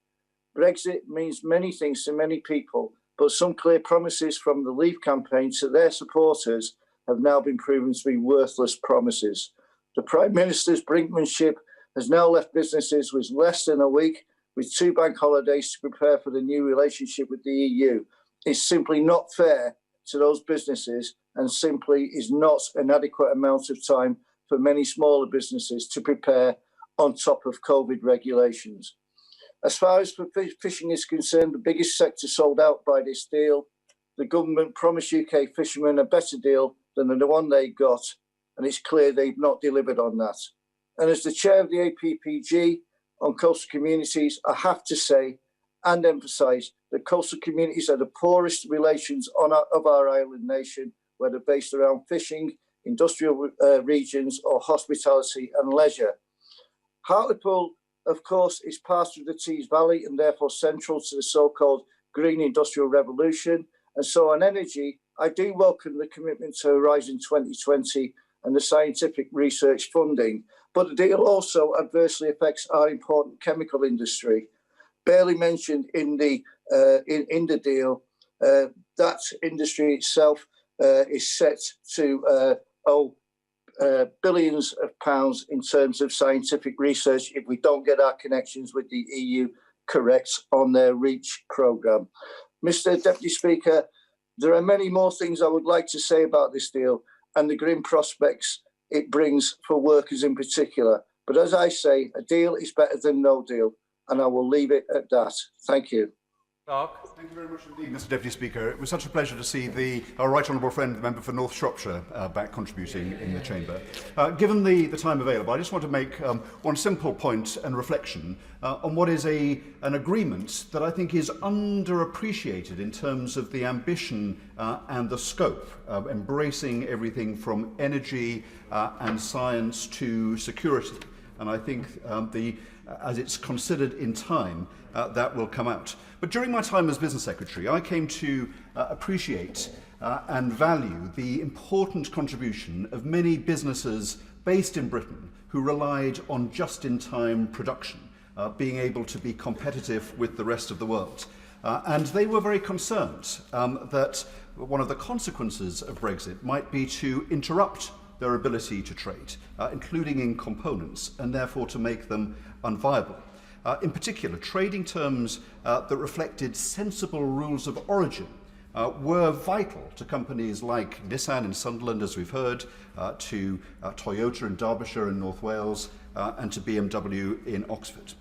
Brexit means many things to many people, but some clear promises from the Leave campaign to their supporters have now been proven to be worthless promises. The Prime Minister's brinkmanship has now left businesses with less than a week, with 2 bank holidays to prepare for the new relationship with the EU. It's simply not fair to those businesses and simply is not an adequate amount of time for many smaller businesses to prepare on top of COVID regulations. As far as fishing is concerned, the biggest sector sold out by this deal. The government promised UK fishermen a better deal than the one they got, and it's clear they've not delivered on that. And as the chair of the APPG on coastal communities, I have to say and emphasise that coastal communities are the poorest relations of our island nation, whether based around fishing, industrial regions or hospitality and leisure. Hartlepool, of course, is part of the Tees Valley and therefore central to the so-called green industrial revolution. And so on energy, I do welcome the commitment to Horizon 2020 and the scientific research funding, but the deal also adversely affects our important chemical industry. Barely mentioned in the deal, that industry itself is set to owe billions of pounds in terms of scientific research if we don't get our connections with the EU correct on their REACH programme. Mr. Deputy Speaker, there are many more things I would like to say about this deal and the grim prospects it brings for workers in particular. But as I say, a deal is better than no deal, and I will leave it at that. Thank you. Thank you very much indeed, Mr. Deputy Speaker. It was such a pleasure to see our right honourable friend, the member for North Shropshire, back contributing in the chamber. Given the time available, I just want to make one simple point and reflection on what is an agreement that I think is underappreciated in terms of the ambition and the scope, embracing everything from energy and science to security. And I think as it's considered in time, that will come out. But during my time as Business Secretary, I came to appreciate and value the important contribution of many businesses based in Britain who relied on just-in-time production, being able to be competitive with the rest of the world. And they were very concerned that one of the consequences of Brexit might be to interrupt their ability to trade, including in components, and therefore to make them unviable. In particular, trading terms that reflected sensible rules of origin were vital to companies like Nissan in Sunderland, as we've heard, to Toyota in Derbyshire and North Wales, and to BMW in Oxford.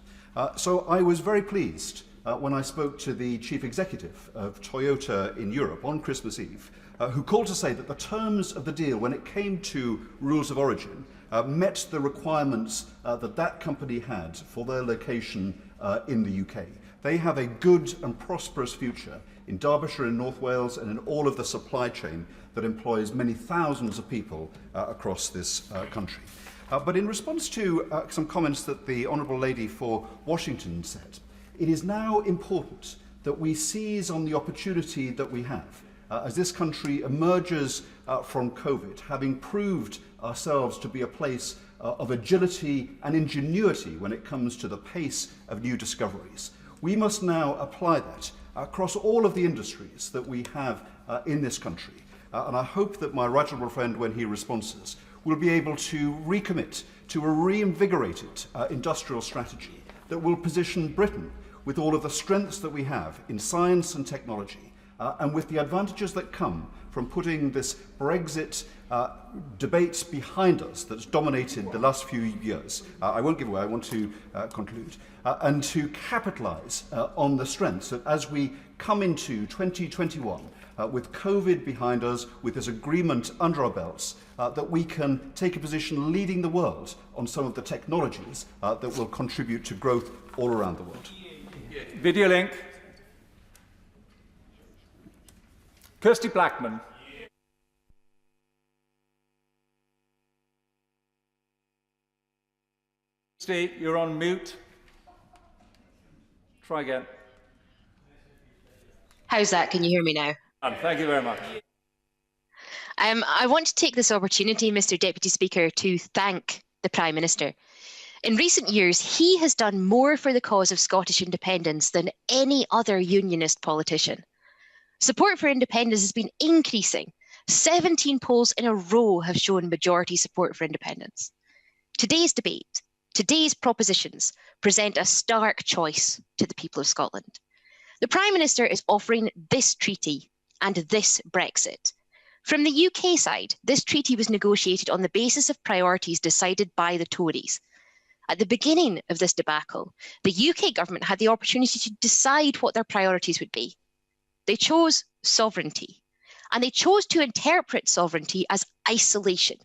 So I was very pleased when I spoke to the chief executive of Toyota in Europe on Christmas Eve, who called to say that the terms of the deal, when it came to rules of origin, met the requirements that company had for their location in the UK. They have a good and prosperous future in Derbyshire and North Wales and in all of the supply chain that employs many thousands of people across this country. But in response to some comments that the Honourable Lady for Washington said, it is now important that we seize on the opportunity that we have as this country emerges from COVID, having proved ourselves to be a place of agility and ingenuity when it comes to the pace of new discoveries. We must now apply that across all of the industries that we have in this country. And I hope that my right honourable friend, when he responds, will be able to recommit to a reinvigorated industrial strategy that will position Britain with all of the strengths that we have in science and technology, and with the advantages that come from putting this Brexit debate behind us that's dominated the last few years. I won't give away, I want to conclude. And to capitalise on the strengths that as we come into 2021, with COVID behind us, with this agreement under our belts, that we can take a position leading the world on some of the technologies that will contribute to growth all around the world. Video link. Kirsty Blackman. Steve, you're on mute. Try again. How's that? Can you hear me now? Thank you very much. I want to take this opportunity, Mr. Deputy Speaker, to thank the Prime Minister. In recent years, he has done more for the cause of Scottish independence than any other unionist politician. Support for independence has been increasing. 17 polls in a row have shown majority support for independence. Today's debate, today's propositions present a stark choice to the people of Scotland. The Prime Minister is offering this treaty and this Brexit. From the UK side, this treaty was negotiated on the basis of priorities decided by the Tories. At the beginning of this debacle, the UK government had the opportunity to decide what their priorities would be. They chose sovereignty, and they chose to interpret sovereignty as isolation.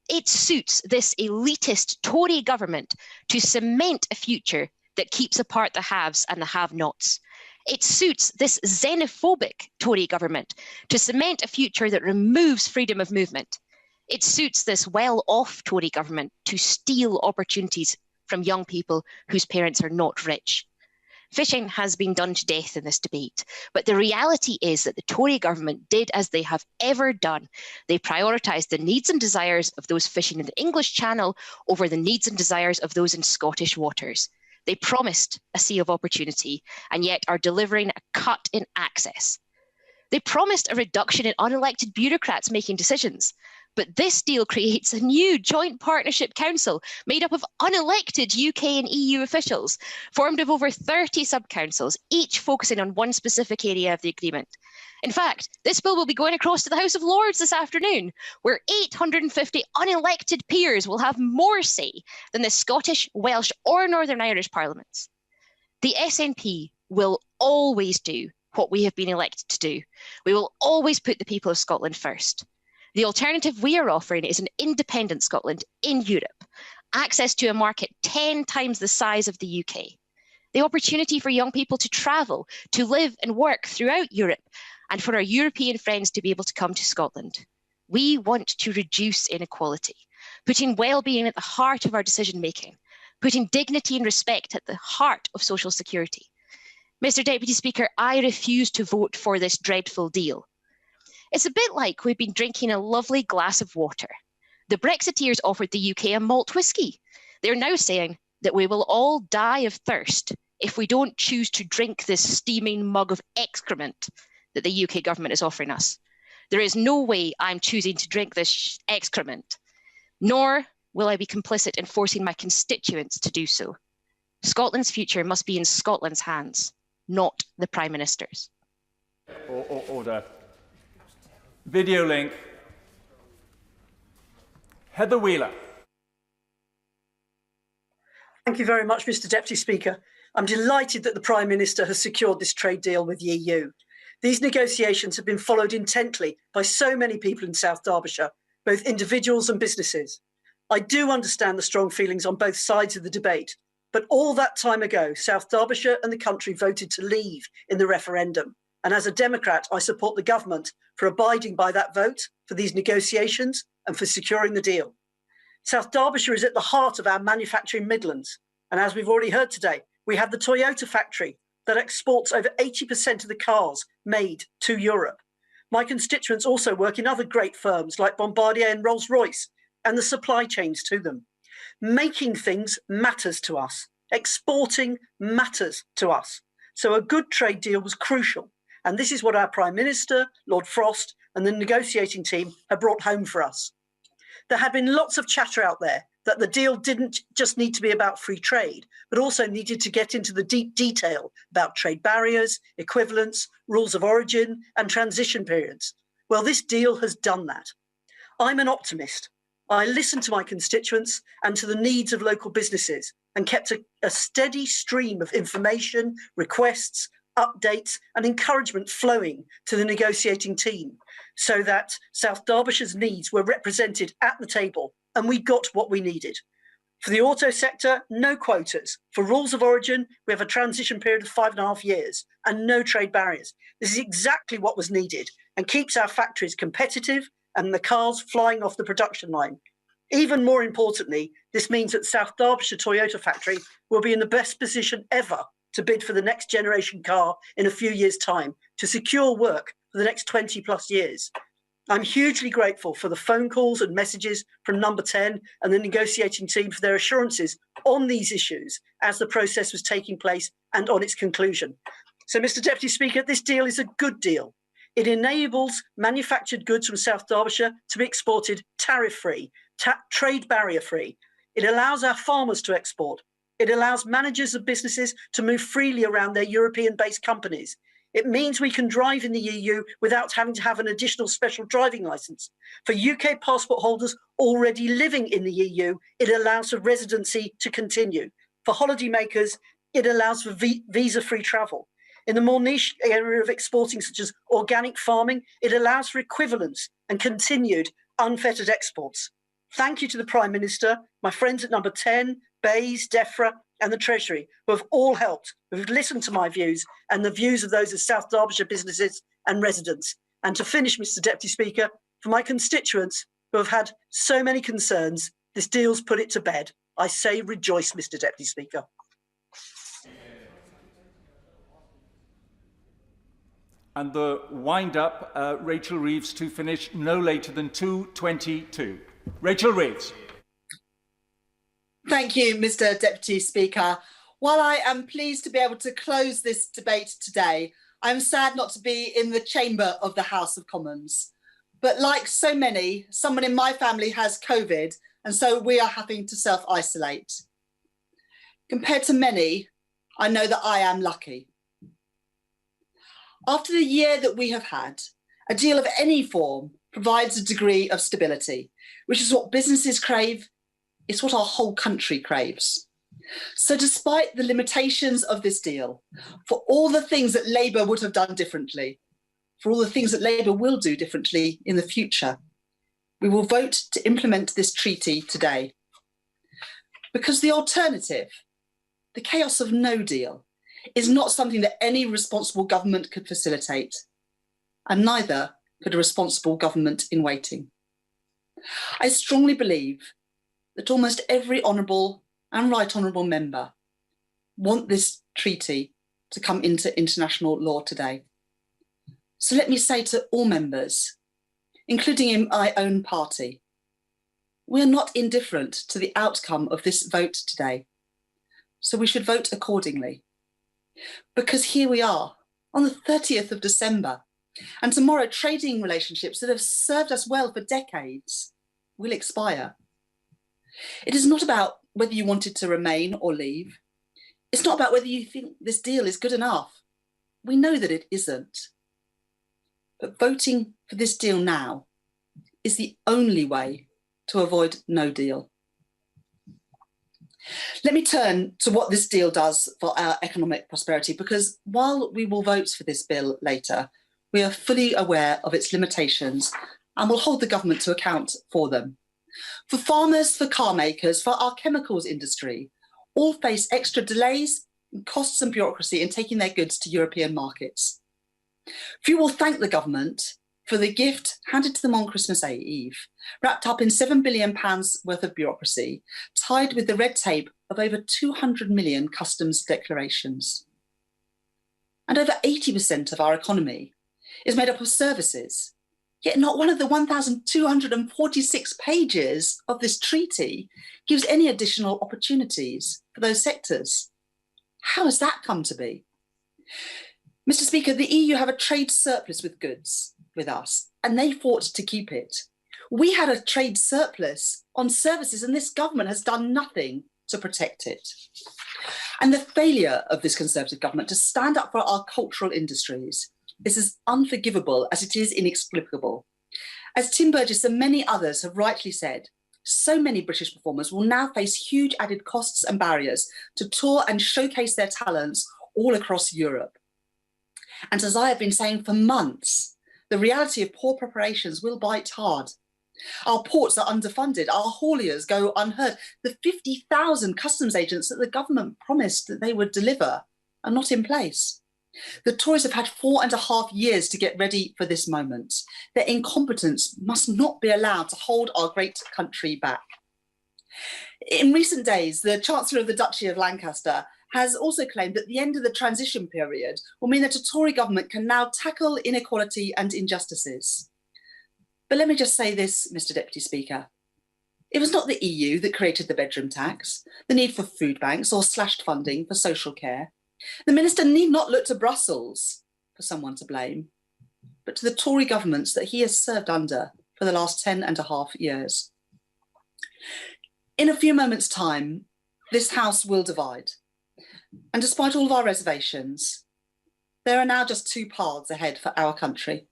It suits this elitist Tory government to cement a future that keeps apart the haves and the have-nots. It suits this xenophobic Tory government to cement a future that removes freedom of movement. It suits this well-off Tory government to steal opportunities from young people whose parents are not rich. Fishing has been done to death in this debate, but the reality is that the Tory government did as they have ever done. They prioritised the needs and desires of those fishing in the English Channel over the needs and desires of those in Scottish waters. They promised a sea of opportunity and yet are delivering a cut in access. They promised a reduction in unelected bureaucrats making decisions, but this deal creates a new joint partnership council made up of unelected UK and EU officials, formed of over 30 sub-councils, each focusing on one specific area of the agreement. In fact, this bill will be going across to the House of Lords this afternoon, where 850 unelected peers will have more say than the Scottish, Welsh or Northern Irish parliaments. The SNP will always do what we have been elected to do. We will always put the people of Scotland first. The alternative we are offering is an independent Scotland in Europe, access to a market 10 times the size of the UK, the opportunity for young people to travel, to live and work throughout Europe, and for our European friends to be able to come to Scotland. We want to reduce inequality, putting well-being at the heart of our decision-making, putting dignity and respect at the heart of social security. Mr. Deputy Speaker, I refuse to vote for this dreadful deal. It's a bit like we've been drinking a lovely glass of water. The Brexiteers offered the UK a malt whisky. They're now saying that we will all die of thirst if we don't choose to drink this steaming mug of excrement that the UK government is offering us. There is no way I'm choosing to drink this excrement, nor will I be complicit in forcing my constituents to do so. Scotland's future must be in Scotland's hands, not the Prime Minister's. Order. Video link. Heather Wheeler. Thank you very much, Mr. Deputy Speaker. I'm delighted that the Prime Minister has secured this trade deal with the EU. These negotiations have been followed intently by so many people in South Derbyshire, both individuals and businesses. I do understand the strong feelings on both sides of the debate, but all that time ago, South Derbyshire and the country voted to leave in the referendum. And as a Democrat, I support the government for abiding by that vote, for these negotiations and for securing the deal. South Derbyshire is at the heart of our manufacturing Midlands. And as we've already heard today, we have the Toyota factory that exports over 80% of the cars made to Europe. My constituents also work in other great firms like Bombardier and Rolls-Royce and the supply chains to them. Making things matters to us. Exporting matters to us. So a good trade deal was crucial. And this is what our Prime Minister, Lord Frost, and the negotiating team have brought home for us. There had been lots of chatter out there that the deal didn't just need to be about free trade, but also needed to get into the deep detail about trade barriers, equivalence, rules of origin, and transition periods. Well, this deal has done that. I'm an optimist. I listened to my constituents and to the needs of local businesses and kept a steady stream of information, requests, updates and encouragement flowing to the negotiating team so that South Derbyshire's needs were represented at the table and we got what we needed. For the auto sector, no quotas. For rules of origin, we have a transition period of 5.5 years and no trade barriers. This is exactly what was needed and keeps our factories competitive and the cars flying off the production line. Even more importantly, this means that South Derbyshire Toyota factory will be in the best position ever to bid for the next generation car in a few years' time to secure work for the next 20 plus years. I'm hugely grateful for the phone calls and messages from Number 10 and the negotiating team for their assurances on these issues as the process was taking place and on its conclusion. So, Mr. Deputy Speaker, this deal is a good deal. It enables manufactured goods from South Derbyshire to be exported tariff-free, trade barrier-free. It allows our farmers to export. It allows managers of businesses to move freely around their European-based companies. It means we can drive in the EU without having to have an additional special driving licence. For UK passport holders already living in the EU, it allows for residency to continue. For holidaymakers, it allows for visa-free travel. In the more niche area of exporting, such as organic farming, it allows for equivalence and continued unfettered exports. Thank you to the Prime Minister, my friends at Number 10, Bayes, DEFRA, and the Treasury, who have all helped, who have listened to my views and the views of those of South Derbyshire businesses and residents. And to finish, Mr. Deputy Speaker, for my constituents who have had so many concerns, this deal's put it to bed. I say rejoice, Mr. Deputy Speaker. And the wind-up, Rachel Reeves to finish no later than 2:22. Rachel Reeves. Thank you, Mr. Deputy Speaker. While I am pleased to be able to close this debate today, I'm sad not to be in the chamber of the House of Commons. But like so many, someone in my family has COVID, and so we are having to self-isolate. Compared to many, I know that I am lucky. After the year that we have had, a deal of any form provides a degree of stability, which is what businesses crave. It's what our whole country craves. So despite the limitations of this deal, for all the things that Labour would have done differently, for all the things that Labour will do differently in the future, we will vote to implement this treaty today. Because the alternative, the chaos of no deal, is not something that any responsible government could facilitate, and neither could a responsible government in waiting. I strongly believe that almost every honourable and right honourable member want this treaty to come into international law today. So let me say to all members, including in my own party, we are not indifferent to the outcome of this vote today, so we should vote accordingly. Because here we are, on the 30th of December, and tomorrow trading relationships that have served us well for decades will expire. It is not about whether you wanted to remain or leave. It's not about whether you think this deal is good enough. We know that it isn't. But voting for this deal now is the only way to avoid no deal. Let me turn to what this deal does for our economic prosperity, because while we will vote for this bill later, we are fully aware of its limitations and will hold the government to account for them. For farmers, for car makers, for our chemicals industry, all face extra delays, costs and bureaucracy in taking their goods to European markets. Few will thank the government for the gift handed to them on Christmas Eve, wrapped up in £7 billion worth of bureaucracy, tied with the red tape of over 200 million customs declarations. And over 80% of our economy is made up of services, yet not one of the 1,246 pages of this treaty gives any additional opportunities for those sectors. How has that come to be? Mr. Speaker, the EU have a trade surplus with goods with us, and they fought to keep it. We had a trade surplus on services, and this government has done nothing to protect it. And the failure of this Conservative government to stand up for our cultural industries is as unforgivable as it is inexplicable. As Tim Burgess and many others have rightly said, so many British performers will now face huge added costs and barriers to tour and showcase their talents all across Europe. And as I have been saying for months, the reality of poor preparations will bite hard. Our ports are underfunded, our hauliers go unheard. The 50,000 customs agents that the government promised that they would deliver are not in place. The Tories have had 4.5 years to get ready for this moment. Their incompetence must not be allowed to hold our great country back. In recent days, the Chancellor of the Duchy of Lancaster has also claimed that the end of the transition period will mean that a Tory government can now tackle inequality and injustices. But let me just say this, Mr. Deputy Speaker. It was not the EU that created the bedroom tax, the need for food banks or slashed funding for social care. The Minister need not look to Brussels for someone to blame, but to the Tory governments that he has served under for the last 10.5 years. In a few moments' time, this House will divide. And despite all of our reservations, There are now just two paths ahead for our country.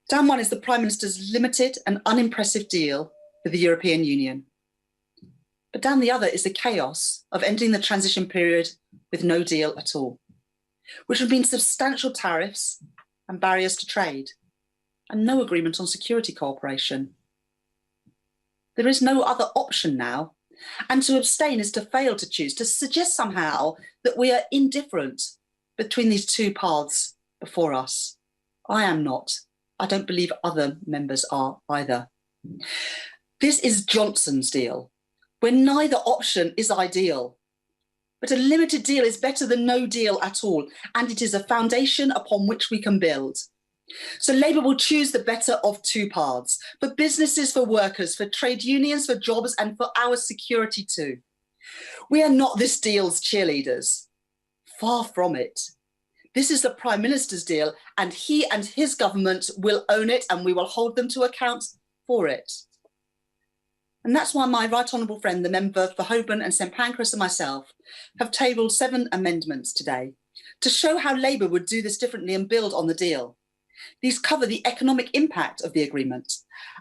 Down one is the Prime Minister's limited and unimpressive deal with the European Union. But down the other is the chaos of ending the transition period with no deal at all, which would mean substantial tariffs and barriers to trade, and no agreement on security cooperation. There is no other option now, and to abstain is to fail to choose, to suggest somehow that we are indifferent between these two paths before us. I am not. I don't believe other members are either. This is Johnson's deal, where neither option is ideal. But a limited deal is better than no deal at all, and it is a foundation upon which we can build. So Labour will choose the better of two paths, for businesses, for workers, for trade unions, for jobs, and for our security too. We are not this deal's cheerleaders. Far from it. This is the Prime Minister's deal, and he and his government will own it, and we will hold them to account for it. And that's why my right honourable friend, the member for Holborn and St Pancras, and myself have tabled 7 amendments today to show how Labour would do this differently and build on the deal. These cover the economic impact of the agreement,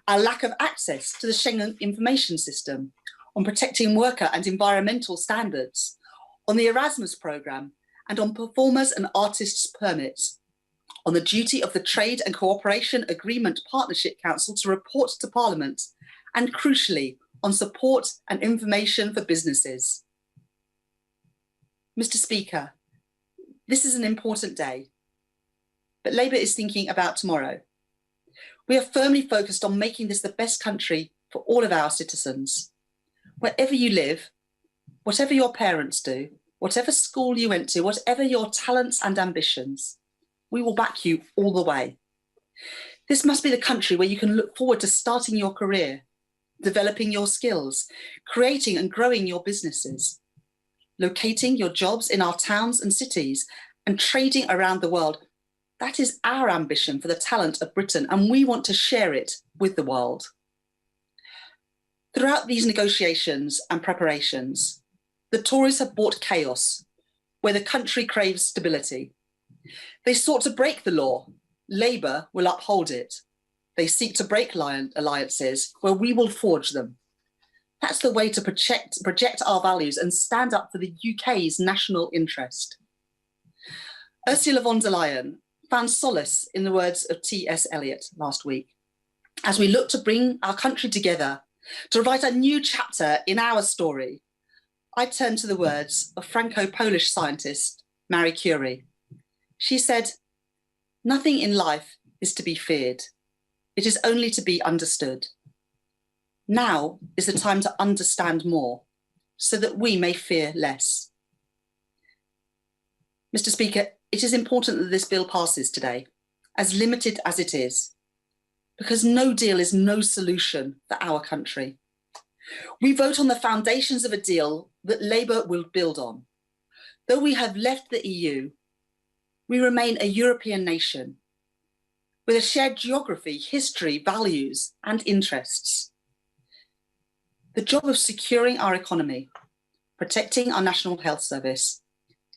our lack of access to the Schengen information system, on protecting worker and environmental standards, on the Erasmus programme, and on performers and artists' permits, on the duty of the Trade and Cooperation Agreement Partnership Council to report to Parliament, and crucially, on support and information for businesses. Mr. Speaker, this is an important day, but Labour is thinking about tomorrow. We are firmly focused on making this the best country for all of our citizens. Wherever you live, whatever your parents do, whatever school you went to, whatever your talents and ambitions, we will back you all the way. This must be the country where you can look forward to starting your career, developing your skills, creating and growing your businesses, locating your jobs in our towns and cities, and trading around the world. That is our ambition for the talent of Britain, and we want to share it with the world. Throughout these negotiations and preparations, the Tories have brought chaos where the country craves stability. They sought to break the law. Labour will uphold it. They seek to break alliances where we will forge them. That's the way to project our values and stand up for the UK's national interest. Ursula von der Leyen found solace in the words of T.S. Eliot last week. As we look to bring our country together, to write a new chapter in our story, I turn to the words of Franco-Polish scientist Marie Curie. She said, "Nothing in life is to be feared. It is only to be understood. Now is the time to understand more, so that we may fear less." Mr. Speaker, it is important that this bill passes today, as limited as it is, because no deal is no solution for our country. We vote on the foundations of a deal that Labour will build on. Though we have left the EU, we remain a European nation with a shared geography, history, values, and interests. The job of securing our economy, protecting our National Health Service,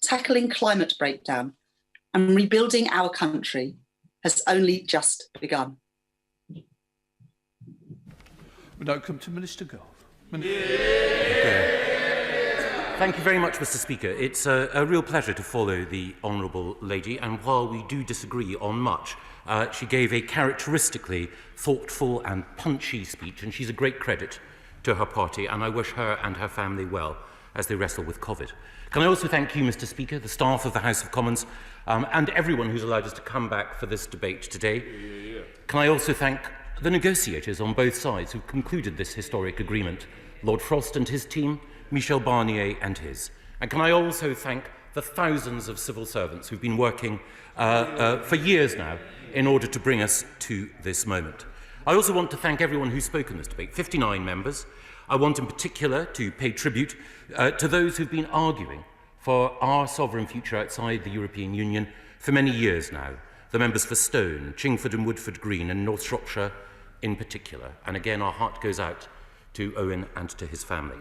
tackling climate breakdown, and rebuilding our country has only just begun. We now come to Minister Gove. Thank you very much, Mr. Speaker. It's a real pleasure to follow the Honourable Lady, and while we do disagree on much, she gave a characteristically thoughtful and punchy speech, and she's a great credit to her party, and I wish her and her family well as they wrestle with COVID. Can I also thank you, Mr. Speaker, the staff of the House of Commons, and everyone who's allowed us to come back for this debate today. Can I also thank the negotiators on both sides who concluded this historic agreement, Lord Frost and his team, Michel Barnier and his. And can I also thank the thousands of civil servants who've been working for years now in order to bring us to this moment. I also want to thank everyone who spoke in this debate, 59 members. I want in particular to pay tribute to those who've been arguing for our sovereign future outside the European Union for many years now. The members for Stone, Chingford and Woodford Green and North Shropshire in particular. And again, our heart goes out to Owen and to his family.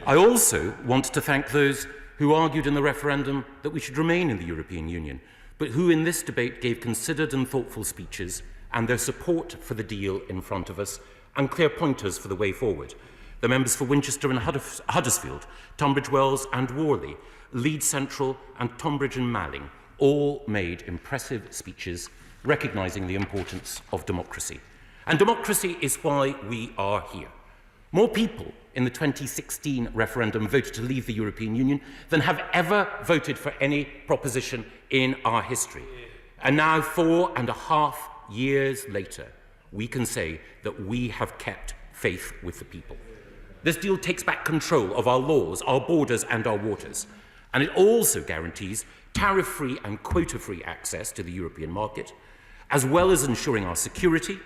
I also want to thank those who argued in the referendum that we should remain in the European Union, but who in this debate gave considered and thoughtful speeches and their support for the deal in front of us and clear pointers for the way forward. The members for Winchester and Huddersfield, Tunbridge Wells and Worley, Leeds Central and Tonbridge and Malling all made impressive speeches recognising the importance of democracy. And democracy is why we are here. More people in the 2016 referendum voted to leave the European Union than have ever voted for any proposition in our history. And now, 4.5 years later, we can say that we have kept faith with the people. This deal takes back control of our laws, our borders and our waters. And it also guarantees tariff-free and quota-free access to the European market, as well as ensuring our security.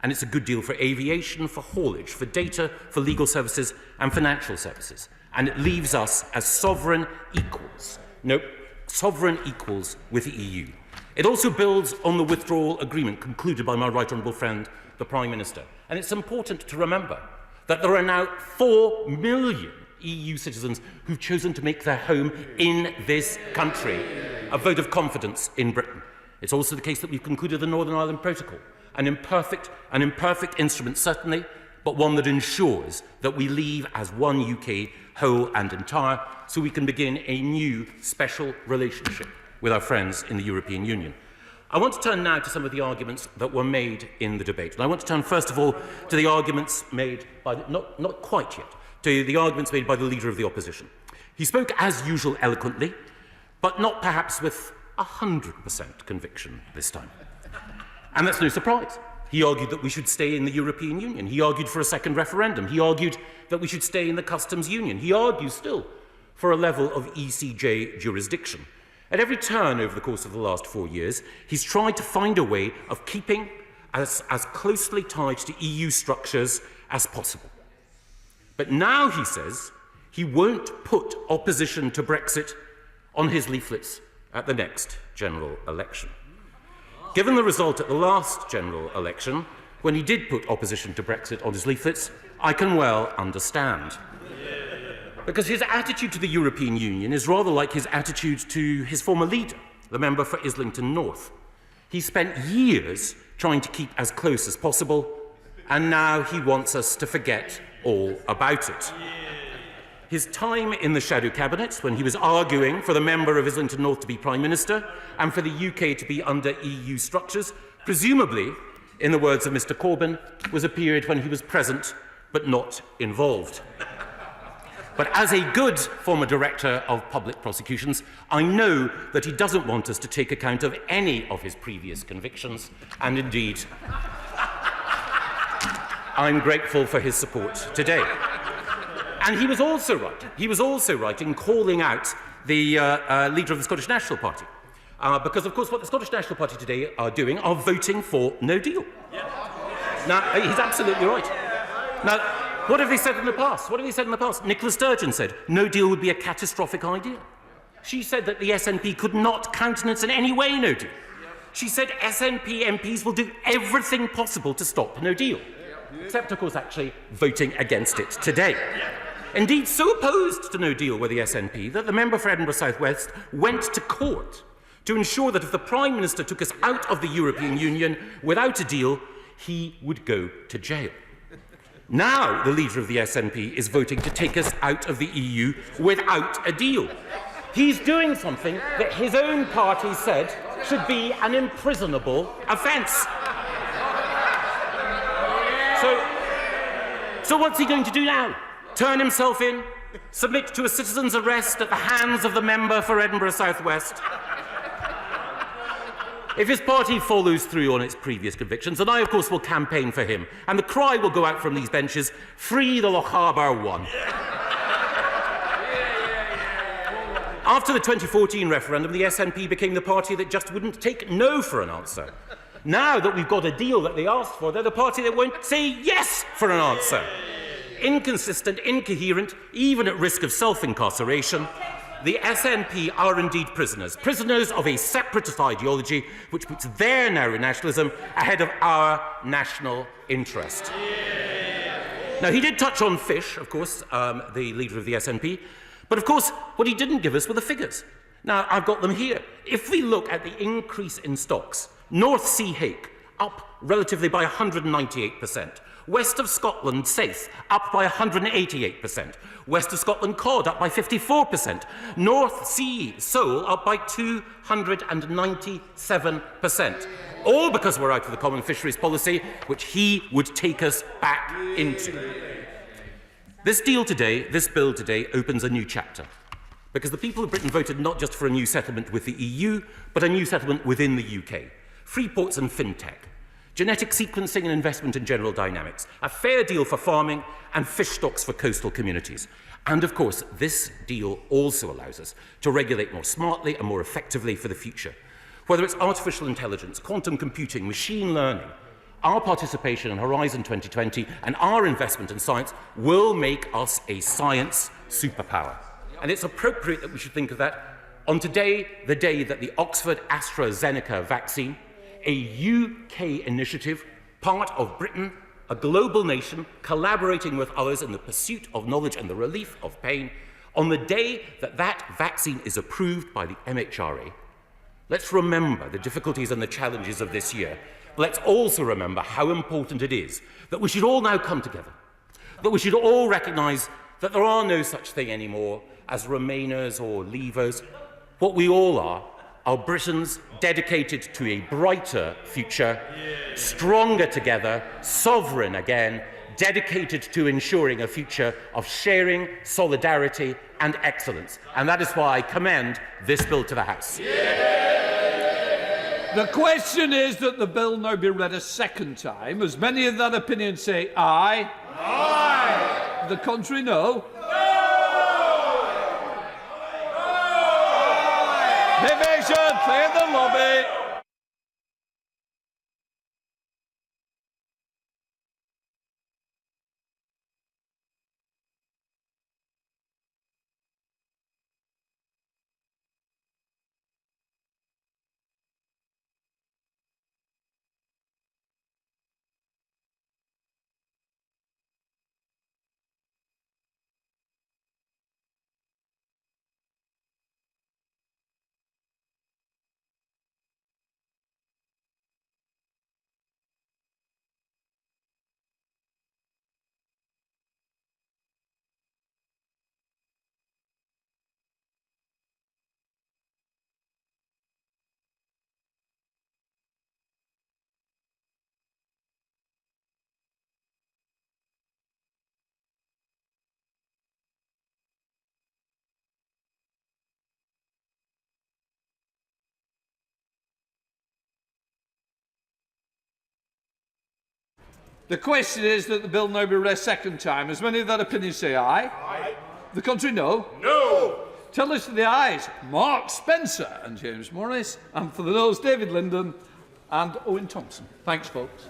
And it's a good deal for aviation, for haulage, for data, for legal services and financial services. And it leaves us as sovereign equals. Nope, sovereign equals with the EU. It also builds on the withdrawal agreement concluded by my right honourable friend, the Prime Minister. And it's important to remember that there are now 4 million EU citizens who've chosen to make their home in this country, a vote of confidence in Britain. It's also the case that we've concluded the Northern Ireland Protocol, an imperfect instrument certainly, but one that ensures that we leave as one UK whole and entire, so we can begin a new special relationship with our friends in the European Union. I want to turn now to some of the arguments that were made in the debate. And I want to turn first of all to the arguments made by, not quite yet, to the arguments made by the Leader of the Opposition. He spoke as usual eloquently, but not perhaps with 100% conviction this time. And that's no surprise. He argued that we should stay in the European Union. He argued for a second referendum. He argued that we should stay in the customs union. He argues still for a level of ECJ jurisdiction. At every turn over the course of the last 4 years, he's tried to find a way of keeping as closely tied to EU structures as possible. But now he says he won't put opposition to Brexit on his leaflets at the next general election. Given the result at the last general election, when he did put opposition to Brexit on his leaflets, I can well understand. Because his attitude to the European Union is rather like his attitude to his former leader, the member for Islington North. He spent years trying to keep as close as possible, and now he wants us to forget all about it. His time in the shadow cabinet, when he was arguing for the member of Islington North to be Prime Minister and for the UK to be under EU structures, presumably, in the words of Mr Corbyn, was a period when he was present but not involved. But as a good former director of public prosecutions, I know that he doesn't want us to take account of any of his previous convictions, and indeed, I'm grateful for his support today. And he was also right. He was also right in calling out the leader of the Scottish National Party. Because, of course, what the Scottish National Party today are doing are voting for no deal. Now, he's absolutely right. Now, what have they said in the past? What have they said in the past? Nicola Sturgeon said no deal would be a catastrophic idea. She said that the SNP could not countenance in any way no deal. She said SNP MPs will do everything possible to stop no deal. Except, of course, actually voting against it today. Indeed, so opposed to no deal were the SNP that the member for Edinburgh South West went to court to ensure that if the Prime Minister took us out of the European Union without a deal, he would go to jail. Now the leader of the SNP is voting to take us out of the EU without a deal. He's doing something that his own party said should be an imprisonable offence. So what's he going to do now? Turn himself in? Submit to a citizen's arrest at the hands of the member for Edinburgh South West? If his party follows through on its previous convictions, then I, of course, will campaign for him, and the cry will go out from these benches, free the Lochaber one. After the 2014 referendum, the SNP became the party that just wouldn't take no for an answer. Now that we've got a deal that they asked for, they're the party that won't say yes for an answer. Inconsistent, incoherent, even at risk of self-incarceration, the SNP are indeed prisoners. Prisoners of a separatist ideology which puts their narrow nationalism ahead of our national interest. Now, he did touch on fish, of course, the leader of the SNP, But of course, what he didn't give us were the figures. Now, I've got them here. If we look at the increase in stocks, North Sea hake up relatively by 198%. West of Scotland Saith up by 188%. West of Scotland Cod up by 54%. North Sea Sole up by 297%. All because we're out of the common fisheries policy, which he would take us back into. This deal today, this bill today, opens a new chapter. Because the people of Britain voted not just for a new settlement with the EU, but a new settlement within the UK. Free ports and fintech. Genetic sequencing and investment in general dynamics, a fair deal for farming and fish stocks for coastal communities. And of course, this deal also allows us to regulate more smartly and more effectively for the future. Whether it's artificial intelligence, quantum computing, machine learning, our participation in Horizon 2020 and our investment in science will make us a science superpower. And it's appropriate that we should think of that on today, the day that the Oxford AstraZeneca vaccine, a UK initiative, part of Britain, a global nation, collaborating with others in the pursuit of knowledge and the relief of pain, on the day that that vaccine is approved by the MHRA, let's remember the difficulties and the challenges of this year. Let's also remember how important it is that we should all now come together, that we should all recognise that there are no such thing anymore as Remainers or Leavers. What we all are Britons dedicated to a brighter future, stronger together, sovereign again, dedicated to ensuring a future of sharing, solidarity and excellence. And that is why I commend this bill to the House. The question is that the bill now be read a second time. As many of that opinion say aye. Aye. The contrary, no. Division, clear the lobby. The question is that the bill now be read a second time. As many of that opinion say aye. Aye. The contrary, no. No. Tell us to the ayes, Mark Spencer and James Morris, and for the noes, David Linden and Owen Thompson. Thanks, folks.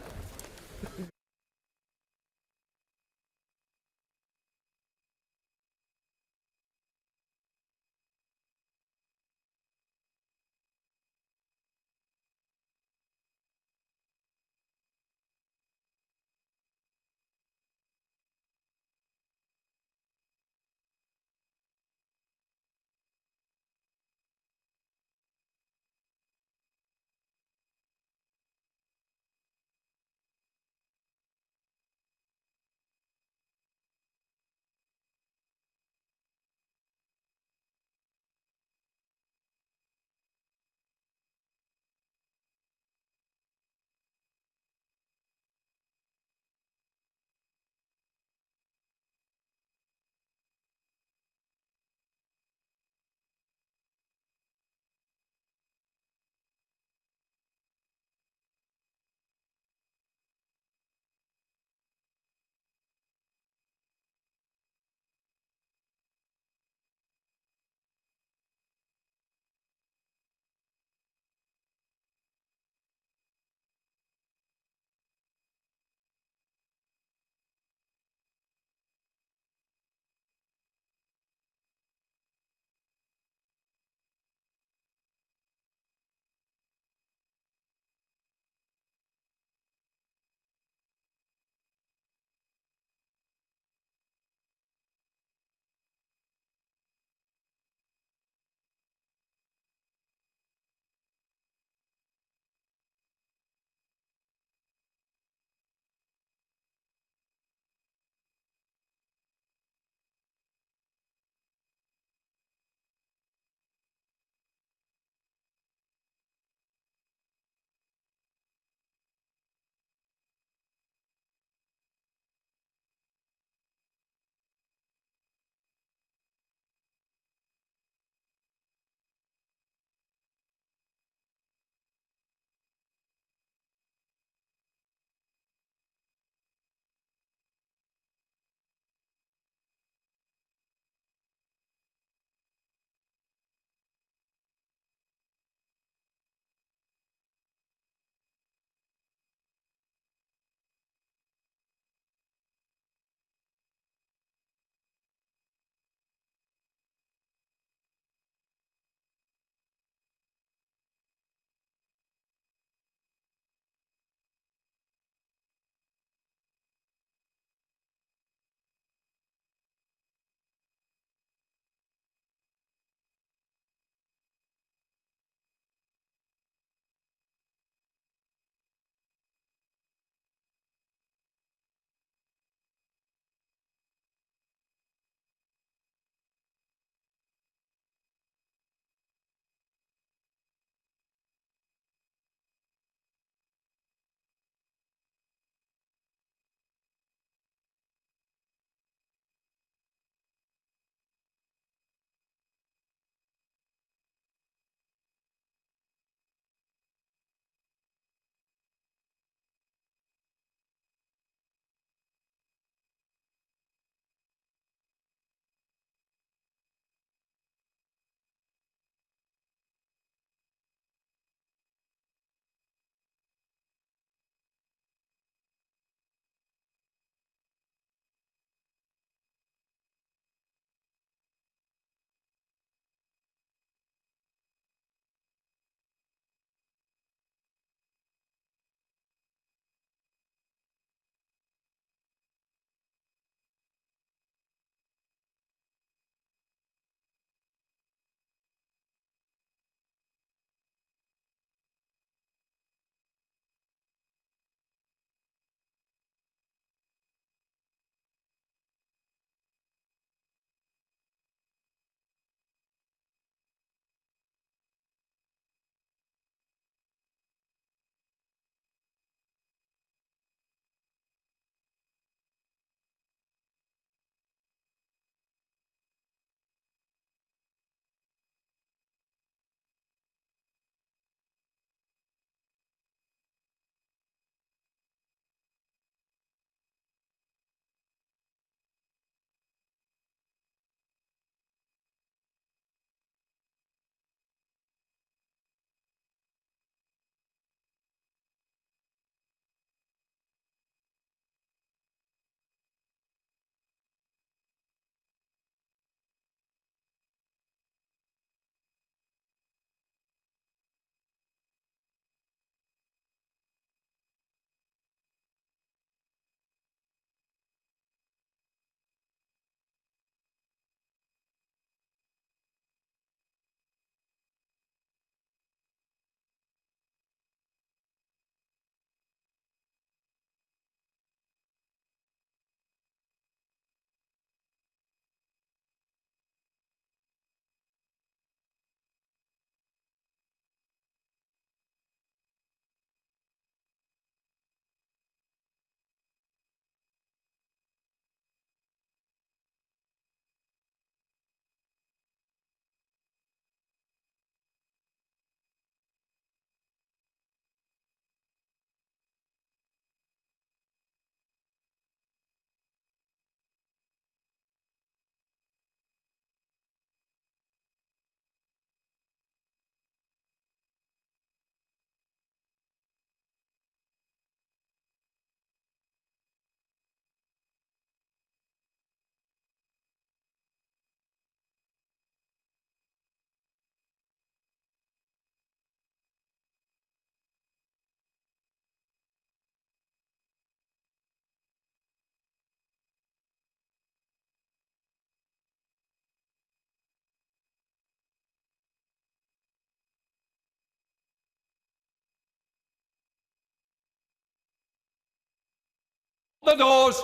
The doors.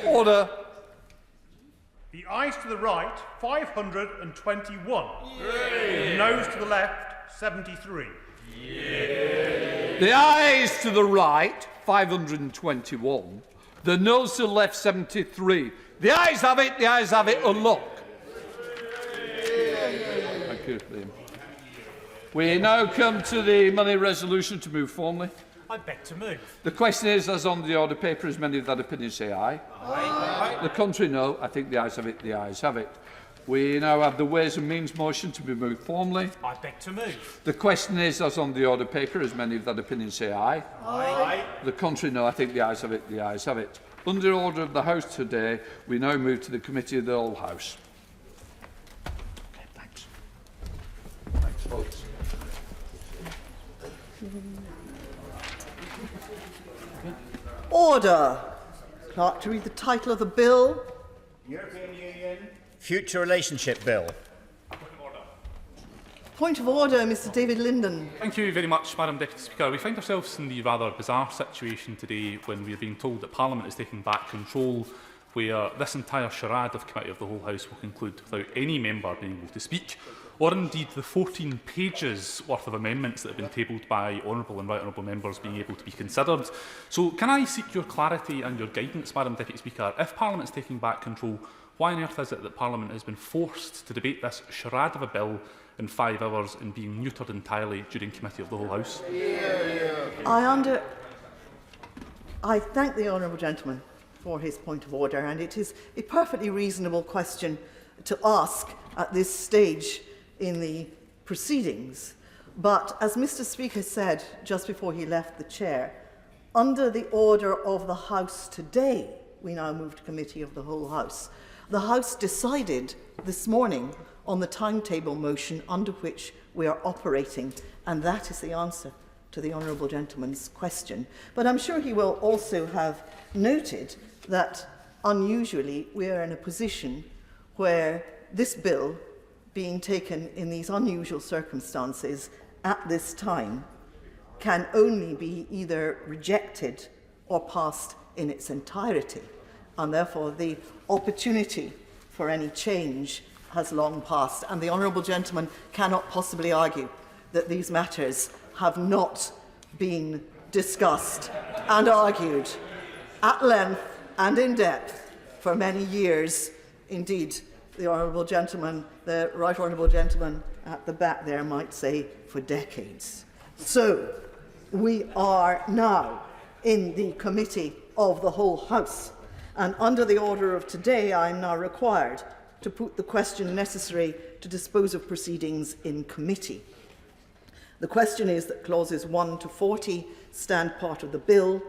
Order. The ayes to the right, 521. The noes to the left, 73. The ayes to the right, 521. The noes to the left, 73. The ayes have it, the ayes have it. Unlock. Thank you, Liam. We now come to the money resolution to move formally. I beg to move. The question is, as on the order paper, as many of that opinion say aye. Aye. The contrary, no. I think the ayes have it, the ayes have it. We now have the Ways and Means motion to be moved formally. I beg to move. The question is, as on the order paper, as many of that opinion say aye. Aye. The contrary, no. I think the ayes have it, the ayes have it. Under order of the House today, we now move to the Committee of the Whole House. Okay, thanks. Thanks, folks. Order. Clerk to read the title of the bill. European Union. Future Relationship Bill. Point of order, Mr David Linden. Thank you very much, Madam Deputy Speaker. We find ourselves in the rather bizarre situation today when we are being told that Parliament is taking back control, where this entire charade of Committee of the Whole House will conclude without any member being able to speak, or indeed the 14 pages worth of amendments that have been tabled by honourable and right honourable members being able to be considered. So can I seek your clarity and your guidance, Madam Deputy Speaker? If Parliament is taking back control, why on earth is it that Parliament has been forced to debate this charade of a bill in 5 hours and being neutered entirely during Committee of the Whole House? I thank the honourable gentleman for his point of order, and it is a perfectly reasonable question to ask at this stage in the proceedings. But as Mr Speaker said just before he left the chair, under the order of the House today, we now move to Committee of the Whole House. The House decided this morning on the timetable motion under which we are operating, and that is the answer to the honourable gentleman's question. But I'm sure he will also have noted that unusually we are in a position where this bill, being taken in these unusual circumstances at this time, can only be either rejected or passed in its entirety, and therefore the opportunity for any change has long passed, and the honourable gentleman cannot possibly argue that these matters have not been discussed and argued at length and in depth for many years. Indeed, the honourable gentleman, the right honourable gentleman at the back there might say for decades. So we are now in the committee of the whole House, and under the order of today I am now required to put the question necessary to dispose of proceedings in committee. The question is that clauses 1 to 40 stand part of the bill,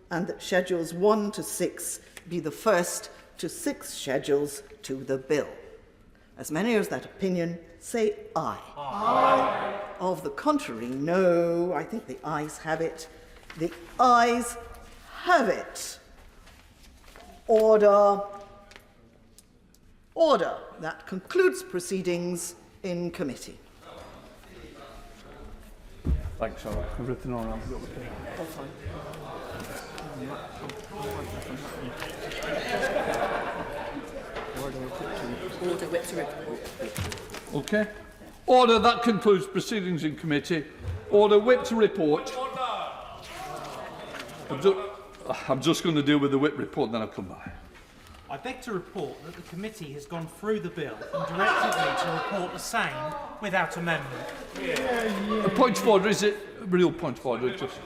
and that schedules 1 to 6 be the first to 6 schedules to the bill. As many as that opinion, say aye. Aye. Of the contrary, no. I think the ayes have it. The ayes have it. Order. Order. That concludes proceedings in committee. Thanks, I've written on. Okay. Order. That concludes proceedings in committee. Order. Whip to report. I'm just going to deal with the whip report, then I'll come back. I beg to report that the committee has gone through the bill and directed me to report the same without amendment. A point of order, is it? A real point of order. Just